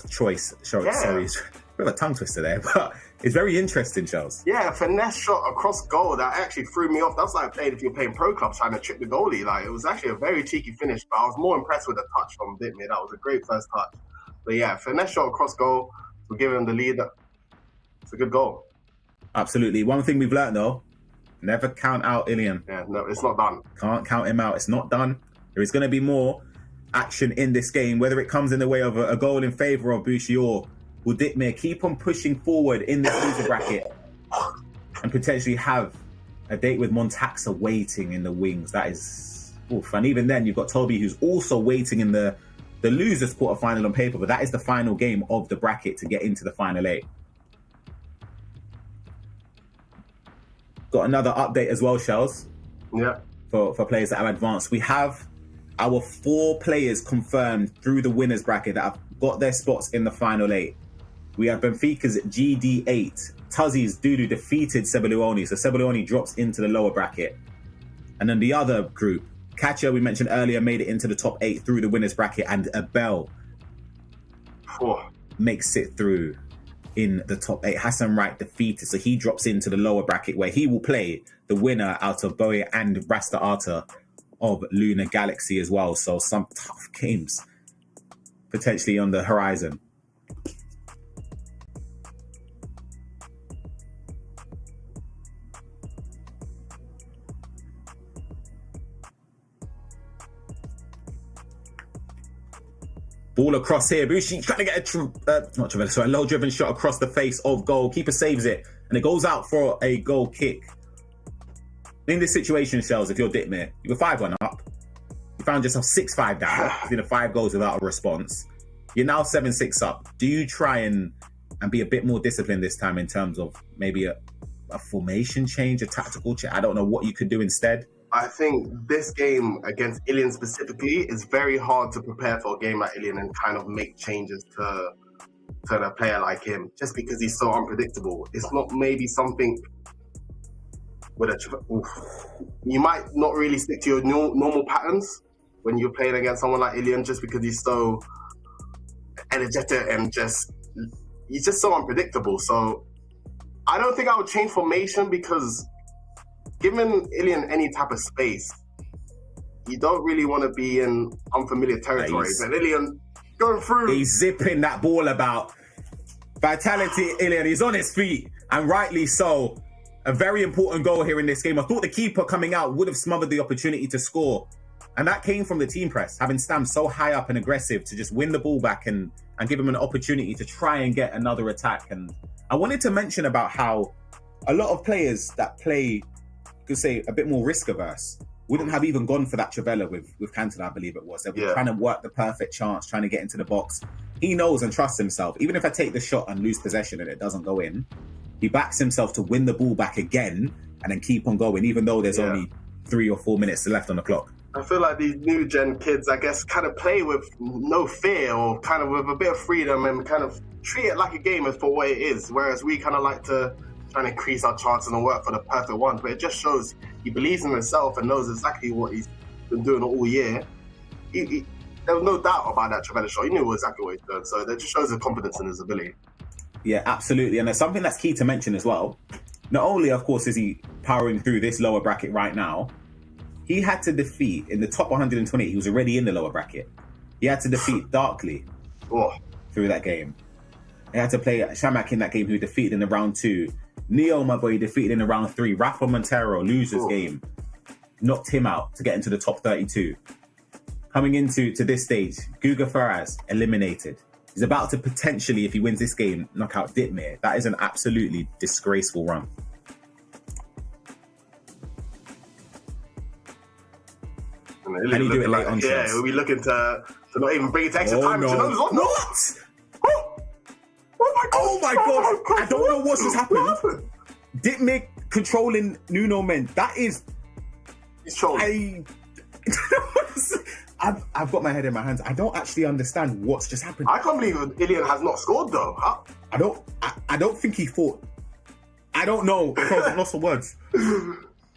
choice, sorry, it's a bit of a tongue twister there, but it's very interesting, Charles. Yeah, finesse shot across goal that actually threw me off. That's like playing if you're playing pro clubs trying to trick the goalie. Like, it was actually a very cheeky finish, but I was more impressed with the touch from Ditme. That was a great first touch. But yeah, finesse shot across goal. We're giving him the lead. It's a good goal. Absolutely. One thing we've learned though, never count out Ilian. Yeah, no, it's not done. Can't count him out. It's not done. There is going to be more action in this game, whether it comes in the way of a goal in favour of Bushi, or will Dittmere keep on pushing forward in this loser bracket and potentially have a date with Montaxa waiting in the wings. That is oof. And even then, you've got Toby, who's also waiting in the losers quarterfinal on paper, but that is the final game of the bracket to get into the final 8. Got another update as well, Shells. Yeah. For players that have advanced. We have our 4 players confirmed through the winners bracket that have got their spots in the final 8. We have Benfica's GD8. Tuzzy's Dudu defeated Ceballuoni, so Ceballuoni drops into the lower bracket. And then the other group, Katia, we mentioned earlier, made it into the top 8 through the winners bracket, and Abel makes it through in the top 8. Hassan Wright defeated, so he drops into the lower bracket where he will play the winner out of Bowie and Rasta Arta of Lunar Galaxy as well. So some tough games potentially on the horizon. Ball across here. Bushi trying to get a low-driven shot across the face of goal. Keeper saves it, and it goes out for a goal kick. In this situation, Shells, if you're Dittmere, you were 5-1 up. You found yourself 6-5 down. You did 5 goals without a response. You're now 7-6 up. Do you try and be a bit more disciplined this time in terms of maybe a formation change, a tactical change? I don't know what you could do instead. I think this game against Ilian specifically is very hard to prepare for a game like Ilian and kind of make changes to a player like him, just because he's so unpredictable. It's not maybe something with you might not really stick to your normal patterns when you're playing against someone like Ilian, just because he's so energetic and he's just so unpredictable. So I don't think I would change formation, because given Ilian any type of space, you don't really want to be in unfamiliar territory. But Ilian going through. He's zipping that ball about. Vitality, Ilian, he's on his feet, and rightly so. A very important goal here in this game. I thought the keeper coming out would have smothered the opportunity to score. And that came from the team press, having Stam so high up and aggressive to just win the ball back and give him an opportunity to try and get another attack. And I wanted to mention about how a lot of players that play, could say, a bit more risk averse wouldn't have even gone for that Travella with Cantona, I believe it was. They were trying to work the perfect chance, trying to get into the box. He knows and trusts himself. Even if I take the shot and lose possession and it doesn't go in, he backs himself to win the ball back again and then keep on going, even though there's only 3 or 4 minutes left on the clock. I feel like these new gen kids, I guess, kind of play with no fear, or kind of with a bit of freedom, and kind of treat it like a game for what it is. Whereas we kind of like to try and increase our chances and work for the perfect one. But it just shows he believes in himself and knows exactly what he's been doing all year. There was no doubt about that Travella shot. He knew exactly what he's doing. So that just shows the confidence in his ability. Yeah, absolutely. And there's something that's key to mention as well. Not only, of course, is he powering through this lower bracket right now, he had to defeat, in the top 120, he was already in the lower bracket. He had to defeat Darkly through that game. He had to play Shamak in that game, who defeated in the round 2. Neo, my boy, defeated in the round 3. Rafa Montero, losers game, knocked him out to get into the top 32. Coming into this stage, Guga Faraz eliminated. He's about to potentially, if he wins this game, knock out Dittmere. That is an absolutely disgraceful run. Can he do it late on shots? We'll be looking to not even bring it to extra time. No. What? Oh my god! I don't know what's just happened. Dittmere controlling Nuno Men. That is... He's trolling. I've got my head in my hands. I don't actually understand what's just happened. I can't believe Ilian has not scored though. Huh? I don't think he thought. I don't know. I've lost the words.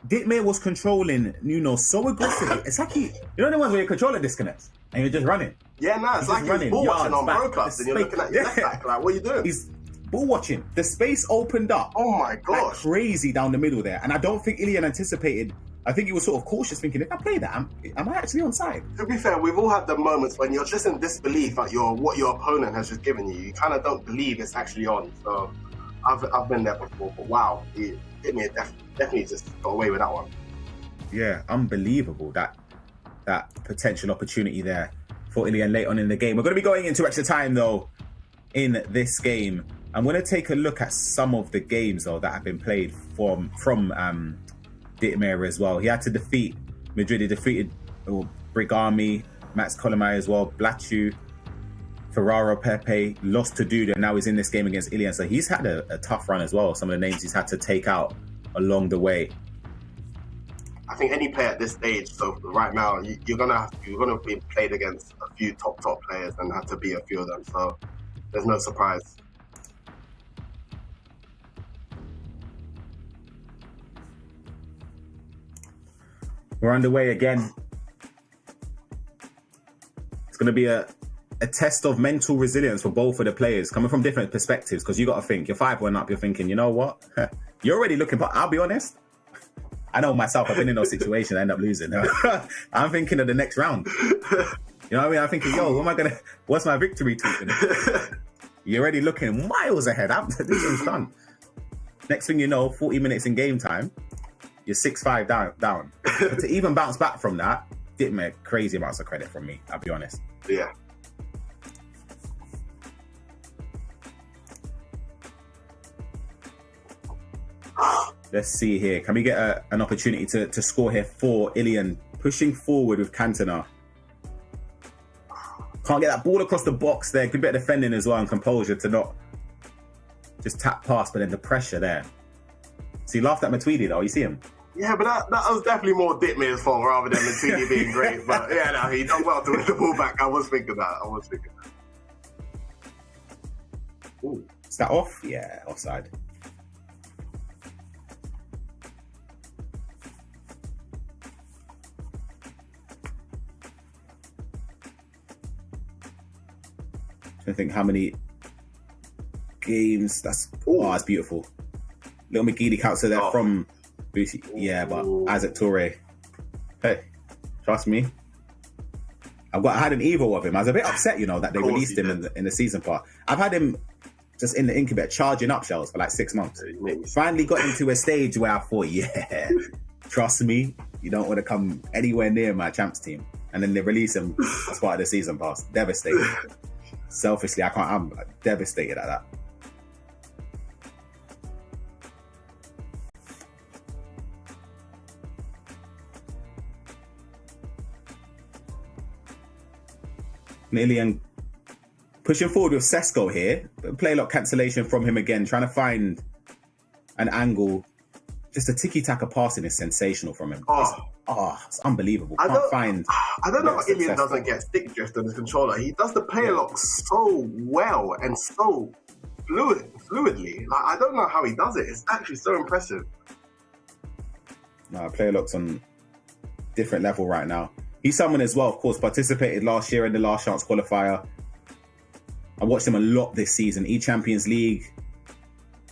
Dittmere was controlling Nuno so aggressively. It's like you know the ones where your controller disconnects and you're just running. Yeah, it's like he's ball watching on Pro Clubs and you're looking at your left back. Like, what are you doing? He's ball watching. The space opened up. Oh my gosh. Like crazy down the middle there. And I don't think Ilian anticipated I think he was sort of cautious, thinking, if I play that, am I actually onside? To be fair, we've all had the moments when you're just in disbelief at what your opponent has just given you. You kind of don't believe it's actually on. So I've been there before, but wow, he hit me. Definitely just got away with that one. Yeah, unbelievable that potential opportunity there for Ilian late on in the game. We're going to be going into extra time though in this game. I'm going to take a look at some of the games though that have been played from Dittmer as well. He had to defeat Madrid. He defeated Brigami, Max Colomai as well, Blatu, Ferraro Pepe, lost to Duda, and now he's in this game against Ilian. So he's had a tough run as well. Some of the names he's had to take out along the way. I think any player at this stage, so right now, you're gonna be played against a few top players and have to beat a few of them. So there's no surprise. We're underway again. It's going to be a test of mental resilience for both of the players, coming from different perspectives, because you got to think, you're 5-1 up, you're thinking, you know what? You're already looking, but I'll be honest, I know myself, I've been in those situations, I end up losing. I'm thinking of the next round. You know what I mean? I'm thinking, yo, what's my victory talking? You're already looking miles ahead. This is done. Next thing you know, 40 minutes in game time, you're 6-5 down. But to even bounce back from that, didn't make crazy amounts of credit from me, I'll be honest. Yeah. Let's see here. Can we get an opportunity to score here for Ilian? Pushing forward with Cantona. Can't get that ball across the box there. Good bit of defending as well and composure to not just tap past, but then the pressure there. So he laughed at Matuidi though, you see him? Yeah, but that was definitely more Dittmer's fault rather than Matuidi being great. But yeah, no, he done well to win the ball back. I was thinking that. Ooh, is that off? Yeah, offside. I think how many games. That's beautiful. Little McGeady counts there from Booty. Yeah, but Isaac Toure. Hey, trust me. I had an Evo of him. I was a bit upset, that they released him in the season part. I've had him just in the incubator charging up shells for like 6 months. Finally got into a stage where I thought, yeah, trust me, you don't want to come anywhere near my champs team. And then they release him as part of the season pass. Devastated. Selfishly, I'm devastated at that. Ilian pushing forward with Sesko here. Play lock cancellation from him again, trying to find an angle. Just a tiki-taka passing is sensational from him. It's unbelievable. I don't know what Ilian doesn't get stick drift on his controller. He does the player lock so well and so fluidly. Like, I don't know how he does it. It's actually so impressive. No, player lock's on different level right now. He's someone as well, of course, participated last year in the last chance qualifier. I watched him a lot this season. E-Champions League,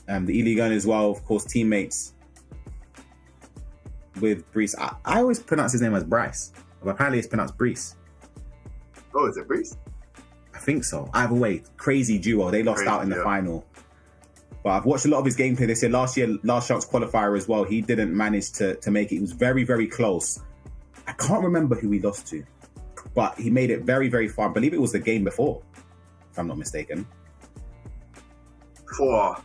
the E-League as well, of course, teammates with Brees. I always pronounce his name as Bryce, but apparently it's pronounced Brees. Oh, is it Brees? I think so. Either way, crazy duo. They lost out in the final. But I've watched a lot of his gameplay this year. Last year, last chance qualifier as well. He didn't manage to make it. He was very, very close. I can't remember who he lost to, but he made it very, very far. I believe it was the game before, if I'm not mistaken. Ooh.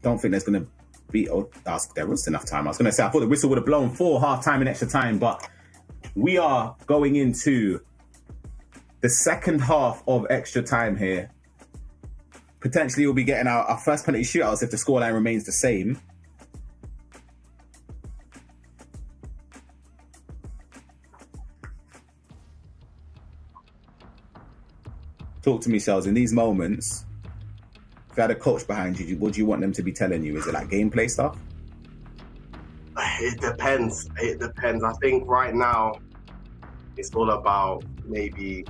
Don't think there's going to be... there was enough time. I was going to say, I thought the whistle would have blown for half-time and extra time, but we are going into the second half of extra time here. Potentially, we'll be getting our first penalty shootouts if the scoreline remains the same. Talk to me, Shells. In these moments, if you had a coach behind you, what do you want them to be telling you? Is it like gameplay stuff? It depends. I think right now, it's all about maybe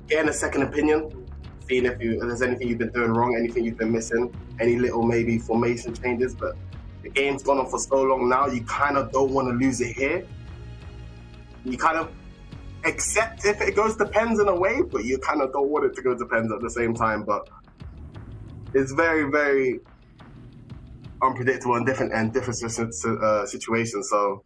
getting a second opinion, seeing if there's anything you've been doing wrong, anything you've been missing, any little maybe formation changes. But the game's gone on for so long now, you kind of don't want to lose it here. You kind of accept if it goes to pens in a way, but you kind of don't want it to go to pens at the same time. But it's very, very unpredictable and different situations. So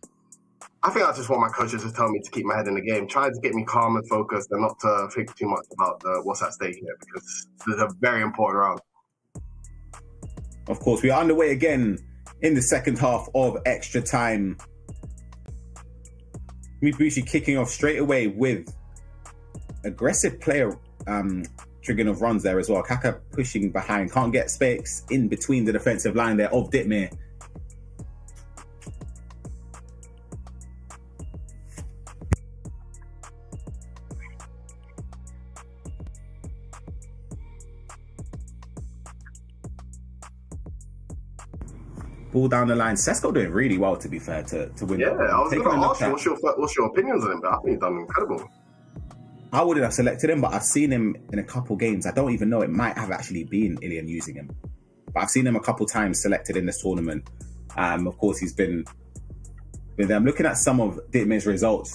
I think I just want my coaches to tell me to keep my head in the game, try to get me calm and focused, and not to think too much about what's at stake here, because this is a very important round. Of course, we are underway again in the second half of extra time. Mibushi kicking off straight away with aggressive player triggering of runs there as well. Kaka pushing behind, can't get space in between the defensive line there of Ditmir. Ball down the line. Sesko doing really well, to be fair, to win. Yeah, I was going to ask you what's your opinions on him, but I think he's done incredible. I wouldn't have selected him, but I've seen him in a couple games. I don't even know. It might have actually been Ilian using him. But I've seen him a couple times selected in this tournament. Of course, he's been there. I'm looking at some of Ditmir's results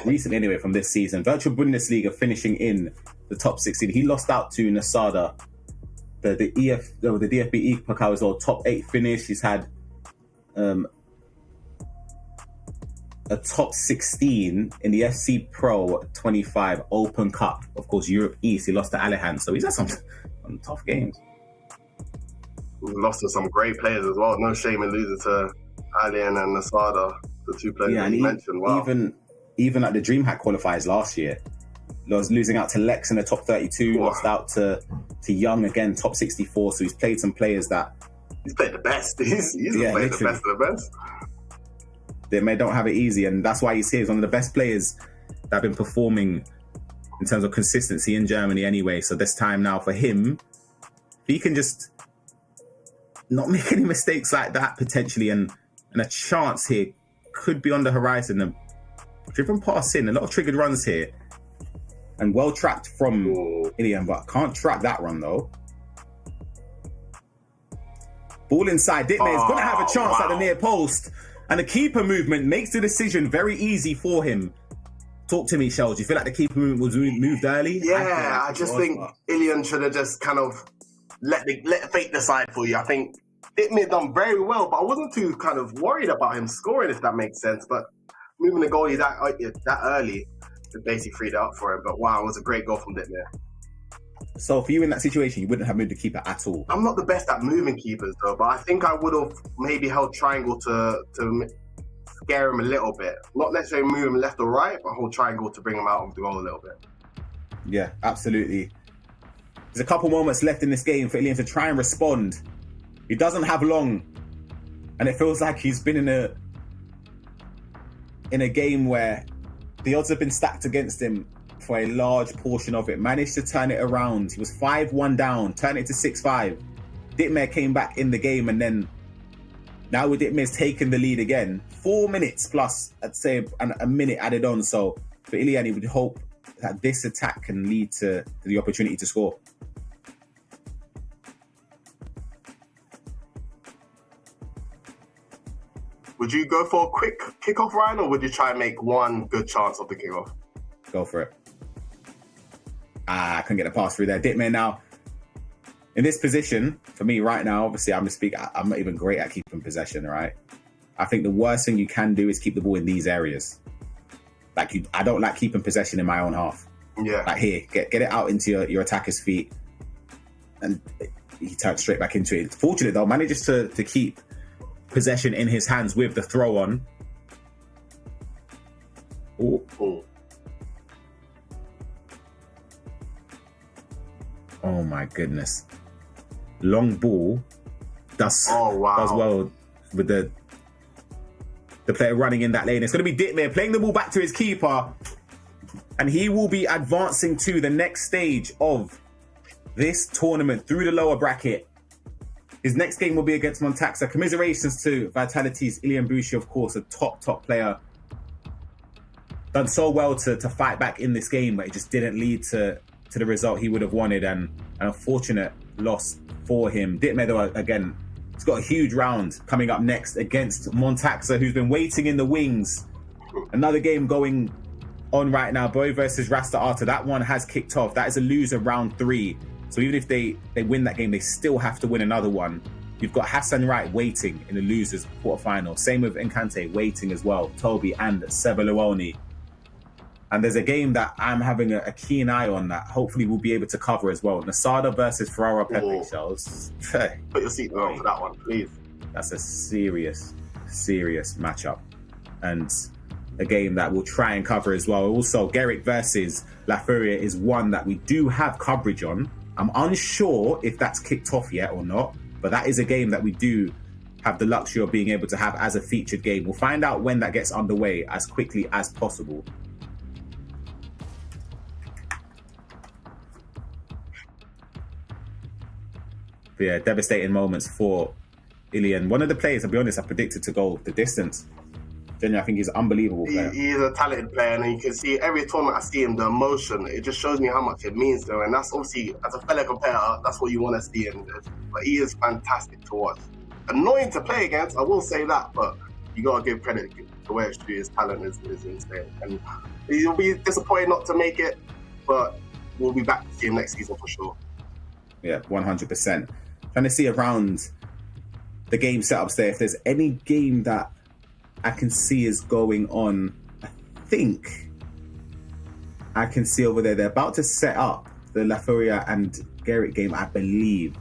recently anyway from this season. Virtual Bundesliga finishing in the top 16. He lost out to Nasada. The DFB Pokal as well, top 8 finish. He's had a top 16 in the FC Pro 25 Open Cup. Of course, Europe East, he lost to Alehan. So he's had some tough games. We lost to some great players as well. No shame in losing to Alian and Nasada, the two players that you mentioned. Wow. Even like the DreamHack qualifiers last year, was losing out to Lex in the top 32, lost out to Young again, top 64. So he's played some players that... He's played the best. He's played the best of the best. They don't have it easy, and that's why he's here. He's one of the best players that have been performing in terms of consistency in Germany anyway. So this time now for him, if he can just not make any mistakes like that potentially, and a chance here could be on the horizon. A driven pass in, a lot of triggered runs here. And well tracked from Ilian, but can't track that run though. Ball inside. Ditmir is going to have a chance at the near post. And the keeper movement makes the decision very easy for him. Talk to me, Shell. Do you feel like the keeper movement was moved early? Yeah, I just think Ilian should have just kind of let fate decide for you. I think Ditmir done very well, but I wasn't too kind of worried about him scoring, if that makes sense. But moving the goalie that early, it basically freed it up for him. But wow, it was a great goal from Ditmir. So for you in that situation, you wouldn't have moved the keeper at all? I'm not the best at moving keepers though, but I think I would have maybe held triangle to scare him a little bit. Not necessarily move him left or right, but hold triangle to bring him out of the goal a little bit. Yeah, absolutely. There's a couple moments left in this game for Ilian to try and respond. He doesn't have long, and it feels like he's been in a game where the odds have been stacked against him for a large portion of it. Managed to turn it around. He was 5-1 down, turned it to 6-5. Ditmir came back in the game, and then now with Ditmir's taken the lead again. 4 minutes plus, I'd say, and a minute added on. So for Ilian, he would hope that this attack can lead to the opportunity to score. Would you go for a quick kickoff, Ryan, or would you try and make one good chance of the kickoff? Go for it. I couldn't get a pass through there. Ditmir now in this position, for me right now, obviously I'm not even great at keeping possession, right? I think the worst thing you can do is keep the ball in these areas. I don't like keeping possession in my own half. Yeah. Like here, get it out into your attacker's feet. And he turns straight back into it. Fortunate though, manages to keep possession in his hands with the throw on. Ooh. Oh my goodness. Long ball does well with the player running in that lane. It's going to be Ditmir playing the ball back to his keeper, and he will be advancing to the next stage of this tournament through the lower bracket. His next game will be against Montaxa. Commiserations to Vitality's Ilian Bushi, of course, a top player done so well to fight back in this game, but it just didn't lead to the result he would have wanted, and an unfortunate loss for him. Ditme, though, again, he's got a huge round coming up next against Montaxa, who's been waiting in the wings. Another game going on right now, Boy versus Rasta Arta. That one has kicked off. That is a loser round 3. So even if they win that game, they still have to win another one. You've got Hassan Wright waiting in the losers quarterfinal. Same with Encante waiting as well. Toby and Sebaluoni. And there's a game that I'm having a keen eye on that hopefully we'll be able to cover as well. Nasada versus Ferrara Pepe Shells. Put your seatbelt on for that one, please. That's a serious matchup. And a game that we'll try and cover as well. Also, Gerrick versus La Furia is one that we do have coverage on. I'm unsure if that's kicked off yet or not, but that is a game that we do have the luxury of being able to have as a featured game. We'll find out when that gets underway as quickly as possible. But yeah, devastating moments for Ilian. One of the players, I'll be honest, I predicted to go the distance. Genuinely, I think he's an unbelievable player. He's a talented player, and you can see every tournament I see him, the emotion, it just shows me how much it means to him. And that's obviously, as a fellow competitor, that's what you want to see. But he is fantastic to watch. Annoying to play against, I will say that, but you got to give credit to where it's due. His talent is insane. And he'll be disappointed not to make it, but we'll be back to see him next season for sure. Yeah, 100%. Trying to see around the game setups there, if there's any game that I can see is going on. I think I can see over there. They're about to set up the La Furia and Gerrick game, I believe.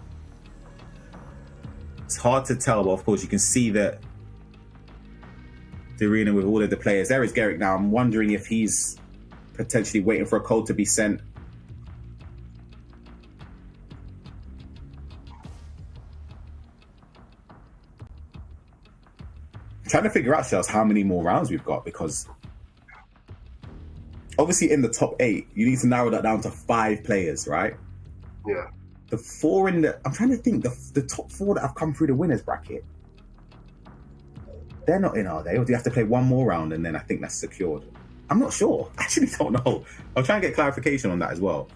It's hard to tell, but of course you can see that the arena with all of the players. There is Gerrick now. I'm wondering if he's potentially waiting for a code to be sent. Trying to figure out, Shells, how many more rounds we've got, because obviously in the top 8, you need to narrow that down to 5 players, right? Yeah. The 4 in the... I'm trying to think, the top 4 that have come through the winners bracket, they're not in, are they? Or do you have to play one more round and then I think that's secured? I'm not sure. I actually don't know. I'll try and get clarification on that as well.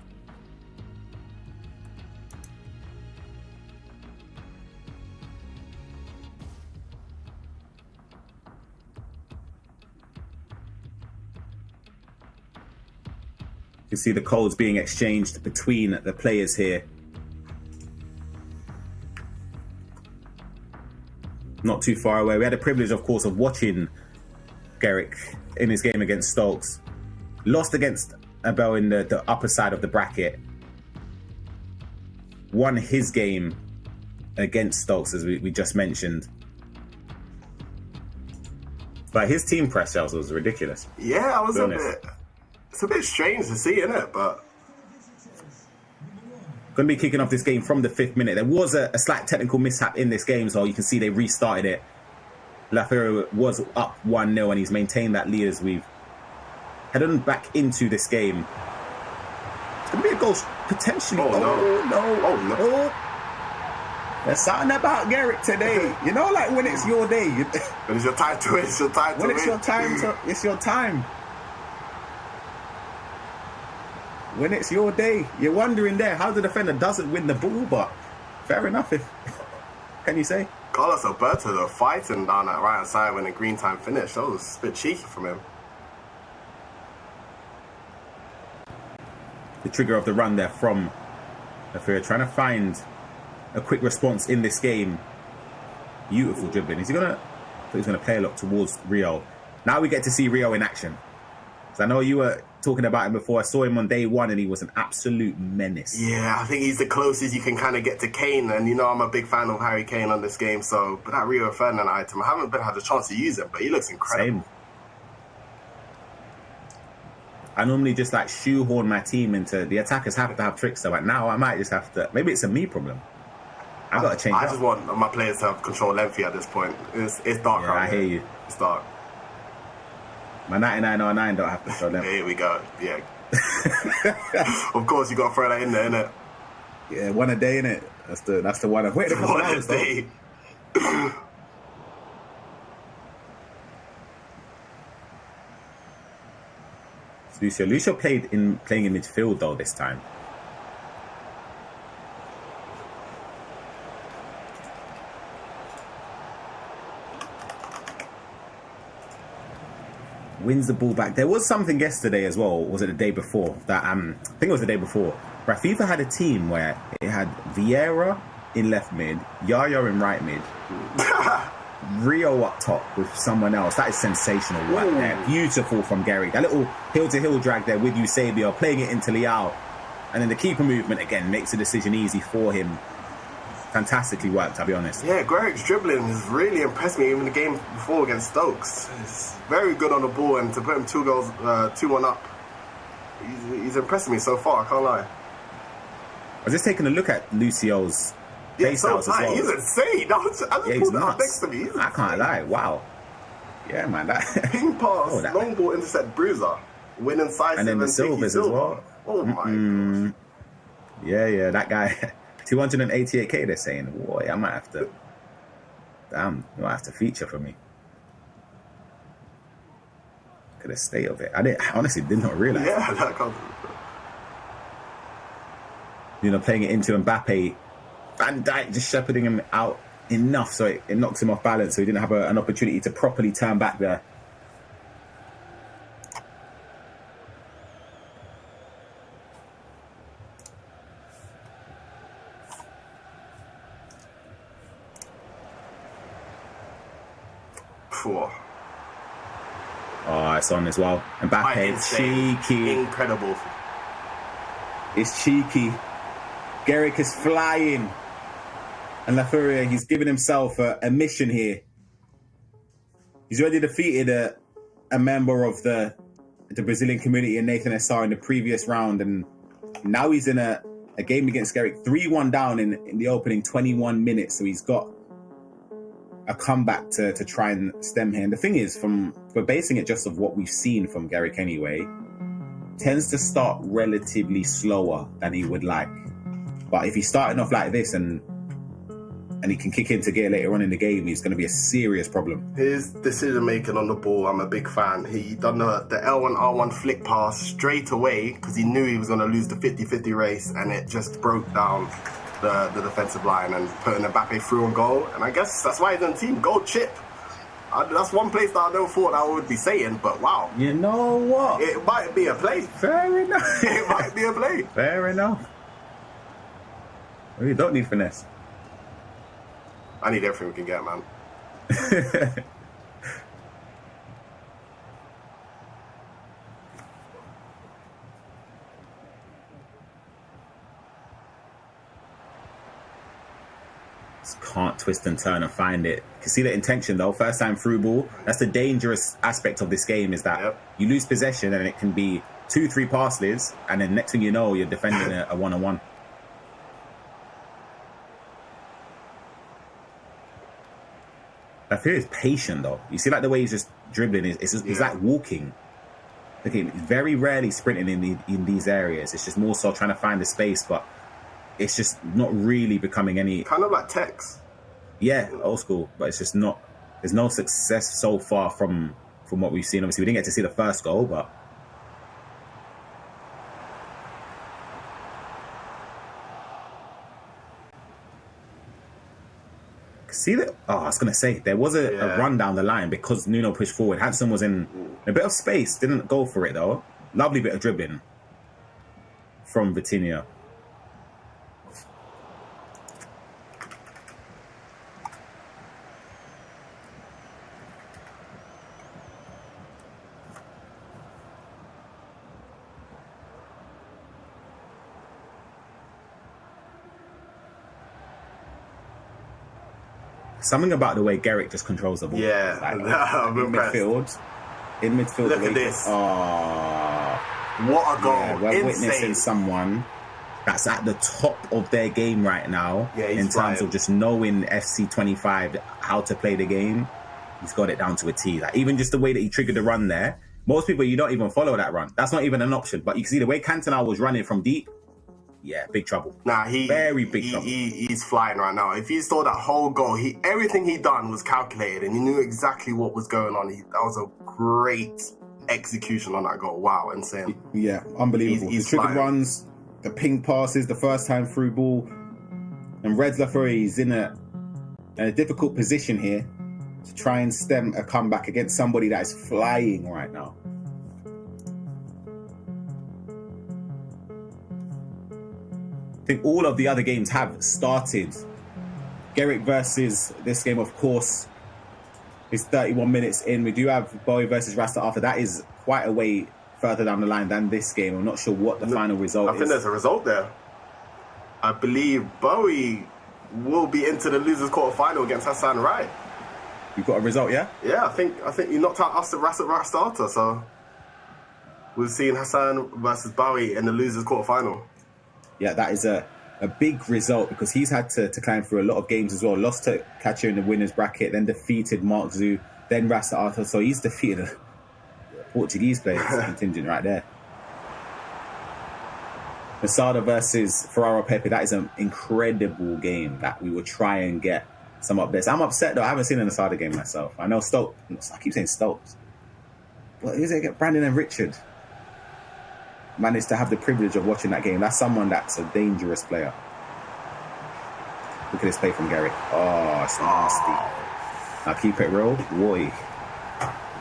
You can see the codes being exchanged between the players here. Not too far away. We had the privilege, of course, of watching Gerrick in his game against Stokes. Lost against Abel in the upper side of the bracket. Won his game against Stokes, as we just mentioned. But his team press shells was ridiculous. Yeah, I was a bit... It's a bit strange to see, isn't it? But going to be kicking off this game from the 5th minute. There was a slight technical mishap in this game, so you can see they restarted it. La Furia was up 1-0, and he's maintained that lead as we've headed back into this game. It's going to be a goal potentially. No. There's something about Gerrick today. You know, like when it's your day. When it's your time to win, it's your time to win. When it's your time it's your time. When it's your day, you're wondering there how the defender doesn't win the ball, but fair enough. If can you say? Carlos Alberto, though, fighting down that right hand side when the green time finished. That was a bit cheeky from him. The trigger of the run there from Lafayette, trying to find a quick response in this game. Beautiful dribbling. Is he gonna? I thought he's gonna play a lot towards Rio. Now we get to see Rio in action. So I know you were talking about him before. I saw him on day 1 and he was an absolute menace. Yeah, I think he's the closest you can kind of get to Kane. And you know, I'm a big fan of Harry Kane on this game. So, but that Rio Ferdinand item, I haven't had a chance to use him, but he looks incredible. Same. I normally just like shoehorn my team into the attackers have to have tricks. So like now I might just have to, maybe it's a me problem. I've got to change I just want my players to have control lengthy at this point. It's dark. Yeah, I hear you. It's dark. My 9909 don't have to show them. Here we go. Yeah. Of course, you got to throw that in there, innit? Yeah, one a day, innit? That's the one. I've waited a couple hours, though. Lucio. Lucio playing in midfield though this time. Wins the ball back. There was something yesterday as well. Or was it the day before? That I think it was the day before. Where FIFA had a team where it had Vieira in left mid, Yaya in right mid, Rio up top with someone else. That is sensational work there. Beautiful from Gary. That little hill-to-hill drag there with Eusebio, playing it into Leao. And then the keeper movement, again, makes the decision easy for him. Fantastically worked, I'll be honest. Yeah, Greg's dribbling has really impressed me even the game before against Stokes. He's very good on the ball, and to put him 2-1 up, he's impressed me so far, I can't lie. I was just taking a look at Lucio's base styles as well. He's insane. He's nuts. Next to me. I can't lie. Wow. Yeah, man. That ping pass, long ball intercept, bruiser, win incisive, and then the Silvers as well. Oh my gosh. Yeah, that guy. 288k. They're saying, boy, I might have to. Damn, you might have to feature for me. Look at the state of it. I honestly did not realize. Yeah, that comes. Playing it into Mbappe. Van Dijk just shepherding him out enough so it knocks him off balance, so he didn't have an opportunity to properly turn back there. Oh, it's on as well. Mbappe, cheeky. Incredible. It's cheeky. Garrick is flying. And Lafuria, he's giving himself a mission here. He's already defeated a member of the Brazilian community in Nathan SR in the previous round. And now he's in a game against Garrick. 3-1 down in the opening 21 minutes. So he's got a comeback to try and stem here. And the thing is, we're basing it just of what we've seen from Garrick anyway, tends to start relatively slower than he would like. But if he's starting off like this and he can kick into gear later on in the game, he's going to be a serious problem. His decision making on the ball, I'm a big fan. He done the L1 R1 flick pass straight away because he knew he was going to lose the 50-50 race, and it just broke down the defensive line and putting Mbappe through on goal. And I guess that's why he's in the team. Goal chip. That's one place that I never thought I would be saying, but wow. You know what? It might be a play. Fair enough. It might be a play. Fair enough. Well, you don't need finesse. I need everything we can get, man. Just can't twist and turn and find it. You can see the intention though. First time through ball. That's the dangerous aspect of this game, is that you lose possession and it can be 2-3 passes, and then next thing you know, you're defending a one-on-one. I feel he's patient though. You see, like the way he's just dribbling, it's like walking. Okay, very rarely sprinting in these areas. It's just more so trying to find the space, but it's just not really becoming any. Kind of like Tex. Yeah, old school, but it's just not. There's no success so far from what we've seen. Obviously, we didn't get to see the first goal, but. See that? Oh, I was going to say, there was a run down the line because Nuno pushed forward. Hansen was in a bit of space, didn't go for it though. Lovely bit of dribbling from Vitinha. Something about the way Garrick just controls the ball. Yeah, like, I'm impressed. In midfield. Look at this. What a goal. Yeah, we're witnessing someone that's at the top of their game right now in terms of just knowing FC25, how to play the game. He's got it down to a T. Like, even just the way that he triggered the run there, most people, you don't even follow that run. That's not even an option. But you can see the way Cantona was running from deep. Yeah, big trouble. Nah, very big trouble. He's flying right now. If you saw that whole goal, everything he done was calculated, and he knew exactly what was going on. That was a great execution on that goal. Wow, insane. Yeah, unbelievable. He's the trigger flying. runs, the ping passes, the first time through ball. And Reds Lafayette is in a difficult position here to try and stem a comeback against somebody that is flying right now. I think all of the other games have started. Garrick versus this game, of course, is 31 minutes in. We do have Bowie versus Rasta after. That is quite a way further down the line than this game. I'm not sure what the final result is. I think there's a result there. I believe Bowie will be into the losers quarter final against Hassan Wright. You've got a result, yeah? Yeah, I think he knocked out us at Rasta starter, so we've seen Hassan versus Bowie in the losers quarter final. Yeah, that is a big result because he's had to climb through a lot of games as well. Lost to Catcher in the winners bracket, then defeated Mark Zhu, then Rasta Arthur. So he's defeated a Portuguese players contingent right there. Masada versus Ferraro Pepe, that is an incredible game that we will try and get some updates. I'm upset though, I haven't seen an Asada game myself. I know Stokes, I keep saying Stokes. But who's it? Brandon and Richard managed to have the privilege of watching that game. That's someone that's a dangerous player. Look at this play from Gary. Oh, it's nasty. Now keep it real. Boy,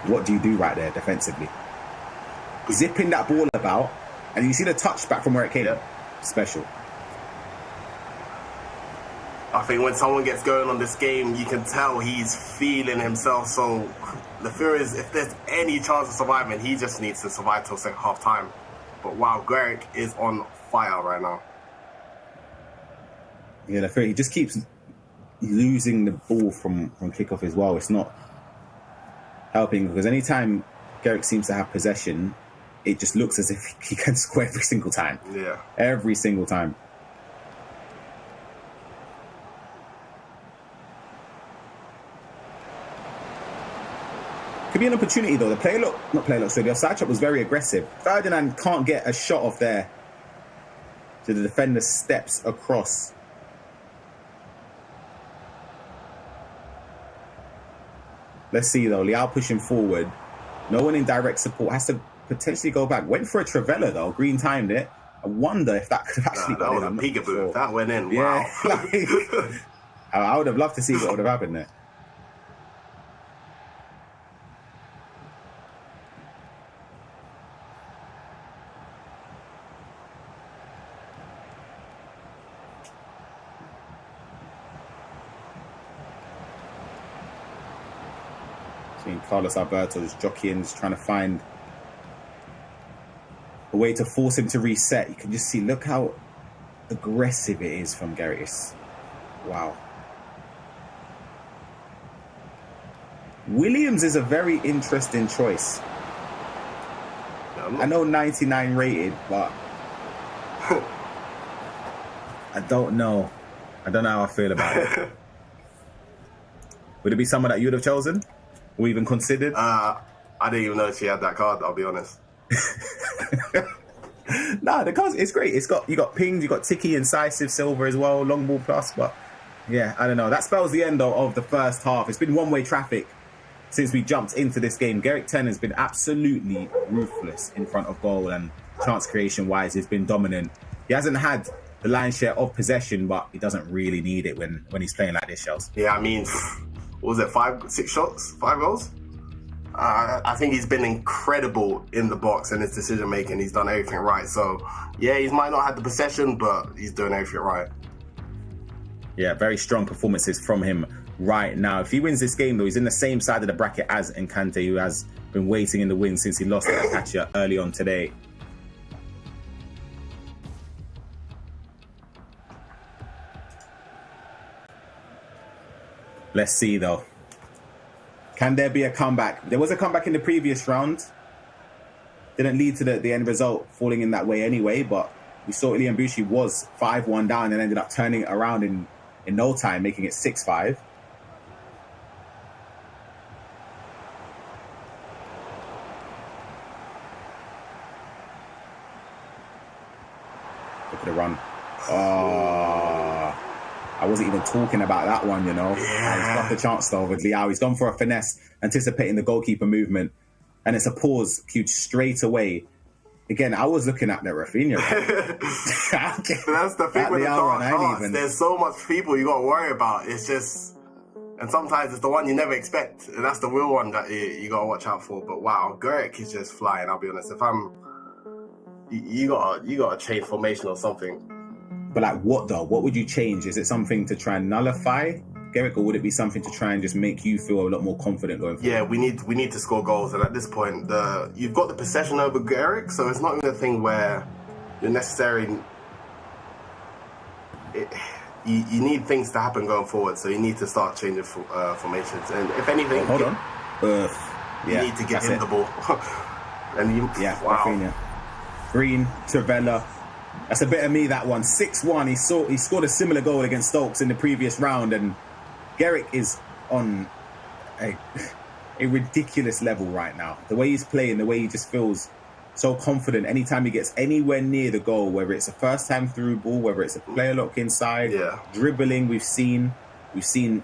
what do you do right there defensively? Zipping that ball about, and you see the touchback from where it came. Special. I think when someone gets going on this game, you can tell he's feeling himself. So the fear is, if there's any chance of surviving, he just needs to survive till second half time. But wow, Garrick is on fire right now. Yeah, the fear, he just keeps losing the ball from kickoff as well. It's not helping because anytime Garrick seems to have possession, it just looks as if he can score every single time. Yeah. Every single time. Could be an opportunity though. So the offside shot was very aggressive. Ferdinand can't get a shot off there. So the defender steps across. Let's see though. Liao pushing forward. No one in direct support. Has to potentially go back. Went for a Travella though. Green timed it. I wonder if that could have actually that was a peekaboo. Sure. That went in. Wow. Yeah, I would have loved to see what would have happened there. Carlos Alberto is jockeying, just trying to find a way to force him to reset. You can just see, look how aggressive it is from Garrius. Wow. Williams is a very interesting choice. I know 99 rated, but I don't know. I don't know how I feel about it. Would it be someone that you would have chosen? Or even considered? I didn't even know she had that card, I'll be honest. Nah, the card, it's great. You got pings, you got Tiki, incisive, silver as well, long ball plus, but yeah, I don't know. That spells the end of the first half. It's been one-way traffic since we jumped into this game. Garrick 10 has been absolutely ruthless in front of goal, and chance creation-wise, he's been dominant. He hasn't had the lion's share of possession, but he doesn't really need it when he's playing like this, Shells. Yeah, I mean, what was it, 6 shots, 5 goals? I think he's been incredible in the box and his decision making. He's done everything right. So yeah, he might not have the possession, but he's doing everything right. Yeah, very strong performances from him right now. If he wins this game though, he's in the same side of the bracket as Encante, who has been waiting in the wings since he lost to Akacha early on today. Let's see though. Can there be a comeback? There was a comeback in the previous round. Didn't lead to the end result falling in that way anyway, but we saw Ilian Bushi was 5-1 down and ended up turning it around in no time, making it 6-5. Look at the run. I wasn't even talking about that one, you know. Yeah. He's got the chance though with Liao. He's gone for a finesse, anticipating the goalkeeper movement. and it's a pause cued straight away. Again, I was looking at the Rafinha. That's the thing with the dark hearts. There's so much people you got to worry about. It's just, and sometimes it's the one you never expect, and that's the real one that you got to watch out for. But wow, Garrick is just flying. I'll be honest. If you got to change formation or something. But like, what though? What would you change? Is it something to try and nullify Garrick, or would it be something to try and just make you feel a lot more confident going forward? Yeah, we need to score goals, and at this point, you've got the possession over Garrick, so it's not even a thing where you're necessarily. You need things to happen going forward, so you need to start changing formations. And if anything, hold on, you need to give him the ball. And wow. Rafinha. Green, Trevella. That's a bit of me. That one, 6-1. He scored a similar goal against Stokes in the previous round, and Garrick is on a ridiculous level right now. The way he's playing, the way he just feels so confident anytime he gets anywhere near the goal, whether it's a first time through ball, whether it's a player lock inside, dribbling. We've seen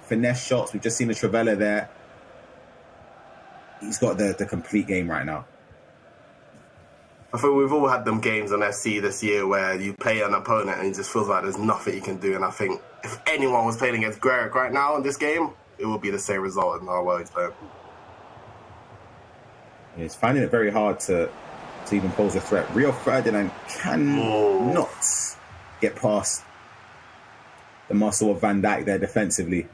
finesse shots. We've just seen the Trevella there. He's got the complete game right now. I think we've all had them games on FC this year where you play an opponent and it just feels like there's nothing you can do. And I think if anyone was playing against Garrick right now in this game, it would be the same result in our way he's playing. He's finding it very hard to even pose a threat. Rio Ferdinand cannot get past the muscle of Van Dijk there defensively.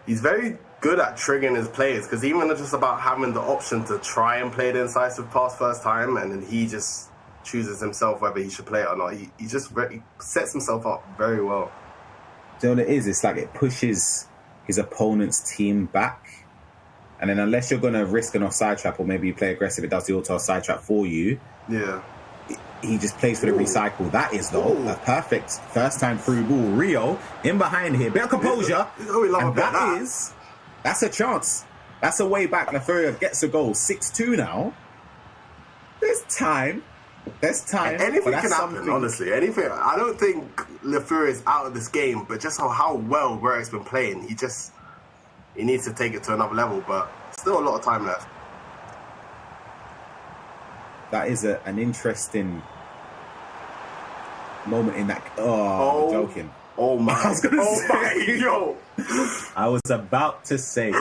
He's very good at triggering his players, because even it's just about having the option to try and play the incisive pass first time, and then he just chooses himself whether he should play it or not. He just sets himself up very well. Do you know what it is? It's like it pushes his opponent's team back, and then unless you're going to risk an offside trap, or maybe you play aggressive, it does the auto offside trap for you. Yeah. He just plays for the recycle. That is, though, a perfect first time through ball. Rio in behind here, bit of composure, and that's a chance. That's a way back. Laferia gets a goal. 6-2 now. There's time. Anything can happen, honestly. Anything. I don't think Laferia is out of this game, but just how well Garrick's been playing, he needs to take it to another level, but still a lot of time left. That is an interesting moment in that. I'm joking. Oh my! I was I was about to say.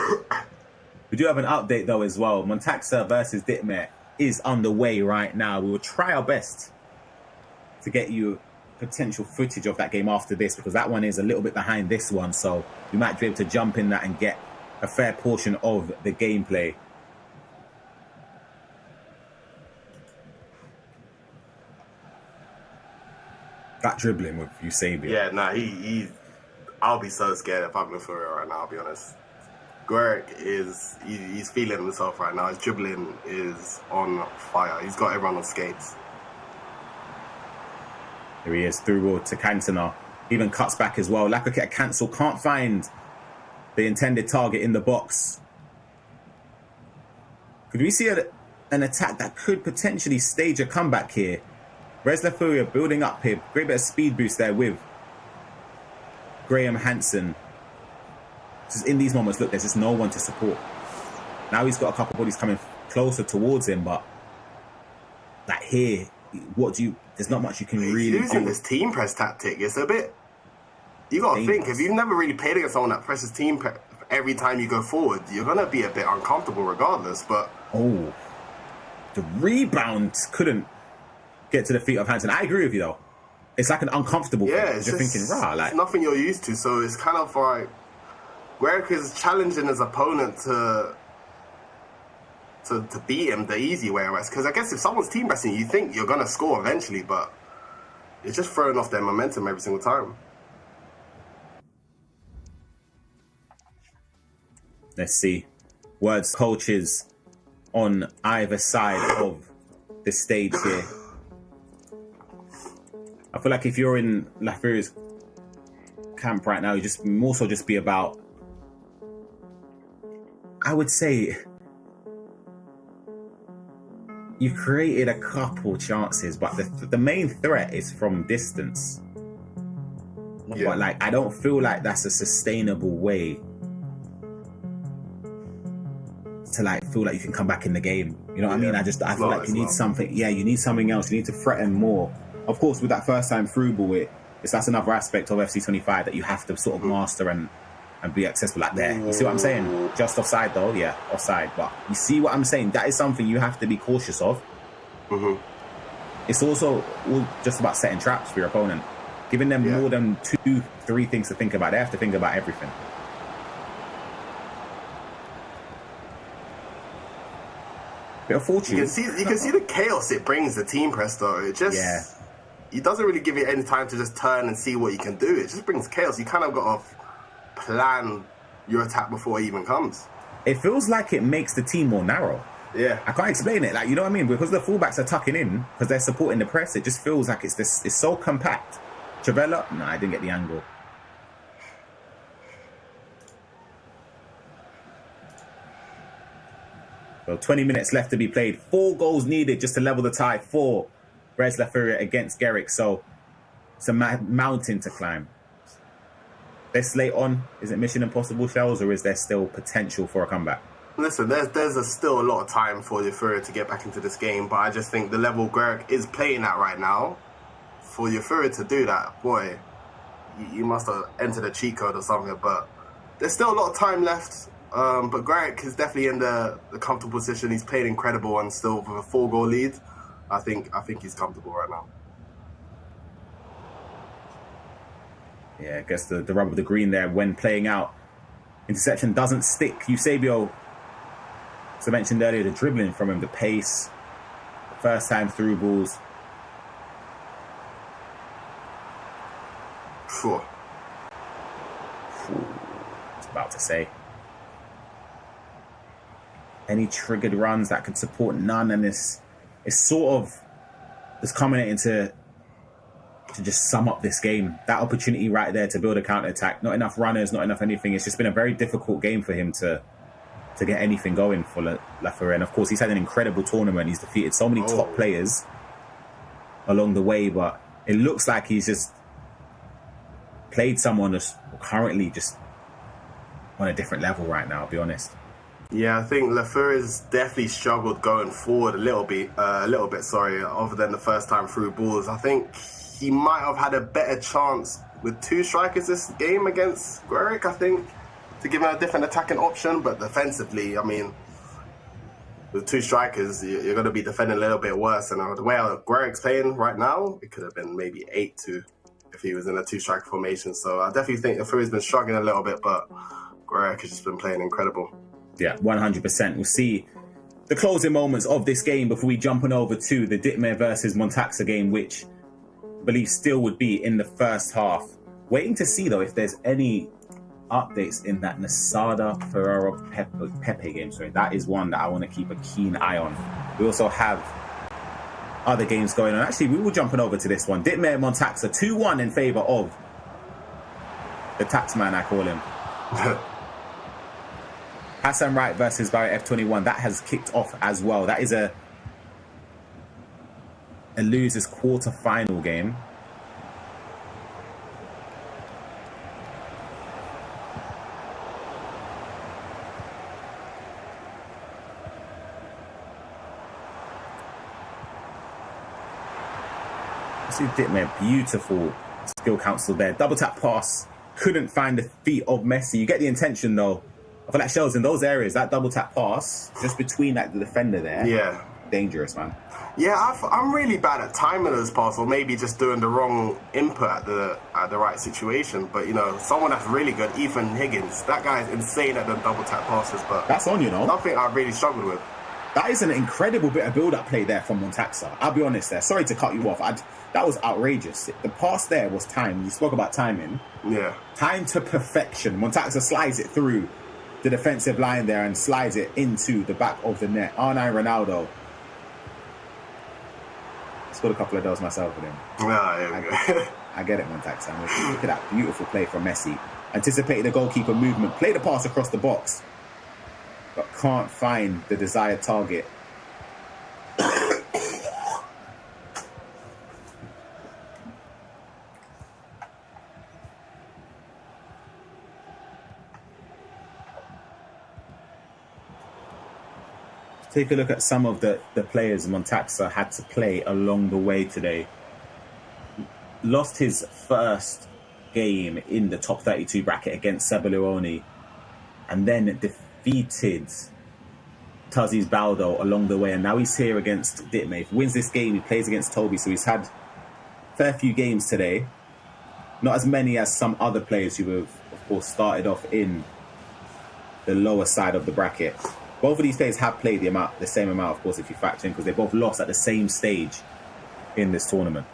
We do have an update though as well. Montaxa versus Ditmer is underway right now. We will try our best to get you potential footage of that game after this, because that one is a little bit behind this one, so we might be able to jump in that and get a fair portion of the gameplay. That dribbling with Eusebio. Yeah, nah, I'll be so scared if I'm Laferia right now, I'll be honest. Garrick he's feeling himself right now. His dribbling is on fire. He's got everyone on skates. Here he is, through ball to Cantona. Even cuts back as well. Lacquer get a cancel, can't find the intended target in the box. Could we see an attack that could potentially stage a comeback here? Res Laferia building up here. Great bit of speed boost there with Graham Hansen. Just in these moments, look, there's just no one to support. Now he's got a couple of bodies coming closer towards him, but like here, there's not much you can really do. He's using this team press tactic. It's a bit, you got to think, if you've never really played against someone that presses team press every time you go forward, you're going to be a bit uncomfortable regardless, but... Oh, the rebound couldn't get to the feet of Hansen. I agree with you though. It's like an uncomfortable thing. It's you're just, thinking, like... It's nothing you're used to, so it's kind of like... Garrick is challenging his opponent to beat him the easy way, because I guess if someone's team pressing you think you're going to score eventually, but it's just throwing off their momentum every single time. Let's see. Words coaches on either side of the stage here. I feel like if you're in Laferia's camp right now, you just more so just be about, I would say, you created a couple chances, but the main threat is from distance. Yeah. But like, I don't feel like that's a sustainable way to like feel like you can come back in the game. You know what I mean? I feel like you need something. Yeah, you need something else. You need to threaten more. Of course, with that first time through ball, that's another aspect of FC25 that you have to sort of master and be accessible like there. You see what I'm saying? Just offside though, yeah, offside. But you see what I'm saying? That is something you have to be cautious of. It's also all just about setting traps for your opponent, giving them more than 2-3 things to think about. They have to think about everything. Bit of fortune. You can see the chaos it brings the team press though. It just it doesn't really give you any time to just turn and see what you can do. It just brings chaos. You kind of got to plan your attack before it even comes. It feels like it makes the team more narrow. Yeah, I can't explain it. Like, you know what I mean? Because the fullbacks are tucking in because they're supporting the press. It just feels like it's so compact. Travella, no, I didn't get the angle. So 20 minutes left to be played. 4 goals needed just to level the tie for Res La Furia against Garrick. So it's a mountain to climb. This late on, is it Mission Impossible shells, or is there still potential for a comeback? Listen, there's still a lot of time for the Furia to get back into this game, but I just think the level Garrick is playing at right now, for your Furia to do that, boy, you must have entered a cheat code or something. But there's still a lot of time left. But Garrick is definitely in the comfortable position. He's played incredible, and still with a 4-goal lead, I think he's comfortable right now. Yeah, I guess the rub of the green there when playing out. Interception doesn't stick. Eusebio, as I mentioned earlier, the dribbling from him, the pace, the first time through balls. Sure. I was about to say. Any triggered runs that could support none, and it's sort of just culminating to just sum up this game. That opportunity right there to build a counter-attack. Not enough runners, not enough anything. It's just been a very difficult game for him to get anything going for La Furia. And of course, he's had an incredible tournament. He's defeated so many top players along the way, but it looks like he's just played someone that's currently just on a different level right now, I'll be honest. Yeah, I think La Furia's definitely struggled going forward a little bit, other than the first time through balls. I think he might have had a better chance with 2 strikers this game against Garrick, I think, to give him a different attacking option. But defensively, I mean, with 2 strikers, you're going to be defending a little bit worse. And the way Garrick's playing right now, it could have been maybe 8-2 if he was in a 2-striker formation. So I definitely think La Furia's been struggling a little bit, but Garrick has just been playing incredible. Yeah, 100%. We'll see the closing moments of this game before we jump on over to the Ditmare versus Montaxa game, which I believe still would be in the first half. Waiting to see, though, if there's any updates in that Nasada Ferrero Pepe game. Sorry, that is one that I want to keep a keen eye on. We also have other games going on. Actually, we will jump on over to this one. Ditmare Montaxa 2-1 in favour of the taxman, I call him. Hassan Wright versus Barry F21. That has kicked off as well. That is a losers quarter-final game. See Ditmare, beautiful skill counsel there. Double tap pass. Couldn't find the feet of Messi. You get the intention though. I feel like Shells in those areas, that double tap pass, just between like the defender there. Yeah. Dangerous, man. Yeah, I'm really bad at timing those passes, or maybe just doing the wrong input at the right situation. But, you know, someone that's really good, Ethan Higgins, that guy is insane at the double tap passes. But that's on, you know. Nothing I really struggled with. That is an incredible bit of build-up play there from Montaxa. I'll be honest there. Sorry to cut you off. That was outrageous. The pass there was timed. You spoke about timing. Yeah. Time to perfection. Montaxa slides it through the defensive line there and slides it into the back of the net. R9 Ronaldo. Scored a couple of those myself with him. I get it, Montaxa. Look at that beautiful play from Messi. Anticipated the goalkeeper movement. Played the pass across the box. But can't find the desired target. Take a look at some of the players Montaxa had to play along the way today. Lost his first game in the top 32 bracket against Cebaloni, and then defeated Taziz Baldo along the way, and now he's here against Ditme. If he wins this game, he plays against Toby, so he's had a fair few games today. Not as many as some other players who have, of course, started off in the lower side of the bracket. Both of these players have played the same amount, of course, if you factor in, because they both lost at the same stage in this tournament.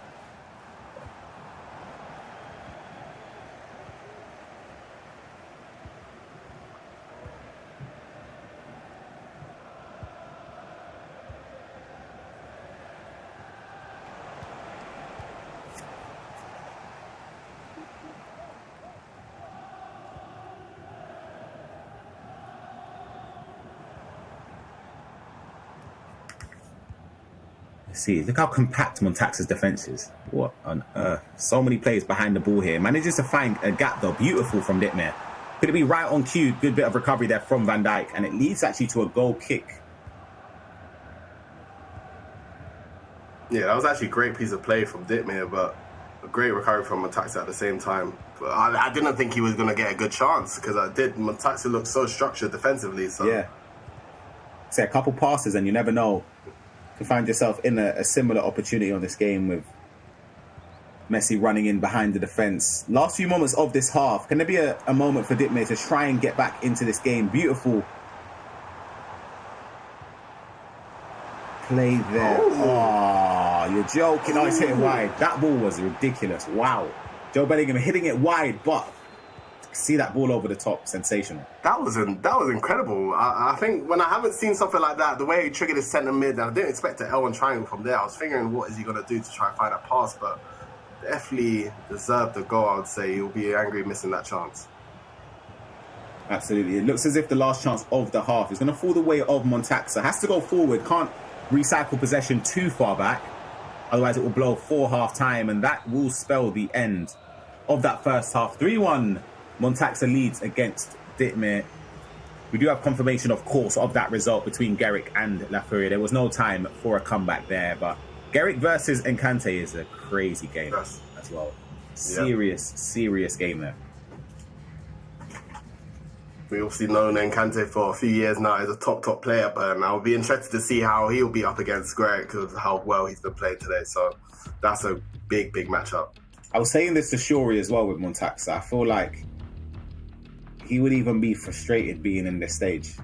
See, look how compact Montaxa's defense is. What on earth? So many players behind the ball here. Manages to find a gap though. Beautiful from Ditmir. Could it be right on cue? Good bit of recovery there from Van Dijk, and it leads actually to a goal kick. Yeah, that was actually a great piece of play from Ditmir, but a great recovery from Montaxa at the same time. But I didn't think he was going to get a good chance, because Montaxa looked so structured defensively. So yeah, say a couple passes and you never know. To find yourself in a similar opportunity on this game with Messi running in behind the defence. Last few moments of this half, can there be a moment for Ditmir to try and get back into this game? Beautiful play there. Oh, you're joking. Oh, it's hitting wide. That ball was ridiculous. Wow. Joe Bellingham hitting it wide, but see that ball over the top, sensational. That was incredible. I think when I haven't seen something like that, the way he triggered his centre mid, and I didn't expect an L1 triangle from there. I was figuring, what is he going to do to try and find a pass? But definitely deserved the goal, I would say. He'll be angry missing that chance. Absolutely. It looks as if the last chance of the half is going to fall the way of Montaxa. Has to go forward, can't recycle possession too far back. Otherwise, it will blow for half-time, and that will spell the end of that first half. 3-1. Montaxa leads against Ditmir. We do have confirmation, of course, of that result between Gerrick and La Furia. There was no time for a comeback there, but Gerrick versus Encante is a crazy game as well. Serious game there. We've obviously known Encante for a few years now as a top player, but I'll be interested to see how he'll be up against Gerrick because of how well he's been playing today. So that's a big matchup. I was saying this to Shuri as well with Montaxa. I feel like he would even be frustrated being in this stage,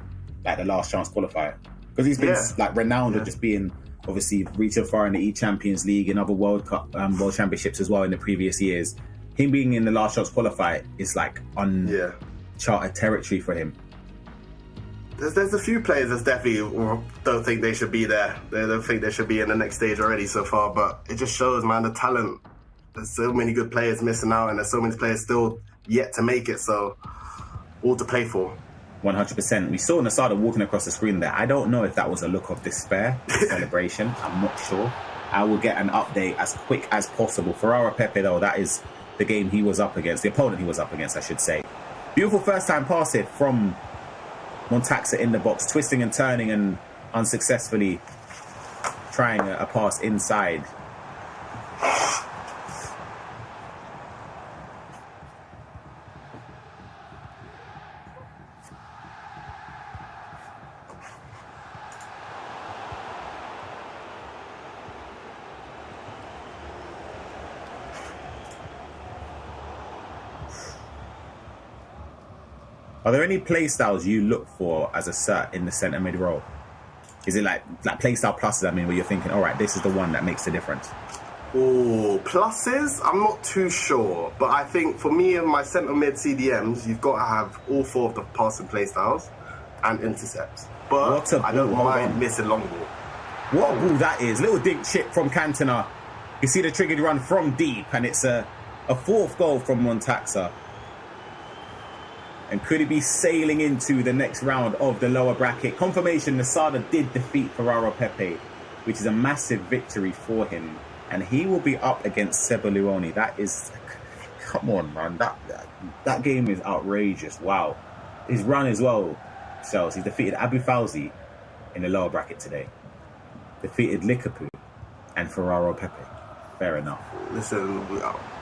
like the last chance qualifier, because he's been like renowned of just being obviously reaching far in the E-Champions League and other World Cup, World Championships as well in the previous years. Him being in the last chance qualifier is like uncharted territory for him. There's a few players that definitely don't think they should be there. They don't think they should be in the next stage already so far, but it just shows, man, the talent. There's so many good players missing out, and there's so many players still yet to make it. So all to play for. 100%. We saw Nasada walking across the screen there. I don't know if that was a look of despair, celebration. I'm not sure. I will get an update as quick as possible. Ferrara Pepe, though, that is the game he was up against. The opponent he was up against, I should say. Beautiful first-time pass here from Montaxa in the box, twisting and turning and unsuccessfully trying a pass inside. Are there any play styles you look for as a cert in the centre mid role? Is it like play style pluses, I mean, where you're thinking, all right, this is the one that makes the difference? Oh, pluses? I'm not too sure. But I think for me and my centre mid CDMs, you've got to have all four of the passing play styles and intercepts. But I don't mind missing long ball. What a ball that is. Little dig chip from Cantona. You see the triggered run from deep, and it's a fourth goal from Montaxa. And could he be sailing into the next round of the lower bracket? Confirmation, Nasada did defeat Ferraro Pepe, which is a massive victory for him. And he will be up against Cebaloni. That is... Come on, man. That game is outrageous. Wow. His run as well, Shells. He's defeated Abu Fawzi, in the lower bracket today. Defeated Likapoo and Ferraro Pepe. Fair enough. Listen,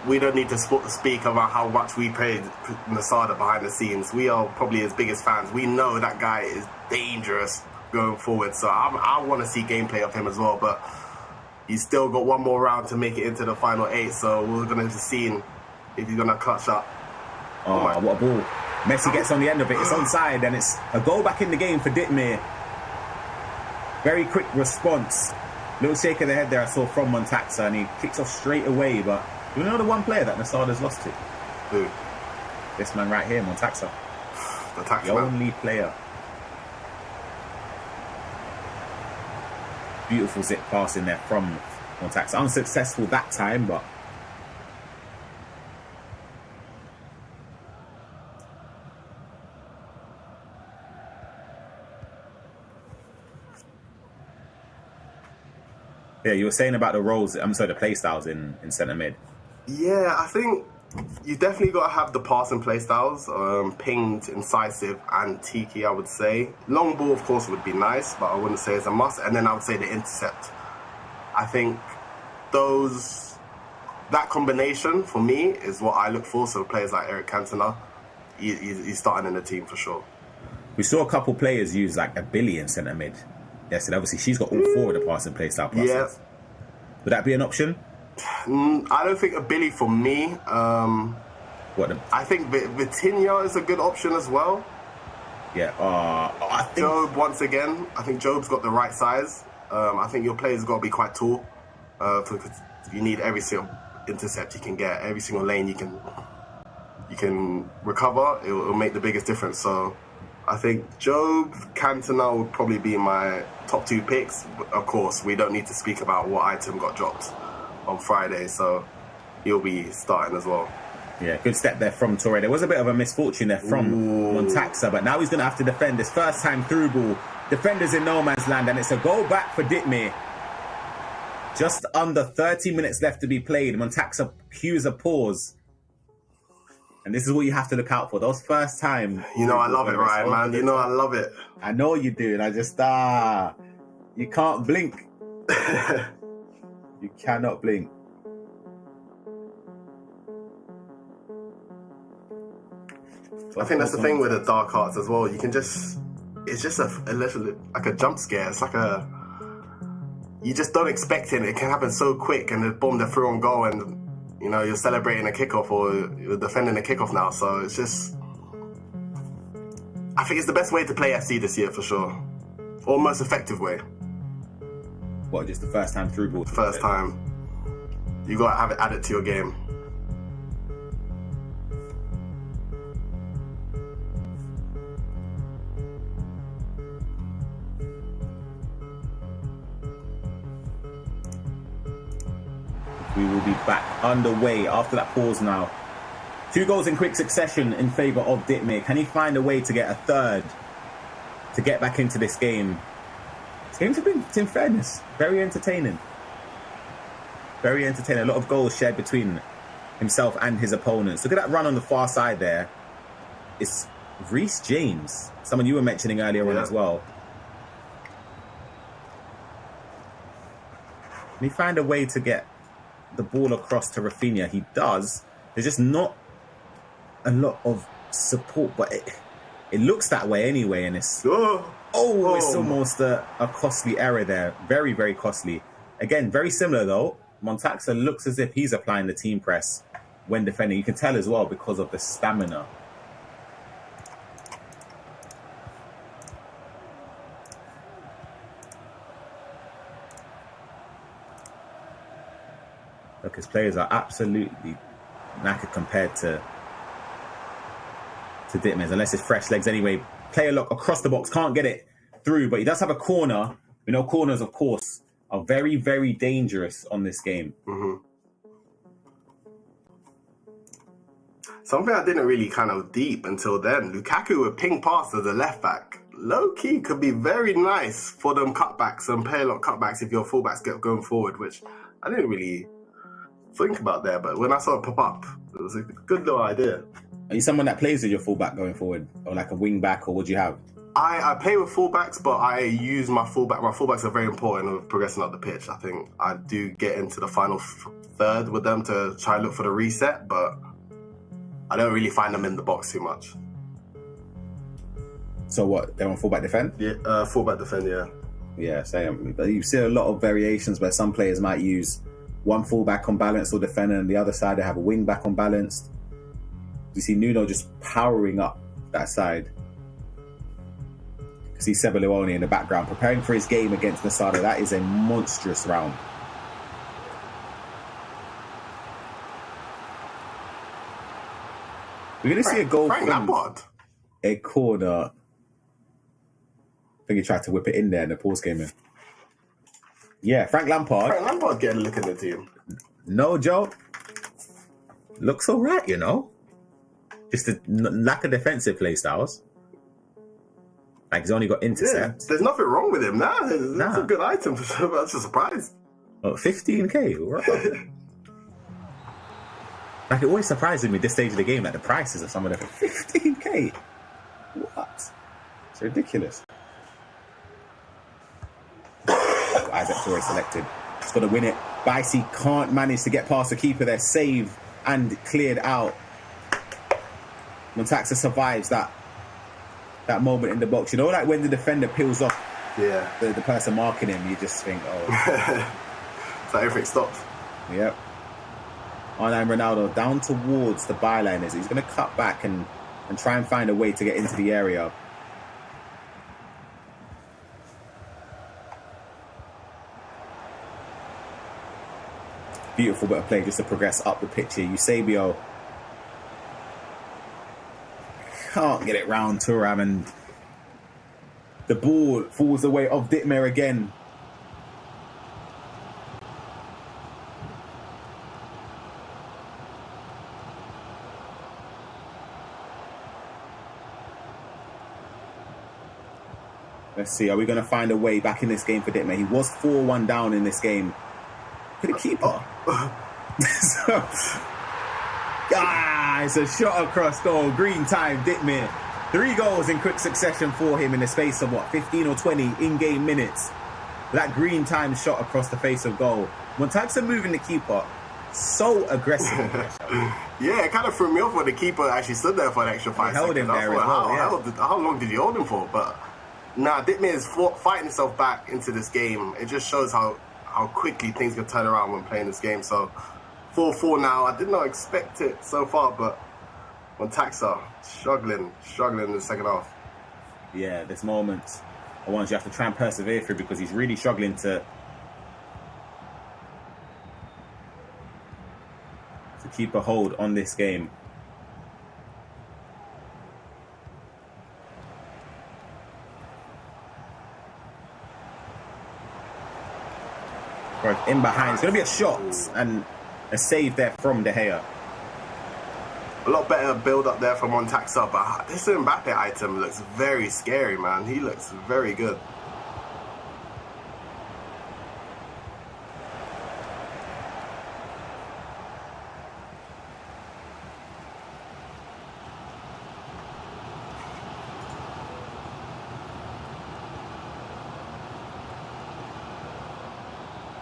we don't need to speak about how much we paid Masada behind the scenes. We are probably his biggest fans. We know that guy is dangerous going forward. So I want to see gameplay of him as well. But he's still got one more round to make it into the final 8. So we're going to see if he's going to clutch up. Oh, what a ball. Messi gets on the end of it. It's onside and it's a goal back in the game for Ditmir. Very quick response. Little shake of the head there I saw from Montaxa, and he kicks off straight away. But do you know the one player that Masada's lost to? Who? This man right here, Montaxa. The tax The man. only player. Beautiful zip pass in there from Montaxa. Unsuccessful that time, but yeah, you were saying about the roles, the play styles in centre mid. Yeah, I think you definitely got to have the pass and play styles. Pinged, incisive, and tiki, I would say. Long ball, of course, would be nice, but I wouldn't say it's a must. And then I would say the intercept. I think that combination, for me, is what I look for. So players like Eric Cantona, he's starting in the team for sure. We saw a couple players use like a Billy in centre mid. Yes, and obviously she's got all 4 of the pass and play style pluses. Yeah. Would that be an option? I don't think a Billy for me. I think Vitinha is a good option as well. Yeah. I think Job, once again, I think Job's got the right size. I think your player's got to be quite tall. You need every single intercept you can get, every single lane you can recover. It will make the biggest difference. So I think Job, Cantona would probably be my top 2 picks. Of course, we don't need to speak about what item got dropped on Friday, so he'll be starting as well. Yeah, good step there from Torre. There was a bit of a misfortune there from Montaxa, but now he's going to have to defend this first time through ball. Defenders in no man's land, and it's a goal back for Ditmir. Just under 30 minutes left to be played. Montaxa cues a pause. And this is what you have to look out for. Those first time. You know I love it, right, man? You know I love it. I know you do. And I just, you can't blink. You cannot blink. I think that's the thing with the dark arts as well. You can just, it's just a little, like a jump scare. It's like you just don't expect it. It can happen so quick and then boom, they're through on goal and, you know, you're celebrating a kickoff or you're defending a kickoff now. So it's just, I think it's the best way to play FC this year for sure. Or most effective way. What, just the first time through ball? First time. You got to have it added to your game. We will be back underway after that pause now. 2 goals in quick succession in favour of Ditmir. Can he find a way to get a third to get back into this game? This game's been, in fairness, very entertaining. Very entertaining. A lot of goals shared between himself and his opponents. Look at that run on the far side there. It's Reece James, someone you were mentioning earlier on as well. Can he find a way to get the ball across to Rafinha? He does. There's just not a lot of support, but it looks that way anyway, and it's it's almost a costly error there. Very, very costly. Again, very similar though. Montaxa looks as if he's applying the team press when defending. You can tell as well because of the stamina. Look, his players are absolutely knackered compared to Ditmir's, unless it's fresh legs anyway. Player lock across the box, can't get it through, but he does have a corner. We know corners, of course, are very, very dangerous on this game. Mm-hmm. Something I didn't really kind of deep until then. Lukaku with ping pass as a left back. Low key could be very nice for them cutbacks and player lock cutbacks if your fullbacks get going forward, which I didn't really think about there, but when I saw it pop up, it was a good little idea. Are you someone that plays with your fullback going forward, or like a wing back, or what do you have? I play with fullbacks, but I use my fullback. My fullbacks are very important of progressing up the pitch. I think I do get into the final third with them to try and look for the reset, but I don't really find them in the box too much. So what? They're on fullback defend? Yeah, fullback defend, yeah. Yeah, same. But you see a lot of variations where some players might use one fullback on balance or defender, and the other side they have a wing back on balance. You see Nuno just powering up that side. You see Ceballos in the background preparing for his game against Nasada. That is a monstrous round. We're going to see a goal Frank from Lampard. a corner. I think he tried to whip it in there and the pause came in. Yeah, Frank Lampard. Frank Lampard getting a look at the team. No joke. Looks all right, you know. Just a lack of defensive play styles. Like he's only got intercepts. Yeah, there's nothing wrong with him. That's a good item. That's a surprise. Oh, 15k. Right. Like it always surprises me this stage of the game, like the prices of some of them. 15k. What? It's ridiculous. Isaac Torres selected. He's got to win it. Bicey can't manage to get past the keeper there. Save and cleared out. Montaxa survives that moment in the box. You know, like when the defender peels off the person marking him, you just think, oh. So everything stops. Yep. R9 Ronaldo down towards the byliners. He's going to cut back and try and find a way to get into the area. Beautiful bit of play just to progress up the pitch here. Eusebio can't get it round Thuram, and the ball falls the way of Dittmer again. Let's see, are we going to find a way back in this game for Dittmer? He was 4-1 down in this game. Could the keeper? It's a shot across goal. Green time, Dittmer. 3 goals in quick succession for him in the space of, 15 or 20 in-game minutes. That green time shot across the face of goal. Montaxa moving the keeper so aggressive. Yeah, it kind of threw me off when the keeper actually stood there for an extra 5 seconds. Held him there as well, how long did you hold him for? But nah, Dittmer is fighting himself back into this game. It just shows how quickly things can turn around when playing this game. So 4-4 now. I did not expect it so far, but Montaxa struggling in the second half. Yeah, this moment are ones you have to try and persevere through because he's really struggling to keep a hold on this game. In behind, it's going to be a shot and a save there from De Gea. A lot better build up there from Montaxa, but this Mbappe item looks very scary, man. He looks very good.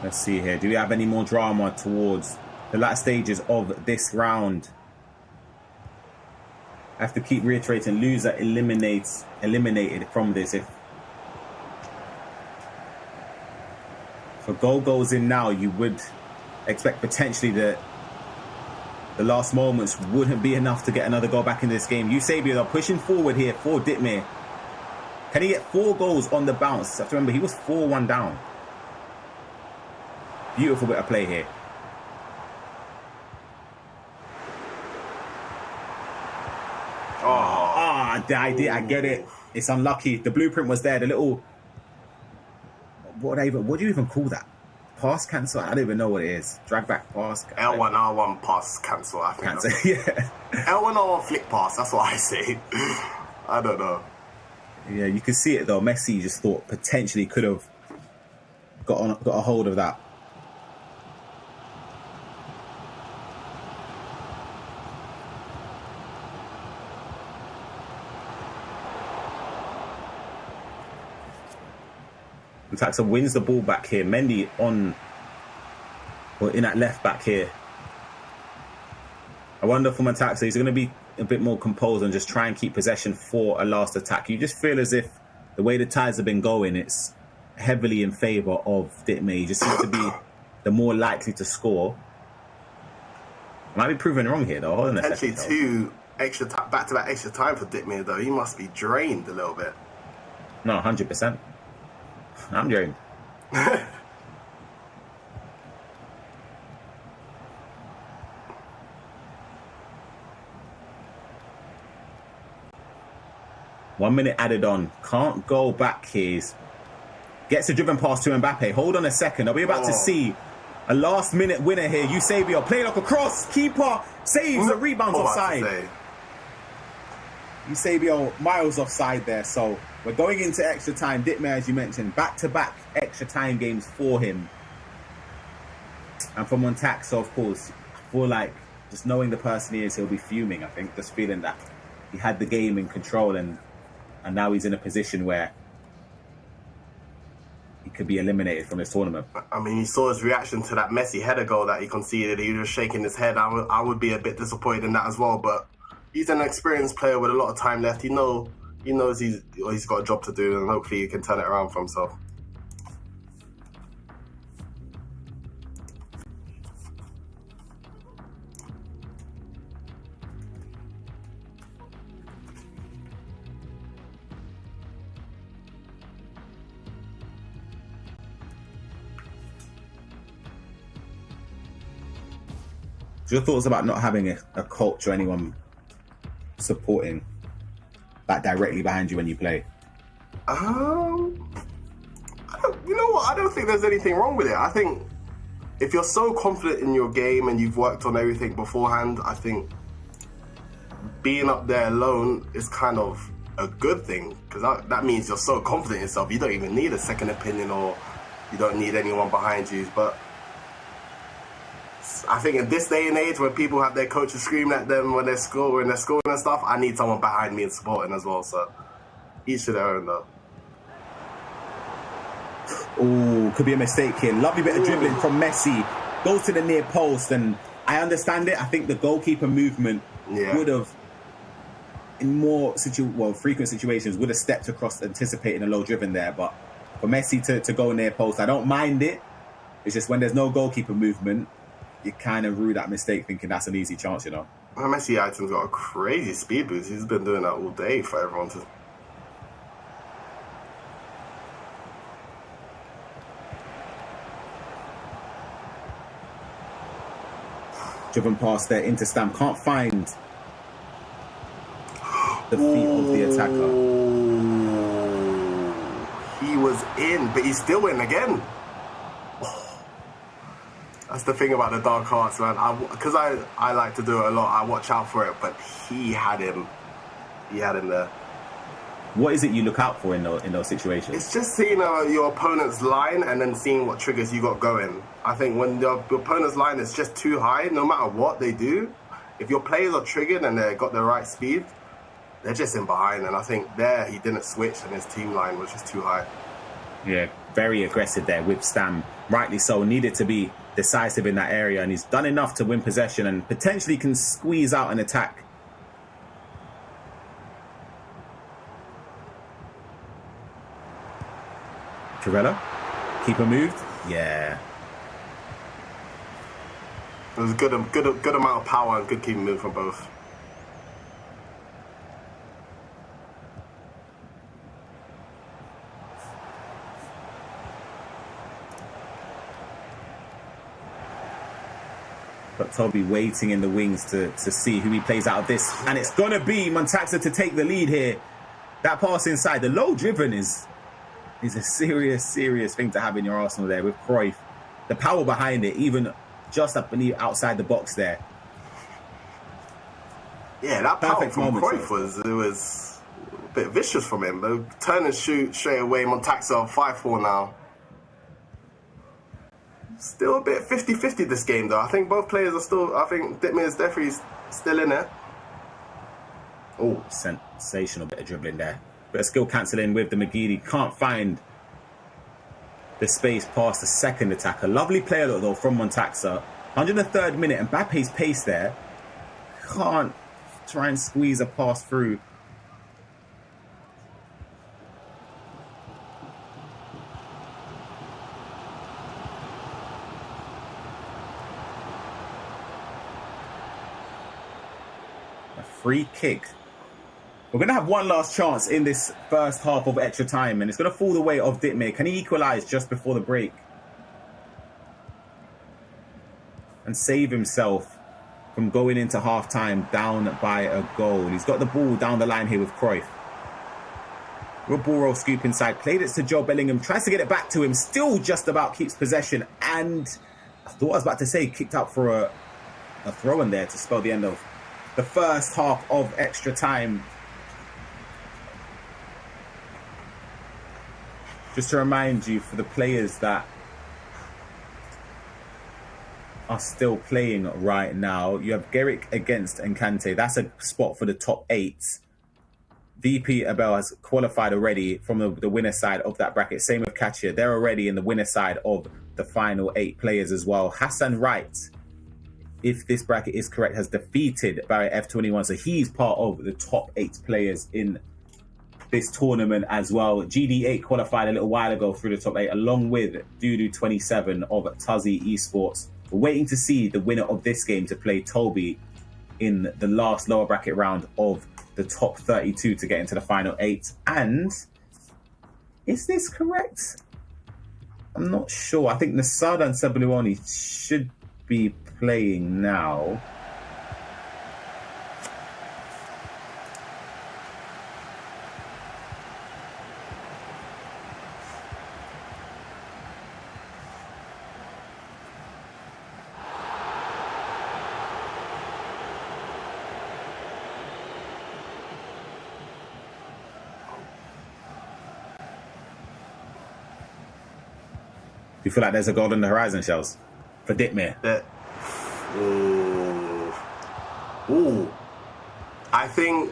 Let's see here. Do we have any more drama towards the last stages of this round? I have to keep reiterating, loser eliminated from this. If a goal goes in now, you would expect potentially that the last moments wouldn't be enough to get another goal back in this game. Eusebio are pushing forward here for Dittmer. Can he get 4 goals on the bounce? I have to remember, he was 4-1 down. Beautiful bit of play here. I get it. It's unlucky. The blueprint was there. The little... What do you even call that? Pass cancel? I don't even know what it is. Drag back pass. L1, R1 pass cancel, I think. Cancel, yeah. L1, R1 flick pass, that's what I say. I don't know. Yeah, you can see it though. Messi just thought potentially could have got a hold of that. Montaxa wins the ball back here. Mendy in at left back here. I wonder for Montaxa, he's going to be a bit more composed and just try and keep possession for a last attack. You just feel as if the way the tides have been going, it's heavily in favour of Ditme. He just seems to be the more likely to score. I might be proven wrong here, though. Hold on a second. Actually, two extra back-to-back extra time for Ditme, though. He must be drained a little bit. No, 100%. I'm drained. 1 minute added on. Can't go back here. Gets a driven pass to Mbappe. Hold on a second. Are we about to see a last minute winner here? Eusebio playing like a cross. Keeper saves the rebound offside. Eusebio miles offside there. So we're going into extra time. Ditme, as you mentioned, back-to-back extra time games for him. And for Montaxa, of course, I feel like just knowing the person he is, he'll be fuming, I think. Just feeling that he had the game in control and now he's in a position where he could be eliminated from this tournament. I mean, you saw his reaction to that Messi header goal that he conceded. He was shaking his head. I would be a bit disappointed in that as well, but he's an experienced player with a lot of time left. He knows he's got a job to do, and hopefully he can turn it around for himself. Your thoughts about not having a coach or anyone supporting that directly behind you when you play? You know what? I don't think there's anything wrong with it. I think if you're so confident in your game and you've worked on everything beforehand, I think being up there alone is kind of a good thing, because that means you're so confident in yourself. You don't even need a second opinion, or you don't need anyone behind you. But I think in this day and age, when people have their coaches screaming at them when they're scoring and stuff, I need someone behind me and supporting as well. So each to their own, though. Oh, could be a mistake here. Lovely bit of dribbling from Messi. Goes to the near post, and I understand it. I think the goalkeeper movement would have, in more frequent situations, would have stepped across, anticipating a low driven there. But for Messi to go near post, I don't mind it. It's just when there's no goalkeeper movement, you kind of rue that mistake thinking that's an easy chance, you know. Well, Messi item's got a crazy speed boost. He's been doing that all day for everyone to... Driven past there into Stam. Can't find the feet of the attacker. He was in, but he's still in again. That's the thing about the dark arts, man. Because I like to do it a lot. I watch out for it, but he had him. He had him there. What is it you look out for in those situations? It's just seeing your opponent's line and then seeing what triggers you got going. I think when your opponent's line is just too high, no matter what they do, if your players are triggered and they've got the right speed, they're just in behind. And I think there he didn't switch and his team line was just too high. Yeah, very aggressive there with Stam. Rightly so. Needed to be decisive in that area, and he's done enough to win possession and potentially can squeeze out an attack. Trevella, keeper moved. Yeah, it was a good amount of power and good keeping move from both. but Toby waiting in the wings to see who he plays out of this, and it's gonna be Montaxa to take the lead here. That pass inside, the low driven is a serious thing to have in your arsenal there with Cruyff. The power behind it, even just up beneath outside the box there. Yeah, that power from Cruyff was a bit vicious from him. But turn and shoot straight away. Montaxa 5-4 now. Still a bit 50-50 this game, though. I think both players are still... I think Ditme is definitely still in it. Oh, sensational bit of dribbling there. Bit of skill cancelling with the McGeady. Can't find the space past the second attacker. Lovely player though from Montaxa. 103rd minute, and Mbappe's pace there. Can't try and squeeze a pass through. A free kick. We're going to have one last chance in this first half of extra time, and it's going to fall the way of Ditmir. Can he equalise just before the break and save himself from going into half-time down by a goal? He's got the ball down the line here with Cruyff. Good ball roll scoop inside. Played it to Joe Bellingham. Tries to get it back to him. Still just about keeps possession. And I thought I was about to say kicked out for a throw in there to spell the end of the first half of extra time. Just to remind you, for the players that are still playing right now, you have Gerrit against Encante. That's a spot for the top 8. VP Abel has qualified already from the winner side of that bracket. Same with Katia. They're already in the winner side of the final 8 players as well. Hassan Wright, if this bracket is correct, has defeated Barry F21. So he's part of the top 8 players in this tournament as well. GD8 qualified a little while ago through the top 8, along with Dudu27 of Tuzzy Esports. We're waiting to see the winner of this game to play Toby in the last lower bracket round of the top 32 to get into the final 8. And is this correct? I'm not sure. I think Nasada and Sabaluoni should be playing now. Do you feel like there's a goal on the horizon, Shells, for Ditmir? Ooh. I think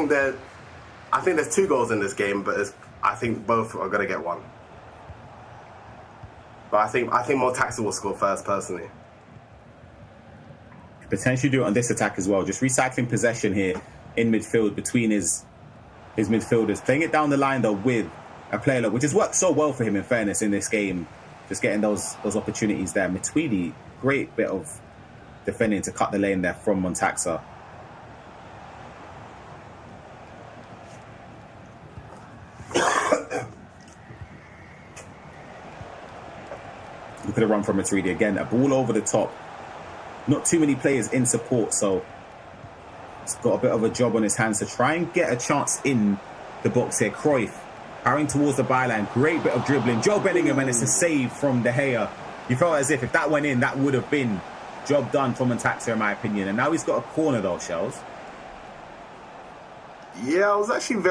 there's 2 goals in this game, but I think both are gonna get one. But I think Montaxa will score first, personally. Could potentially do it on this attack as well. Just recycling possession here in midfield between his midfielders. Playing it down the line though with a player look, which has worked so well for him in fairness in this game. Just getting those opportunities there. Matuidi, great bit of defending to cut the lane there from Montaxa. Look at the run from Matuidi again. A ball over the top. Not too many players in support, so he's got a bit of a job on his hands to try and get a chance in the box here. Cruyff carrying towards the byline. Great bit of dribbling. Joe Bellingham, and it's a save from De Gea. You felt as if that went in, that would have been job done from Montaxa, in my opinion. And now he's got a corner though, Shells. Yeah, I was actually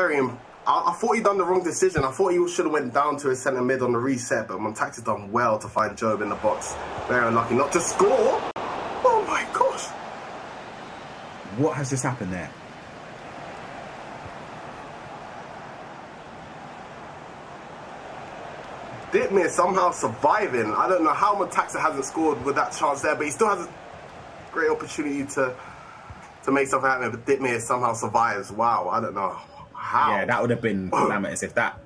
I thought he'd done the wrong decision. I thought he should have went down to his centre mid on the reset, but Montaxa's done well to find Job in the box. Very unlucky not to score. Oh my gosh. What has just happened there? Ditmir somehow surviving. I don't know how Montaxa hasn't scored with that chance there, but he still has a great opportunity to make something happen. But Ditmir somehow survives. Wow, I don't know how. Yeah, that would have been calamitous. If that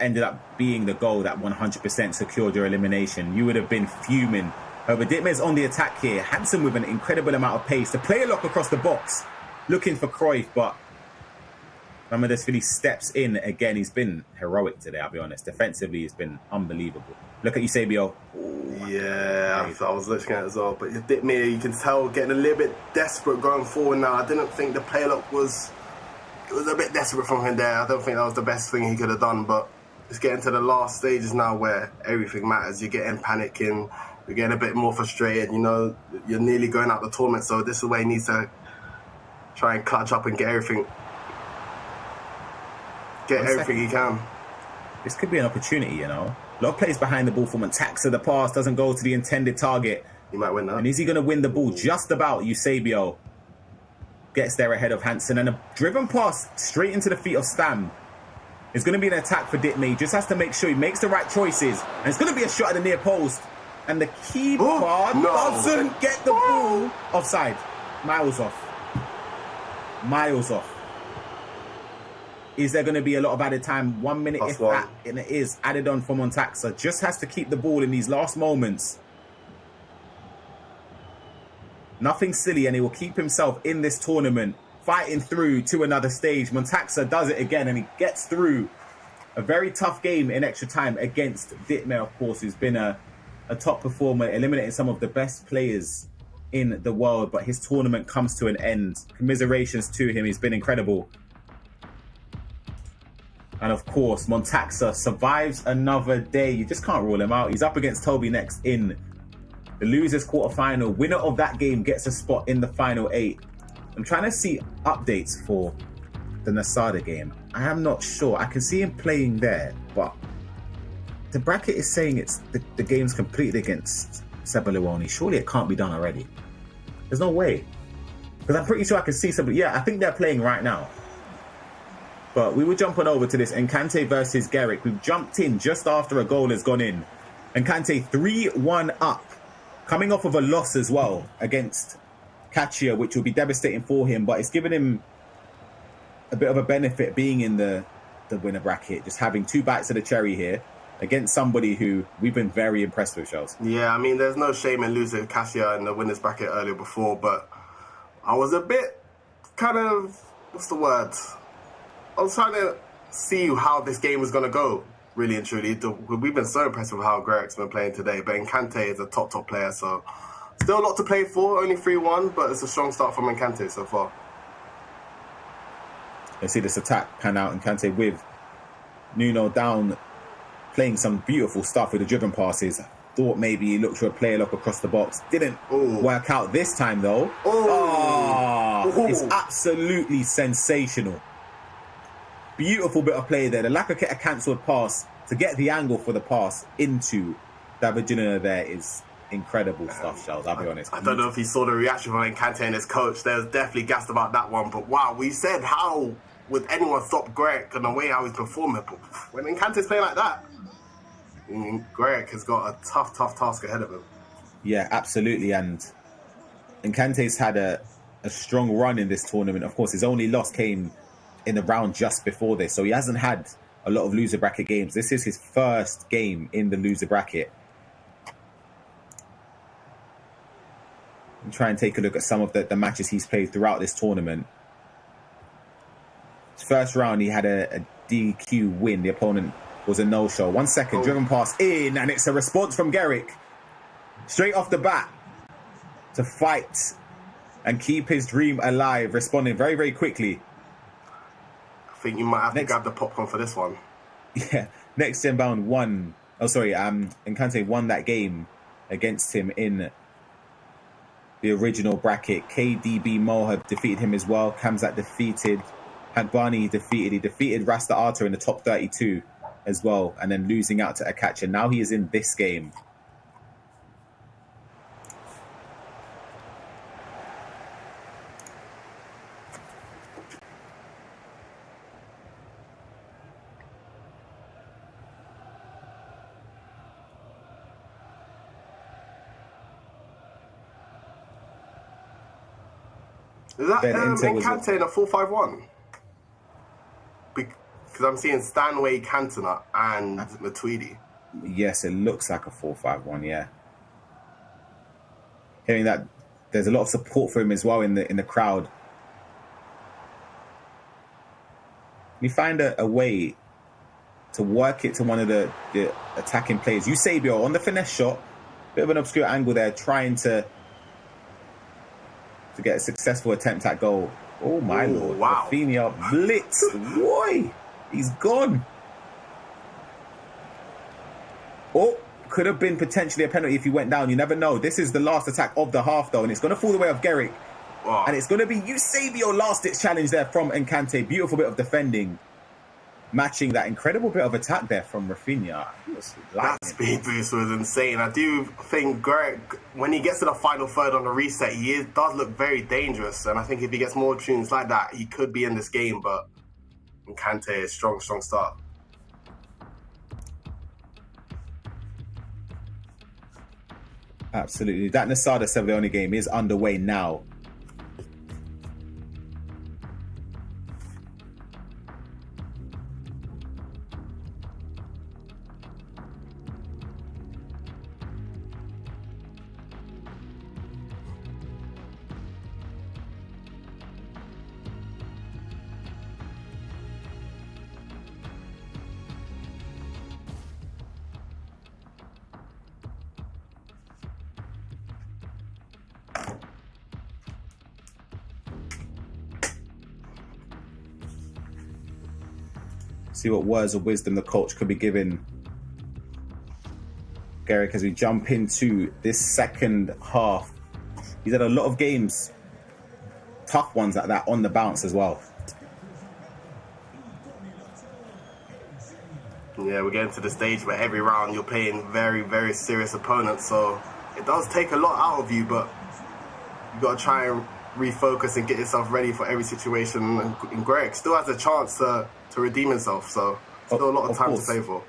ended up being the goal that 100% secured your elimination, you would have been fuming. But Ditmir's on the attack here. Hansen with an incredible amount of pace. The player lock across the box, looking for Cruyff, but Ramadesvili steps in again. He's been heroic today, I'll be honest. Defensively, he's been unbelievable. Look at Eusebio. Yeah, I was looking at it as well. But Ditmir, you can tell, getting a little bit desperate going forward now. I didn't think the play lock was a bit desperate from him there. I don't think that was the best thing he could have done. But it's getting to the last stages now where everything matters. You're getting panicking. You're getting a bit more frustrated. You know, you're nearly going out the tournament. So this is where he needs to try and clutch up and get everything. He can. This could be an opportunity, you know. A lot of plays behind the ball for Montaxa. The pass doesn't go to the intended target. He might win that. And is he going to win the ball? Just about. Eusebio gets there ahead of Hansen. And a driven pass straight into the feet of Stam. It's going to be an attack for Ditme. He just has to make sure he makes the right choices. And it's going to be a shot at the near post. And the keeper doesn't get the ball. Offside. Miles off. Miles off. Is there going to be a lot of added time? 1 minute, if that, and it is added on from Montaxa. Just has to keep the ball in these last moments. Nothing silly, and he will keep himself in this tournament, fighting through to another stage. Montaxa does it again, and he gets through a very tough game in extra time against Ditme, of course, who's been a top performer, eliminating some of the best players in the world. But his tournament comes to an end. Commiserations to him. He's been incredible. And of course, Montaxa survives another day. You just can't rule him out. He's up against Toby next in the losers quarterfinal. Winner of that game gets a spot in the final 8. I'm trying to see updates for the Nasada game. I am not sure. I can see him playing there, but the bracket is saying the game's completed against Sebaluoni. Surely it can't be done already. There's no way. Because I'm pretty sure I can see somebody. Yeah, I think they're playing right now. But we were jumping over to this Enkante versus Garrick. We've jumped in just after a goal has gone in. Enkante 3-1 up. Coming off of a loss as well against Kachia, which will be devastating for him. But it's given him a bit of a benefit being in the winner bracket. Just having 2 bites of the cherry here against somebody who we've been very impressed with, Charles. Yeah, I mean, there's no shame in losing Kachia in the winners bracket earlier before. But I was a bit kind of, what's the word? I was trying to see how this game was going to go, really and truly. We've been so impressed with how Garrick's been playing today, but Enkante is a top player, so still a lot to play for, only 3-1, but it's a strong start from Enkante so far. Let's see this attack pan out. Enkante with Nuno down, playing some beautiful stuff with the driven passes. Thought maybe he looked for a player lock across the box. Didn't work out this time, though. It's absolutely sensational. Beautiful bit of play there. The Lakaketa cancelled pass to get the angle for the pass into Davigina there is incredible stuff, Charles. I'll be honest. I don't know if you saw the reaction from Enkante and his coach. They was definitely gassed about that one. But wow, we said how would anyone stop Greg and the way how he's performing? But when Enkante's playing like that, Greg has got a tough task ahead of him. Yeah, absolutely. And Enkante's had a strong run in this tournament. Of course, his only loss came in the round just before this, so he hasn't had a lot of loser bracket games. This is his first game in the loser bracket. And try and take a look at some of the matches he's played throughout this tournament. His first round, he had a DQ win. The opponent was a no-show. 1 second, driven pass in, and it's a response from Garrick. Straight off the bat to fight and keep his dream alive, responding very, very quickly. I think you might have to grab the popcorn for this one. Yeah, next gen bound won. Oh, sorry, Enkante won that game against him in the original bracket. KDB Mohab defeated him as well. Kamzat defeated. Hagbani defeated. He defeated Rasta Arta in the top 32 as well, and then losing out to Akacha. Now he is in this game. Is that Enkante in a 4-5-1? Because I'm seeing Stanway, Cantona, and Matuidi. Yes, it looks like a 4-5-1. Yeah. Hearing that, there's a lot of support for him as well in the crowd. We find a way to work it to one of the attacking players. Eusebio on the finesse shot, bit of an obscure angle there, trying to get a successful attempt at goal. Oh my lord. Wow. Rafinha blitz. Boy, he's gone. Oh, could have been potentially a penalty if he went down. You never know. This is the last attack of the half though, and it's going to fall the way of Garrick. Wow. And it's going to be Eusebio last ditch challenge there from Enkante. Beautiful bit of defending, matching that incredible bit of attack there from Rafinha. That speed boost was insane. I do think Greg, when he gets to the final third on the reset, he does look very dangerous. And I think if he gets more tunes like that, he could be in this game. But Enkante is strong start. Absolutely. That Nasada Sevione game is underway now. See what words of wisdom the coach could be giving Garrick as we jump into this second half. He's had a lot of games, tough ones like that, on the bounce as well. Yeah, we're getting to the stage where every round you're playing very, very serious opponents, so it does take a lot out of you, but you got to try and refocus and get yourself ready for every situation. And Greg still has a chance to redeem himself, so still a lot of time to play for.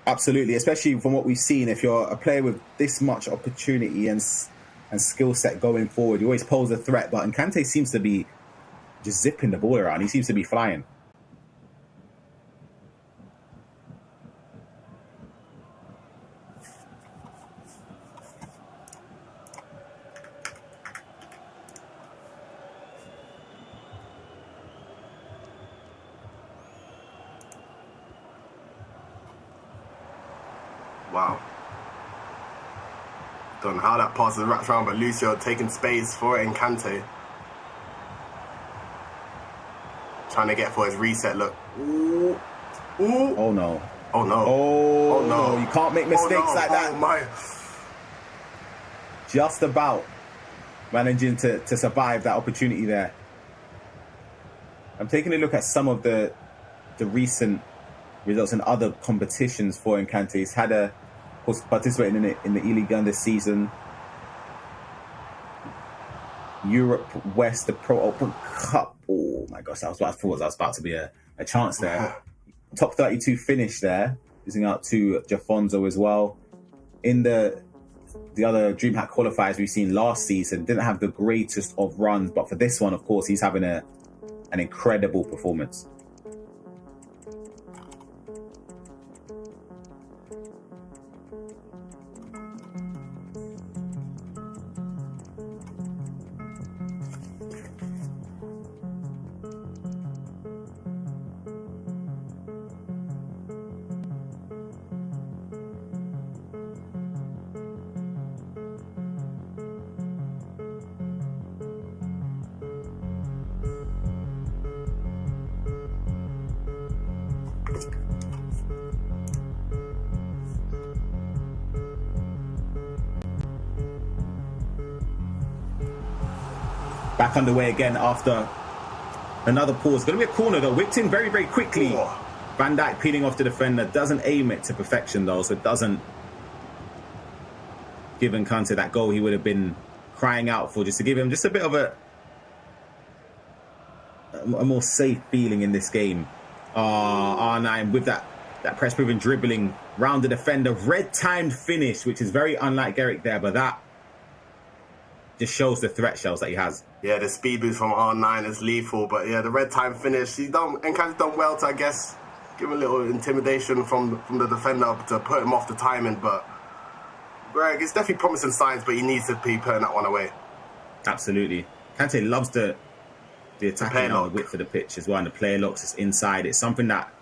Absolutely, especially from what we've seen. If you're a player with this much opportunity and skill set going forward, you always pose a threat. But Nkante seems to be just zipping the ball around. He seems to be flying. Wow. Don't know how that pass is wrapped around, but Lucio taking space for Nkante. Trying to get for his reset look. Ooh. Ooh. Oh no. Oh no. Oh no. You can't make mistakes like that. Oh my. Just about managing to survive that opportunity there. I'm taking a look at some of the recent results in other competitions for Nkante. He's had of course, participating in the E-League this season. Europe West, the Pro Open Cup. Oh my gosh, I thought that was about to be a chance there. Top 32 finish there, losing out to Jafonzo as well. In the other DreamHack qualifiers we've seen last season, didn't have the greatest of runs, but for this one, of course, he's having an incredible performance. Back underway again after another pause. Going to be a corner though. Whipped in very, very quickly. Oh. Van Dijk peeling off the defender. Doesn't aim it to perfection though. So it doesn't give Nkante that goal he would have been crying out for. Just to give him just a bit of a more safe feeling in this game. R9 with that press proven dribbling round the defender. Red timed finish, which is very unlike Garrick there. But that just shows the threat shells that he has. Yeah, the speed boost from R9 is lethal, but yeah, the red time finish, Nkante's done well to, I guess, give him a little intimidation from the defender to put him off the timing, but Greg, it's definitely promising signs, but he needs to be putting that one away. Absolutely. Kante loves the attacking on the width of the pitch as well, and the player locks is inside. It's something that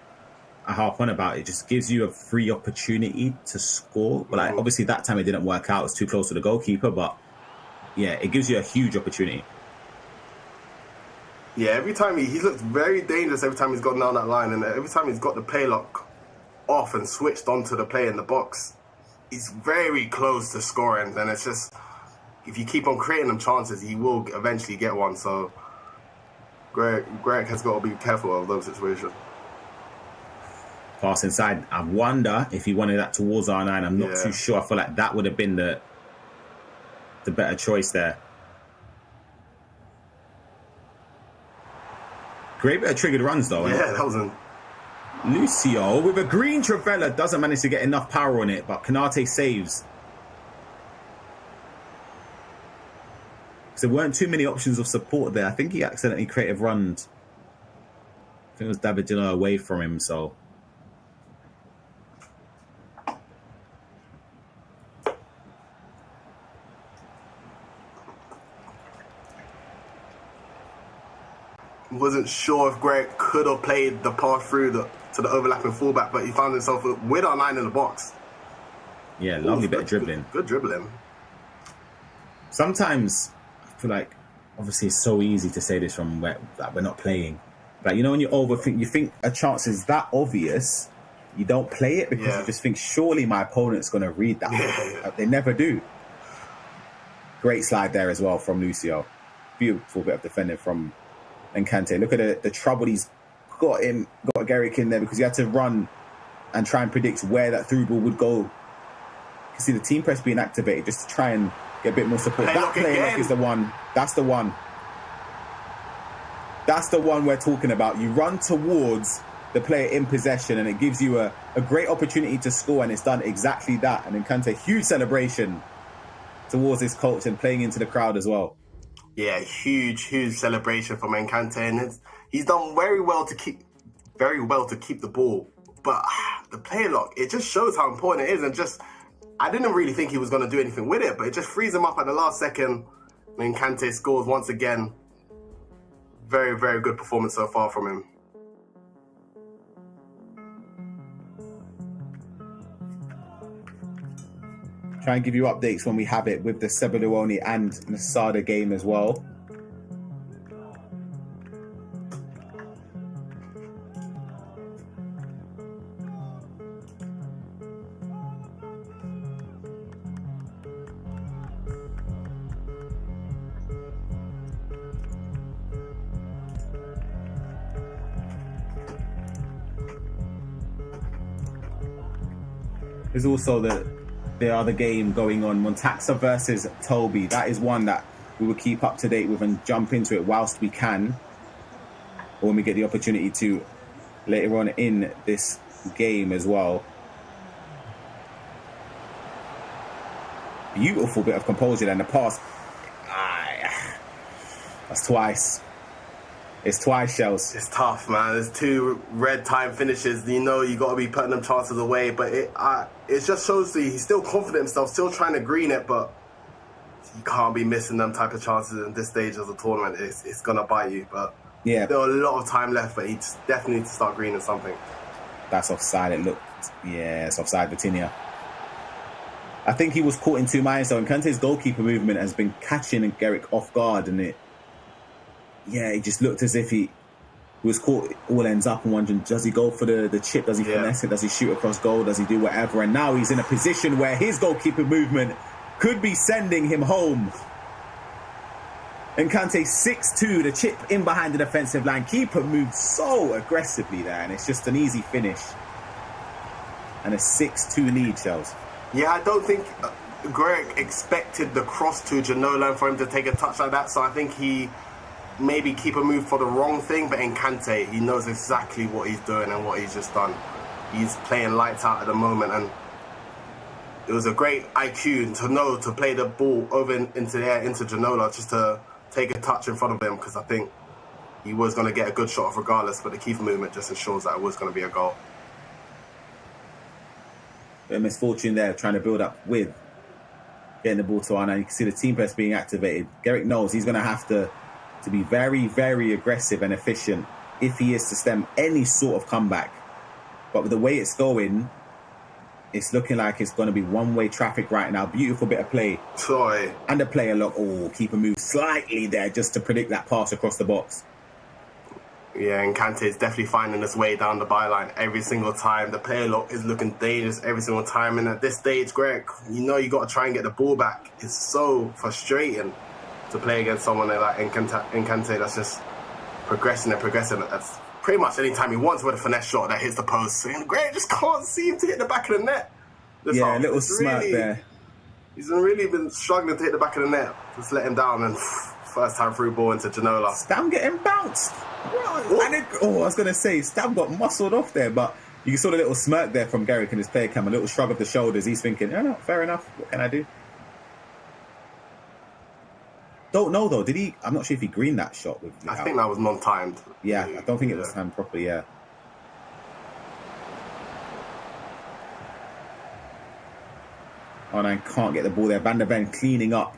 I harp on about. It just gives you a free opportunity to score, but like, obviously that time it didn't work out. It's too close to the goalkeeper, but yeah, it gives you a huge opportunity. Yeah, every time he's looked very dangerous every time he's gone down that line, and every time he's got the play lock off and switched onto the play in the box, he's very close to scoring. And it's just, if you keep on creating them chances, he will eventually get one. So Greg has got to be careful of those situations. Pass inside. I wonder if he wanted that towards R9. I'm not too sure. I feel like that would have been the better choice there. Great bit of triggered runs though. Yeah, that was Lucio with a green Travella doesn't manage to get enough power on it, but Konate saves. there weren't too many options of support there. I think he accidentally creative runned. I think it was David Gino away from him, so. Wasn't sure if Greg could have played the pass through to the overlapping fullback, but he found himself with our 9 in the box. Yeah, lovely bit of dribbling. Good dribbling. Sometimes I feel like, obviously, it's so easy to say this from where that we're not playing. Like, you know, when you overthink, you think a chance is that obvious, you don't play it because you just think, surely my opponent's going to read that. Yeah. They never do. Great slide there as well from Lucio. Beautiful bit of defending from Encante. Look at the trouble he's got Garrick in there because he had to run and try and predict where that through ball would go. You can see the team press being activated just to try and get a bit more support. That play look is the one. That's the one. That's the one we're talking about. You run towards the player in possession and it gives you a great opportunity to score, and it's done exactly that. And Encante, huge celebration towards his coach and playing into the crowd as well. Yeah, huge celebration from Encante, and he's done very well to keep the ball. But the play lock, it just shows how important it is. And just, I didn't really think he was going to do anything with it, but it just frees him up at the last second. Encante scores once again. Very, very good performance so far from him. Try and give you updates when we have it with the Sebaluoni and Masada game as well. There's also the other game going on, Montaxa versus Toby. That is one that we will keep up to date with and jump into it whilst we can, or when we get the opportunity to later on in this game as well. Beautiful bit of composure and the pass. That's twice. It's twice, Shells. It's tough, man. There's 2 red time finishes. You know you got to be putting them chances away, but it just shows that he's still confident in himself, still trying to green it, but you can't be missing them type of chances in this stage of the tournament. It's going to bite you, but yeah, there are a lot of time left, but he definitely needs to start greening something. That's offside. It looked, yeah, it's offside, Vitinha. I think he was caught in 2 minds, though, and Kante's goalkeeper movement has been catching Garrick off guard, and it just looked as if he was caught. It all ends up and wondering, does he go for the chip? Does he finesse it? Does he shoot across goal? Does he do whatever? And now he's in a position where his goalkeeper movement could be sending him home. And Kante 6-2, the chip in behind the defensive line. Keeper moved so aggressively there, and it's just an easy finish. And a 6-2 lead, Shells. Yeah, I don't think Greg expected the cross to Ginola and for him to take a touch like that, so I think he maybe keeper move for the wrong thing, but Encante, he knows exactly what he's doing and what he's just done. He's playing lights out at the moment, and it was a great IQ to know to play the ball over into the air, into Ginola, just to take a touch in front of him, because I think he was going to get a good shot off regardless, but the keeper movement just ensures that it was going to be a goal. Bit of misfortune there, trying to build up with getting the ball to Arna. You can see the team press being activated. Garrick knows he's going to have to be very, very aggressive and efficient if he is to stem any sort of comeback. But with the way it's going, it's looking like it's going to be one-way traffic right now. Beautiful bit of play. Sorry. And the player lock. Oh, keeper moved slightly there just to predict that pass across the box. Yeah, and Kante is definitely finding his way down the byline every single time. The player lock is looking dangerous every single time. And at this stage, Greg, you know you got to try and get the ball back. It's so frustrating to play against someone like Encante that's just progressing. That's pretty much any time he wants with a finesse shot that hits the post. And Greg just can't seem to hit the back of the net. A little smirk there. He's really been struggling to hit the back of the net. Just let him down, and first time through ball into Ginola. Stam getting bounced. I was going to say, Stam got muscled off there, but you saw the little smirk there from Garrick and his player cam, a little shrug of the shoulders. He's thinking, no, fair enough. What can I do? don't know though. Did he? I'm not sure if he greened that shot with. I think that was non-timed. Yeah, I don't think it was timed properly. Yeah. R9 can't get the ball there. Van der Ven cleaning up.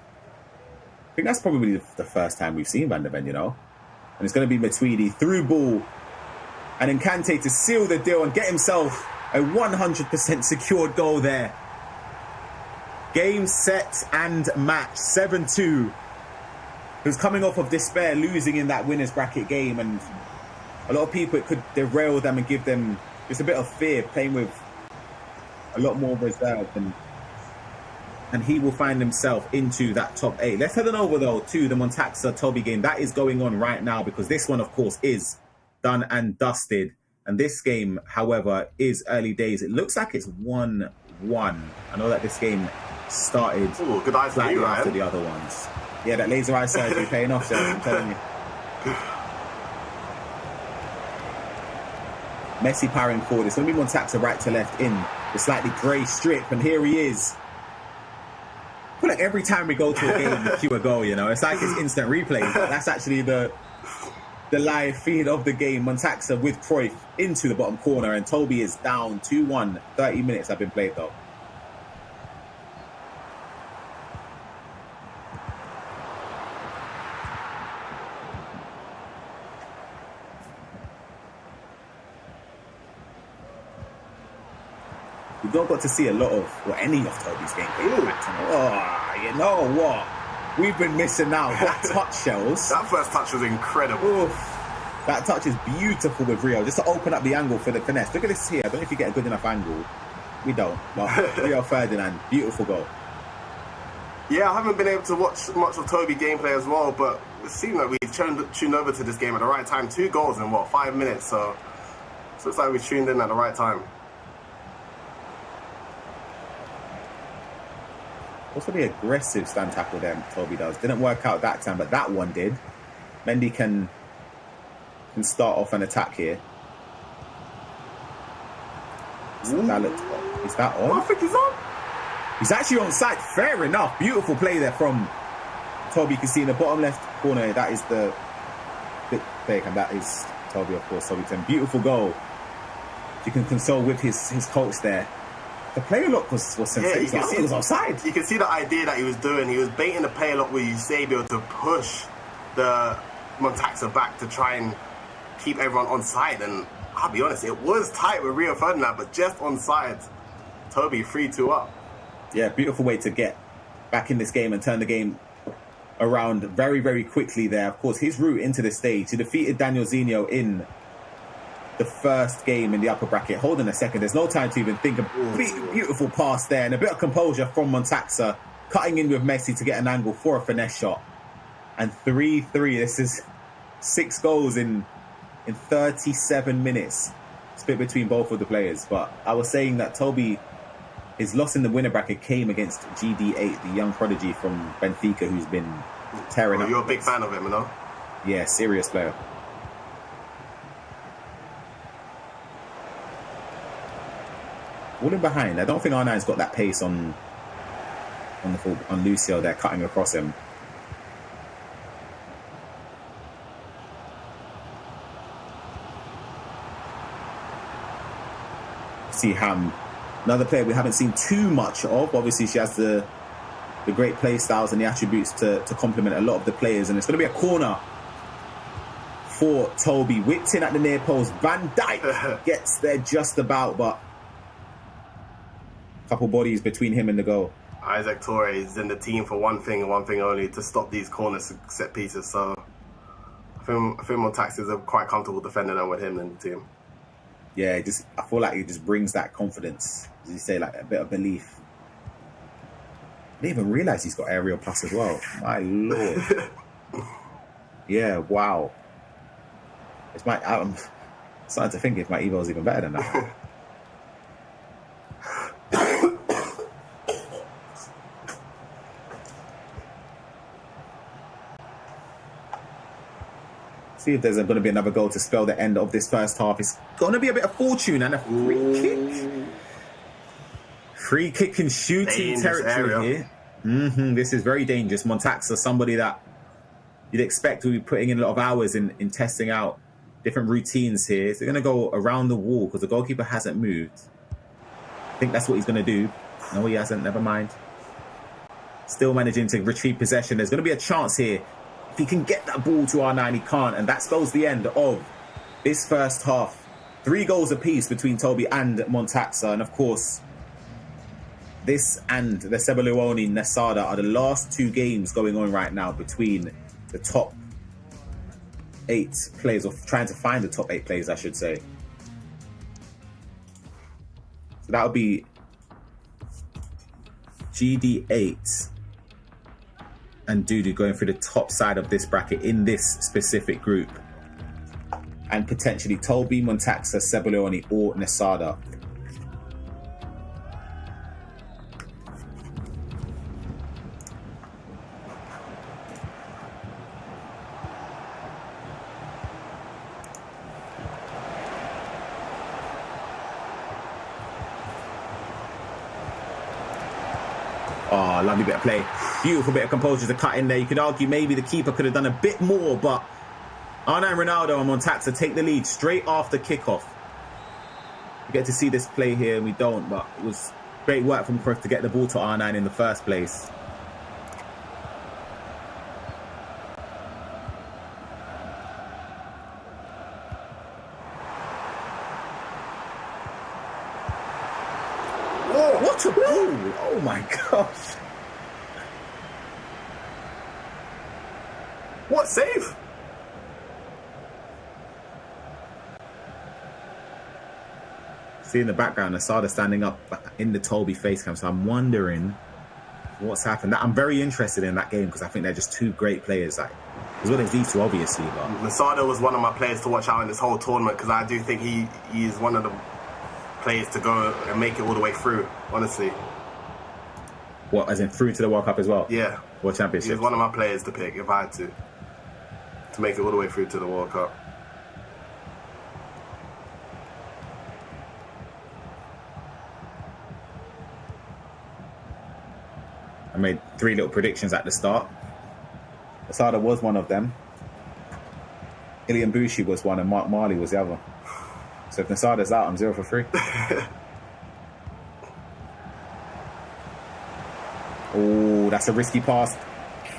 I think that's probably the first time we've seen Van der Ven, you know. And it's going to be Matuidi through ball, and then Kante to seal the deal and get himself a 100% secured goal there. Game, set, and match. 7-2. He was coming off of despair, losing in that winners bracket game, and a lot of people, it could derail them and give them just a bit of fear, playing with a lot more reserve, and he will find himself into that top 8. Let's head on over though to the Montaxa Toby game that is going on right now, because this one of course is done and dusted, and this game however is early days. It looks like it's 1-1. I know that this game started good eyes slightly you, after the other ones. Yeah, that laser eye surgery paying off, so I'm telling you. Messi powering forward. It's going to be Montaxa right to left in the slightly grey strip, and here he is. I feel like every time we go to a game, we cue a goal, you know. It's like it's instant replay. That's actually the live feed of the game. Montaxa with Cruyff into the bottom corner, and Toby is down 2-1. 30 minutes have been played though. We've not got to see a lot of, or any of Toby's gameplay. Oh, you know what? We've been missing out. That touch, Shells. That first touch was incredible. Oof. That touch is beautiful with Rio, just to open up the angle for the finesse. Look at this here. I don't know if you get a good enough angle. We don't. But Rio Ferdinand, beautiful goal. Yeah, I haven't been able to watch much of Toby gameplay as well, but it seems like we've tuned over to this game at the right time. 2 goals in, 5 minutes? So it looks like we tuned in at the right time. Also the aggressive stand tackle there Toby does. Didn't work out that time, but that one did. Mendy can start off an attack here. Is that on? I think he's on. He's actually on side. Fair enough. Beautiful play there from Toby. You can see in the bottom left corner, that is the play, and that is Toby, of course. Toby 10. Beautiful goal. You can console with his coach there. The play look was sensational. You can see it was offside. You can see the idea that he was doing. He was baiting the play look with Eusebio to push the Montaxa back to try and keep everyone on side. And I'll be honest, it was tight with Rio Ferdinand, but just on side. Toby 3-2 up. Yeah, beautiful way to get back in this game and turn the game around very, very quickly there. Of course, his route into the stage, he defeated Daniel Zinho in the first game in the upper bracket. Hold on a second, there's no time to even think. A beautiful pass there and a bit of composure from Montaxa, cutting in with Messi to get an angle for a finesse shot. And 3-3. This is 6 goals in 37 minutes. Split between both of the players. But I was saying that Toby, his loss in the winner bracket came against GD8, the young prodigy from Benfica, who's been tearing up. You're a big fan of him, you know? Yeah, serious player. All in behind. I don't think R9's got that pace on Lucio there, cutting across him. See Ham, another player we haven't seen too much of. Obviously, she has the great play styles and the attributes to complement a lot of the players. And it's going to be a corner for Toby. Whipped in at the near post. Van Dijk gets there just about, but a couple bodies between him and the goal. Isaac Torre is in the team for one thing and one thing only, to stop these corner set pieces. So I think Montaxa is a quite comfortable defender now with him in the team. Yeah, I feel like it just brings that confidence, as you say, like a bit of belief. I didn't even realise he's got aerial pass as well. My lord. Yeah, wow. I'm starting to think if my Evo is even better than that. See if there's going to be another goal to spell the end of this first half. It's going to be a bit of fortune and a free kick. Free kick and shooting territory here. This is very dangerous. Montaxa, somebody that you'd expect we'll be putting in a lot of hours in testing out different routines here. So they're going to go around the wall because the goalkeeper hasn't moved. I think that's what he's going to do. No, he hasn't. Never mind. Still managing to retrieve possession. There's going to be a chance here. If he can get that ball to R9, he can't. And that spells the end of this first half. 3 goals apiece between Toby and Montaxa. And of course, this and the Sebaluoni Nesada are the last 2 games going on right now between the top 8 players, or trying to find the top 8 players, I should say. So that would be GD8 and Dudu going through the top side of this bracket in this specific group. And potentially Toby, Montaxa, Sebaluoni or Nesada. Oh, lovely bit of play. Beautiful bit of composure to cut in there. You could argue maybe the keeper could have done a bit more, but R9 Ronaldo and Montaxa take the lead straight after kickoff. We get to see this play here and we don't, but it was great work from Cruyff to get the ball to R9 in the first place. Whoa, what a ball! Oh my gosh. What save? See in the background, Asada standing up in the Toby face cam, so I'm wondering what's happened. I'm very interested in that game because I think they're just 2 great players, like, as well as these 2, obviously. But Masada was one of my players to watch out in this whole tournament because I do think he is one of the players to go and make it all the way through, honestly. What, as in through to the World Cup as well? Yeah. World Championship? He's one of my players to pick if I had to make it all the way through to the World Cup. I made 3 little predictions at the start. Asada was one of them. Ilian Bushi was one and Mark Marley was the other. So if Nasada's out, I'm 0 for 3. Oh, that's a risky pass.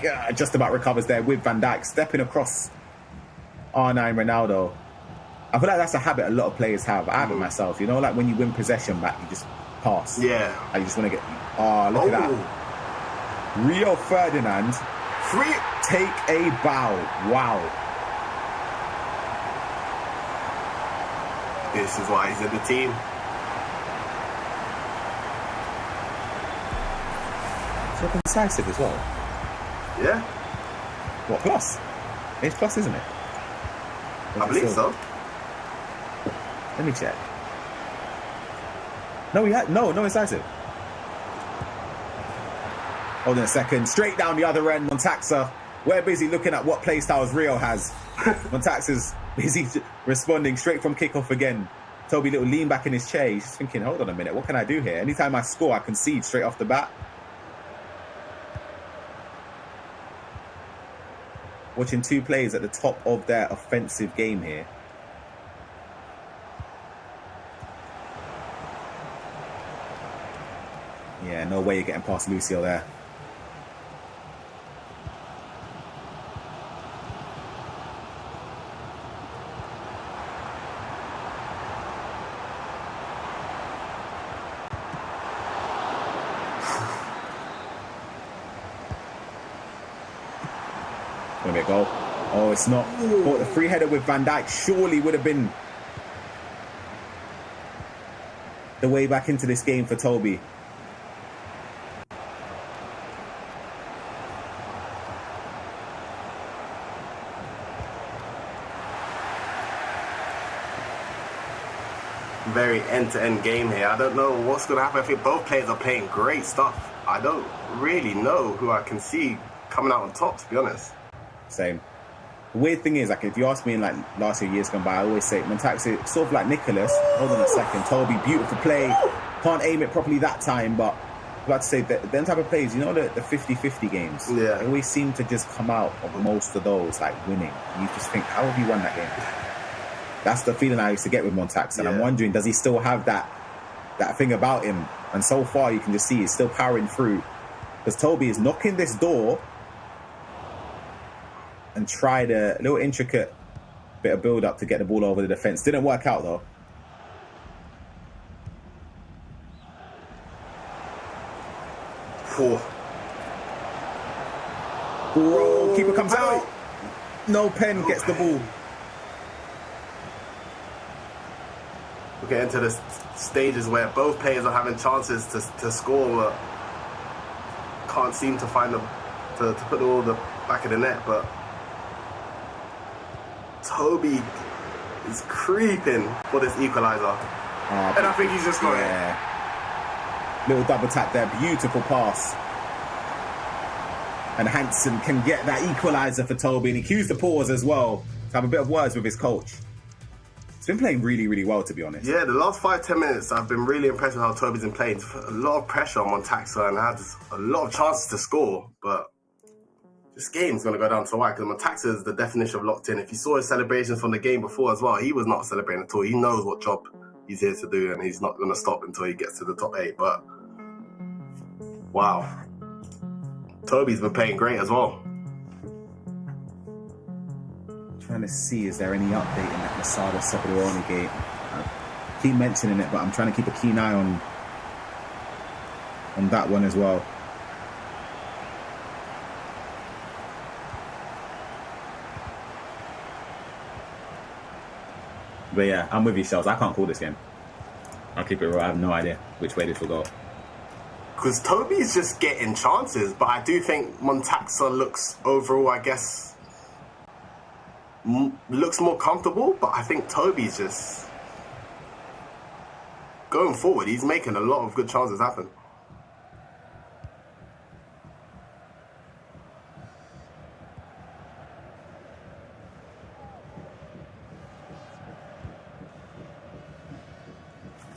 Yeah, just about recovers there with Van Dijk stepping across R9 Ronaldo. I feel like that's a habit a lot of players have. I have it myself. You know, like when you win possession back, you just pass. Yeah. And you just want to get... Oh, look at that. Rio Ferdinand. Take a bow. Wow. This is why he's in the team. So decisive as well. Yeah. What, plus? It's plus, isn't it? I believe so. Let me check. No, he had no incisive. Hold on a second. Straight down the other end, Montaxa. We're busy looking at what play styles Rio has. Montaxa's busy responding straight from kickoff again. Toby little lean back in his chair. He's just thinking, hold on a minute, what can I do here? Anytime I score, I concede straight off the bat. Watching 2 players at the top of their offensive game here. Yeah, no way you're getting past Lucio there. Gonna be a goal. Oh, it's not. But the free header with Van Dijk surely would have been the way back into this game for Toby. Very end-to-end game here. I don't know what's going to happen. I think both players are playing great stuff. I don't really know who I can see coming out on top, to be honest. Same. The weird thing is, like, if you ask me in like last few years gone by, I always say Montaxa, sort of like Nicholas. Hold on a second. Toby, beautiful play. Can't aim it properly that time, but about to say that them type of plays, you know, the 50-50 games. Yeah. They always seem to just come out of most of those like winning. You just think, how have you won that game? That's the feeling I used to get with Montax, and I'm wondering, does he still have that thing about him? And so far, you can just see he's still powering through, because Toby is knocking this door and tried a little intricate bit of build up to get the ball over the defense. Didn't work out though. Bro, keeper comes out. No pen gets the ball. We're getting to the stages where both players are having chances to score, but can't seem to find them to put all the back of the net. But Toby is creeping for this equaliser, and I think he's just got it. Little double tap there, beautiful pass. And Hansen can get that equaliser for Toby, and he cues the pause as well to have a bit of words with his coach. He's been playing really, really well, to be honest. Yeah, the last 5-10 minutes, I've been really impressed with how Toby's been playing. A lot of pressure on Montaxa and had a lot of chances to score, but this game's going to go down to why, because Montaxa is the definition of locked in. If you saw his celebrations from the game before as well, he was not celebrating at all. He knows what job he's here to do, and he's not going to stop until he gets to the top 8. But wow, Toby's been playing great as well. Trying to see, is there any update in that Masada Separuani game? I keep mentioning it, but I'm trying to keep a keen eye on that one as well. But yeah, I'm with you, Shells. I can't call this game. I'll keep it real. I have no idea which way this will go. Because Toby's just getting chances, but I do think Montaxa looks overall, I guess, looks more comfortable, but I think Toby's just going forward. He's making a lot of good chances happen.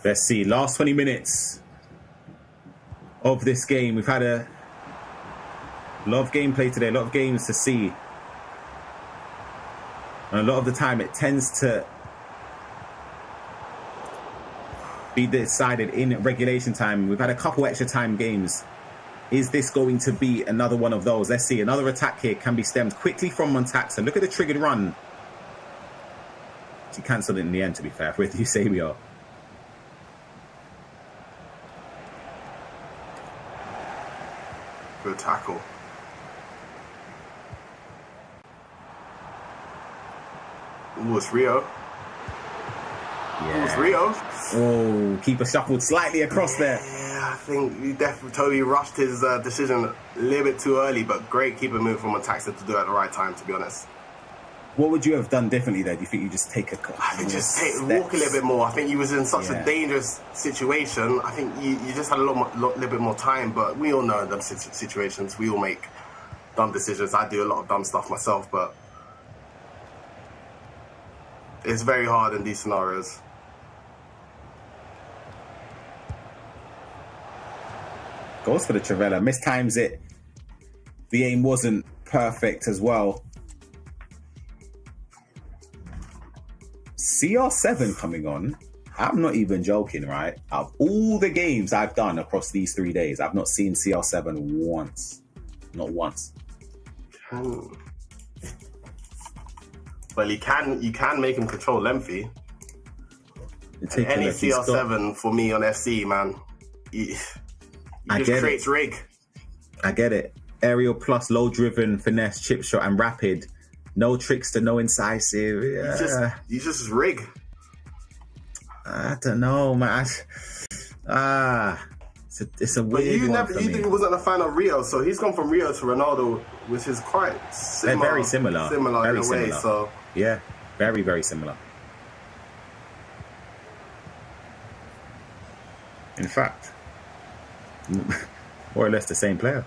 Let's see, last 20 minutes of this game. We've had a lot of gameplay today, a lot of games to see. And a lot of the time it tends to be decided in regulation time. We've had a couple extra time games. Is this going to be another one of those? Let's see, another attack here can be stemmed quickly from Montaxa. Look at the triggered run. She cancelled it in the end, to be fair, with Eusebio. Good tackle. Ooh, it's Rio. Yeah. Ooh, it's Rio. Oh, keeper shuffled slightly across there. Yeah, I think he definitely Toby rushed his decision a little bit too early, but great keeper move from Montaxa to do it at the right time, to be honest. What would you have done differently there? Do you think you just take a couple I think just walk a little bit more. I think he was in such a dangerous situation. I think you just had a little bit more time, but we all know in them situations, we all make dumb decisions. I do a lot of dumb stuff myself, but it's very hard in these scenarios. Goes for the Trivella, mistimes it. The aim wasn't perfect as well. CR7 coming on. I'm not even joking, right? Out of all the games I've done across these 3 days, I've not seen CR7 once. Not once. Well, you can make him control lengthy. Any CR7 for me on FC, man, he just creates rig. I get it. Aerial plus low driven, finesse, chip shot, and rapid. No trickster, no incisive. Yeah. He's just rig. I don't know, man. It's a weird one for me. You wasn't a fan of Rio, so he's gone from Rio to Ronaldo, which is quite similar. They're very similar. Similar very in a way, similar. so... Yeah, very, very similar. In fact, more or less the same player.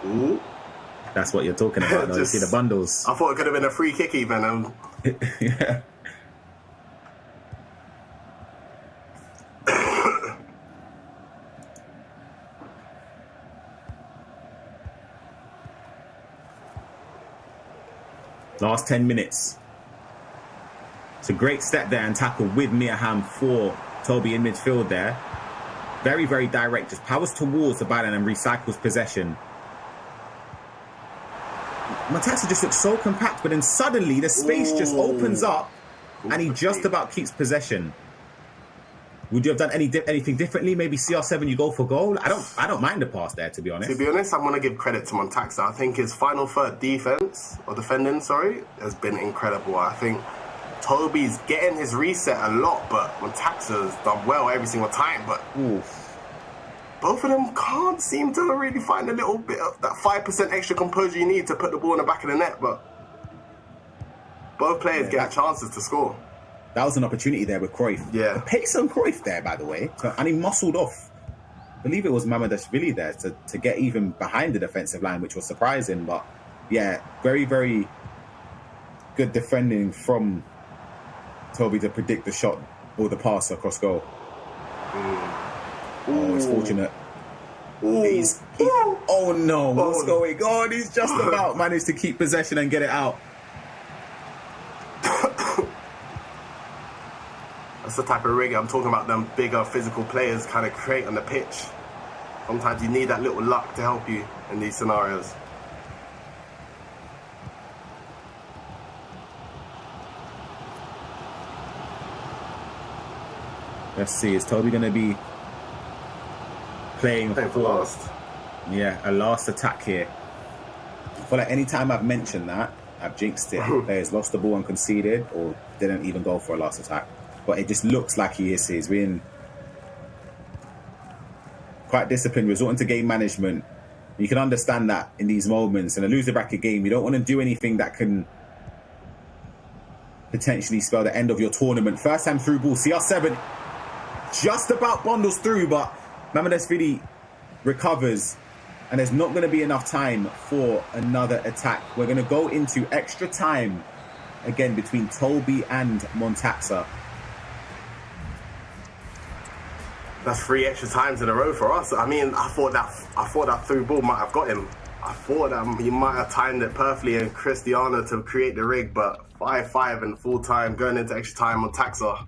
Ooh. That's what you're talking about, though. You see the bundles. I thought it could have been a free kick even. Yeah. Last 10 minutes. It's a great step there and tackle with Mirham for Toby in midfield there. Very, very direct. Just powers towards the ball and recycles possession. Montaxa just looks so compact, but then suddenly the space just opens up and he just about keeps possession. Would you have done anything differently? Maybe CR7, you go for goal? I don't mind the pass there, to be honest. To be honest, I'm going to give credit to Montaxa. I think his final third defending, has been incredible. I think Toby's getting his reset a lot, but Montaxa's done well every single time. But both of them can't seem to really find a little bit of that 5% extra composure you need to put the ball in the back of the net. But both players get chances to score. That was an opportunity there with Cruyff. Yeah. The pace on Cruyff there, by the way. And he muscled off. I believe it was Mamadashvili there to get even behind the defensive line, which was surprising. But yeah, very, very good defending from Toby to predict the shot or the pass across goal. Oh, it's fortunate. Oh no, what's going on? He's just about managed to keep possession and get it out. That's the type of rig I'm talking about. Them bigger physical players kind of create on the pitch. Sometimes you need that little luck to help you in these scenarios. Let's see, is Toby going to be playing for last? Yeah, a last attack here. I feel like any time I've mentioned that, I've jinxed it. Players lost the ball and conceded or didn't even go for a last attack. But it just looks like he is. He's been quite disciplined, resorting to game management. You can understand that in these moments. In a loser bracket game, you don't want to do anything that can potentially spell the end of your tournament. First time through ball, CR7 just about bundles through, but Mamadashvili recovers. And there's not going to be enough time for another attack. We're going to go into extra time again between Toby and Montaxa. That's 3 extra times in a row for us. I mean, I thought that through ball might have got him. I thought that he might have timed it perfectly and Cristiano to create the rig, but 5-5 in full time, going into extra time on Taxa.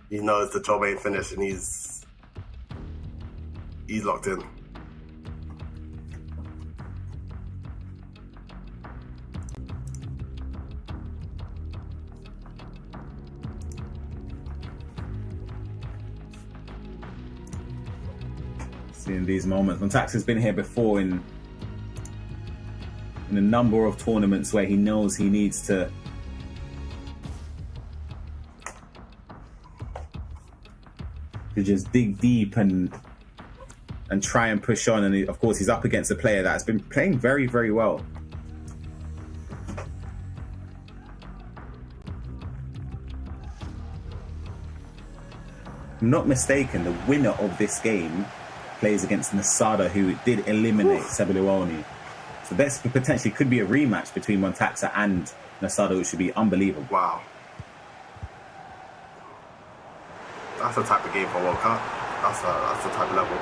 He knows the job ain't finished and he's locked in. In these moments, Montaxa's been here before in a number of tournaments where he knows he needs to just dig deep and try and push on. And of course, he's up against a player that's been playing very, very well. If I'm not mistaken, the winner of this game plays against Nasada, who did eliminate Sebeluoni. So this potentially could be a rematch between Montaxa and Nasada, which should be unbelievable. Wow. That's the type of game for World Cup. That's the type of level.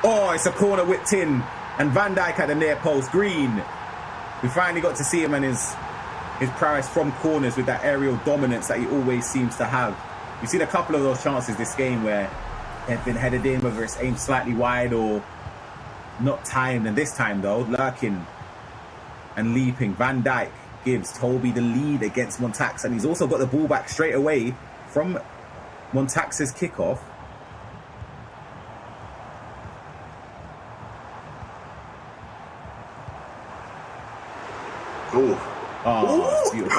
Oh, it's a corner whipped in. And Van Dijk at the near post. Green. We finally got to see him and his prowess from corners with that aerial dominance that he always seems to have. We've seen a couple of those chances this game where they've been headed in, whether it's aimed slightly wide or not timed. And this time, though, lurking and leaping. Van Dijk gives Toby the lead against Montaxa. And he's also got the ball back straight away from Montaxa's kickoff. Ooh. Oh, beautiful.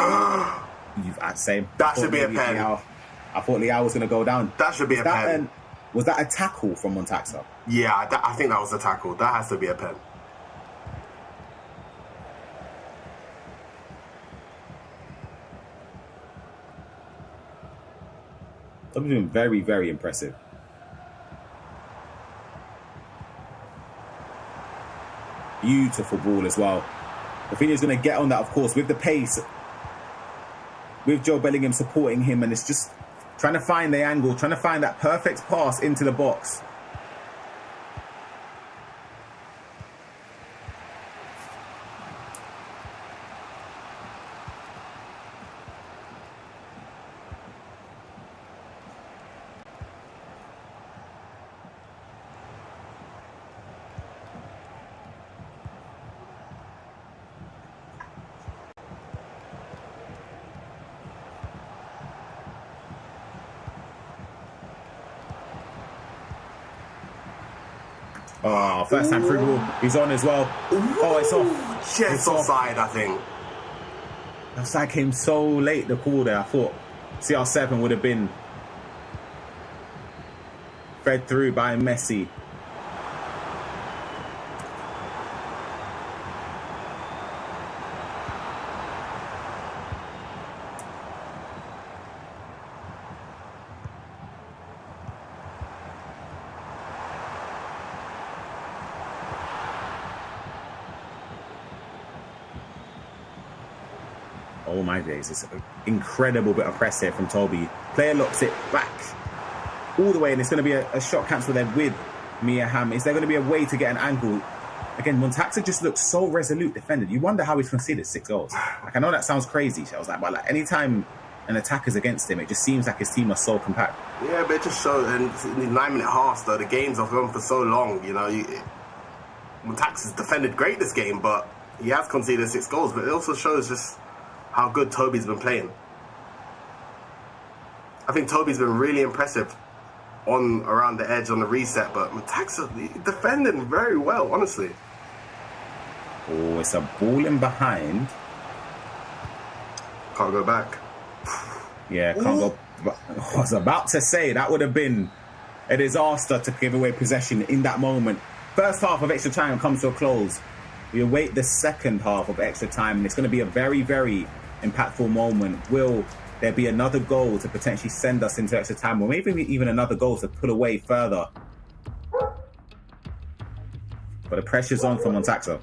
I'd say that should be a pen. I thought Liao was going to go down. That should be a pen. Was that a tackle from Montaxa? Yeah, I think that was a tackle. That has to be a pen. That was been very, very impressive. Beautiful ball as well. Rafinha's going to get on that, of course, with the pace. With Joe Bellingham supporting him, and it's just trying to find the angle, trying to find that perfect pass into the box. Oh, first time through ball. He's on as well. Oh, it's off. Just offside, I think. Offside came so late, the call there. I thought CR7 would have been fed through by Messi. Oh my days, it's an incredible bit of press here from Toby. Player locks it back all the way, and it's going to be a shot cancel there with Mia Hamm. Is there going to be a way to get an angle? Again, Montaxa just looks so resolute defended. You wonder how he's conceded 6 goals. Like, I know that sounds crazy, I was like, but like, anytime an attacker's against him, it just seems like his team are so compact. Yeah, but it just shows, and in the 9-minute halves, though, the games have gone for so long, you know. Montaxa's defended great this game, but he has conceded 6 goals, but it also shows just how good Toby's been playing. I think Toby's been really impressive around the edge on the reset, but Montaxa defending very well, honestly. Oh, it's a ball in behind. Can't go back. Yeah, can't go. I was about to say that would have been a disaster to give away possession in that moment. First half of extra time comes to a close. We await the second half of extra time, and it's going to be a very, very impactful moment. Will there be another goal to potentially send us into extra time, or maybe even another goal to pull away further? But the pressure's on for Montaxa.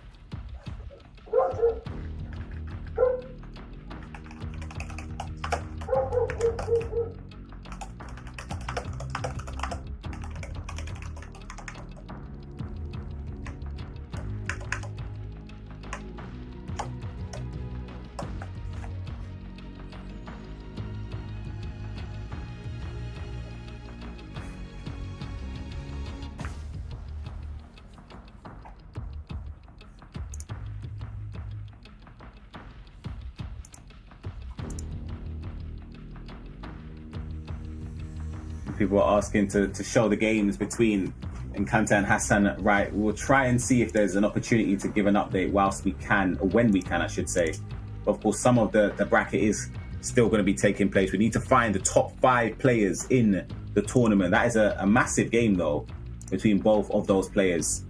People are asking to show the games between Nkanta and Hassan. Right, we'll try and see if there's an opportunity to give an update whilst we can, or when we can, I should say. But of course, some of the bracket is still going to be taking place. We need to find the top 5 players in the tournament. That is a massive game, though, between both of those players.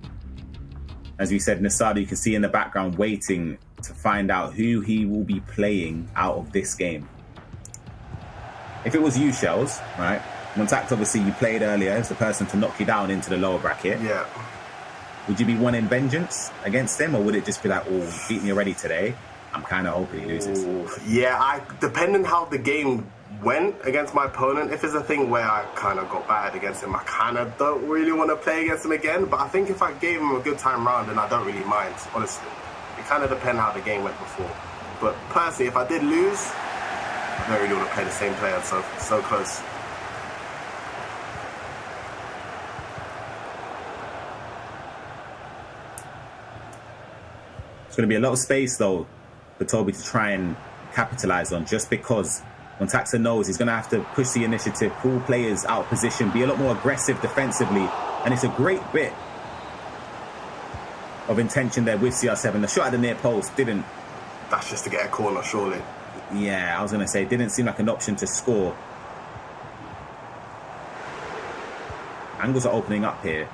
As we said, Nasada, you can see in the background waiting to find out who he will be playing out of this game. If it was you, Shells, right? Montax, obviously, you played earlier as the person to knock you down into the lower bracket. Yeah. Would you be wanting vengeance against him, or would it just be like, oh, you beat me already today? I'm kind of hoping he loses. Yeah, depending how the game went against my opponent, if it's a thing where I kind of got battered against him, I kind of don't really want to play against him again. But I think if I gave him a good time round, then I don't really mind, honestly. It kind of depends how the game went before. But personally, if I did lose, I don't really want to play the same player, so close. Going to be a lot of space, though, for Toby to try and capitalize on, just because Montaxa knows he's going to have to push the initiative, pull players out of position, be a lot more aggressive defensively, and it's a great bit of intention there with CR7. The shot at the near post didn't... That's just to get a corner, surely. Yeah, I was going to say, it didn't seem like an option to score. Angles are opening up here.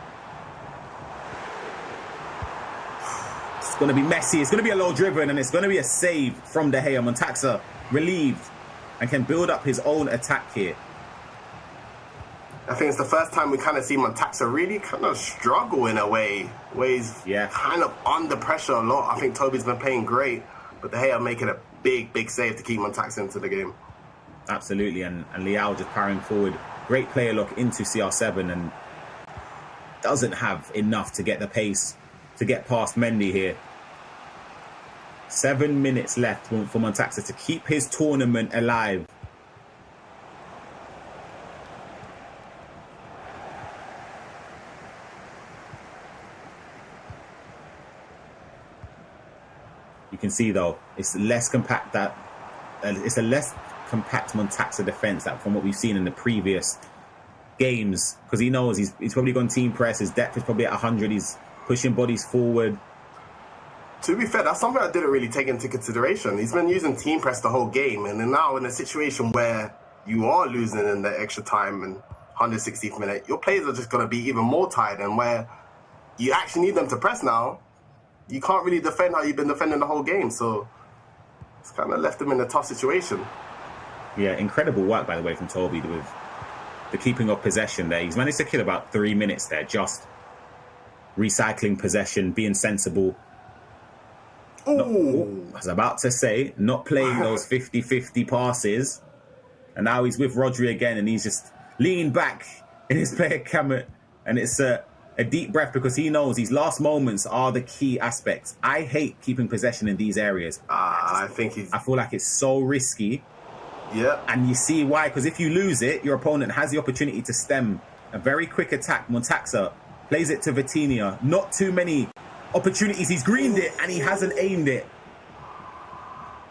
It's going to be messy. It's going to be a low driven, and it's going to be a save from De Gea. Montaxa relieved and can build up his own attack here. I think it's the first time we kind of see Montaxa really kind of struggle in a way, where he's kind of under pressure a lot. I think Toby's been playing great, but De Gea making a big save to keep Montaxa into the game. Absolutely, and Liao just powering forward. Great player look into CR7 and doesn't have enough to get the pace to get past Mendy here. 7 minutes left for Montaxa to keep his tournament alive. You can see though, it's less compact it's a less compact Montaxa defense that from what we've seen in the previous games, because he knows he's probably gone team press. His depth is probably at 100. He's pushing bodies forward. To be fair, that's something I didn't really take into consideration. He's been using team press the whole game, and then now in a situation where you are losing in the extra time and 160th minute, your players are just going to be even more tired, and where you actually need them to press now, you can't really defend how you've been defending the whole game, so it's kind of left them in a tough situation. Yeah, incredible work, by the way, from Toby with the keeping of possession there. He's managed to kill about 3 minutes there, just recycling possession, being sensible. I was about to say, not playing those 50-50 passes. And now he's with Rodri again, and he's just leaned back in his player camera. And it's a deep breath, because he knows these last moments are the key aspects. I hate keeping possession in these areas. I feel like it's so risky. Yeah. And you see why, because if you lose it, your opponent has the opportunity to stem a very quick attack. Montaxa plays it to Vitinha. Not too many opportunities. He's greened it and he hasn't aimed it.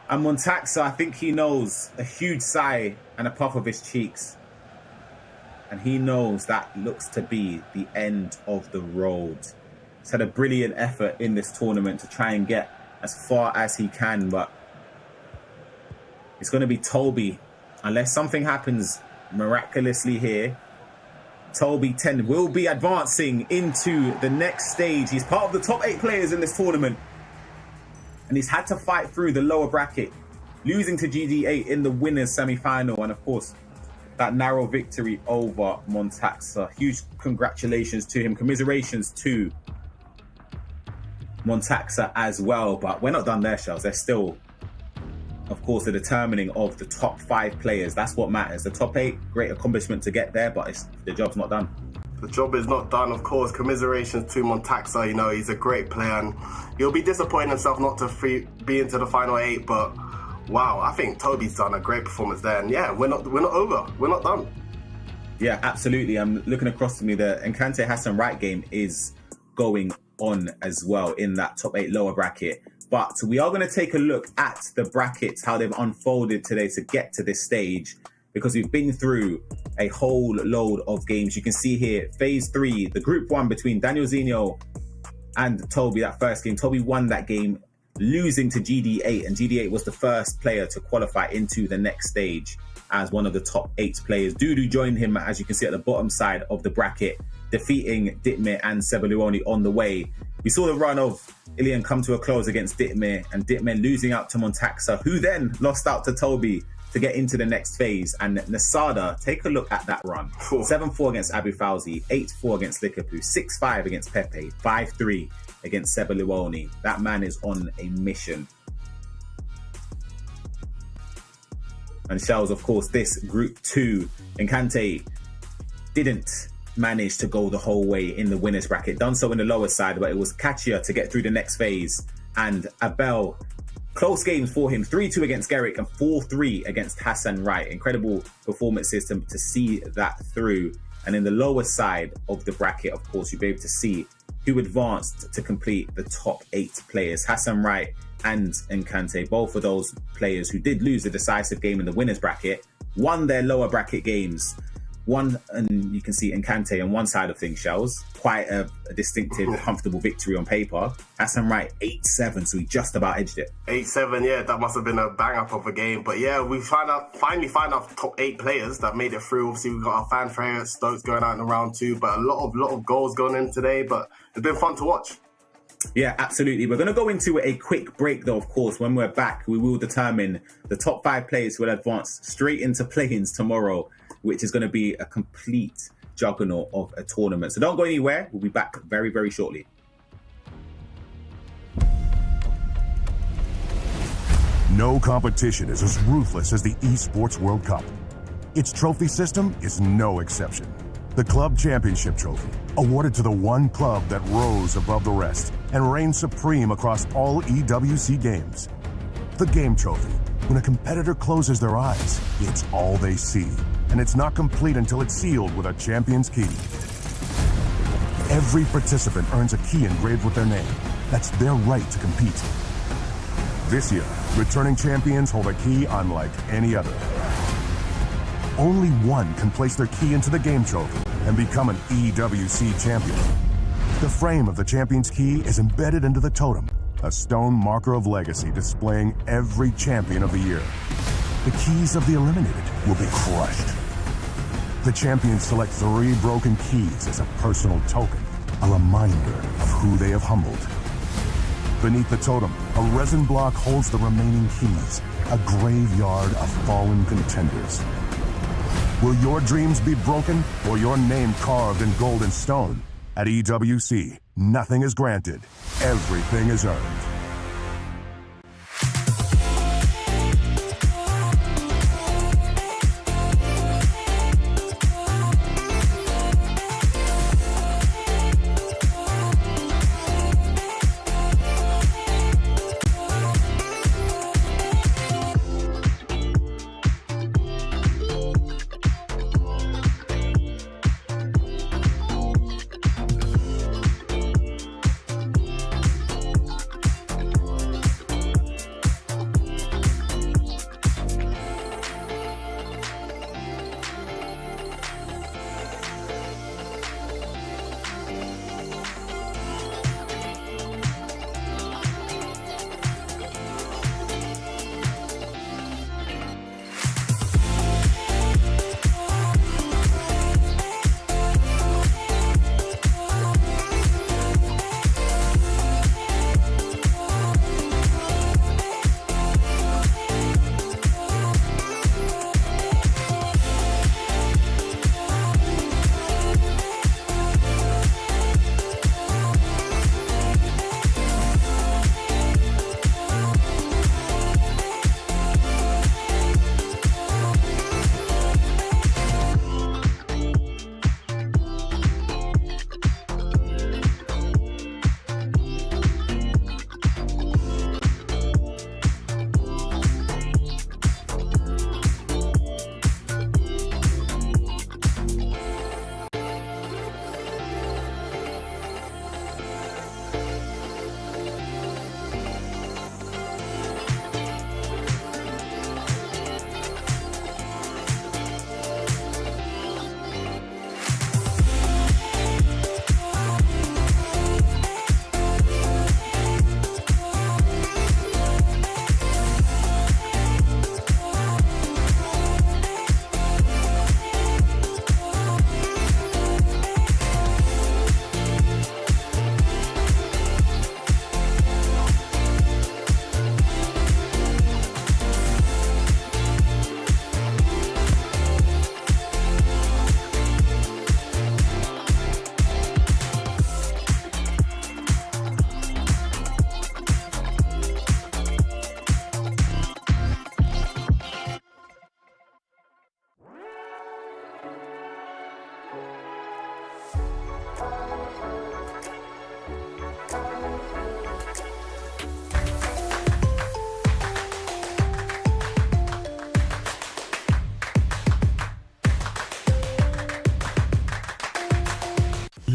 And Montaxa, I think he knows, a huge sigh and a puff of his cheeks. And he knows that looks to be the end of the road. He's had a brilliant effort in this tournament to try and get as far as he can, but it's going to be Toby. Unless something happens miraculously here, Toby 10 will be advancing into the next stage. He's part of the top 8 players in this tournament. And he's had to fight through the lower bracket, losing to GD8 in the winners semi-final. And of course, that narrow victory over Montaxa. Huge congratulations to him. Commiserations to Montaxa as well. But we're not done there, Shells. There's still, of course, the determining of the top 5 players. That's what matters. The top 8, great accomplishment to get there, but the job's not done. The job is not done, of course. Commiserations to Montaxa. You know, he's a great player, and he'll be disappointed himself not to be into the final 8. But wow, I think Toby's done a great performance there. And yeah, we're not over. We're not done. Yeah, absolutely. I'm looking across to me. The Encante Hassan Wright game is going on as well in that top 8 lower bracket. But we are going to take a look at the brackets, how they've unfolded today to get to this stage, because we've been through a whole load of games. You can see here, phase 3, the group 1 between Daniel Zinho and Toby, that first game. Toby won that game, losing to GD8, and GD8 was the first player to qualify into the next stage as one of the top 8 players. Dudu joined him, as you can see at the bottom side of the bracket, defeating Ditmir and Sebaluoni on the way. We saw the run of Ilian come to a close against Ditmir, and Ditmir losing out to Montaxa, who then lost out to Toby to get into the next phase. And Nasada, take a look at that run. 7-4 against Abu Fauzi, 8-4 against Likapu, 6-5 against Pepe, 5-3 against Sebaluoni. That man is on a mission. And Shells, of course, this group 2, Encante didn't manage to go the whole way in the winners bracket. Done so in the lower side, but it was Kachia to get through the next phase. And Abel, close games for him. 3-2 against Garrick and 4-3 against Hassan Wright. Incredible performance system to see that through. And in the lower side of the bracket, of course, you'll be able to see who advanced to complete the top 8 players. Hassan Wright and Encante, both of those players who did lose the decisive game in the winners bracket, won their lower bracket games. One, and you can see Encante on one side of things, Shells. Quite a distinctive, comfortable victory on paper. Hassan Wright, 8-7, so he just about edged it. 8-7, yeah, that must have been a bang-up of a game. But yeah, we finally find our top 8 players that made it through. Obviously, we've got our fan favourite, Stokes, going out in round 2, but a lot of goals going in today, but it's been fun to watch. Yeah, absolutely. We're going to go into a quick break, though, of course. When we're back, we will determine the top 5 players who will advance straight into play-ins tomorrow, which is going to be a complete juggernaut of a tournament. So don't go anywhere. We'll be back very, very shortly. No competition is as ruthless as the Esports World Cup. Its trophy system is no exception. The Club Championship Trophy, awarded to the one club that rose above the rest and reigned supreme across all EWC games. The Game Trophy, when a competitor closes their eyes, it's all they see, and it's not complete until it's sealed with a champion's key. Every participant earns a key engraved with their name. That's their right to compete. This year, returning champions hold a key unlike any other. Only one can place their key into the Game Trophy and become an EWC champion. The frame of the champion's key is embedded into the Totem, a stone marker of legacy displaying every champion of the year. The keys of the eliminated will be crushed. The champions select 3 broken keys as a personal token, a reminder of who they have humbled. Beneath the totem, a resin block holds the remaining keys, a graveyard of fallen contenders. Will your dreams be broken or your name carved in gold and stone? At EWC, nothing is granted, everything is earned.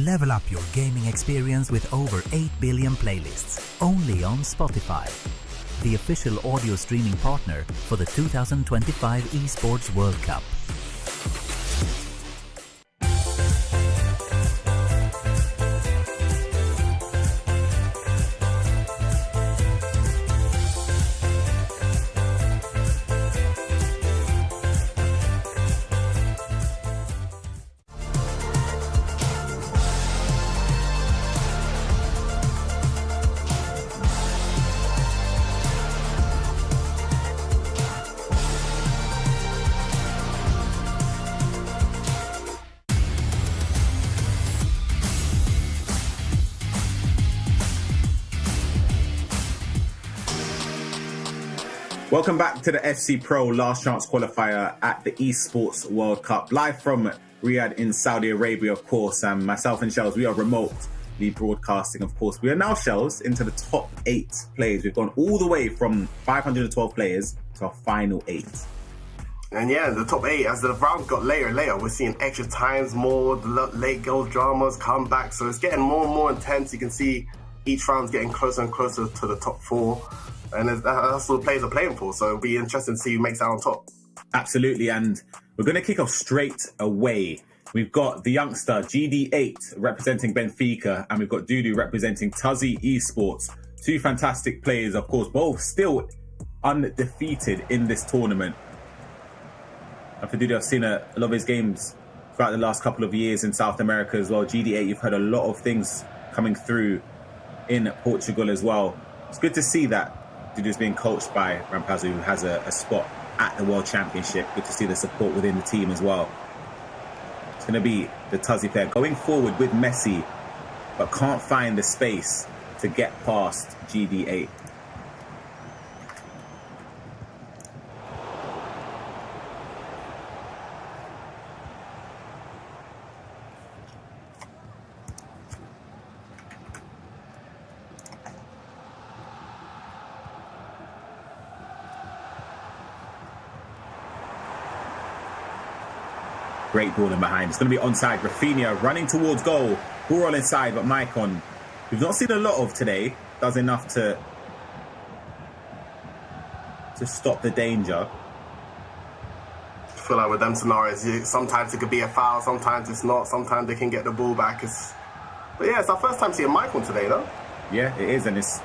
Level up your gaming experience with over 8 billion playlists, only on Spotify, the official audio streaming partner for the 2025 Esports World Cup. Welcome back to the FC Pro Last Chance Qualifier at the Esports World Cup. Live from Riyadh in Saudi Arabia, of course. And myself and Shells, we are remotely broadcasting, of course. We are now, Shells, into the top 8 players. We've gone all the way from 512 players to our final 8. And yeah, the top 8, as the round got later and later, we're seeing extra times more, the late goal dramas come back. So it's getting more and more intense. You can see each round's getting closer and closer to the top 4. And that's what the players are playing for. So it'll be interesting to see who makes out on top. Absolutely. And we're going to kick off straight away. We've got the youngster GD8 representing Benfica, and we've got Dudu representing Tuzzy Esports. 2 fantastic players, of course, both still undefeated in this tournament. And for Dudu, I've seen a lot of his games throughout the last couple of years in South America as well. GD8, you've heard a lot of things coming through in Portugal as well. It's good to see that Dudu's being coached by Rampazzo, who has a spot at the World Championship. Good to see the support within the team as well. It's going to be the Tuzzy player going forward with Messi, but can't find the space to get past GD8. Great ball in behind. It's going to be onside. Rafinha running towards goal. Ball roll inside, but Maicon, we've not seen a lot of today, does enough to stop the danger. I feel like with them scenarios, sometimes it could be a foul, sometimes it's not, sometimes they can get the ball back. But yeah, it's our first time seeing Maicon today, though. Yeah, it is, and it's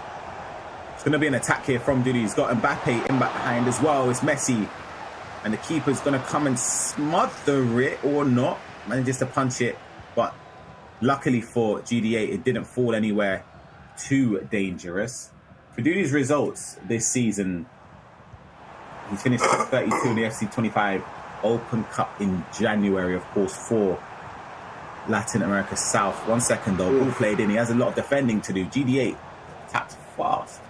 going to be an attack here from Dudu. He's got Mbappe in behind as well. It's Messi. And the keeper's going to come and smother it or not. Manages to punch it. But luckily for GD8, it didn't fall anywhere too dangerous. For Dudu's results this season, he's finished 32 in the FC25 Open Cup in January, of course, for Latin America South. 1 second though, ball played in. He has a lot of defending to do. GD8 tapped fast.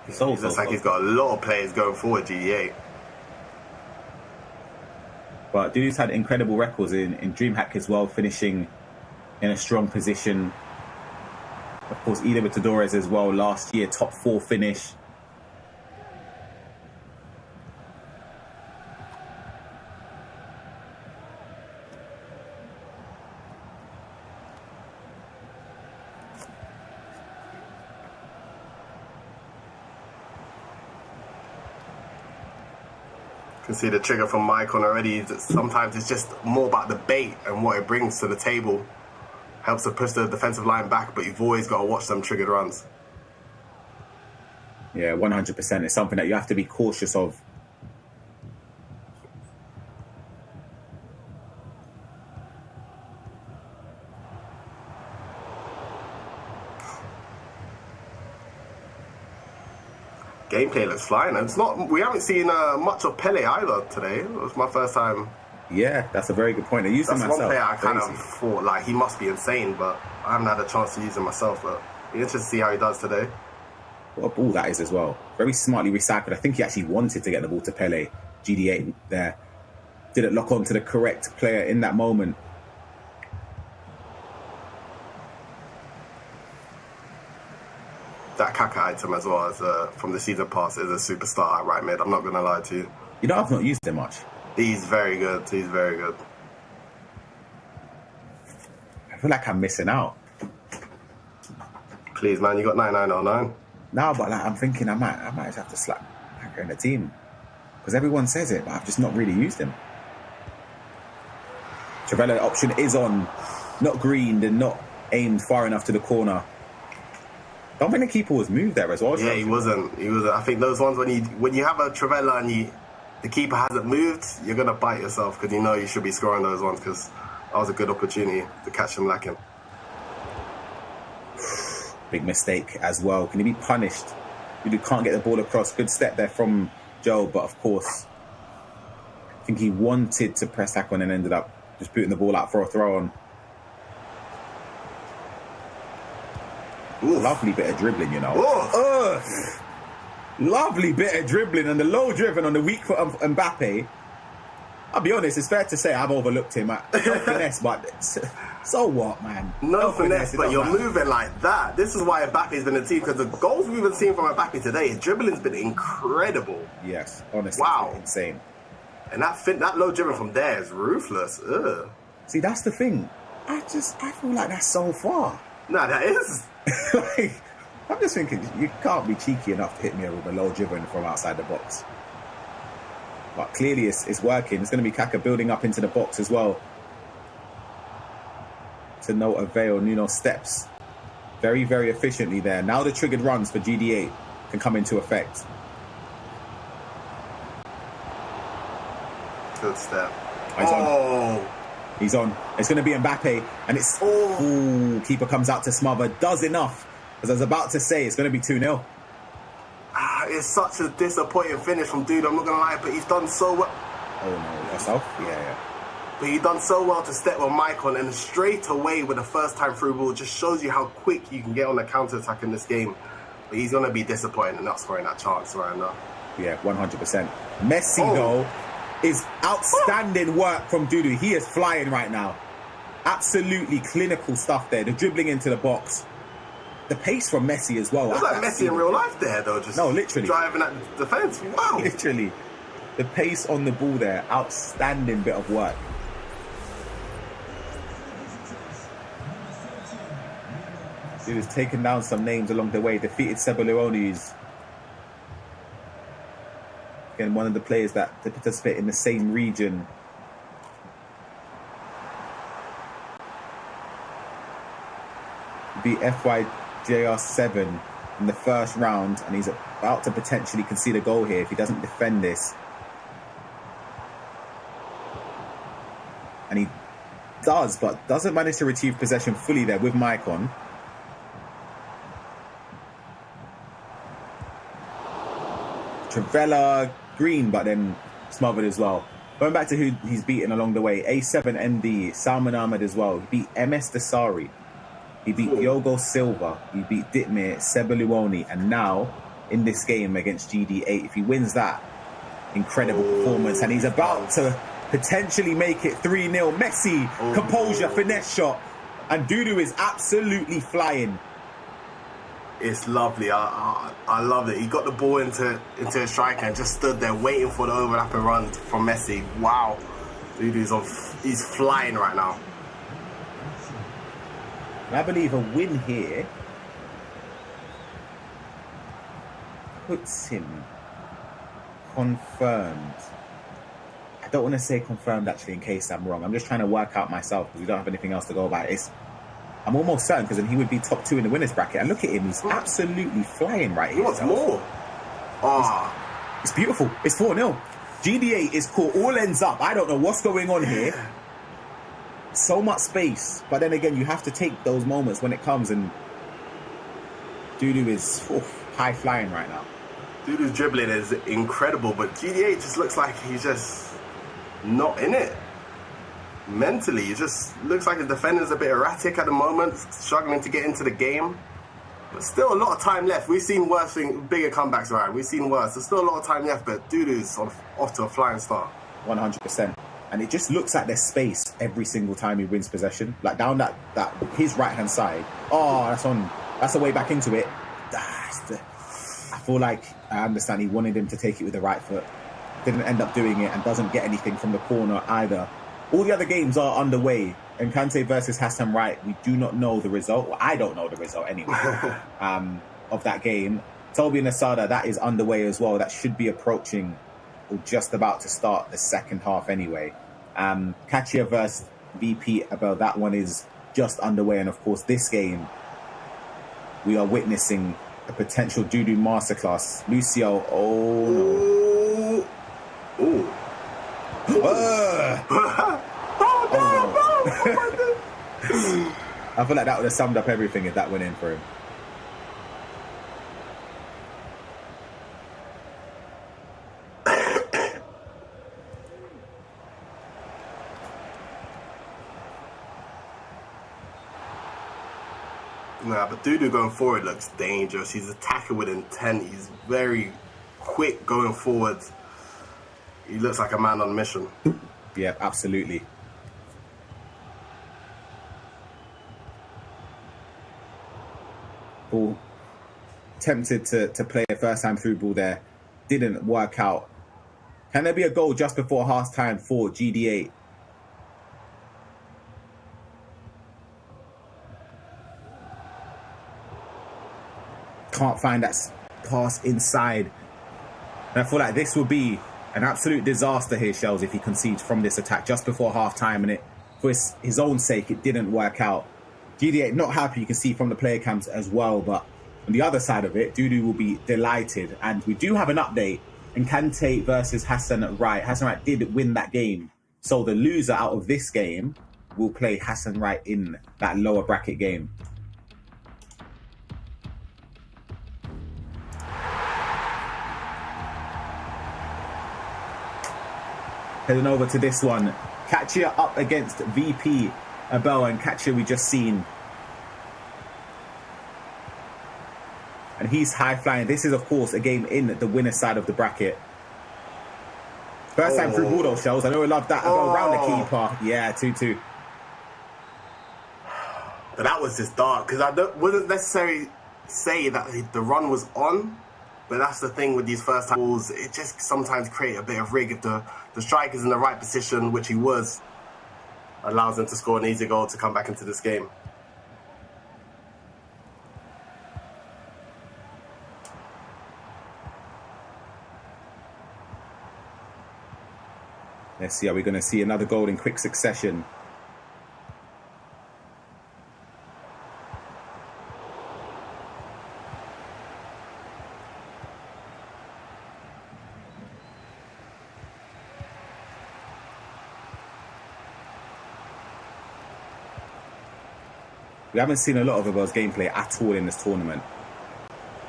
It looks like he's got a lot of players going forward, GD8. But Dudu's had incredible records in DreamHack as well, finishing in a strong position. Of course, Ida Libertadores as well last year, top 4 finish. You can see the trigger from Maicon already. Sometimes it's just more about the bait and what it brings to the table. Helps to push the defensive line back, but you've always got to watch them triggered runs. Yeah, 100%. It's something that you have to be cautious of. Gameplay looks flying. It's not. We haven't seen much of Pele either today. It was my first time. Yeah, that's a very good point. I used him myself. That's one player I kind of thought like he must be insane, but I haven't had a chance to use him myself. But be interested to see how he does today. What a ball that is as well. Very smartly recycled. I think he actually wanted to get the ball to Pele. GD8 there didn't lock on to the correct player in that moment. That Kaka item as well as from the season pass is a superstar at right mid. I'm not going to lie to you. You know, I've not used him much. He's very good. He's very good. I feel like I'm missing out. Please, man, you got 9909. No, but like, I'm thinking I might just have to slap Kaka in the team. Because everyone says it, but I've just not really used him. Trevella option is on. Not greened and not aimed far enough to the corner. I don't think the keeper was moved there as well. Yeah, he wasn't. I think those ones when you have a Trevella and the keeper hasn't moved, you're gonna bite yourself because you know you should be scoring those ones because that was a good opportunity to catch him lacking. Big mistake as well. Can he be punished? You can't get the ball across. Good step there from Joe, but of course, I think he wanted to press tackle and ended up just putting the ball out for a throw on. Ooh, lovely bit of dribbling, you know. Lovely bit of dribbling and the low driven on the weak foot of Mbappe. I'll be honest, it's fair to say I've overlooked him. No finesse, but so what, man? No finesse, but you're moving like that. This is why Mbappe's been a team, because the goals we've been seeing from Mbappe today, his dribbling's been incredible. Yes, honestly. Wow. Insane. And that low dribbling from there is ruthless. Ugh. See, that's the thing. I feel like that's so far. Nah, that is. Like, I'm just thinking, you can't be cheeky enough to hit me with a low dribbling from outside the box. But clearly it's working. It's going to be Kaka building up into the box as well. To no avail. Nuno steps very, very efficiently there. Now the triggered runs for GD8 can come into effect. Good step. He's on. It's going to be Mbappe. And it's... Ooh, keeper comes out to smother. Does enough. As I was about to say, it's going to be 2-0. It's such a disappointing finish from Dude, I'm not going to lie, but he's done so well. Oh, no. Yourself? Yeah. But he's done so well to step on Maicon, and straight away with the first time through ball just shows you how quick you can get on the counter-attack in this game. But he's going to be disappointed in not scoring that chance right now. Yeah, 100%. Messi, though, is outstanding work from Dudu. He is flying right now. Absolutely clinical stuff there. The dribbling into the box. The pace from Messi as well. It's like Messi in real life there, though. Just literally. Driving at the defence. Wow. Literally. The pace on the ball there. Outstanding bit of work. He was taking down some names along the way. Defeated Ceballos, who's again one of the players that participate in the same region. Beat FYJR7 in the first round, and he's about to potentially concede a goal here if he doesn't defend this. And he does, but doesn't manage to retrieve possession fully there with Maicon. Travella, Green, but then smothered as well. Going back to who he's beaten along the way, A7MD, Salman Ahmed as well. He beat MS Desari. He beat Diogo Silva. He beat Ditmir, Ceballos, and now in this game against GD8, if he wins that, incredible performance, and he's about to potentially make it 3-0. Messi, composure, finesse shot, and Dudu is absolutely flying. It's lovely. I love it. He got the ball into a striker and just stood there waiting for the overlap and run from Messi. Wow. Dudu's he's flying right now. And I believe a win here puts him confirmed. I don't want to say confirmed actually in case I'm wrong. I'm just trying to work out myself because we don't have anything else to go by. I'm almost certain because then he would be top 2 in the winners bracket. And look at him, he's absolutely flying right here. He wants more. It's beautiful. It's 4-0. GD8 is caught, all ends up. I don't know what's going on here. So much space. But then again, you have to take those moments when it comes, and Dudu is high flying right now. Dudu's dribbling is incredible, but GD8 just looks like he's just not in it. Mentally, it just looks like the defender's a bit erratic at the moment, struggling to get into the game. But still a lot of time left. We've seen worse, bigger comebacks, right? We've seen worse. There's still a lot of time left, but Dudu's off to a flying start. 100%. And it just looks like there's space every single time he wins possession. Like down that his right-hand side. That's the way back into it. I feel like I understand he wanted him to take it with the right foot. Didn't end up doing it and doesn't get anything from the corner either. All the other games are underway. Encante versus Hassan Wright, we do not know the result. Well, I don't know the result anyway of that game. Toby and Asada, that is underway as well. That should be approaching or just about to start the second half anyway. Kachia versus VP Abel, that one is just underway. And of course, this game, we are witnessing a potential Dudu masterclass. Lucio, I feel like that would have summed up everything if that went in for him. Nah, but Dudu going forward looks dangerous. He's attacking with intent. He's very quick going forward. He looks like a man on a mission. Yeah, absolutely. Ball tempted to play a first time through ball there. Didn't work out. Can there be a goal just before half time for GD8? Can't find that pass inside. And I feel like this will be an absolute disaster here, Shells, if he concedes from this attack just before half time, and it, for his own sake, it didn't work out. GD8 not happy, you can see from the player cams as well, but on the other side of it, Dudu will be delighted. And we do have an update in Kante versus Hassan Wright. Hassan Wright did win that game, so the loser out of this game will play Hassan Wright in that lower bracket game. Heading over to this one. Katya up against VP Abel, and Katya we just seen. And he's high flying. This is, of course, a game in the winner side of the bracket. First time through Bulldogs, Shells. I know we love that. Abel round the keeper. Yeah, 2-2. But that was just dark, because I wouldn't necessarily say that the run was on. But that's the thing with these first time balls, it just sometimes create a bit of rig if the striker's in the right position, which he was, allows him to score an easy goal to come back into this game. Let's see, are we going to see another goal in quick succession? We haven't seen a lot of Abel's gameplay at all in this tournament.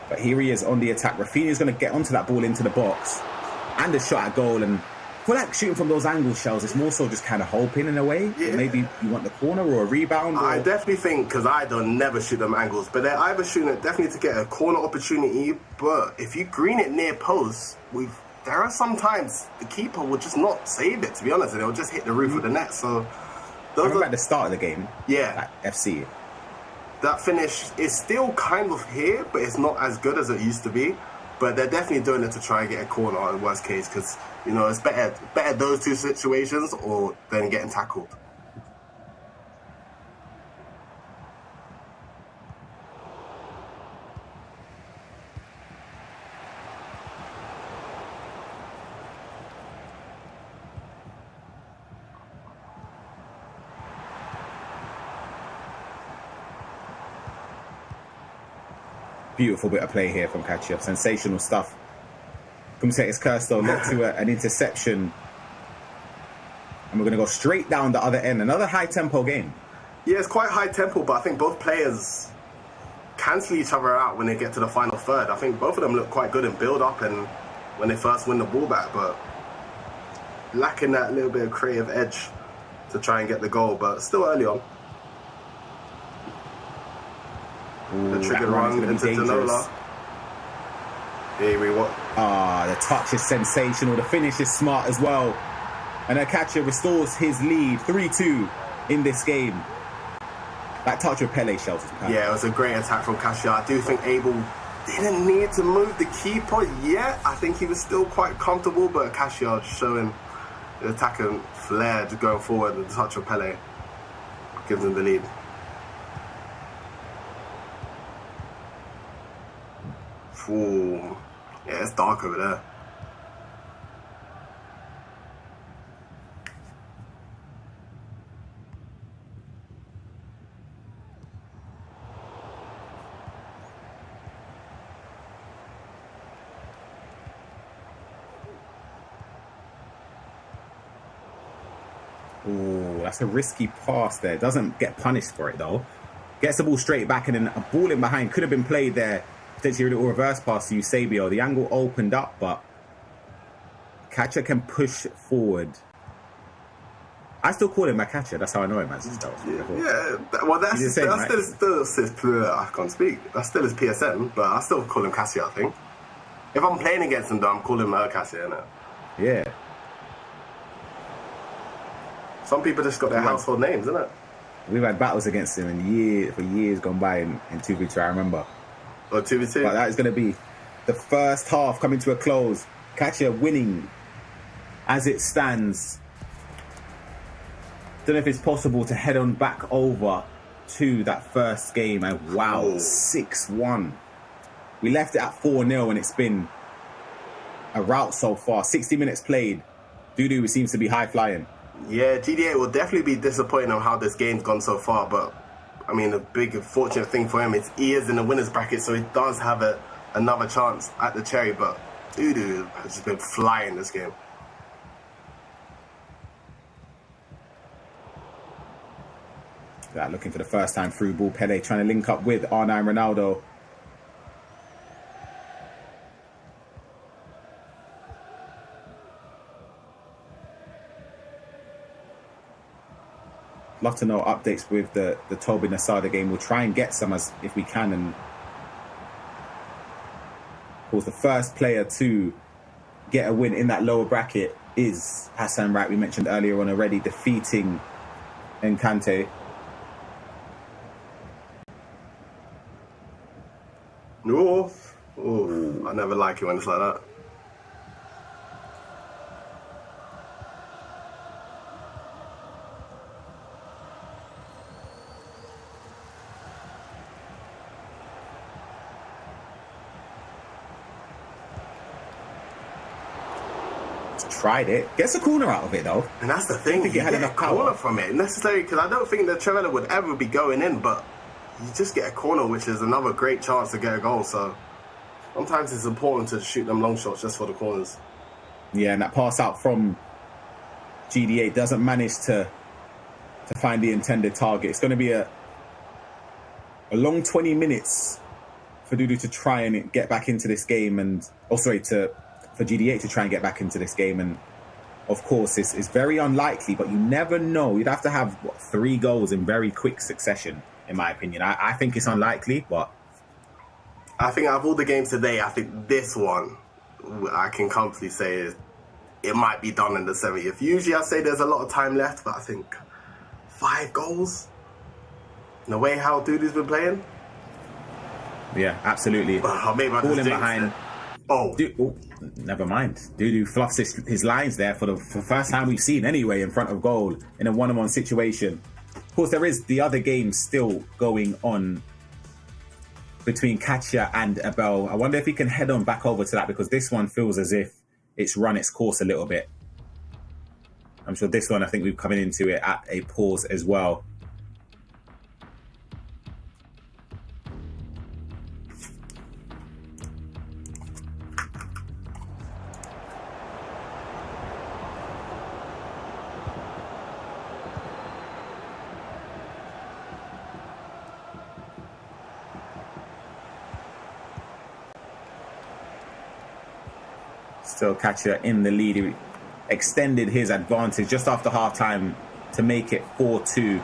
But here he is on the attack. Rafinha's going to get onto that ball into the box. And a shot at goal. And I feel like shooting from those angle Shells, it's more so just kind of hoping in a way. Yeah. Maybe you want the corner or a rebound. I definitely think, because I don't never shoot them angles, but they're either shooting it definitely to get a corner opportunity, but if you green it near post, there are sometimes the keeper will just not save it, to be honest, and it'll just hit the roof of the net. So I remember at the start of the game, yeah, at FC, that finish is still kind of here, but it's not as good as it used to be. But they're definitely doing it to try and get a corner in worst case, because, you know, it's better those two situations or than getting tackled. Beautiful bit of play here from Katya. Sensational stuff. Commentator's curse though led to an interception. And we're going to go straight down the other end. Another high tempo game. Yeah, it's quite high tempo, but I think both players cancel each other out when they get to the final third. I think both of them look quite good in build up and when they first win the ball back, but lacking that little bit of creative edge to try and get the goal, but still early on. The trigger run into Danola. Here we go. The touch is sensational. The finish is smart as well. And Katya restores his lead 3-2 in this game. That touch with Pele Shells was perfect. Yeah, it was a great attack from Katya. I do think Abel didn't need to move the keeper yet. I think he was still quite comfortable, but Katya showing the attacking flair just going forward. The touch of Pele gives him the lead. Ooh. Yeah, it's dark over there. Ooh, that's a risky pass there. Doesn't get punished for it though. Gets the ball straight back, and then a ball in behind could have been played there. Potentially a little reverse pass to Eusebio. The angle opened up, but Katya can push forward. I still call him Katya. That's how I know him as. Yeah, well, that's still his, I can't speak. That's still his PSN, but I still call him Katya, I think. If I'm playing against him, though, I'm calling him Cassie, innit? Yeah. Some people just got their household names, innit? We've had battles against him for years gone by in 2v2, I remember. Or 2v2? But that is going to be the first half coming to a close. Katya winning as it stands. Don't know if it's possible to head on back over to that first game. And wow, 6-1. We left it at 4-0 and it's been a rout so far. 60 minutes played. Dudu seems to be high flying. Yeah, GDA will definitely be disappointed on how this game's gone so far, but I mean, the big fortunate thing for him is he is in the winner's bracket, so he does have another chance at the cherry, but Dudu has just been flying this game. Looking for the first time through ball. Pele trying to link up with R9 Ronaldo. Love to know updates with the Toby Nasada game. We'll try and get some if we can. And of course, the first player to get a win in that lower bracket is Hassan Wright. We mentioned earlier on already, defeating Encante. I never like it when it's like that. Tried it. Gets a corner out of it though. And that's the thing. You get a corner from it necessarily, because I don't think the Trevella would ever be going in, but you just get a corner, which is another great chance to get a goal. So sometimes it's important to shoot them long shots just for the corners. Yeah, and that pass out from GDA doesn't manage to find the intended target. It's going to be a long 20 minutes for Dudu to try and get back into this game, and for GDA to try and get back into this game. And of course, it's very unlikely, but you never know. You'd have to have 3 goals in very quick succession, in my opinion. I think it's unlikely, but I think out of all the games today, I think this one I can comfortably say it might be done in the 70th. Usually I say there's a lot of time left, but I think 5 goals in the way how Dudu's been playing. Yeah, absolutely. Maybe I Falling behind. Never mind. Dudu fluffs his lines there for the first time we've seen anyway in front of goal in a one-on-one situation. Of course, there is the other game still going on between Katya and Abel. I wonder if he can head on back over to that, because this one feels as if it's run its course a little bit. I'm sure this one, I think we're coming into it at a pause as well. Still Katya in the lead. He extended his advantage just after half-time to make it 4-2.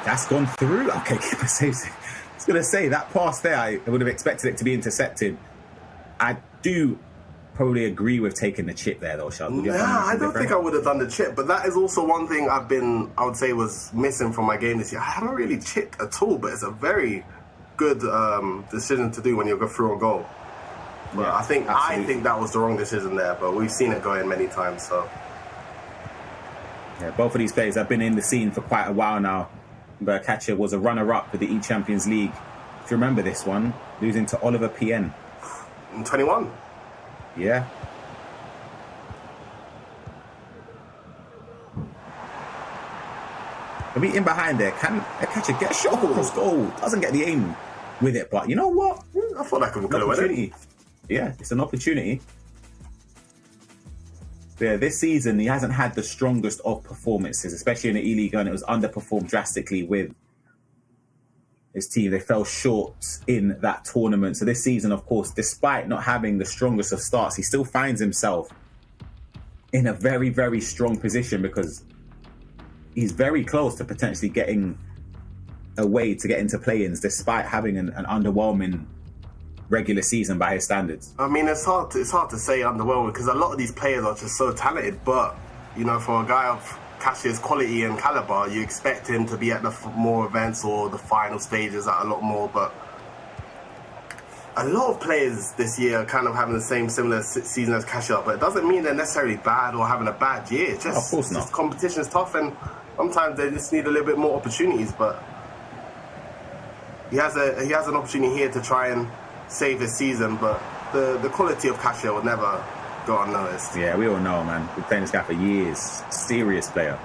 That's gone through. Okay, keeper saves it. I was going to say, that pass there, I would have expected it to be intercepted. I do probably agree with taking the chip there, though, Charles. I don't think I would have done the chip, but that is also one thing I would say was missing from my game this year. I haven't really chipped at all, but it's a very good decision to do when you go through a goal. But yeah, I think that was the wrong decision there, but we've seen it go in many times, so. Yeah, both of these players have been in the scene for quite a while now. But Katya was a runner-up for the E-Champions League. If you remember this one, losing to Oliver PN. In 21? Yeah. A bit in behind there. Can Katya get a shot across goal? Doesn't get the aim with it, but you know what? I thought that could have won it. Yeah, it's an opportunity. Yeah, this season he hasn't had the strongest of performances, especially in the E-League, and it was underperformed drastically with his team. They fell short in that tournament. So this season, of course, despite not having the strongest of starts, he still finds himself in a very, very strong position because he's very close to potentially getting a way to get into play-ins despite having an underwhelming regular season by his standards. I mean, it's hard to say underwhelming because a lot of these players are just so talented, but you know, for a guy of Cashier's quality and caliber, you expect him to be at the more events or the final stages at a lot more. But a lot of players this year are kind of having the similar season as Cashier, but it doesn't mean they're necessarily bad or having a bad year. It's just, of course not. Just competition's tough, and sometimes they just need a little bit more opportunities. But he has an opportunity here to try and save his season, but the quality of Cashier will never go unnoticed. Yeah, we all know, man. We've been playing this guy for years. Serious player.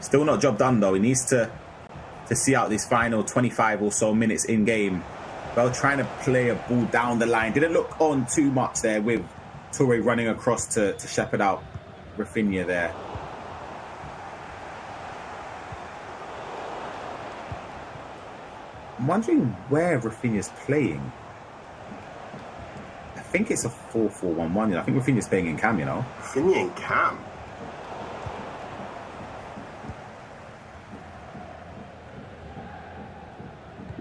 Still not job done, though. He needs to see out these final 25 or so minutes in game. Well, trying to play a ball down the line. Didn't look on too much there with Toure running across to shepherd out Rafinha there. I'm wondering where Rafinha's playing. I think it's a 4-4-1-1. I think Rafinha's playing in cam, you know. Rafinha in cam?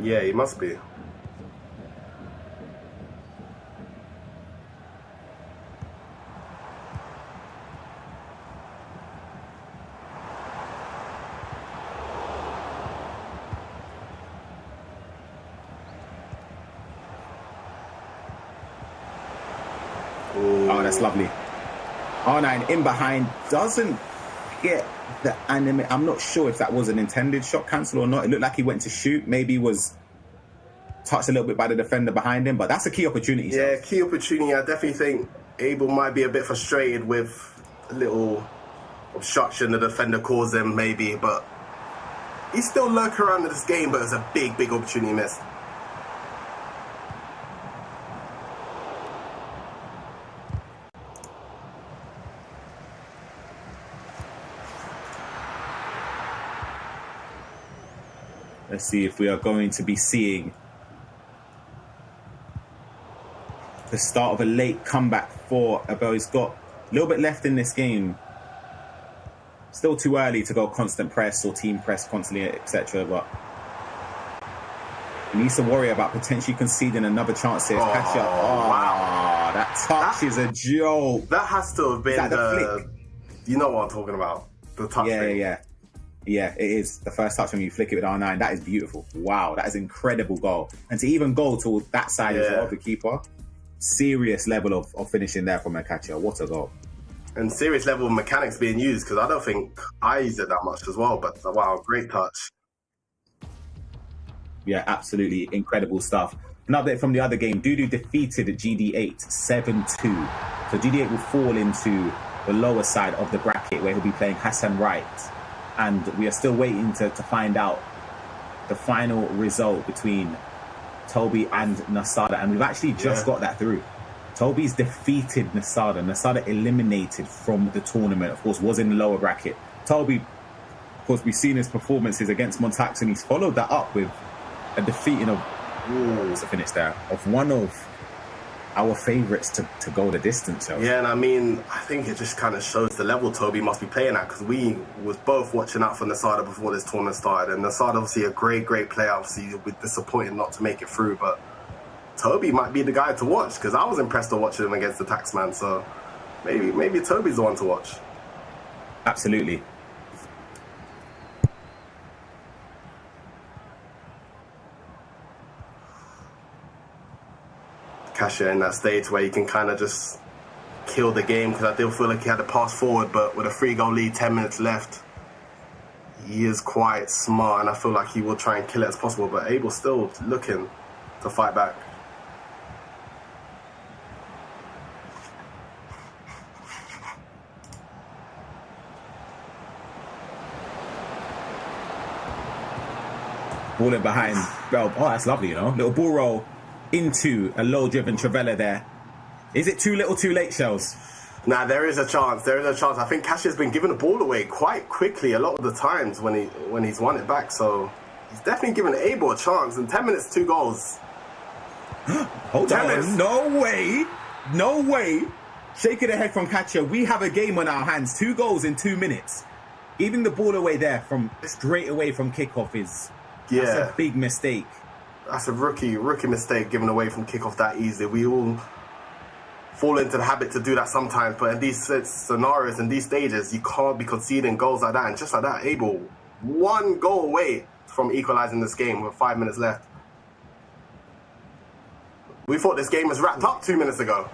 Yeah, he must be. Oh, that's lovely. R9 in behind, doesn't get the anime. I'm not sure if that was an intended shot cancel or not. It looked like he went to shoot. Maybe was touched a little bit by the defender behind him, but that's a key opportunity. Yeah, key opportunity. I definitely think Abel might be a bit frustrated with a little obstruction the defender caused him, maybe, but he's still lurking around in this game, but it's a big, big opportunity missed. Let's see if we are going to be seeing the start of a late comeback for Abel. He's got a little bit left in this game. Still too early to go constant press or team press constantly, etc. But he needs to worry about potentially conceding another chance here. Catch up. Oh, wow. That touch is a joke. That has to have been the flick. You know what I'm talking about. The touch thing. Yeah, it is. The first touch when you flick it with R9, that is beautiful. Wow, that is an incredible goal. And to even go to that side as well, the keeper, serious level of finishing there from Makacha. What a goal. And serious level of mechanics being used, because I don't think I used it that much as well, but wow, great touch. Yeah, absolutely incredible stuff. An update from the other game. Dudu defeated GD8 7-2. So GD8 will fall into the lower side of the bracket where he'll be playing Hassan Wright. And we are still waiting to find out the final result between Toby and Nasada. And we've actually just got that through. Toby's defeated Nasada. Nasada eliminated from the tournament. Of course, was in the lower bracket. Toby, of course, we've seen his performances against Montax, and he's followed that up with a defeating of, what's the finish there, of one of our favourites to go the distance. So. Yeah, and I mean, I think it just kind of shows the level Toby must be playing at, because we was both watching out for Nasada before this tournament started, and Nasada obviously a great player. Obviously, we're disappointed not to make it through, but Toby might be the guy to watch, because I was impressed to watch him against the Taxman, so maybe Toby's the one to watch. Absolutely. Casher in that stage where you can kind of just kill the game, because I still feel like he had to pass forward, but with a 3-goal lead, 10 minutes left, he is quite smart, and I feel like he will try and kill it as possible, but Abel's still looking to fight back. Ball in behind Bell. Oh, that's lovely, you know. Little ball roll into a low-driven Travella there. Is it too little, too late, Shells? Nah, there is a chance. There is a chance. I think Cashia's been giving the ball away quite quickly a lot of the times when he's won it back. So he's definitely given Abel a chance. In 10 minutes, 2 goals. Hold on. No way. No way. Shaking the head from Katia. We have a game on our hands. 2 goals in 2 minutes. Giving the ball away there from straight away from kickoff is that's a big mistake. That's a rookie mistake, giving away from kickoff that easily. We all fall into the habit to do that sometimes, but in these scenarios, in these stages, you can't be conceding goals like that. And just like that, Abel, 1 goal away from equalising this game with 5 minutes left. We thought this game was wrapped up 2 minutes ago.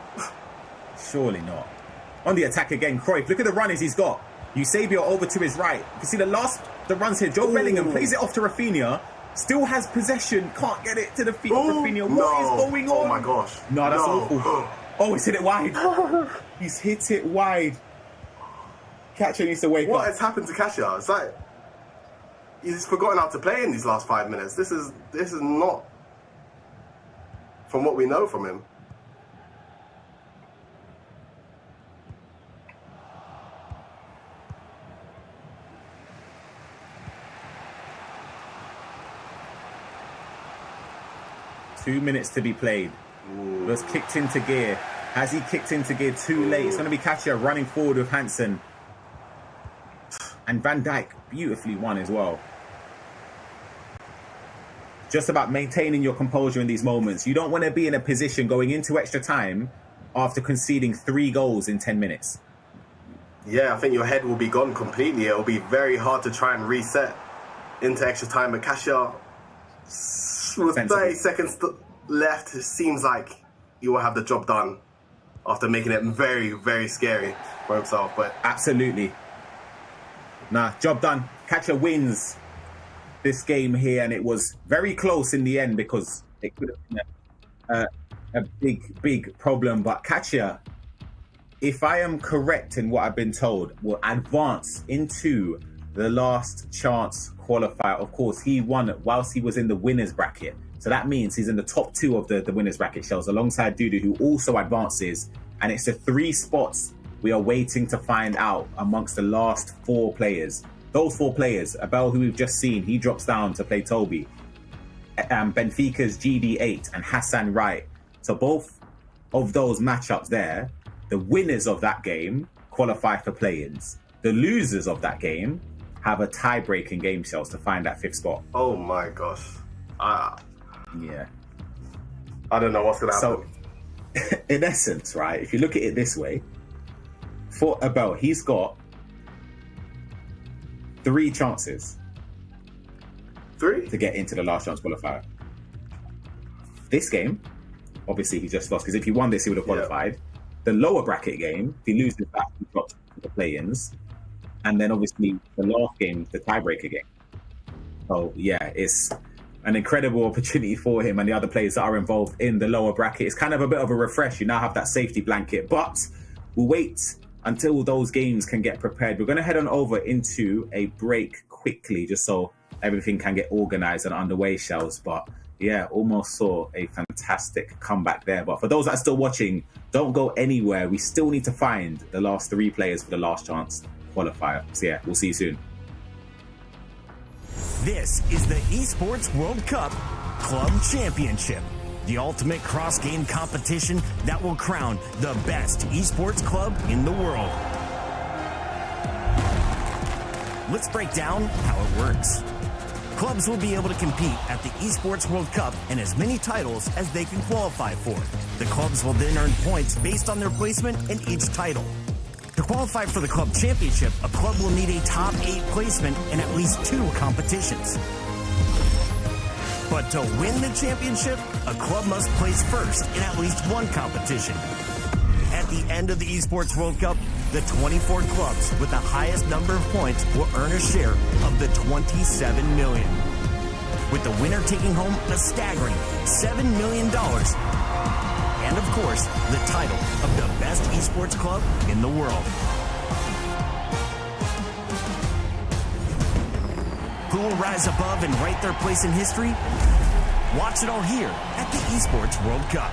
Surely not. On the attack again, Cruyff. Look at the runners he's got. Eusebio over to his right. You can see the runs here. Joe Bellingham plays it off to Rafinha. Still has possession. Can't get it to the feet of Rafinha. What is going on? Oh my gosh. No, that's awful. Oh, he's hit it wide. He's hit it wide. Katia needs to wake up. What has happened to Katia? It's like he's forgotten how to play in these last 5 minutes. This is not from what we know from him. Two minutes to be played. Was kicked into gear. Has he kicked into gear too late? It's going to be Katia running forward with Hansen. And Van Dijk beautifully won as well. Just about maintaining your composure in these moments. You don't want to be in a position going into extra time after conceding 3 goals in 10 minutes. Yeah, I think your head will be gone completely. It'll be very hard to try and reset into extra time. But Katia, with 30 seconds left, it seems like he will have the job done after making it very, very scary for himself. But absolutely. Nah, job done. Katia wins this game here, and it was very close in the end because it could have been a big problem. But Katia, if I am correct in what I've been told, will advance into the last chance qualifier. Of course, he won whilst he was in the winners bracket. So that means he's in the top 2 of the winners bracket, Shells, alongside Dudu, who also advances. And it's the 3 spots we are waiting to find out amongst the last 4 players. Those 4 players, Abel, who we've just seen, he drops down to play Toby. Benfica's GD8 and Hassan Wright. So both of those matchups there, the winners of that game qualify for play-ins. The losers of that game have a tie-breaking game, Shells, to find that 5th spot. Oh my gosh. Yeah. I don't know what's going to happen. So, in essence, right, if you look at it this way, for Abel, he's got 3 chances. 3? To get into the last chance qualifier. This game, obviously he just lost, because if he won this, he would have qualified. Yeah. The lower bracket game, if he loses that, he drops to the play-ins. And then obviously the last game, the tiebreaker game. So yeah, it's an incredible opportunity for him and the other players that are involved in the lower bracket. It's kind of a bit of a refresh. You now have that safety blanket, but we'll wait until those games can get prepared. We're going to head on over into a break quickly, just so everything can get organized and underway, Shells. But yeah, almost saw a fantastic comeback there. But for those that are still watching, don't go anywhere. We still need to find the last 3 players for the last chance qualifier. So yeah, we'll see you soon. This is the Esports World Cup Club Championship, the ultimate cross-game competition that will crown the best esports club in the world. Let's break down how it works. Clubs will be able to compete at the Esports World Cup and as many titles as they can qualify for. The clubs will then earn points based on their placement in each title. To qualify for the club championship, a club will need a top 8 placement in at least 2 competitions. But to win the championship, a club must place first in at least 1 competition. At the end of the Esports World Cup, the 24 clubs with the highest number of points will earn a share of the $27 million, with the winner taking home a staggering $7 million. And of course, the title of the best esports club in the world. Who will rise above and write their place in history? Watch it all here at the Esports World Cup.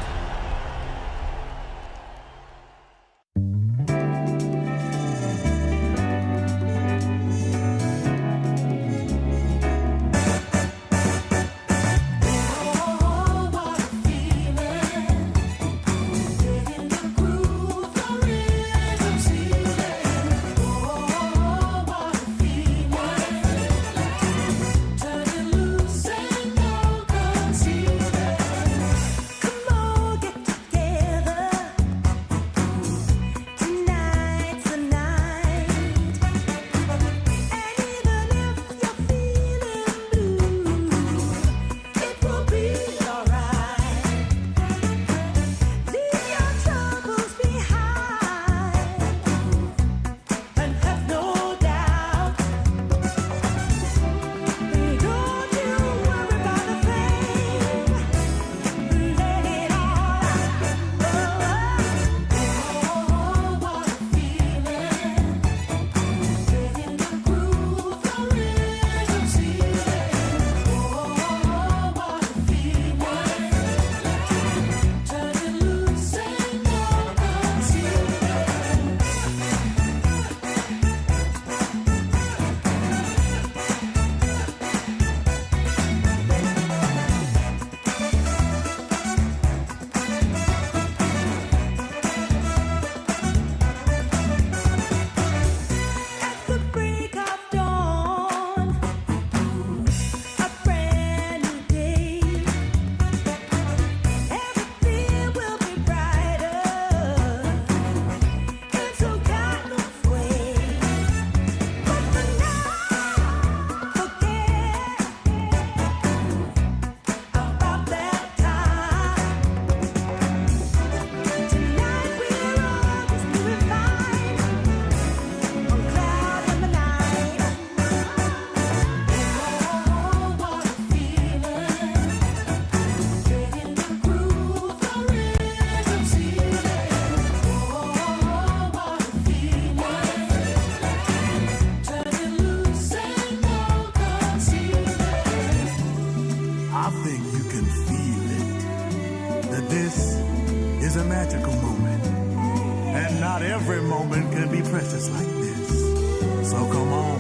Every moment can be precious like this. So come on,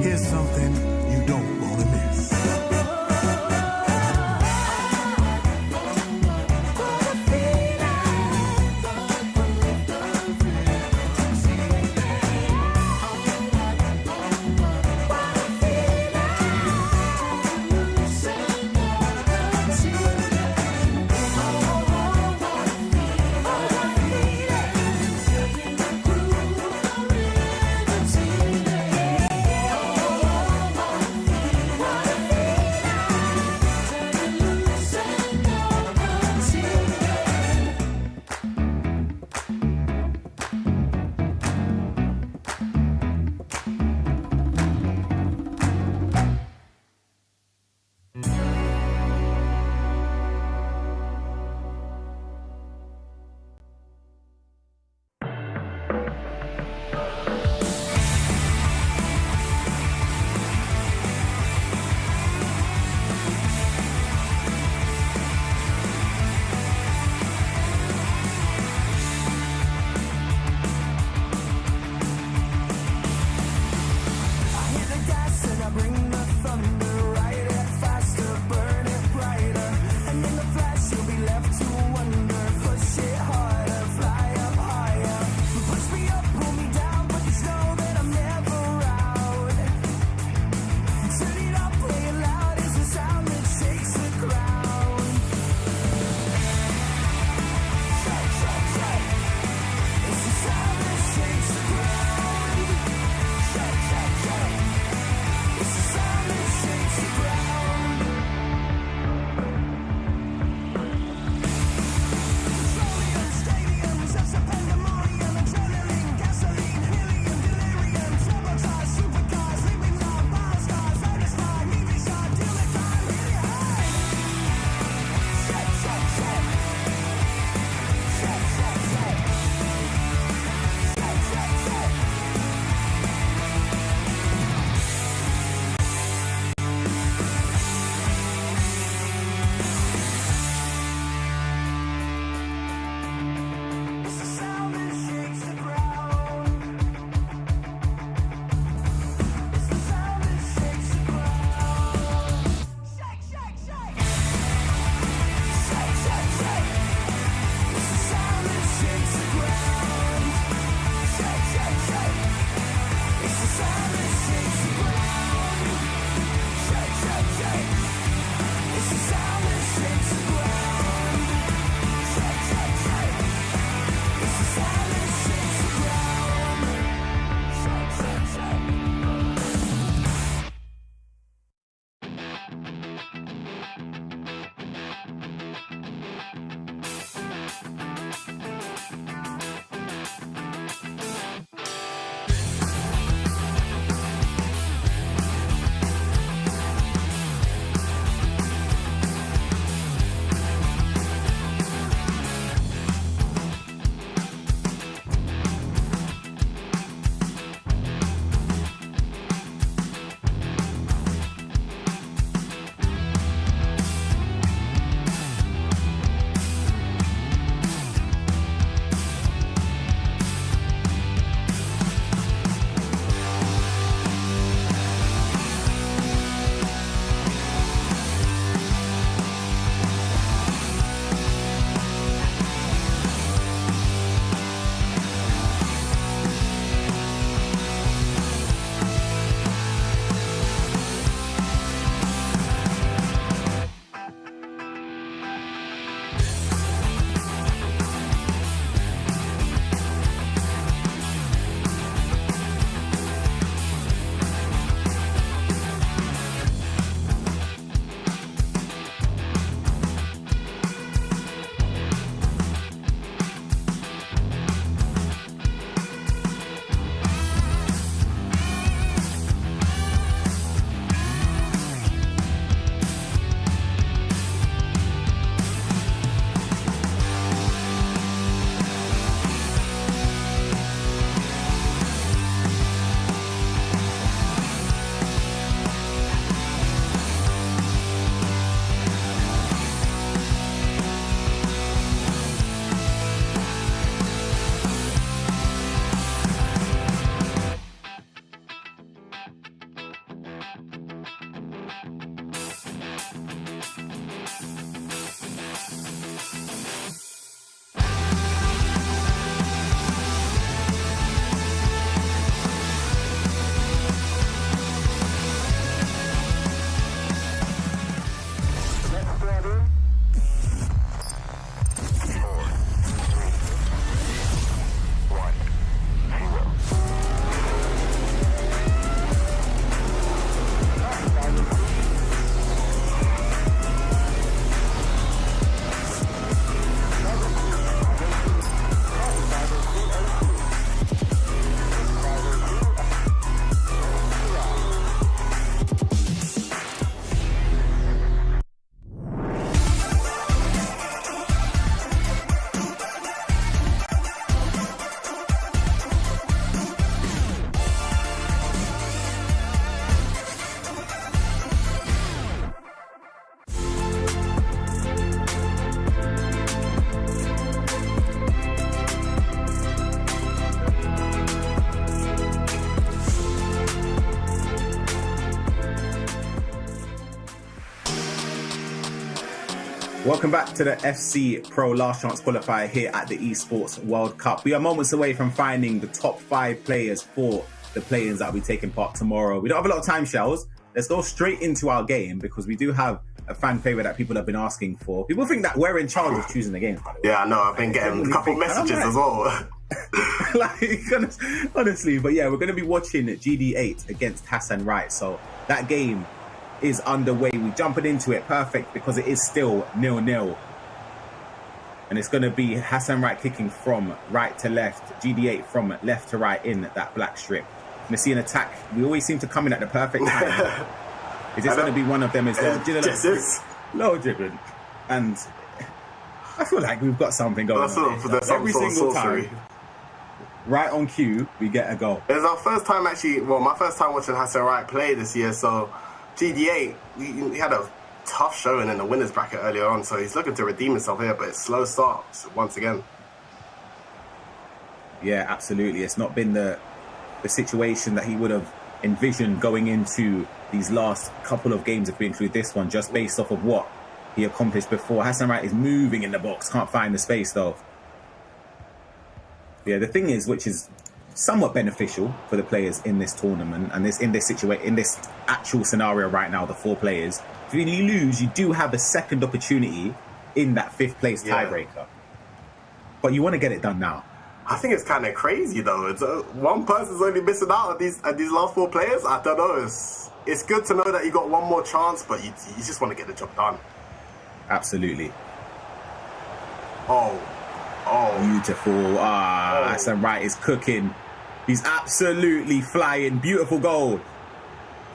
here's something you don't want to miss. Welcome back to the FC Pro Last Chance Qualifier here at the Esports World Cup. We are moments away from finding the top 5 players for the play-ins that will be taking part tomorrow. We don't have a lot of time, Shells. Let's go straight into our game because we do have a fan favourite that people have been asking for. People think that we're in charge of choosing the games, by the way. Yeah, I know. I've been getting a couple messages as well. Like, honestly, but yeah, we're going to be watching GD8 against Hassan Wright. So that game is underway. We're jumping into it perfect because it is still 0-0. And it's going to be Hassan Wright kicking from right to left, GD8 from left to right in that black strip. We're going to see an attack. We always seem to come in at the perfect time. Is this going to be one of them as well? Low dribbling. And I feel like we've got something going on. Every single time, right on cue, we get a goal. It's our first time actually, well, my first time watching Hassan Wright play this year. So GD8, we had a tough showing in the winners bracket earlier on, so he's looking to redeem himself here, but it's slow starts once again. Yeah, absolutely. It's not been the situation that he would have envisioned going into these last couple of games, if we include this one, just based off of what he accomplished before. Hassan Wright is moving in the box, can't find the space though. Yeah, the thing is, which is somewhat beneficial for the players in this tournament and in this actual scenario right now, the 4 players. If you lose, you do have a second opportunity in that 5th place tiebreaker. But you want to get it done now. I think it's kind of crazy though. It's one person's only missing out at these last 4 players. I don't know. It's good to know that you got one more chance, but you just want to get the job done. Absolutely. Oh. Beautiful. Hassan Wright is cooking. He's absolutely flying. Beautiful goal.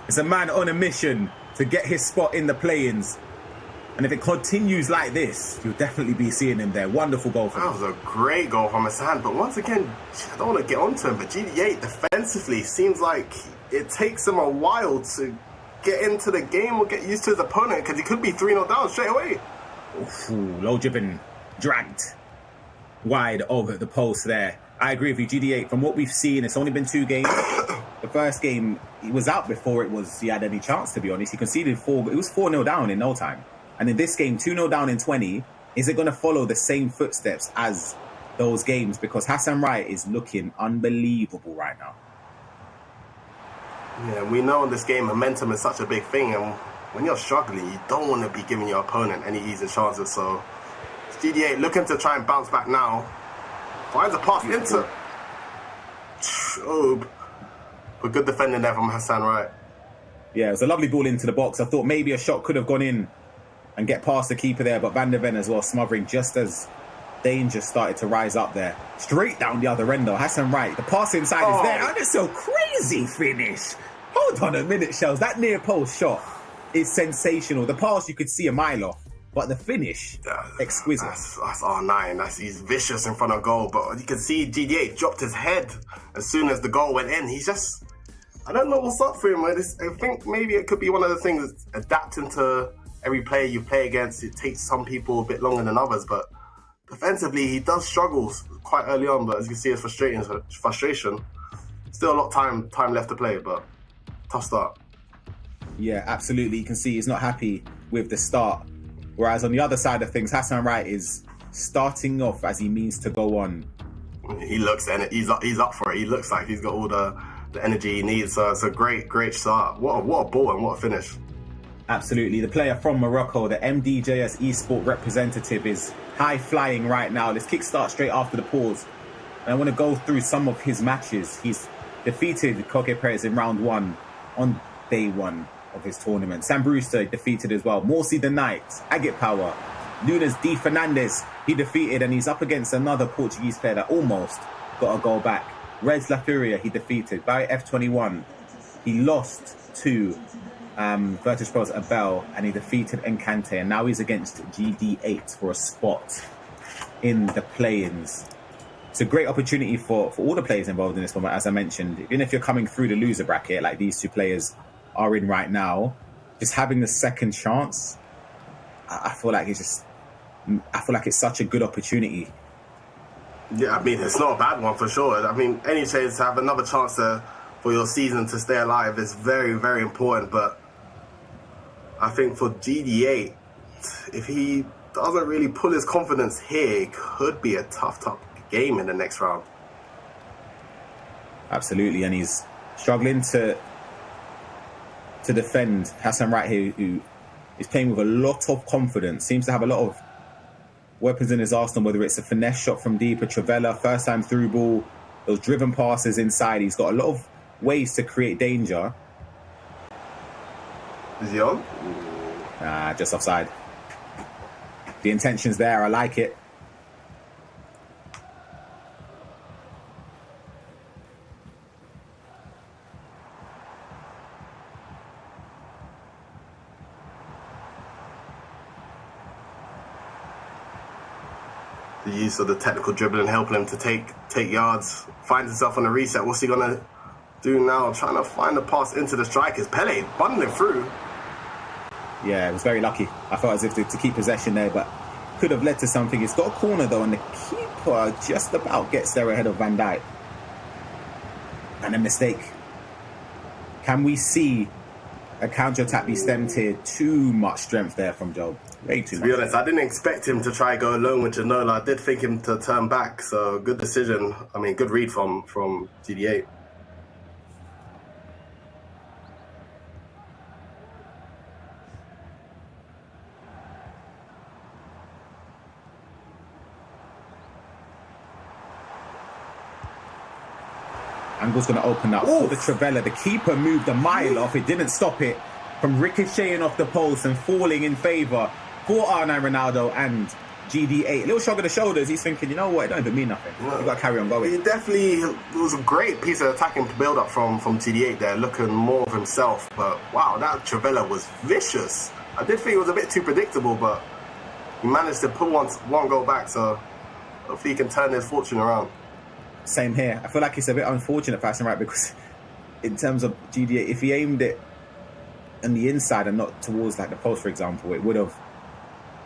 It's a man on a mission to get his spot in the play-ins. And if it continues like this, you'll definitely be seeing him there. Wonderful goal from him. That was a great goal from Hassan. But once again, I don't want to get onto him, but GD8 defensively seems like it takes him a while to get into the game or get used to his opponent because he could be 3-0 down straight away. Ooh, low driven, dragged wide over the post there. I agree with you, GD8. From what we've seen, it's only been 2 games. The first game, he was out before he had any chance, to be honest. He conceded 4, it was 4-0 down in no time. And in this game, 2-0 down in 20, is it going to follow the same footsteps as those games? Because Hassan Wright is looking unbelievable right now. Yeah, we know in this game, momentum is such a big thing. And when you're struggling, you don't want to be giving your opponent any easy chances. So GD8 looking to try and bounce back now. Finds a pass into Job. But good defending there from Hassan Wright. Yeah, it was a lovely ball into the box. I thought maybe a shot could have gone in and get past the keeper there, but Van der Ven as well smothering just as danger started to rise up there. Straight down the other end though. Hassan Wright, the pass inside is there. And it's so crazy finish. Hold on a minute, Shells. That near post shot is sensational. The pass you could see a mile off. But the finish, exquisite. That's R9. He's vicious in front of goal. But you can see GD8 dropped his head as soon as the goal went in. He's just, I don't know what's up for him. I think maybe it could be one of the things, adapting to every player you play against. It takes some people a bit longer than others. But defensively, he does struggle quite early on. But as you can see, his frustration. Still a lot of time left to play, but tough start. Yeah, absolutely. You can see he's not happy with the start. Whereas on the other side of things, Hassan Wright is starting off as he means to go on. He looks, and he's up for it. He looks like he's got all the energy he needs. So it's a great start. What a ball and what a finish. Absolutely. The player from Morocco, the MDJS Esports representative, is high flying right now. Let's kickstart straight after the pause. And I want to go through some of his matches. He's defeated Koke Perez in round 1 on day 1 of his tournament. Sam Brewster defeated as well. Morsi the Knight, Agate Power, Nunes D. Fernandez, he defeated, and he's up against another Portuguese player that almost got a goal back. Reds La Furia, he defeated. Barry F21, he lost to Virtus Pro's Abel, and he defeated Encante, and now he's against GD8 for a spot in the play-ins. It's a great opportunity for all the players involved in this one, as I mentioned. Even if you're coming through the loser bracket, like these 2 players are in right now, just having the second chance, I feel like it's such a good opportunity. Yeah, I mean, it's not a bad one for sure. I mean, any chance to have another chance for your season to stay alive is very, very important. But I think for GD8, if he doesn't really pull his confidence here, it could be a tough game in the next round. Absolutely, and he's struggling to defend Hassan Wright here, who is playing with a lot of confidence, seems to have a lot of weapons in his arsenal, whether it's a finesse shot from deep, a Travella, first time through ball, those driven passes inside. He's got a lot of ways to create danger. Is he on? Just offside. The intention's there, I like it. The use of the technical dribbling helping him to take yards, finds himself on a reset. What's he gonna do now? Trying to find a pass into the strikers. Pele bundling through. Yeah, it was very lucky. I felt as if to keep possession there, but could have led to something. It's got a corner though, and the keeper just about gets there ahead of Van Dijk. And a mistake. Can we see a counter-attack be stemmed here? Too much strength there from Joe. Way too much. To be honest, I didn't expect him to try go alone with Ginola. I did think him to turn back, so good decision. I mean, good read from GD8. Angle's going to open up for the Travella. The keeper moved a mile off. It didn't stop it from ricocheting off the post and falling in favour for R9 Ronaldo and GD8. A little shrug of the shoulders. He's thinking, you know what, it don't even mean nothing. You've got to carry on going. It was a great piece of attacking build up from GD8 there, looking more of himself. But wow, that Travella was vicious. I did think it was a bit too predictable, but he managed to pull one goal back, so hopefully he can turn his fortune around. Same here. I feel like it's a bit unfortunate for Hassan Wright, because in terms of GD8, if he aimed it on the inside and not towards like the post, for example, it would have,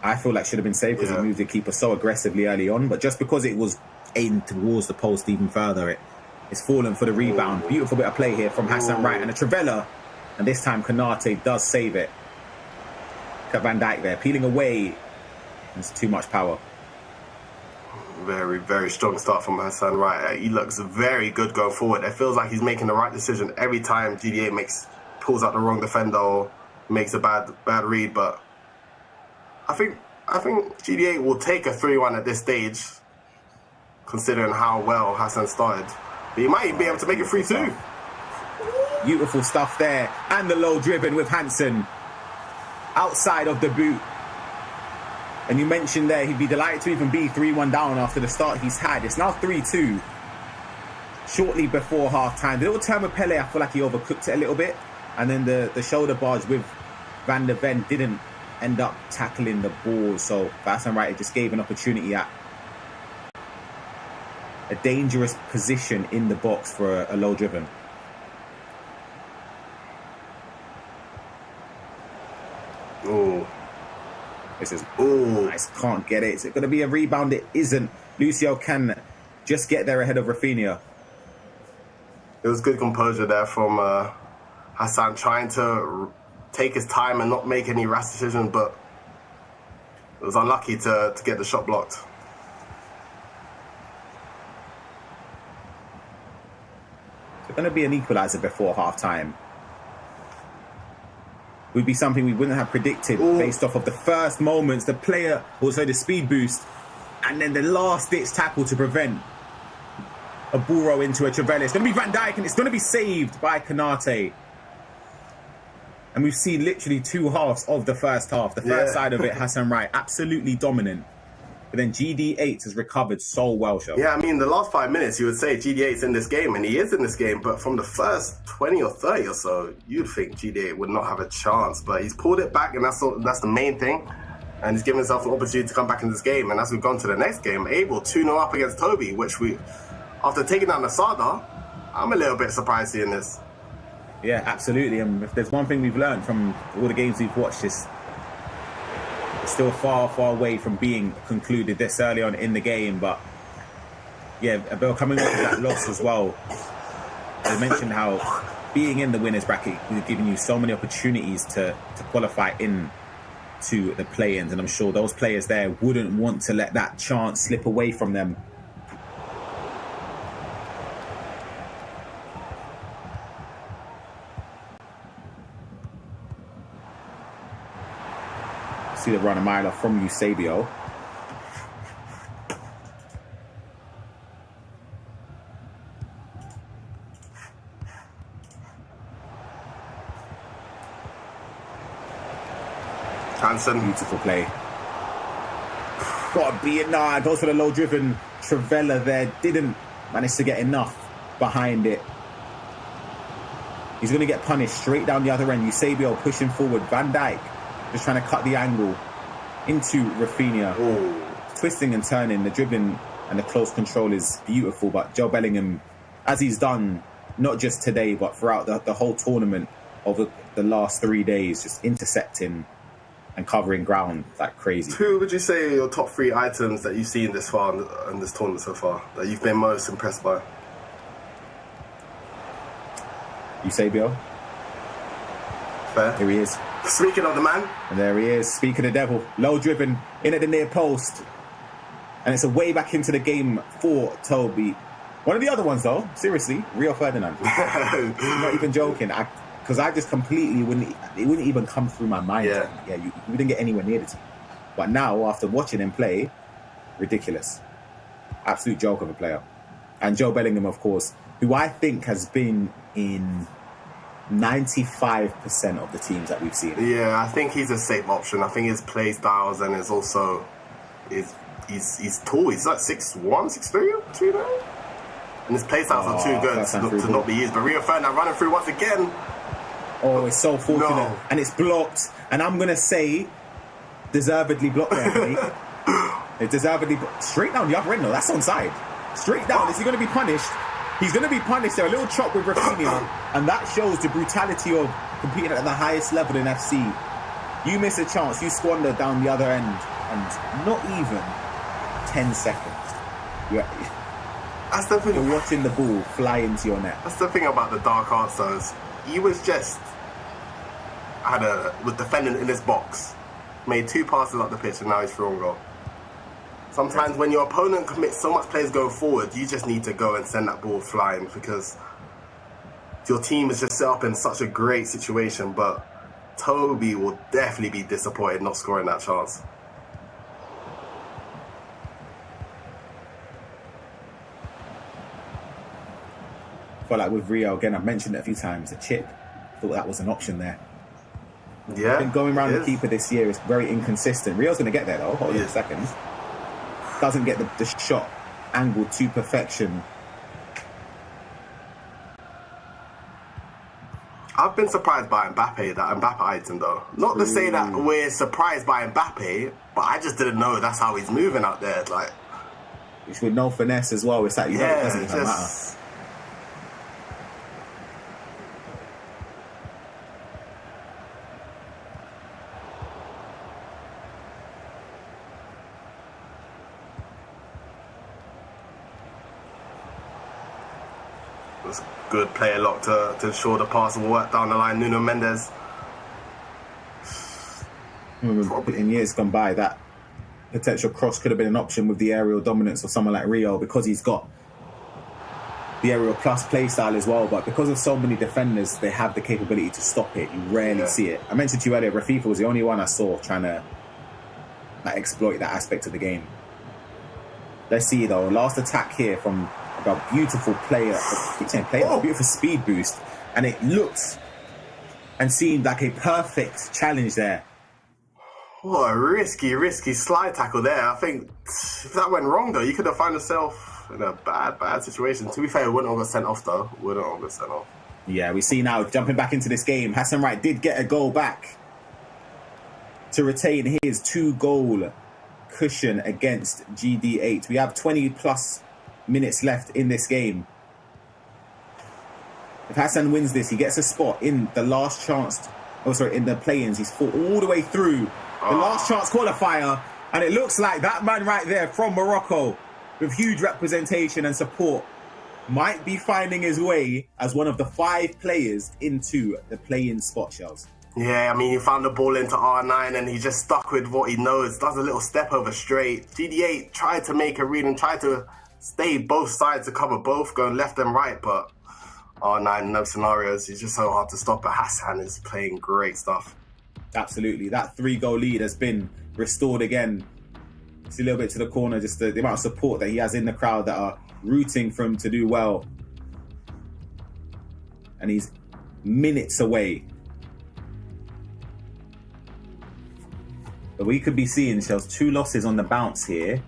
I feel like, should have been safe, because he moved the keeper so aggressively early on. But just because it was aimed towards the post even further, it's fallen for the rebound. Beautiful bit of play here from Hassan Wright and a Travella, and this time Konate does save it. Got Van Dijk there peeling away. It's too much power. Very, very strong start from Hassan Wright. He looks very good going forward. It feels like he's making the right decision every time GD8 pulls out the wrong defender or makes a bad read. But I think GD8 will take a 3-1 at this stage, considering how well Hassan started. But he might even be able to make it 3-2. Beautiful stuff there. And the low driven with Hansen outside of the boot. And you mentioned there he'd be delighted to even be 3-1 down after the start he's had. It's now 3-2 shortly before half-time. The little turn with Pele, I feel like he overcooked it a little bit. And then the shoulder barge with Van der Ven didn't end up tackling the ball. So Hassan Wright just gave an opportunity at a dangerous position in the box for a low driven. Oh. This is nice. Can't get it. Is it going to be a rebound? It isn't. Lucio can just get there ahead of Rafinha. It was good composure there from Hassan, trying to take his time and not make any rash decisions, but it was unlucky to get the shot blocked. It's going to be an equaliser before half-time. Would be something we wouldn't have predicted based off of the first moments, the player, also the speed boost, and then the last-ditch tackle to prevent a Burrow into a Travella. It's going to be Van Dijk, and it's going to be saved by Konate. And we've seen literally two halves of the first half. The first side of it, Hassan Wright, absolutely dominant. But then GD8 has recovered so well, Show. Yeah, I mean, the last 5 minutes, you would say GD8's in this game, and he is in this game, but from the first 20 or 30 or so, you'd think GD8 would not have a chance. But he's pulled it back, and that's the main thing. And he's given himself an opportunity to come back in this game. And as we've gone to the next game, able 2-0 up against Toby, which after taking down the Sada, I'm a little bit surprised seeing this. Yeah, absolutely. And if there's one thing we've learned from all the games we've watched, it's still far, far away from being concluded this early on in the game. But yeah, Abel coming off of that loss as well. They mentioned how being in the winners bracket is giving you so many opportunities to qualify in to the play-ins, and I'm sure those players there wouldn't want to let that chance slip away from them. See the run a mile off from Eusebio. Hansen. Beautiful play. Gotta be it. Nah, goes for the low driven. Travella there didn't manage to get enough behind it. He's going to get punished straight down the other end. Eusebio pushing forward. Van Dijk just trying to cut the angle into Rafinha. Ooh. Twisting and turning. The dribbling and the close control is beautiful. But Joe Bellingham, as he's done, not just today, but throughout the whole tournament over the last 3 days, just intercepting and covering ground like crazy. Who would you say are your top 3 items that you've seen this far in this tournament so far that you've been most impressed by? Eusebio. Fair. Here he is. Speaking of the man. And there he is. Speaking of the devil. Low driven. In at the near post. And it's a way back into the game for Toby. One of the other ones though, seriously, Rio Ferdinand. I'm not even joking. Because I just completely it wouldn't even come through my mind. Yeah. You wouldn't get anywhere near the team. But now, after watching him play, ridiculous. Absolute joke of a player. And Joe Bellingham, of course, who I think has been in 95% of the teams that we've seen. Yeah, I think he's a safe option. I think his play styles and is also he's tall. He's like 6'1", 6'3", you know? And his play styles are too good to not be used. But Rio Ferdinand running through once again. Oh, it's so fortunate. No. And it's blocked. And I'm going to say, deservedly blocked there, mate. It deservedly straight down the upper end, though. That's onside. Straight down. Is he going to be punished? He's going to be punished there. A little chop with Rafinha. And that shows the brutality of competing at the highest level in FC. You miss a chance. You squander down the other end. And not even 10 seconds. That's the thing. You're watching the ball fly into your net. That's the thing about the dark arts, though. He was just was defending in his box, made 2 passes up the pitch, and now he's through on goal. Sometimes when your opponent commits so much players going forward, you just need to go and send that ball flying because your team is just set up in such a great situation. But Toby will definitely be disappointed not scoring that chance. But like with Rio, again, I've mentioned it a few times, the chip, thought that was an option there. Yeah. Been going around the keeper this year is very inconsistent. Rio's going to get there though, hold on a second. Doesn't get the shot angled to perfection. I've been surprised by that Mbappe item though. Not to say that we're surprised by Mbappe, but I just didn't know that's how he's moving out there. Like, which with no finesse as well, it's like, it doesn't even matter. Good player lock to ensure the pass will work down the line. Nuno Mendes. In years gone by, that potential cross could have been an option with the aerial dominance of someone like Rio because he's got the aerial plus play style as well. But because of so many defenders, they have the capability to stop it. You rarely see it. I mentioned to you earlier, Rafifa was the only one I saw trying to exploit that aspect of the game. Let's see though. Last attack here from a beautiful player. I keep saying player, a beautiful speed boost, and it looked and seemed like a perfect challenge there. What a risky slide tackle there. I think if that went wrong though, you could have found yourself in a bad situation. To be fair, it wouldn't have got sent off though. Wouldn't have got sent off. Yeah, we see now jumping back into this game. Hassan Wright did get a goal back to retain his 2-goal cushion against GD8. We have 20 plus minutes left in this game. If Hassan wins this, he gets a spot in the last chance. In the play-ins. He's fought all the way through the last chance qualifier, and it looks like that man right there from Morocco, with huge representation and support, might be finding his way as one of the 5 players into the play-in spot, Shells. Yeah, I mean, he found the ball into R9 and he just stuck with what he knows. Does a little step over straight. GD8 tried to make a read and tried to stay both sides to cover both, going left and right, but R9 in those scenarios, he's just so hard to stop. But Hassan is playing great stuff. Absolutely. That 3-goal lead has been restored again. It's a little bit to the corner, just the amount of support that he has in the crowd that are rooting for him to do well. And he's minutes away. But we could be seeing Shells 2 losses on the bounce here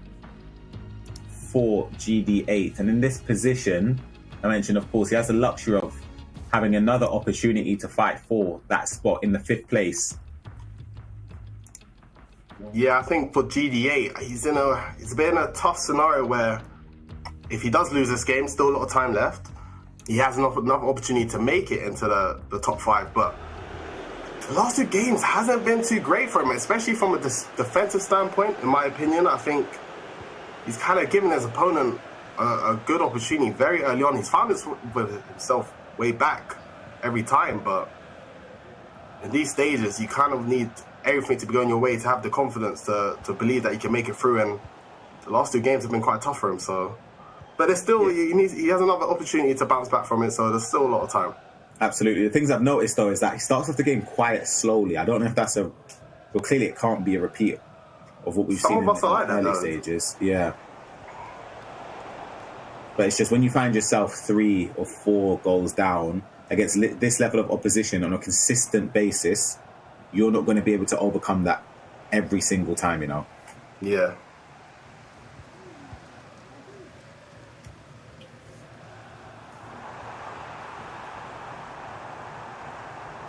for GD8. And in this position, I mentioned, of course, he has the luxury of having another opportunity to fight for that spot in the 5th place. Yeah, I think for GD8, he's been in a tough scenario where if he does lose this game, still a lot of time left, he has another opportunity to make it into the top 5. But the last 2 games hasn't been too great for him, especially from a defensive standpoint, in my opinion. I think he's kind of given his opponent a good opportunity very early on. He's found himself way back every time, but in these stages, you kind of need everything to be going your way to have the confidence to believe that you can make it through. And the last 2 games have been quite tough for him. So, but there's still he has another opportunity to bounce back from it. So there's still a lot of time. Absolutely. The things I've noticed though is that he starts off the game quite slowly. I don't know if that's well, clearly it can't be a repeat of what we've seen in the early stages. Yeah. But it's just when you find yourself 3 or 4 goals down against this level of opposition on a consistent basis, you're not going to be able to overcome that every single time, you know? Yeah.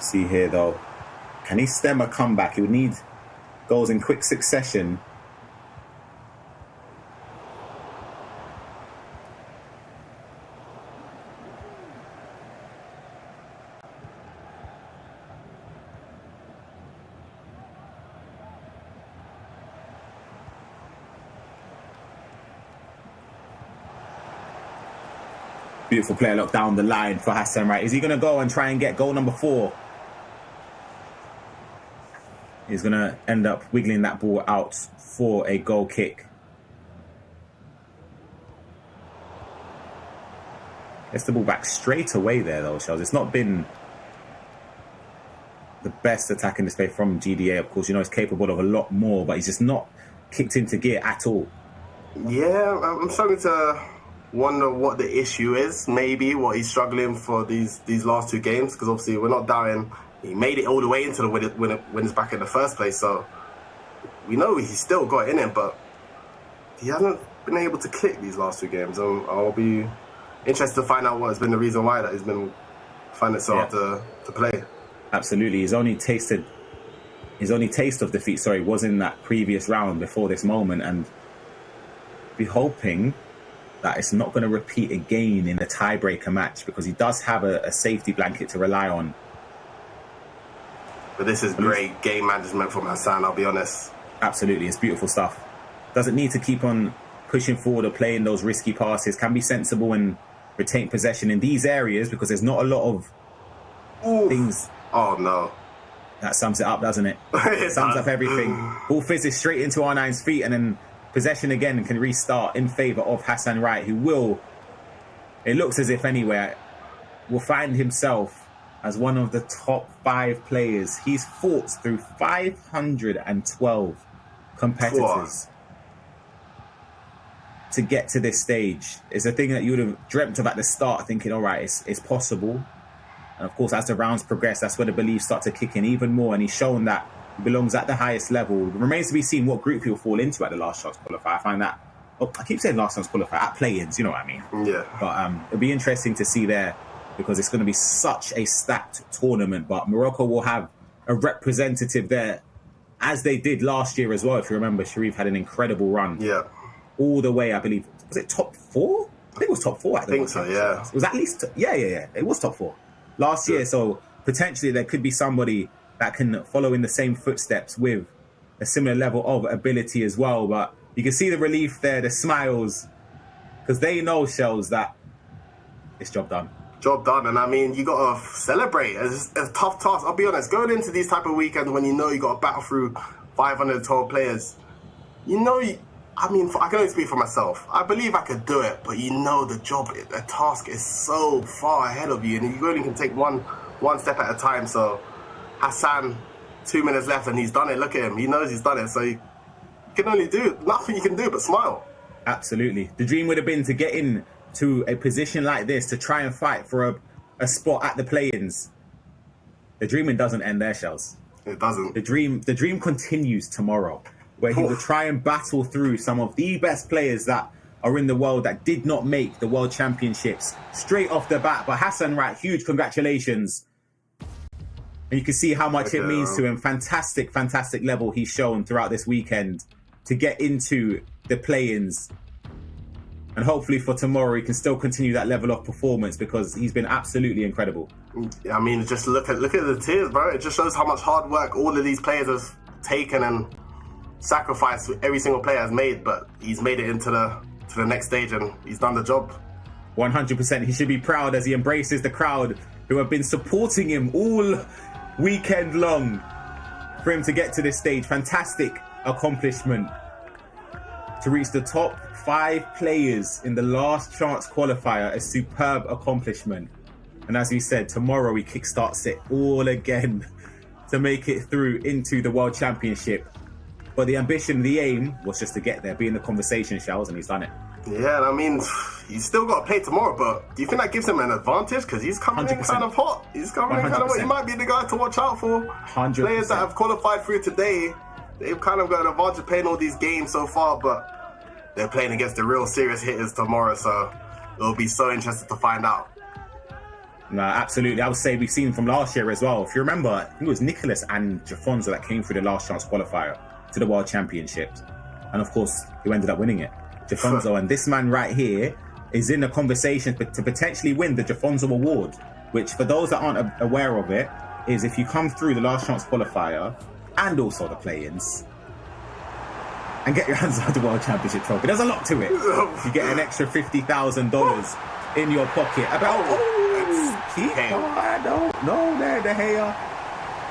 See here, though. Can he stem a comeback? He would need goals in quick succession. Beautiful player lock down the line for Hassan, right? Is he going to go and try and get goal number 4? He's going to end up wiggling that ball out for a goal kick. Gets the ball back straight away there, though, Shells. It's not been the best attacking display from GDA. Of course, you know, he's capable of a lot more, but he's just not kicked into gear at all. Yeah, I'm starting to wonder what the issue is, maybe what he's struggling for these last 2 games, because obviously we're not doubting he made it all the way into the winners back in the first place, so we know he's still got it in him, but he hasn't been able to click these last 2 games. I'll be interested to find out what has been the reason why that he's been finding it so hard to play. Absolutely. His only taste of defeat, was in that previous round before this moment, and be hoping that it's not going to repeat again in the tiebreaker match, because he does have a safety blanket to rely on. But this is great game management from Hassan, I'll be honest. Absolutely, it's beautiful stuff. Doesn't need to keep on pushing forward or playing those risky passes. Can be sensible and retain possession in these areas, because there's not a lot of things. Oh, no. That sums it up, doesn't it? It sums up everything. Ball fizzes straight into R9's feet, and then possession again can restart in favour of Hassan Wright, who will, it looks as if anyway, will find himself as one of the top 5 players. He's fought through 512 competitors to get to this stage. It's a thing that you would have dreamt of at the start, thinking, all right, it's possible. And of course, as the rounds progress, that's where the beliefs start to kick in even more. And he's shown that he belongs at the highest level. It remains to be seen what group he'll fall into at the last chance qualifier. I find that, I keep saying last chance qualifier, at play-ins, you know what I mean? Yeah. But it'll be interesting to see there, because it's going to be such a stacked tournament. But Morocco will have a representative there, as they did last year as well. If you remember, Sharif had an incredible run. Yeah. All the way, I believe. Was it top 4? I think it was top 4. I think so, yeah. It was at least, yeah. It was top 4 last year. So potentially there could be somebody that can follow in the same footsteps with a similar level of ability as well. But you can see the relief there, the smiles, because they know, Shells, that it's job done. Job done. And I mean, you got to celebrate. It's a tough task. I'll be honest, going into these type of weekends when you know you got to battle through 512 players, I mean, I can only speak for myself. I believe I could do it, but you know the task is so far ahead of you, and you only can take one step at a time. So Hassan, 2 minutes left, and he's done it. Look at him. He knows he's done it. So you can only do nothing. You can do but smile. Absolutely. The dream would have been to get in to a position like this to try and fight for a spot at the play-ins. The dreaming doesn't end there, Shells. It doesn't. The dream continues tomorrow, where he will try and battle through some of the best players that are in the world that did not make the World Championships straight off the bat. But Hassan, right, huge congratulations. And you can see how much it means to him. Fantastic, fantastic level he's shown throughout this weekend to get into the play-ins. And hopefully for tomorrow, he can still continue that level of performance because he's been absolutely incredible. I mean, just look at the tears, bro. It just shows how much hard work all of these players have taken and sacrifice every single player has made, but he's made it into the next stage and he's done the job. 100%. He should be proud as he embraces the crowd who have been supporting him all weekend long for him to get to this stage. Fantastic accomplishment to reach the top 5 players in the last chance qualifier. A superb accomplishment. And as we said, tomorrow he kickstarts it all again to make it through into the World Championship. But the ambition, the aim was just to get there, be in the conversation, Shells, and he's done it. Yeah, I mean, he's still got to play tomorrow, but do you think that gives him an advantage? Because he's coming 100%. In kind of hot. He's coming 100%. In kind of hot. He might be the guy to watch out for. 100%. Players that have qualified through today, they've kind of got an advantage playing all these games so far, but they're playing against the real serious hitters tomorrow, so it'll be so interesting to find out. No, absolutely. I would say we've seen from last year as well. If you remember, I think it was Nicholas and Jafonso that came through the last chance qualifier to the World Championships. And of course, who ended up winning it? Jafonso. And this man right here is in the conversation to potentially win the Jafonso Award, which for those that aren't aware of it, is if you come through the last chance qualifier and also the play-ins and get your hands on the World Championship trophy. There's a lot to it. You get an extra $50,000 in your pocket. Keeper, the hair.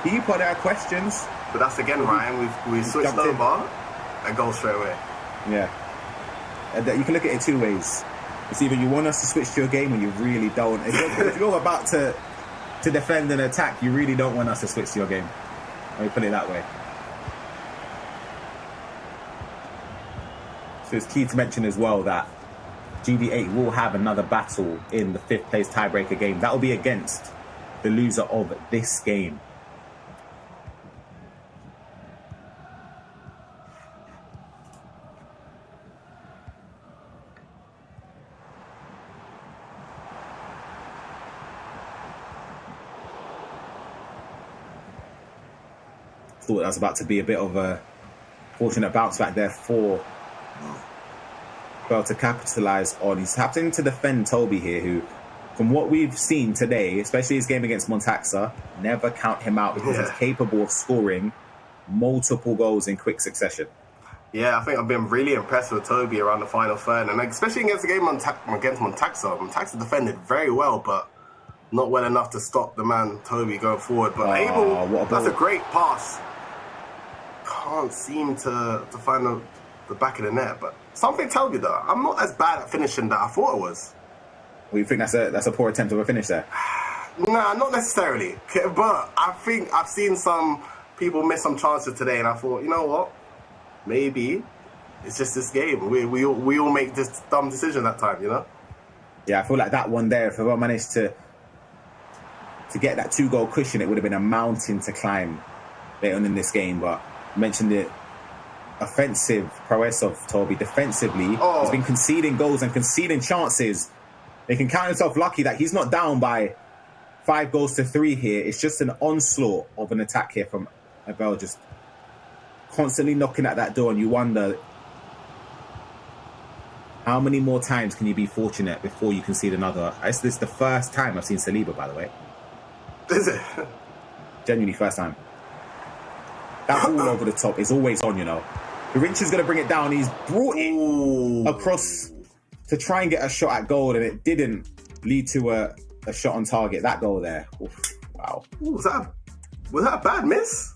Keeper, there are questions. But that's again, Ryan, we switched over and go straight away. Yeah. You can look at it 2 ways. It's either you want us to switch to your game or you really don't. If you're about to defend and attack, you really don't want us to switch to your game. Let me put it that way. So it's key to mention as well that GD8 will have another battle in the 5th place tiebreaker game. That will be against the loser of this game. Thought that was about to be a bit of a fortunate bounce back there for Bell to capitalise on. He's having to defend Toby here, who, from what we've seen today, especially his game against Montaxa, never count him out because he's capable of scoring multiple goals in quick succession. Yeah, I think I've been really impressed with Toby around the final third, and especially against the game against Montaxa. Montaxa defended very well, but not well enough to stop the man Toby going forward. But Abel, that's a great pass. Can't seem to find the back of the net, but something tells me though, I'm not as bad at finishing that I thought I was. Well, you think that's a poor attempt of a finish there? Nah, not necessarily. But I think I've seen some people miss some chances today, and I thought, you know what? Maybe it's just this game. We all make this dumb decision that time, you know? Yeah, I feel like that one there, if I managed to get that 2-goal cushion, it would have been a mountain to climb later on in this game. But I mentioned the offensive prowess of Toby. Defensively, he's been conceding goals and conceding chances. They can count himself lucky that he's not down by 5 goals to 3 here. It's just an onslaught of an attack here from Abel, just constantly knocking at that door, and you wonder how many more times can you be fortunate before you concede another. This is the first time I've seen Saliba, by the way. Is it? Genuinely first time. That ball over the top is always on, you know. Grinch is going to bring it down. He's brought it across to try and get a shot at goal, and it didn't lead to a shot on target. That goal there. Oof, wow. Ooh, was that a bad miss?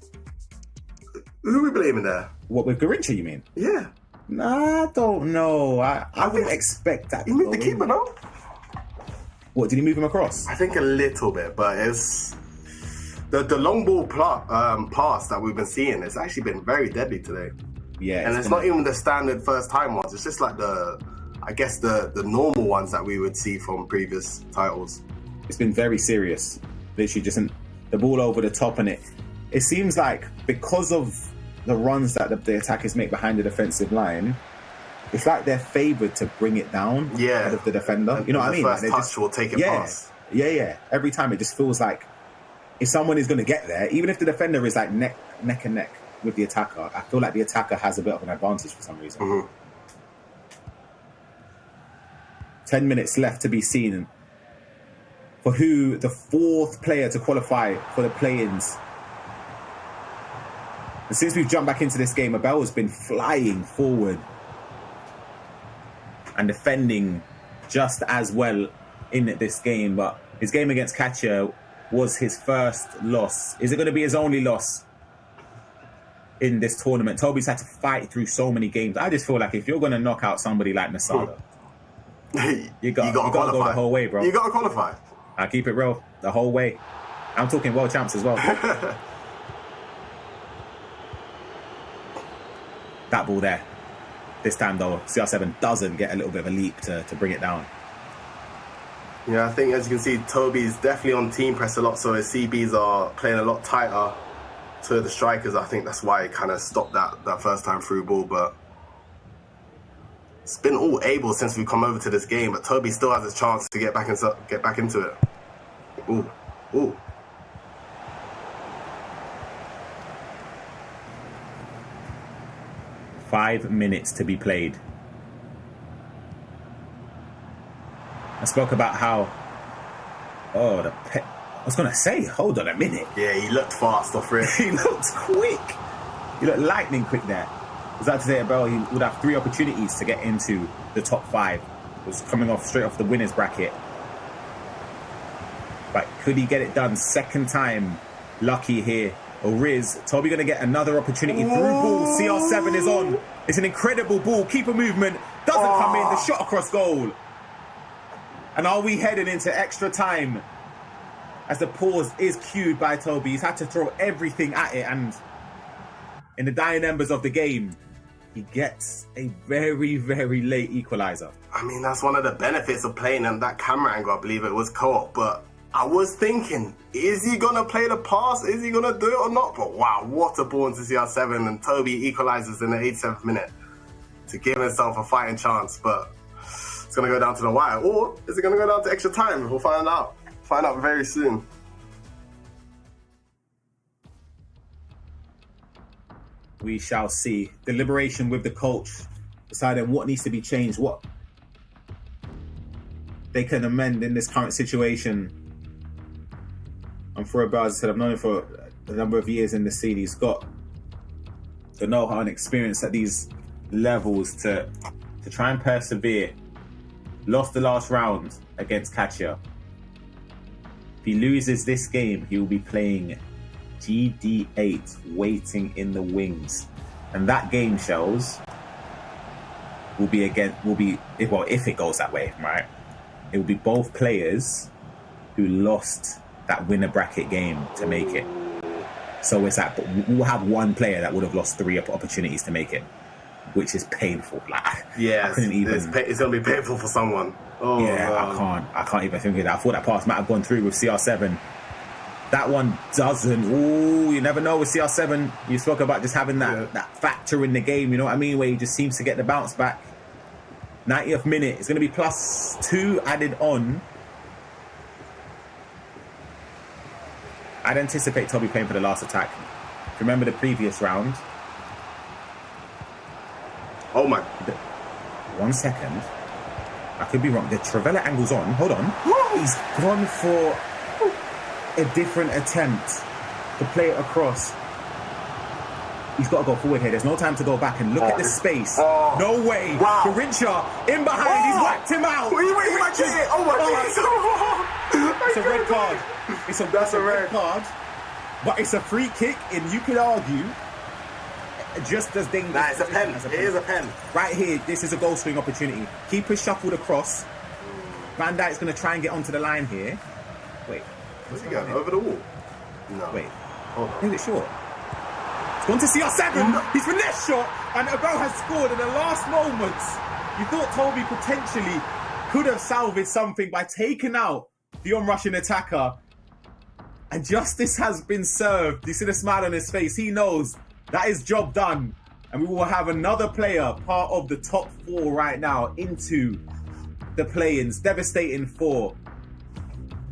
Who are we blaming there? What, with Garincha, you mean? Yeah. Nah, I don't know. I wouldn't expect that. He moved the keeper, no? What, did he move him across? I think a little bit, but it's the long ball pass that we've been seeing. It's actually been very deadly today. Yeah, and it's not even the standard first time ones. It's just like the normal ones that we would see from previous titles. It's been very serious. Literally just the ball over the top, and it seems like because of the runs that the attackers make behind the defensive line, it's like they're favoured to bring it down ahead of the defender. You know what I mean? The first like touch will take it past. Yeah. Every time it just feels like if someone is going to get there, even if the defender is like neck and neck with the attacker, I feel like the attacker has a bit of an advantage for some reason. Mm-hmm. 10 minutes left to be seen for who the fourth player to qualify for the play-ins. And since we've jumped back into this game, Abel has been flying forward and defending just as well in this game. But his game against Katia was his first loss. Is it going to be his only loss in this tournament? Toby's had to fight through so many games. I just feel like if you're going to knock out somebody like Masada, you got to go the whole way, bro. You got to qualify. I keep it real the whole way. I'm talking world champs as well. That ball there. This time, though, CR7 doesn't get a little bit of a leap to bring it down. Yeah, I think, as you can see, Toby's definitely on team press a lot, so his CBs are playing a lot tighter to the strikers. I think that's why it kind of stopped that first time through ball, but it's been all able since we've come over to this game, but Toby still has a chance to get back into it. Ooh. 5 minutes to be played. I spoke about how... I was going to say, hold on a minute. Yeah, he looked fast off it. He looked quick. He looked lightning quick there. I was about to say, Abel, he would have 3 opportunities to get into the top 5. It was coming off straight off the winners bracket. But could he get it done? Second time lucky here. Riz, Toby going to get another opportunity through ball. CR7 is on. It's an incredible ball. Keeper movement. Doesn't come in. The shot across goal. And are we heading into extra time? As the pause is cued by Toby. He's had to throw everything at it. And in the dying embers of the game, he gets a very, very late equaliser. I mean, that's one of the benefits of playing in that camera angle. I believe it was co-op, but I was thinking, is he going to play the pass? Is he going to do it or not? But wow, what a ball into CR7, and Toby equalises in the 87th minute to give himself a fighting chance. But it's going to go down to the wire. Or is it going to go down to extra time? We'll find out. Find out very soon. We shall see. Deliberation with the coach, deciding what needs to be changed, what they can amend in this current situation. And for Abel, as I said, I've known him for a number of years in the scene. He's got the know-how and experience at these levels to try and persevere. Lost the last round against Katia. If he loses this game, he will be playing GD8, waiting in the wings. And that game, Shells, will be if it goes that way, right? It will be both players who lost that winner bracket game to make it. So it's like we'll have one player that would have lost 3 opportunities to make it, which is painful. Like, yeah, it's gonna be painful for someone. Oh yeah, I can't even think of that. I thought that pass might have gone through with CR7. That one doesn't. Ooh, you never know with CR7. You spoke about just having that factor in the game. You know what I mean? Where he just seems to get the bounce back. 90th minute. It's going to be +2 added on. I'd anticipate Toby playing for the last attack. If you remember the previous round. Oh my. 1 second. I could be wrong. The Travella angle's on. Hold on. He's gone for a different attempt to play it across. He's got to go forward here. There's no time to go back and look at the space. No way. Garincha in behind. He's whacked him out. He whacked it. Oh my God. That's a red card, but it's a free kick, and you could argue just as dangerous. Nah, it's a pen. It is a pen. Right here, this is a goal scoring opportunity. Keeper shuffled across. Van Dijk's going to try and get onto the line here. Wait. Where's he going? Over the wall? No. Wait. Is it short? It's gone to CR7. No. He's finesse shot, and Ago has scored in the last moments. You thought Toby potentially could have salvaged something by taking out the on-rushing attacker, and justice has been served. You see the smile on his face. He knows that is job done, and we will have another player part of the top 4 right now into the play-ins. Devastating for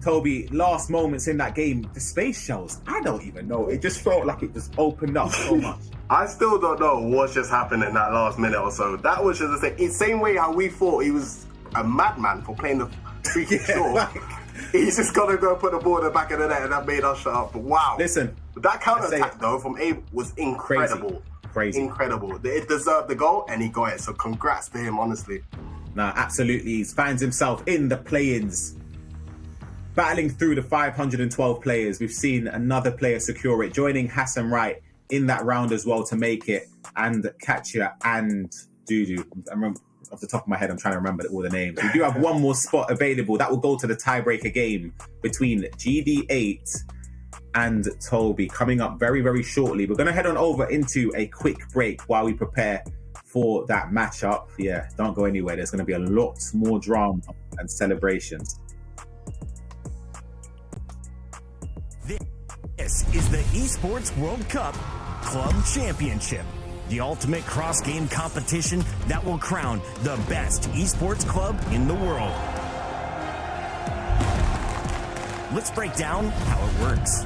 Toby. Last moments in that game, the space shells, I don't even know. It just felt like it just opened up so much. I still don't know what's just happened in that last minute or so. That was just the same way how we thought he was a madman for playing the free kick short. He's just got to go put the ball in the back of the net, and that made us shut up. But wow. Listen. That counter-attack, though, from Abe was incredible. Crazy. Incredible. It deserved the goal, and he got it. So congrats to him, honestly. Nah, absolutely. He finds himself in the play-ins, battling through the 512 players. We've seen another player secure it, joining Hassan Wright in that round as well to make it, and Katya and Dudu. I remember off the top of my head, I'm trying to remember all the names. We do have one more spot available. That will go to the tiebreaker game between GD8 and Toby, coming up very, very shortly. We're going to head on over into a quick break while we prepare for that matchup. Yeah, don't go anywhere. There's going to be a lot more drama and celebrations. This is the Esports World Cup Club Championship, the ultimate cross-game competition that will crown the best esports club in the world. Let's break down how it works.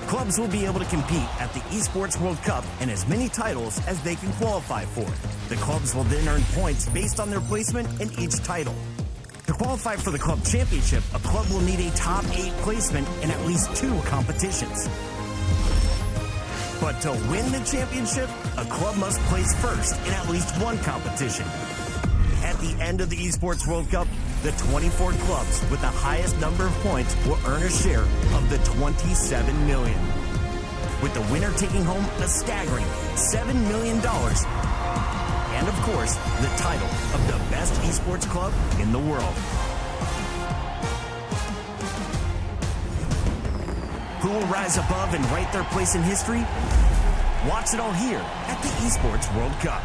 Clubs will be able to compete at the Esports World Cup and as many titles as they can qualify for. The clubs will then earn points based on their placement in each title. To qualify for the club championship, a club will need a top 8 placement in at least 2 competitions. But to win the championship, a club must place first in at least 1 competition. At the end of the Esports World Cup, the 24 clubs with the highest number of points will earn a share of the 27 million, with the winner taking home a staggering $7 million. And of course, the title of the best esports club in the world. Who will rise above and write their place in history? Watch it all here at the Esports World Cup.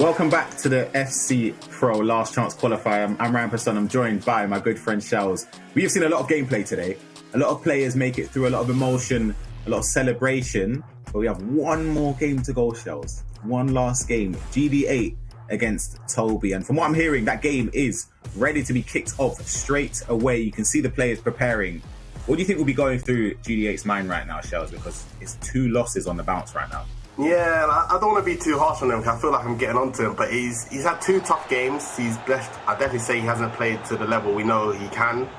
Welcome back to the FC Pro Last Chance Qualifier. I'm Ryan Person. I'm joined by my good friend Shells. We have seen a lot of gameplay today. A lot of players make it through, a lot of emotion, a lot of celebration. But we have one more game to go, Shells. One last game. GD8 against Toby. And from what I'm hearing, that game is ready to be kicked off straight away. You can see the players preparing. What do you think will be going through GD8's mind right now, Shells? Because it's 2 losses on the bounce right now. Yeah, I don't want to be too harsh on him because I feel like I'm getting onto him, but he's had 2 tough games. He's blessed. I definitely say he hasn't played to the level we know he can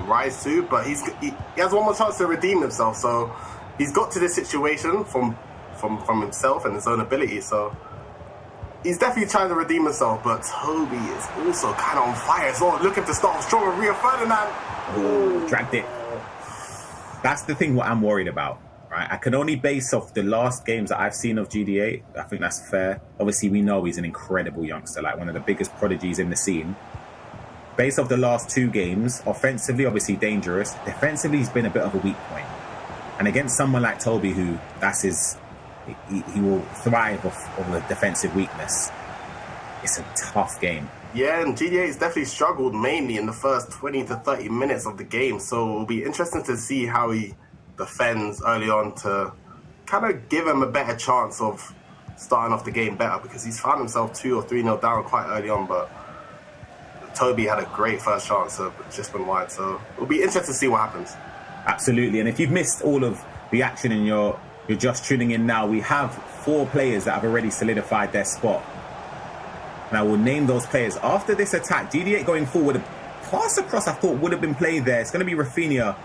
rise to, but he has one more chance to redeem himself. So he's got to this situation from himself and his own ability. So he's definitely trying to redeem himself, but Toby is also kind of on fire as well, looking to start strong with Rio Ferdinand. Oh, dragged it. That's the thing what I'm worried about. Right, I can only base off the last games that I've seen of GD8. I think that's fair. Obviously, we know he's an incredible youngster, like one of the biggest prodigies in the scene. Based off the last 2 games, offensively, obviously dangerous. Defensively, he's been a bit of a weak point. And against someone like Toby, who he will thrive off of a defensive weakness, it's a tough game. Yeah, and GD8's definitely struggled mainly in the first 20 to 30 minutes of the game. So it'll be interesting to see how he defends early on to kind of give him a better chance of starting off the game better, because he's found himself 2 or 3-0 down quite early on, but Toby had a great first chance, just went wide, so it'll be interesting to see what happens. Absolutely, and if you've missed all of the action and you're just tuning in now, we have 4 players that have already solidified their spot, and I will name those players after this attack. GD8 going forward, pass across I thought would have been played there. It's going to be Rafinha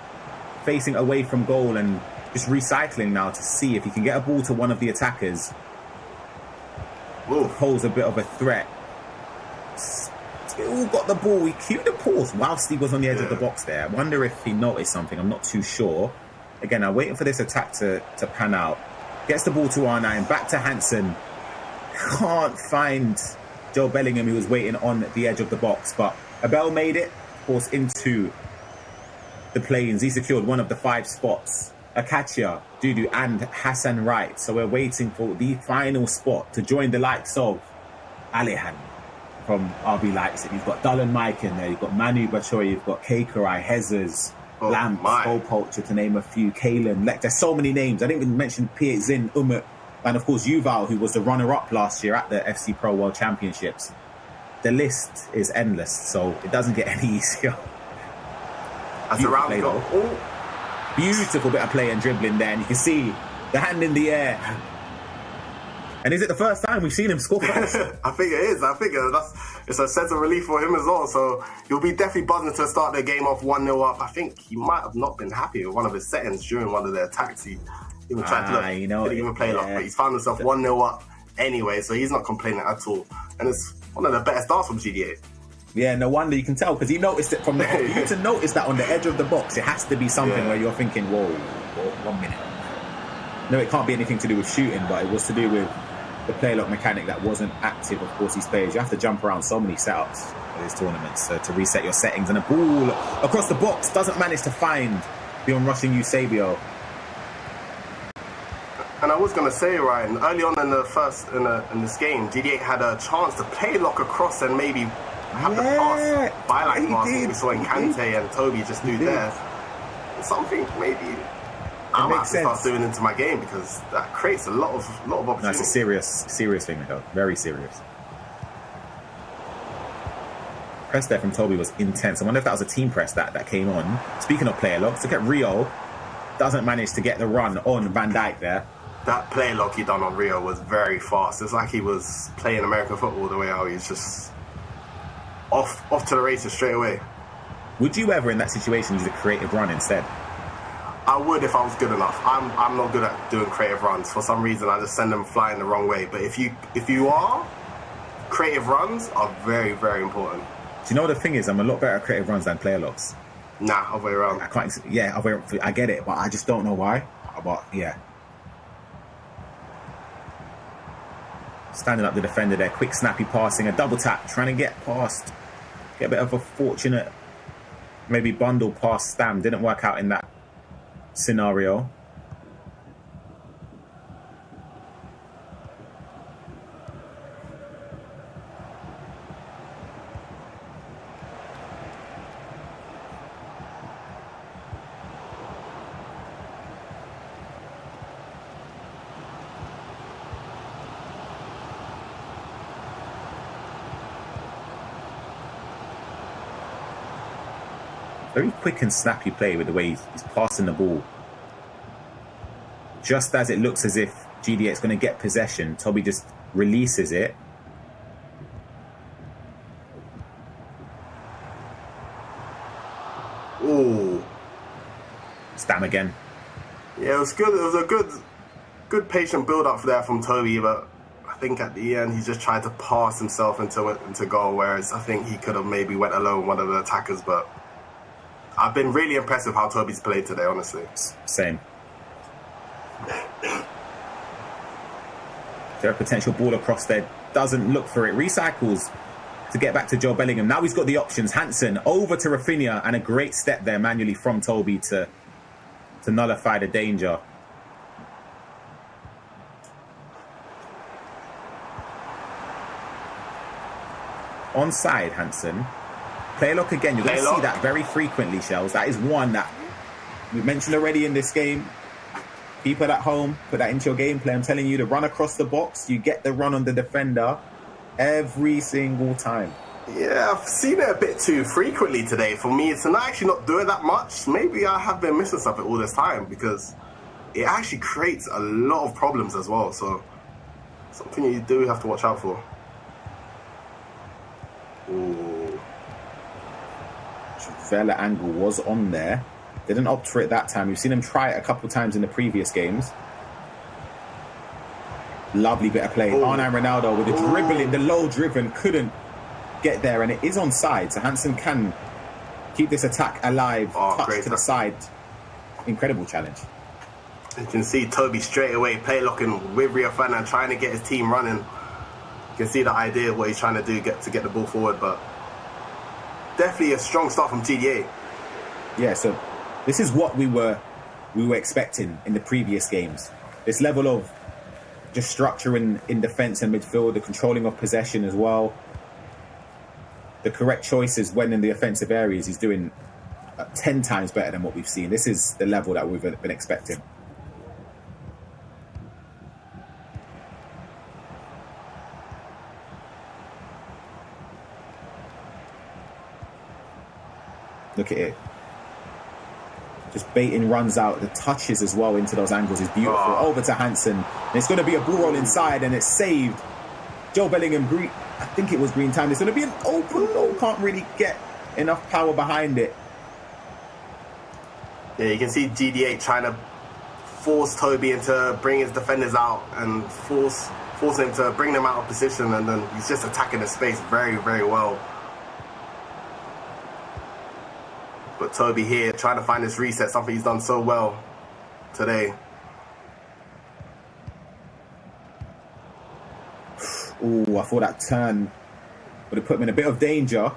facing away from goal and just recycling now to see if he can get a ball to one of the attackers. Pose a bit of a threat. Still got the ball. He cued the pause whilst he was on the edge of the box there. I wonder if he noticed something. I'm not too sure. Again, I'm waiting for this attack to pan out. Gets the ball to R9. Back to Hansen. Can't find Joe Bellingham, who was waiting on the edge of the box. But Abel made it, of course, into the play-ins. He secured one of the 5 spots. Akacia, Dudu, and Hassan Wright. So we're waiting for the final spot to join the likes of Alihan from RB Leipzig. You've got Dallin Mike in there. You've got Manu Bachoy. You've got Kakerai, Hezers, Lamp, Culture, to name a few. Kalen, there's so many names. I didn't even mention Piet Zin, Umut, and of course Yuval, who was the runner-up last year at the FC Pro World Championships. The list is endless, so it doesn't get any easier. As a round goal. Beautiful bit of play and dribbling there, and you can see the hand in the air. And is it the first time we've seen him score? I think it is. I think it's a sense of relief for him as well. So he'll be definitely buzzing to start the game off 1-0 up. I think he might have not been happy with one of his settings during one of their attacks. He even tried to didn't even play lock, but he's found himself 1-0 up anyway, so he's not complaining at all. And it's one of the better starts from GD8. Yeah, no wonder. You can tell because he noticed it from the for you to notice that on the edge of the box, it has to be something where you're thinking, whoa, 1 minute. No, it can't be anything to do with shooting, but it was to do with the play lock mechanic that wasn't active. Of course, these players, you have to jump around so many setups for these tournaments to reset your settings. And a ball across the box doesn't manage to find the onrushing Eusebio. And I was going to say, Ryan, early on in this game, GD8 had a chance to play lock across and maybe have the pass, byline pass we saw in Kante and Toby just do there. Something maybe I might have to start doing into my game because that creates a lot of opportunity. That's a serious thing, though. Very serious. Press there from Toby was intense. I wonder if that was a team press that came on. Speaking of player locks, look at Rio. Doesn't manage to get the run on Van Dijk there. That player lock he done on Rio was very fast. It's like he was playing American football the way how he's just off to the races straight away. Would you ever, in that situation, use a creative run instead? I would if I was good enough. I'm not good at doing creative runs. For some reason, I just send them flying the wrong way. But if you are, creative runs are very, very important. Do you know what the thing is? I'm a lot better at creative runs than player locks. Nah, other way around. I can't. Yeah, I get it, but I just don't know why. But yeah. Standing up the defender there, quick snappy passing, a double tap, trying to get past. Get a bit of a fortunate, maybe bundle past Stam. Didn't work out in that scenario. Very quick and snappy play with the way he's passing the ball. Just as it looks as if GD8 is going to get possession, Toby just releases it. Ooh. Stam again. Yeah, it was good. It was a good patient build-up there from Toby, but I think at the end he just tried to pass himself into goal, whereas I think he could have maybe went alone one of the attackers, but I've been really impressed with how Toby's played today, honestly. Same. There a potential ball across there. Doesn't look for it. Recycles to get back to Joe Bellingham. Now he's got the options. Hansen over to Rafinha, and a great step there manually from Toby to nullify the danger. Onside, Hansen. Play lock again. You're going to see that very frequently, Shells. That is one that we mentioned already in this game. Keep it at home. Put that into your gameplay. I'm telling you, to run across the box, you get the run on the defender every single time. Yeah, I've seen it a bit too frequently today. For me, to not actually not do it that much, maybe I have been missing something all this time because it actually creates a lot of problems as well. So something you do have to watch out for. Ooh. Vela angle was on there. Didn't opt for it that time. We've seen him try it a couple times in the previous games. Lovely bit of play. Arnhem Ronaldo with the dribbling, the low driven, couldn't get there, and it is onside. So Hansen can keep this attack alive. Touch to the side. Incredible challenge. You can see Toby straight away play locking with Rio Ferdinand, trying to get his team running. You can see the idea of what he's trying to do, to get the ball forward, but definitely a strong start from GDA. Yeah, so This is what we were expecting in the previous games. This level of just structure in defence and midfield, the controlling of possession as well. The correct choices when in the offensive areas, he's doing 10 times better than what we've seen. This is the level that we've been expecting. Look at it. Just baiting runs out. The touches as well into those angles is beautiful. Over to Hansen. And it's going to be a ball roll inside and it's saved. Joe Bellingham, I think it was green time. There's going to be an open goal. Can't really get enough power behind it. Yeah, you can see GD8 trying to force Toby into bring his defenders out and force him to bring them out of position, and then he's just attacking the space very, very well. But Toby here trying to find this reset, something he's done so well today. Oh, I thought that turn would have put him in a bit of danger.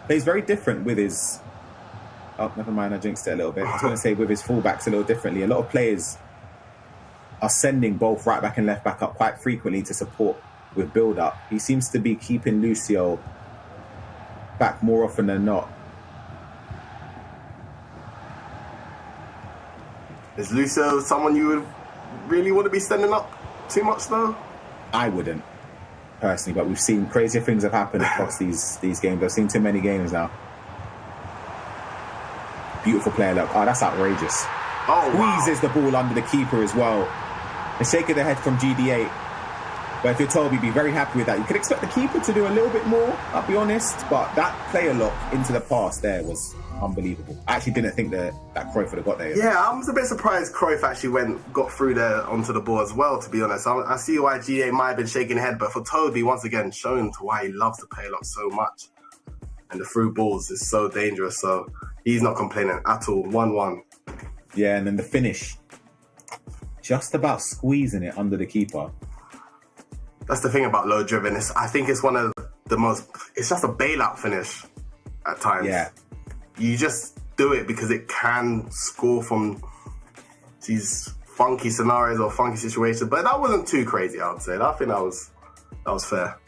Plays very different with his... Oh, never mind, I jinxed it a little bit. I was going to say with his fullbacks a little differently. A lot of players are sending both right back and left back up quite frequently to support with build-up. He seems to be keeping Lucio back more often than not. Is Lucio someone you would really want to be sending up too much, though? I wouldn't, personally, but we've seen crazier things have happened across these games. I've seen too many games now. Beautiful player, look. Oh, that's outrageous. Oh, Squeezes the ball under the keeper as well. A shake of the head from GD8. But if you're Toby, be very happy with that. You could expect the keeper to do a little bit more, I'll be honest. But that player lock into the pass there was unbelievable. I actually didn't think that Cruyff would have got there. Yeah, I was a bit surprised Cruyff actually got through there onto the ball as well, to be honest. I see why GA might have been shaking his head, but for Toby, once again, showing to why he loves the play lock so much. And the through balls is so dangerous, so he's not complaining at all. 1-1. Yeah, and then the finish. Just about squeezing it under the keeper. That's the thing about low driven. I think it's one of the most... It's just a bailout finish at times. Yeah. You just do it because it can score from these funky scenarios or funky situations. But that wasn't too crazy, I would say. I think that was fair.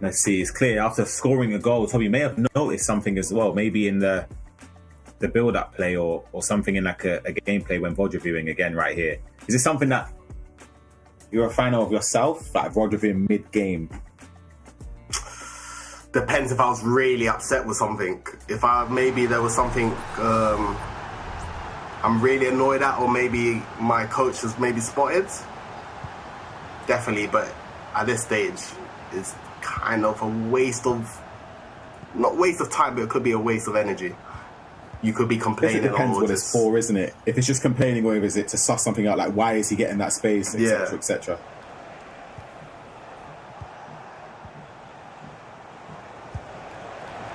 Let's see, it's clear after scoring a goal, Toby may have noticed something as well, maybe in the build-up play or something in like a gameplay when VOD reviewing again right here. Is this something that you're a fan of yourself, like VOD reviewing mid-game? Depends if I was really upset with something. If maybe there was something I'm really annoyed at, or maybe my coach has maybe spotted. Definitely, but at this stage, it's kind of a waste of, not waste of time, but it could be a waste of energy. You could be complaining. It depends what it's for, isn't it? If it's just complaining, or is it to suss something out, like why is he getting that space, etc., etc.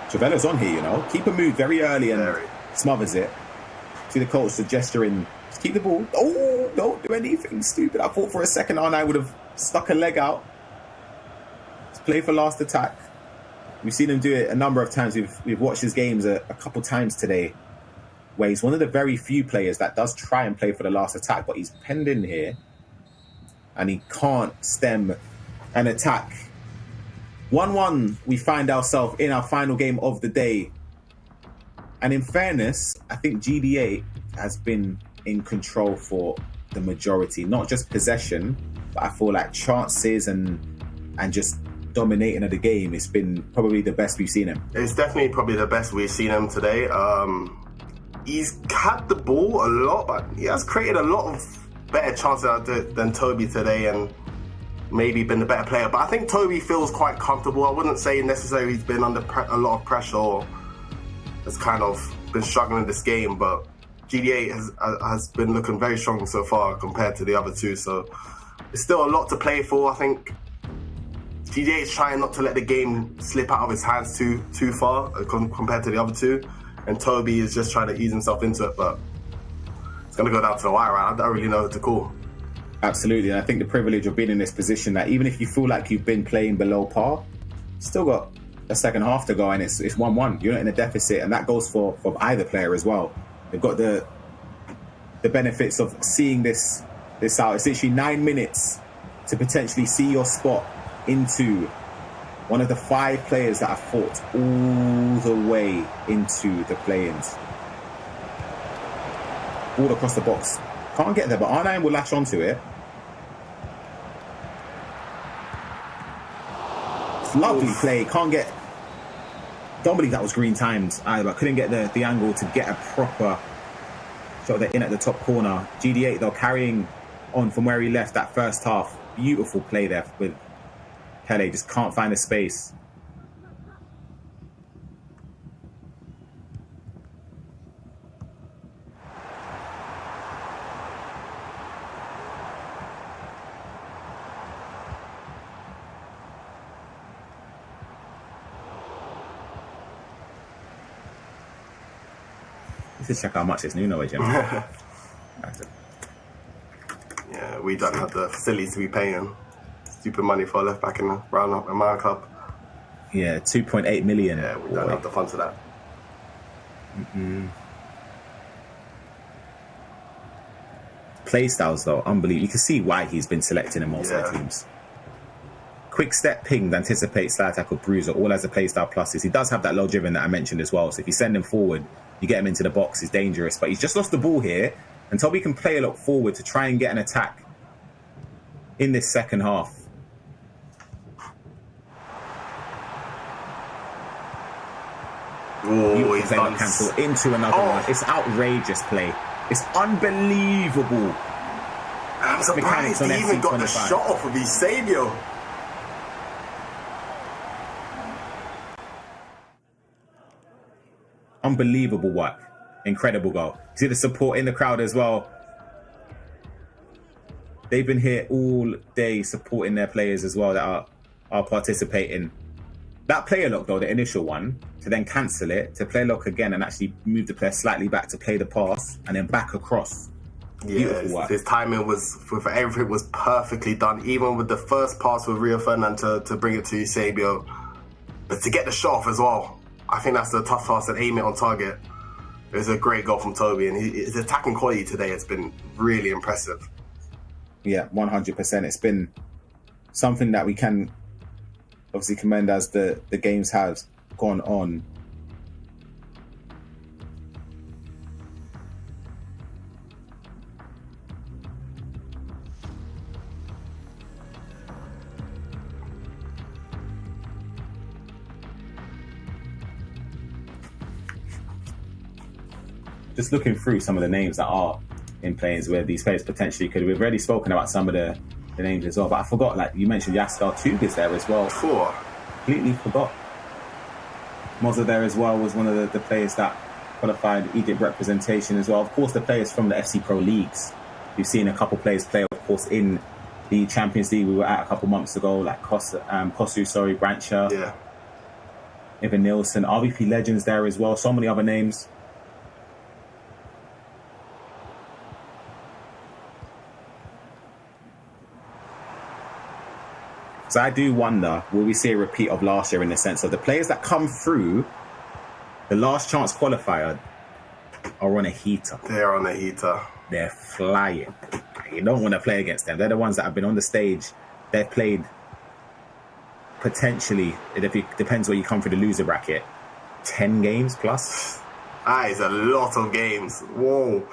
Travella's on here, you know. Keep a move very early and smothers it. See the coach, the gesturing, just keep the ball. Oh, don't do anything stupid. I thought for a second R9 would have stuck a leg out. Play for last attack. We've seen him do it a number of times. We've watched his games a couple times today, where he's one of the very few players that does try and play for the last attack, but he's penned in here and he can't stem an attack. 1-1, we find ourselves in our final game of the day. And in fairness, I think GD8 has been in control for the majority, not just possession, but I feel like chances and just dominating of the game. It's been probably the best we've seen him. It's definitely probably the best we've seen him today. He's had the ball a lot, but he has created a lot of better chances than Toby today, and maybe been the better player. But I think Toby feels quite comfortable. I wouldn't say necessarily he's been under a lot of pressure or has kind of been struggling this game, but GD8 has been looking very strong so far compared to the other two, so it's still a lot to play for. I think GDA is trying not to let the game slip out of his hands too far compared to the other two, and Toby is just trying to ease himself into it, but it's going to go down to the wire, right? I don't really know who to call. Absolutely, and I think the privilege of being in this position that even if you feel like you've been playing below par, still got a second half to go and it's 1-1. You're not in a deficit, and that goes for either player as well. They've got the benefits of seeing this out. It's literally 9 minutes to potentially see your spot into one of the 5 players that have fought all the way into the play-ins. All across the box. Can't get there, but R9 will latch onto it. Lovely play. Can't get... Don't believe that was green timed either. Couldn't get the angle to get a proper shot in at the top corner. GD8 though carrying on from where he left that first half. Beautiful play there with Pele. Just can't find the space. Let's check how much this Nuno is, you know. Yeah, we don't have the facilities to be paying stupid money for a left back in the round up in my club. Yeah, 2.8 million. Yeah, we don't have the funds for that. Play styles though, unbelievable. You can see why he's been selected in most of the teams. Quick step, pinged, anticipate, slide tackle, bruiser, all has a play style pluses. He does have that low driven that I mentioned as well. So if you send him forward, you get him into the box, it's dangerous. But he's just lost the ball here, and Toby can play a lot forward to try and get an attack in this second half. Oh, he's done. Cancel into another one. It's outrageous play. It's unbelievable. I'm surprised he even got the shot off of his Sabio. Unbelievable work. Incredible goal. See the support in the crowd as well. They've been here all day supporting their players as well that are participating. That player lock though, the initial one, to then cancel it, to play lock again and actually move the player slightly back to play the pass and then back across. Beautiful work. His timing was, for everything was perfectly done. Even with the first pass with Rio Ferdinand to bring it to Eusebio. But to get the shot off as well. I think that's the tough pass and aim it on target. It was a great goal from Toby, and his attacking quality today has been really impressive. Yeah, 100%. It's been something that we can obviously commend as the games have gone on. Just looking through some of the names that are in play-ins where these players potentially could. We've already spoken about some of the names as well, but I forgot, like you mentioned, Yaskar Tug is there as well. Completely forgot. Moza there as well was one of the players that qualified Egypt representation as well. Of course, the players from the FC Pro Leagues. We've seen a couple players play, of course, in the Champions League we were at a couple months ago, like Kosu, Brancher, Evan Nielsen, RVP Legends there as well, so many other names. So I do wonder, will we see a repeat of last year in the sense of the players that come through the last chance qualifier are on a heater. They're on a heater. They're flying. You don't want to play against them. They're the ones that have been on the stage. They've played potentially, if it depends where you come through the loser bracket, 10 games plus. That is a lot of games. Whoa.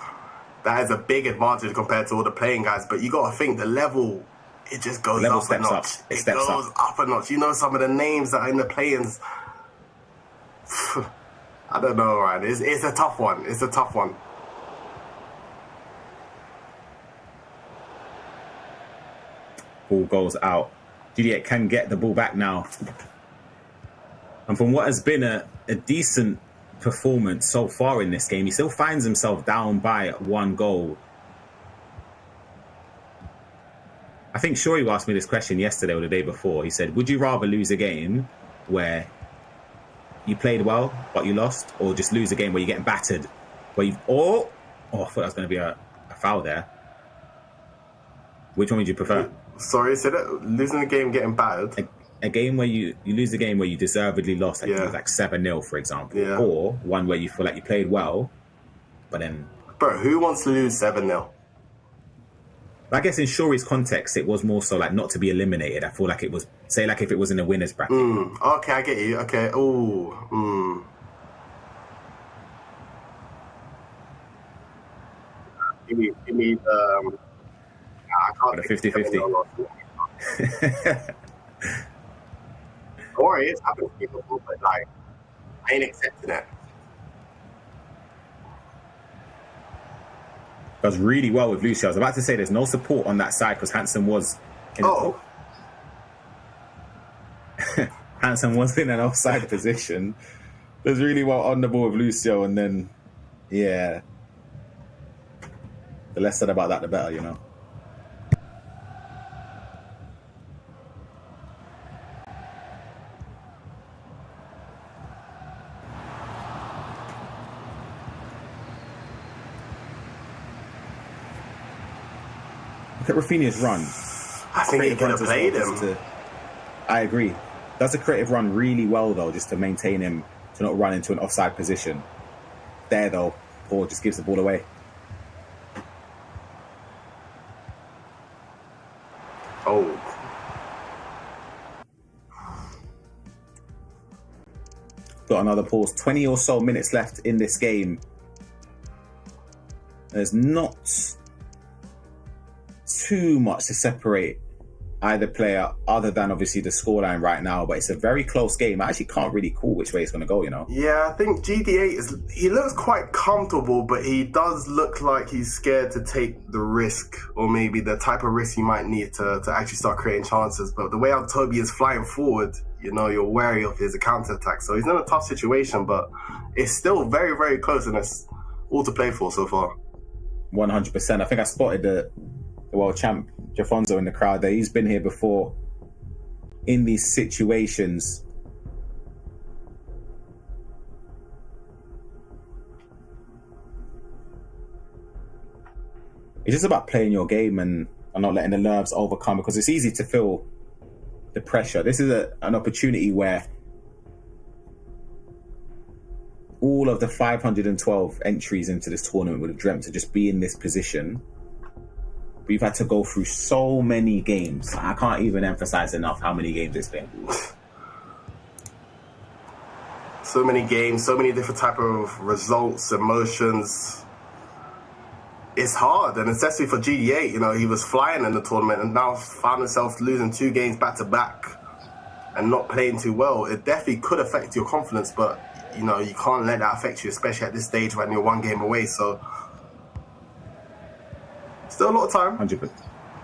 That is a big advantage compared to all the playing guys. But you got to think the level... It just goes up a notch. It goes up a notch. You know some of the names that are in the play-ins. I don't know, right? It's a tough one. It's a tough one. Ball goes out. Juliet can get the ball back now. And from what has been a decent performance so far in this game, he still finds himself down by 1 goal. I think Shori asked me this question yesterday or the day before. He said, would you rather lose a game where you played well, but you lost, or just lose a game where you're getting battered? Where you've... Oh, I thought that was going to be a foul there. Which one would you prefer? Sorry, said it. Losing a game, getting battered. A game where you lose a game where you deservedly lost, like, it was like 7-0, for example. Yeah. Or one where you feel like you played well, but then... Bro, who wants to lose 7-0? I guess in Shori's context, it was more so like not to be eliminated. I feel like it was, say, like if it was in a winner's bracket. Okay, I get you. Okay. Give me the... I can't... The 50-50. Don't worry, it's happened to people, but like, I ain't accepting it. Does really well with Lucio. I was about to say there's no support on that side because Hansen was in Hansen was in an offside position. Does really well on the ball with Lucio, and then the less said about that, the better, you know. Look at Rafinha's run. I think he could have played him. I agree. Does a creative run really well, though, just to maintain him to not run into an offside position. There, though, Paul just gives the ball away. Oh. Got another pause. 20 or so minutes left in this game. There's not too much to separate either player other than obviously the scoreline right now, but it's a very close game. I actually can't really call which way it's going to go, you know. Yeah, I think GD8 he looks quite comfortable, but he does look like he's scared to take the risk, or maybe the type of risk you might need to actually start creating chances. But the way how Toby is flying forward, you know, you're wary of his counter-attack. So he's in a tough situation, but it's still very, very close, and it's all to play for so far. 100%. I think I spotted the world champ Jafonso in the crowd there. He's been here before in these situations. It's just about playing your game and not letting the nerves overcome, because it's easy to feel the pressure. This is an opportunity where all of the 512 entries into this tournament would have dreamt to just be in this position. We've had to go through so many games. I can't even emphasize enough how many games it's been. So many games, so many different type of results, emotions. It's hard, and especially for GD8, you know, he was flying in the tournament and now found himself losing 2 games back to back and not playing too well. It definitely could affect your confidence, but, you know, you can't let that affect you, especially at this stage when you're 1 game away. So still a lot of time.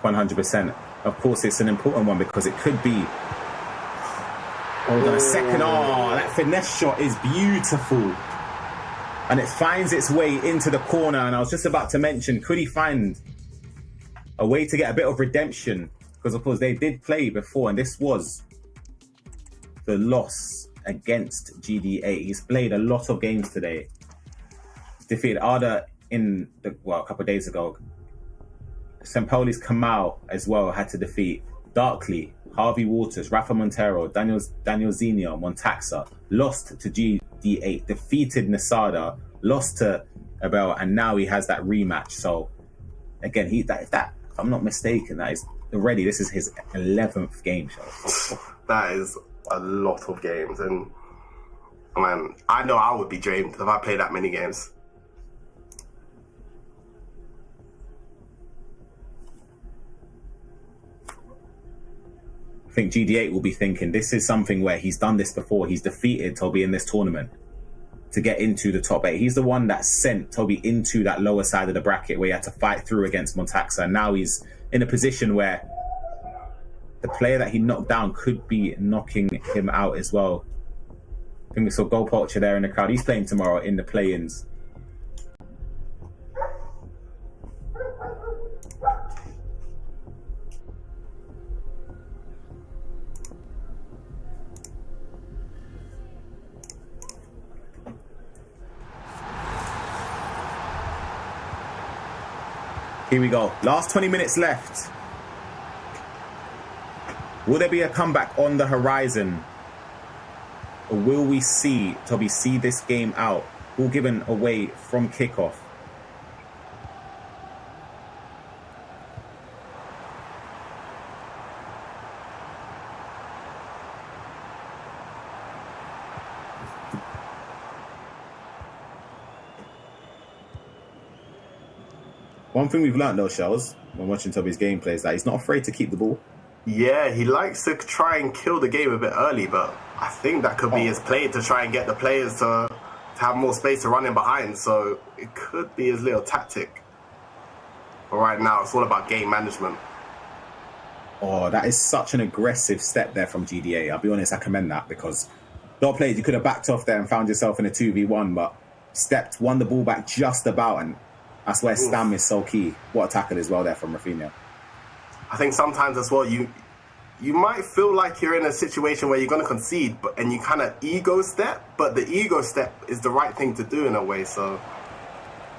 100%. Of course, it's an important one because it could be... Hold on a second. Oh, that finesse shot is beautiful. And it finds its way into the corner. And I was just about to mention, could he find a way to get a bit of redemption? Because, of course, they did play before, and this was the loss against GD8. He's played a lot of games today. He's defeated Arda a couple of days ago. St. Pauli's Kamal as well had to defeat Darkly, Harvey Waters, Rafa Montero, Daniel Zinio, Montaxa, lost to GD8, defeated Nasada, lost to Abel, and now he has that rematch. So again, if I'm not mistaken, this is his 11th game show. That is a lot of games, and man, I know I would be drained if I played that many games. I think GD8 will be thinking this is something where he's done this before. He's defeated Toby in this tournament to get into the top 8. He's the one that sent Toby into that lower side of the bracket where he had to fight through against Montaxa. And now he's in a position where the player that he knocked down could be knocking him out as well. I think we saw Goal Poacher there in the crowd. He's playing tomorrow in the play-ins. Here we go. Last 20 minutes left. Will there be a comeback on the horizon? Or will we see Toby see this game out? Ball given away from kickoff. One thing we've learned though, Shells, when watching Toby's gameplay is that he's not afraid to keep the ball. Yeah, he likes to try and kill the game a bit early, but I think that could be his play to try and get the players to have more space to run in behind. So it could be his little tactic. But right now, it's all about game management. Oh, that is such an aggressive step there from GDA. I'll be honest, I commend that because dog players, you could have backed off there and found yourself in a 2v1, but stepped, won the ball back just about, and that's where stam is so key. What a tackle as well there from Rafinha. I think sometimes as well, you might feel like you're in a situation where you're going to concede, and you kind of ego step, but the ego step is the right thing to do in a way. So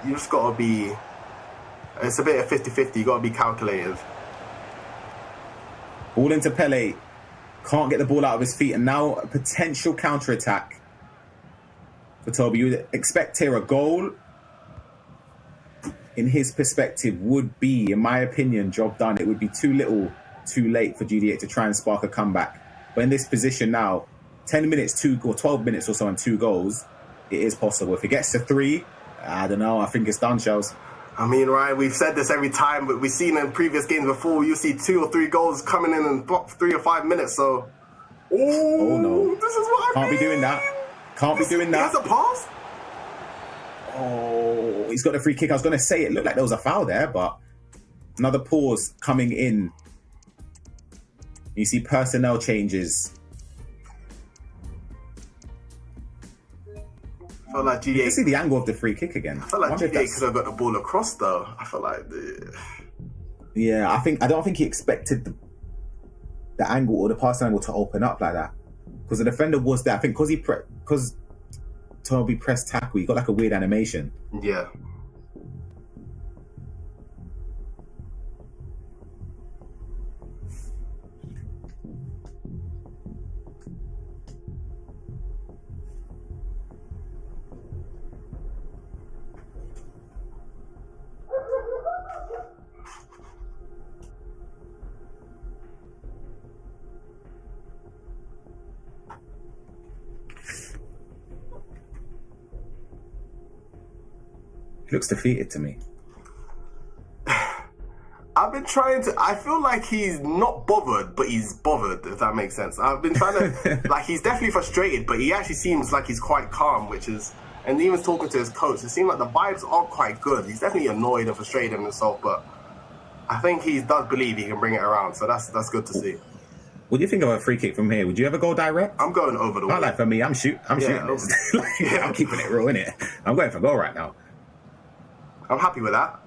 you just got to be, it's a bit of 50-50. You got to be calculated. Ball into Pele. Can't get the ball out of his feet, and now a potential counter-attack for Toby. You would expect here a goal. In his perspective, would be, in my opinion, job done. It would be too little, too late for GDA to try and spark a comeback. But in this position now, 10 minutes, 12 minutes or so and 2 goals, it is possible. If it gets to 3, I don't know. I think it's done, Shells. I mean, Ryan, we've said this every time, but we've seen in previous games before, you see 2 or 3 goals coming in 3 or 5 minutes. So, oh no, this is what can't be doing that. Can't be doing that. That's a pass. Oh, he's got a free kick. I was going to say it looked like there was a foul there, but another pause coming in. You see personnel changes. I felt like GDA... You can see the angle of the free kick again. I felt like GDA could have got the ball across, though. I felt like... Yeah, I don't think he expected the angle or the passing angle to open up like that. Because the defender was there. I think because Toby pressed tackle, he got like a weird animation. Yeah. Looks defeated to me. I've been trying to... I feel like he's not bothered, but he's bothered, if that makes sense. I've been trying to... like, he's definitely frustrated, but he actually seems like he's quite calm, which is... And even talking to his coach, it seems like the vibes are quite good. He's definitely annoyed and frustrated in himself, but I think he does believe he can bring it around, so that's good to see. What do you think of a free kick from here? Would you ever go direct? I'm going over the wall. Not like for me, I'm shooting this. I'm keeping it real, innit? I'm going for goal right now. I'm happy with that.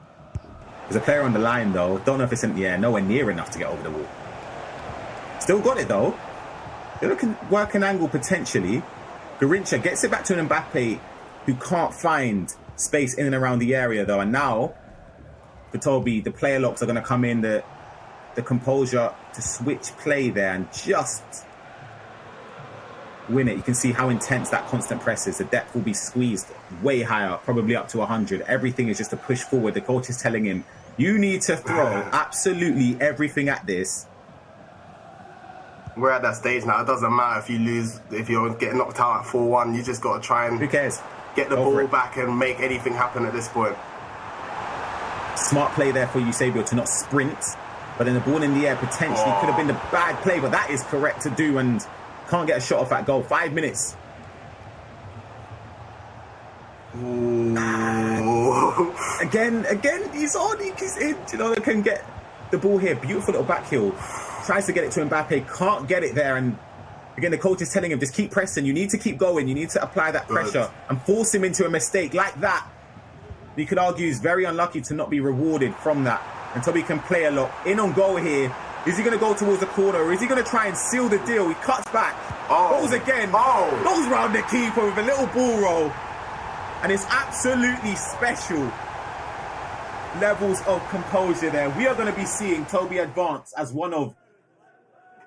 There's a player on the line, though. Don't know if it's nowhere near enough to get over the wall. Still got it, though. They're looking work an angle potentially. Garincha gets it back to an Mbappe, who can't find space in and around the area, though. And now, for Toby, the player locks are going to come in, the composure to switch play there and just win it. You can see how intense that constant press is. The depth will be squeezed way higher, probably up to 100. Everything is just a push forward. The coach is telling him, you need to throw absolutely everything at this. We're at that stage now. It doesn't matter if you lose, if you're getting knocked out at 4-1. You just got to try and... Who cares? Get the ball back and make anything happen at this point. Smart play there for Eusebio to not sprint. But then the ball in the air potentially could have been the bad play, but that is correct to do and can't get a shot off that goal. 5 minutes. Again, he's on, he's in. You know, they can get the ball here. Beautiful little back heel. Tries to get it to Mbappe, can't get it there. And again, the coach is telling him, just keep pressing. You need to keep going. You need to apply that pressure and force him into a mistake like that. You could argue he's very unlucky to not be rewarded from that. And Toby can play a lot. In on goal here. Is he going to go towards the corner or is he going to try and seal the deal? He cuts back. Goes again. Goes round the keeper with a little ball roll. And it's absolutely special. levels of composure there. We are going to be seeing Toby advance as one of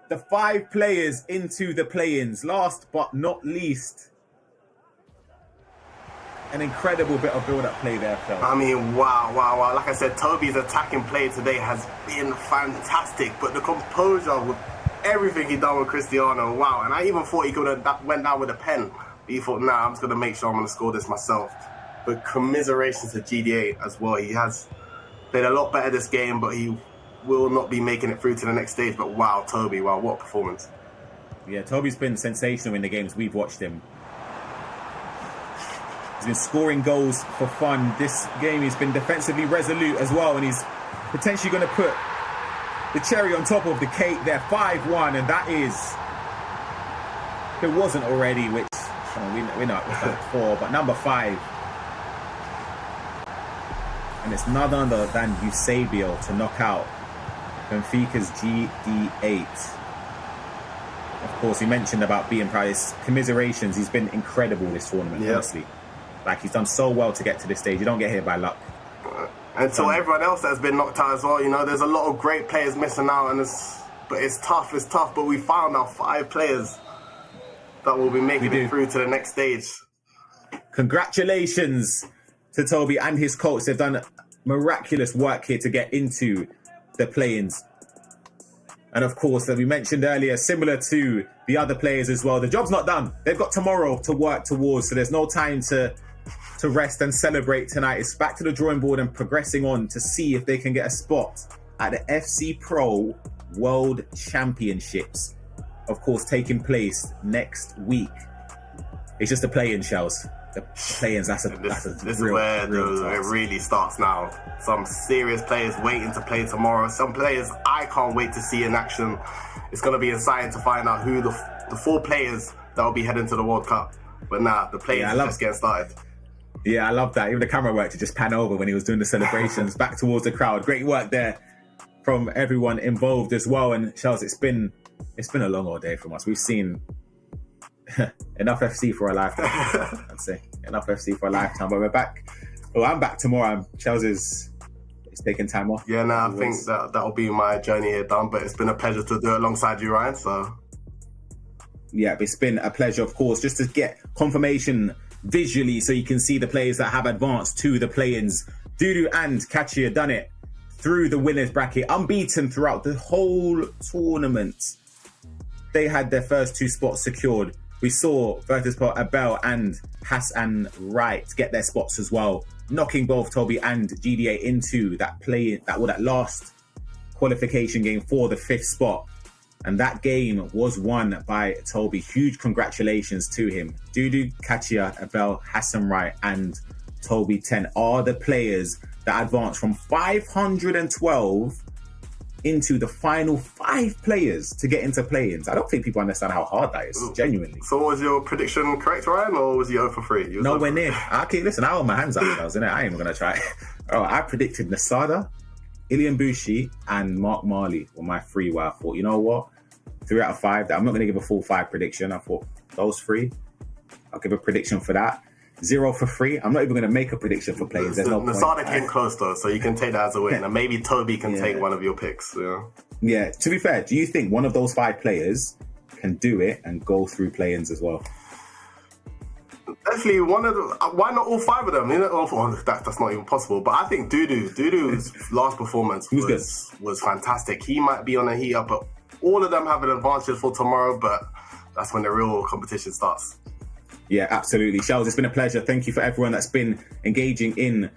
the 5 players into the play-ins. Last but not least, an incredible bit of build-up play there, Phil. I mean, wow. Like I said, Toby's attacking play today has been fantastic, but the composure with everything he done with Cristiano, wow. And I even thought he could have went down with a pen. But he thought, nah, I'm just going to make sure I'm going to score this myself. But commiserations to GDA as well. He has played a lot better this game, but he will not be making it through to the next stage. But wow, Toby, wow, what a performance. Yeah, Toby's been sensational in the games we've watched him. He's been scoring goals for fun. This game he's been defensively resolute as well, and he's potentially going to put the cherry on top of the cake there. 5-1, and that is, if it wasn't already, which we know it was like 4, but number 5. And it's none other than Eusebio to knock out Benfica's GD8. Of course, he mentioned about being proud. His commiserations, he's been incredible this tournament, honestly. Like, he's done so well to get to this stage. You don't get here by luck. And so everyone else that's been knocked out as well, you know, there's a lot of great players missing out, and it's tough, but we found our 5 players that will be making it through to the next stage. Congratulations to Toby and his coach. They've done miraculous work here to get into the play-ins. And of course, as we mentioned earlier, similar to the other players as well, the job's not done. They've got tomorrow to work towards, so there's no time to rest and celebrate tonight. It's back to the drawing board and progressing on to see if they can get a spot at the FC Pro World Championships. Of course, taking place next week. It's just the play-in, Shells. The play-ins, that's This is where it really starts now. Some serious players waiting to play tomorrow. Some players I can't wait to see in action. It's going to be exciting to find out who the 4 players that will be heading to the World Cup. But nah, the play-ins are just getting started. Yeah, I love that. Even the camera work to just pan over when he was doing the celebrations back towards the crowd. Great work there from everyone involved as well. And Charles, it's been a long old day from us. We've seen enough FC for a lifetime. I'd say enough FC for a lifetime. But we're back. Well, I'm back tomorrow. Charles is taking time off. Yeah, I think that'll be my journey here done. But it's been a pleasure to do it alongside you, Ryan. So yeah, it's been a pleasure, of course, just to get confirmation visually so you can see the players that have advanced to the play-ins. Dudu and Kachia done it through the winners bracket, unbeaten throughout the whole tournament. They had their first 2 spots secured. We saw Virtus.pro Abel and Hassan Wright get their spots as well, knocking both Toby and GDA into that last qualification game for the 5th spot. And that game was won by Toby. Huge congratulations to him. Dudu, Kachia, Abel, Hassan Wright, and Toby 10 are the players that advanced from 512 into the final 5 players to get into play-ins. I don't think people understand how hard that is, genuinely. So was your prediction correct, Ryan, or was you 0 for 3? Nowhere near. Okay, listen, I hold my hands up, I ain't even going to try. Oh, I predicted Nasada, Ilian Bushi, and Mark Marley were my 3 where I thought, you know what? 3 out of 5. I'm not going to give a full 5 prediction. I thought those 3, I'll give a prediction for that. 0 for 3. I'm not even going to make a prediction for players. There's no point. Nasada came close though, so you can take that as a win. And maybe Toby can take one of your picks. Yeah, to be fair, do you think one of those 5 players can do it and go through play-ins as well? Definitely one of them. Why not all 5 of them? You know, that's not even possible. But I think Dudu's last performance was fantastic. He might be on a heat up, but all of them have an advantage for tomorrow. But that's when the real competition starts. Yeah, absolutely. Shells, it's been a pleasure. Thank you for everyone that's been engaging in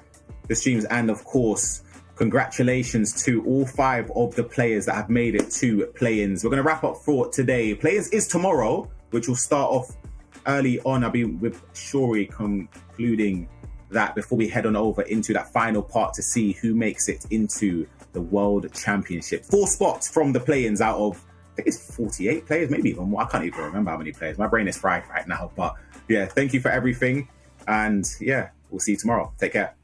the streams. And of course, congratulations to all 5 of the players that have made it to play-ins. We're going to wrap up for today. Play-ins is tomorrow, which will start off early on. I'll be with Shori concluding that before we head on over into that final part to see who makes it into the World Championship. 4 spots from the play-ins out of, I think it's 48 players, maybe even more. I can't even remember how many players. My brain is fried right now. But yeah, thank you for everything. And yeah, we'll see you tomorrow. Take care.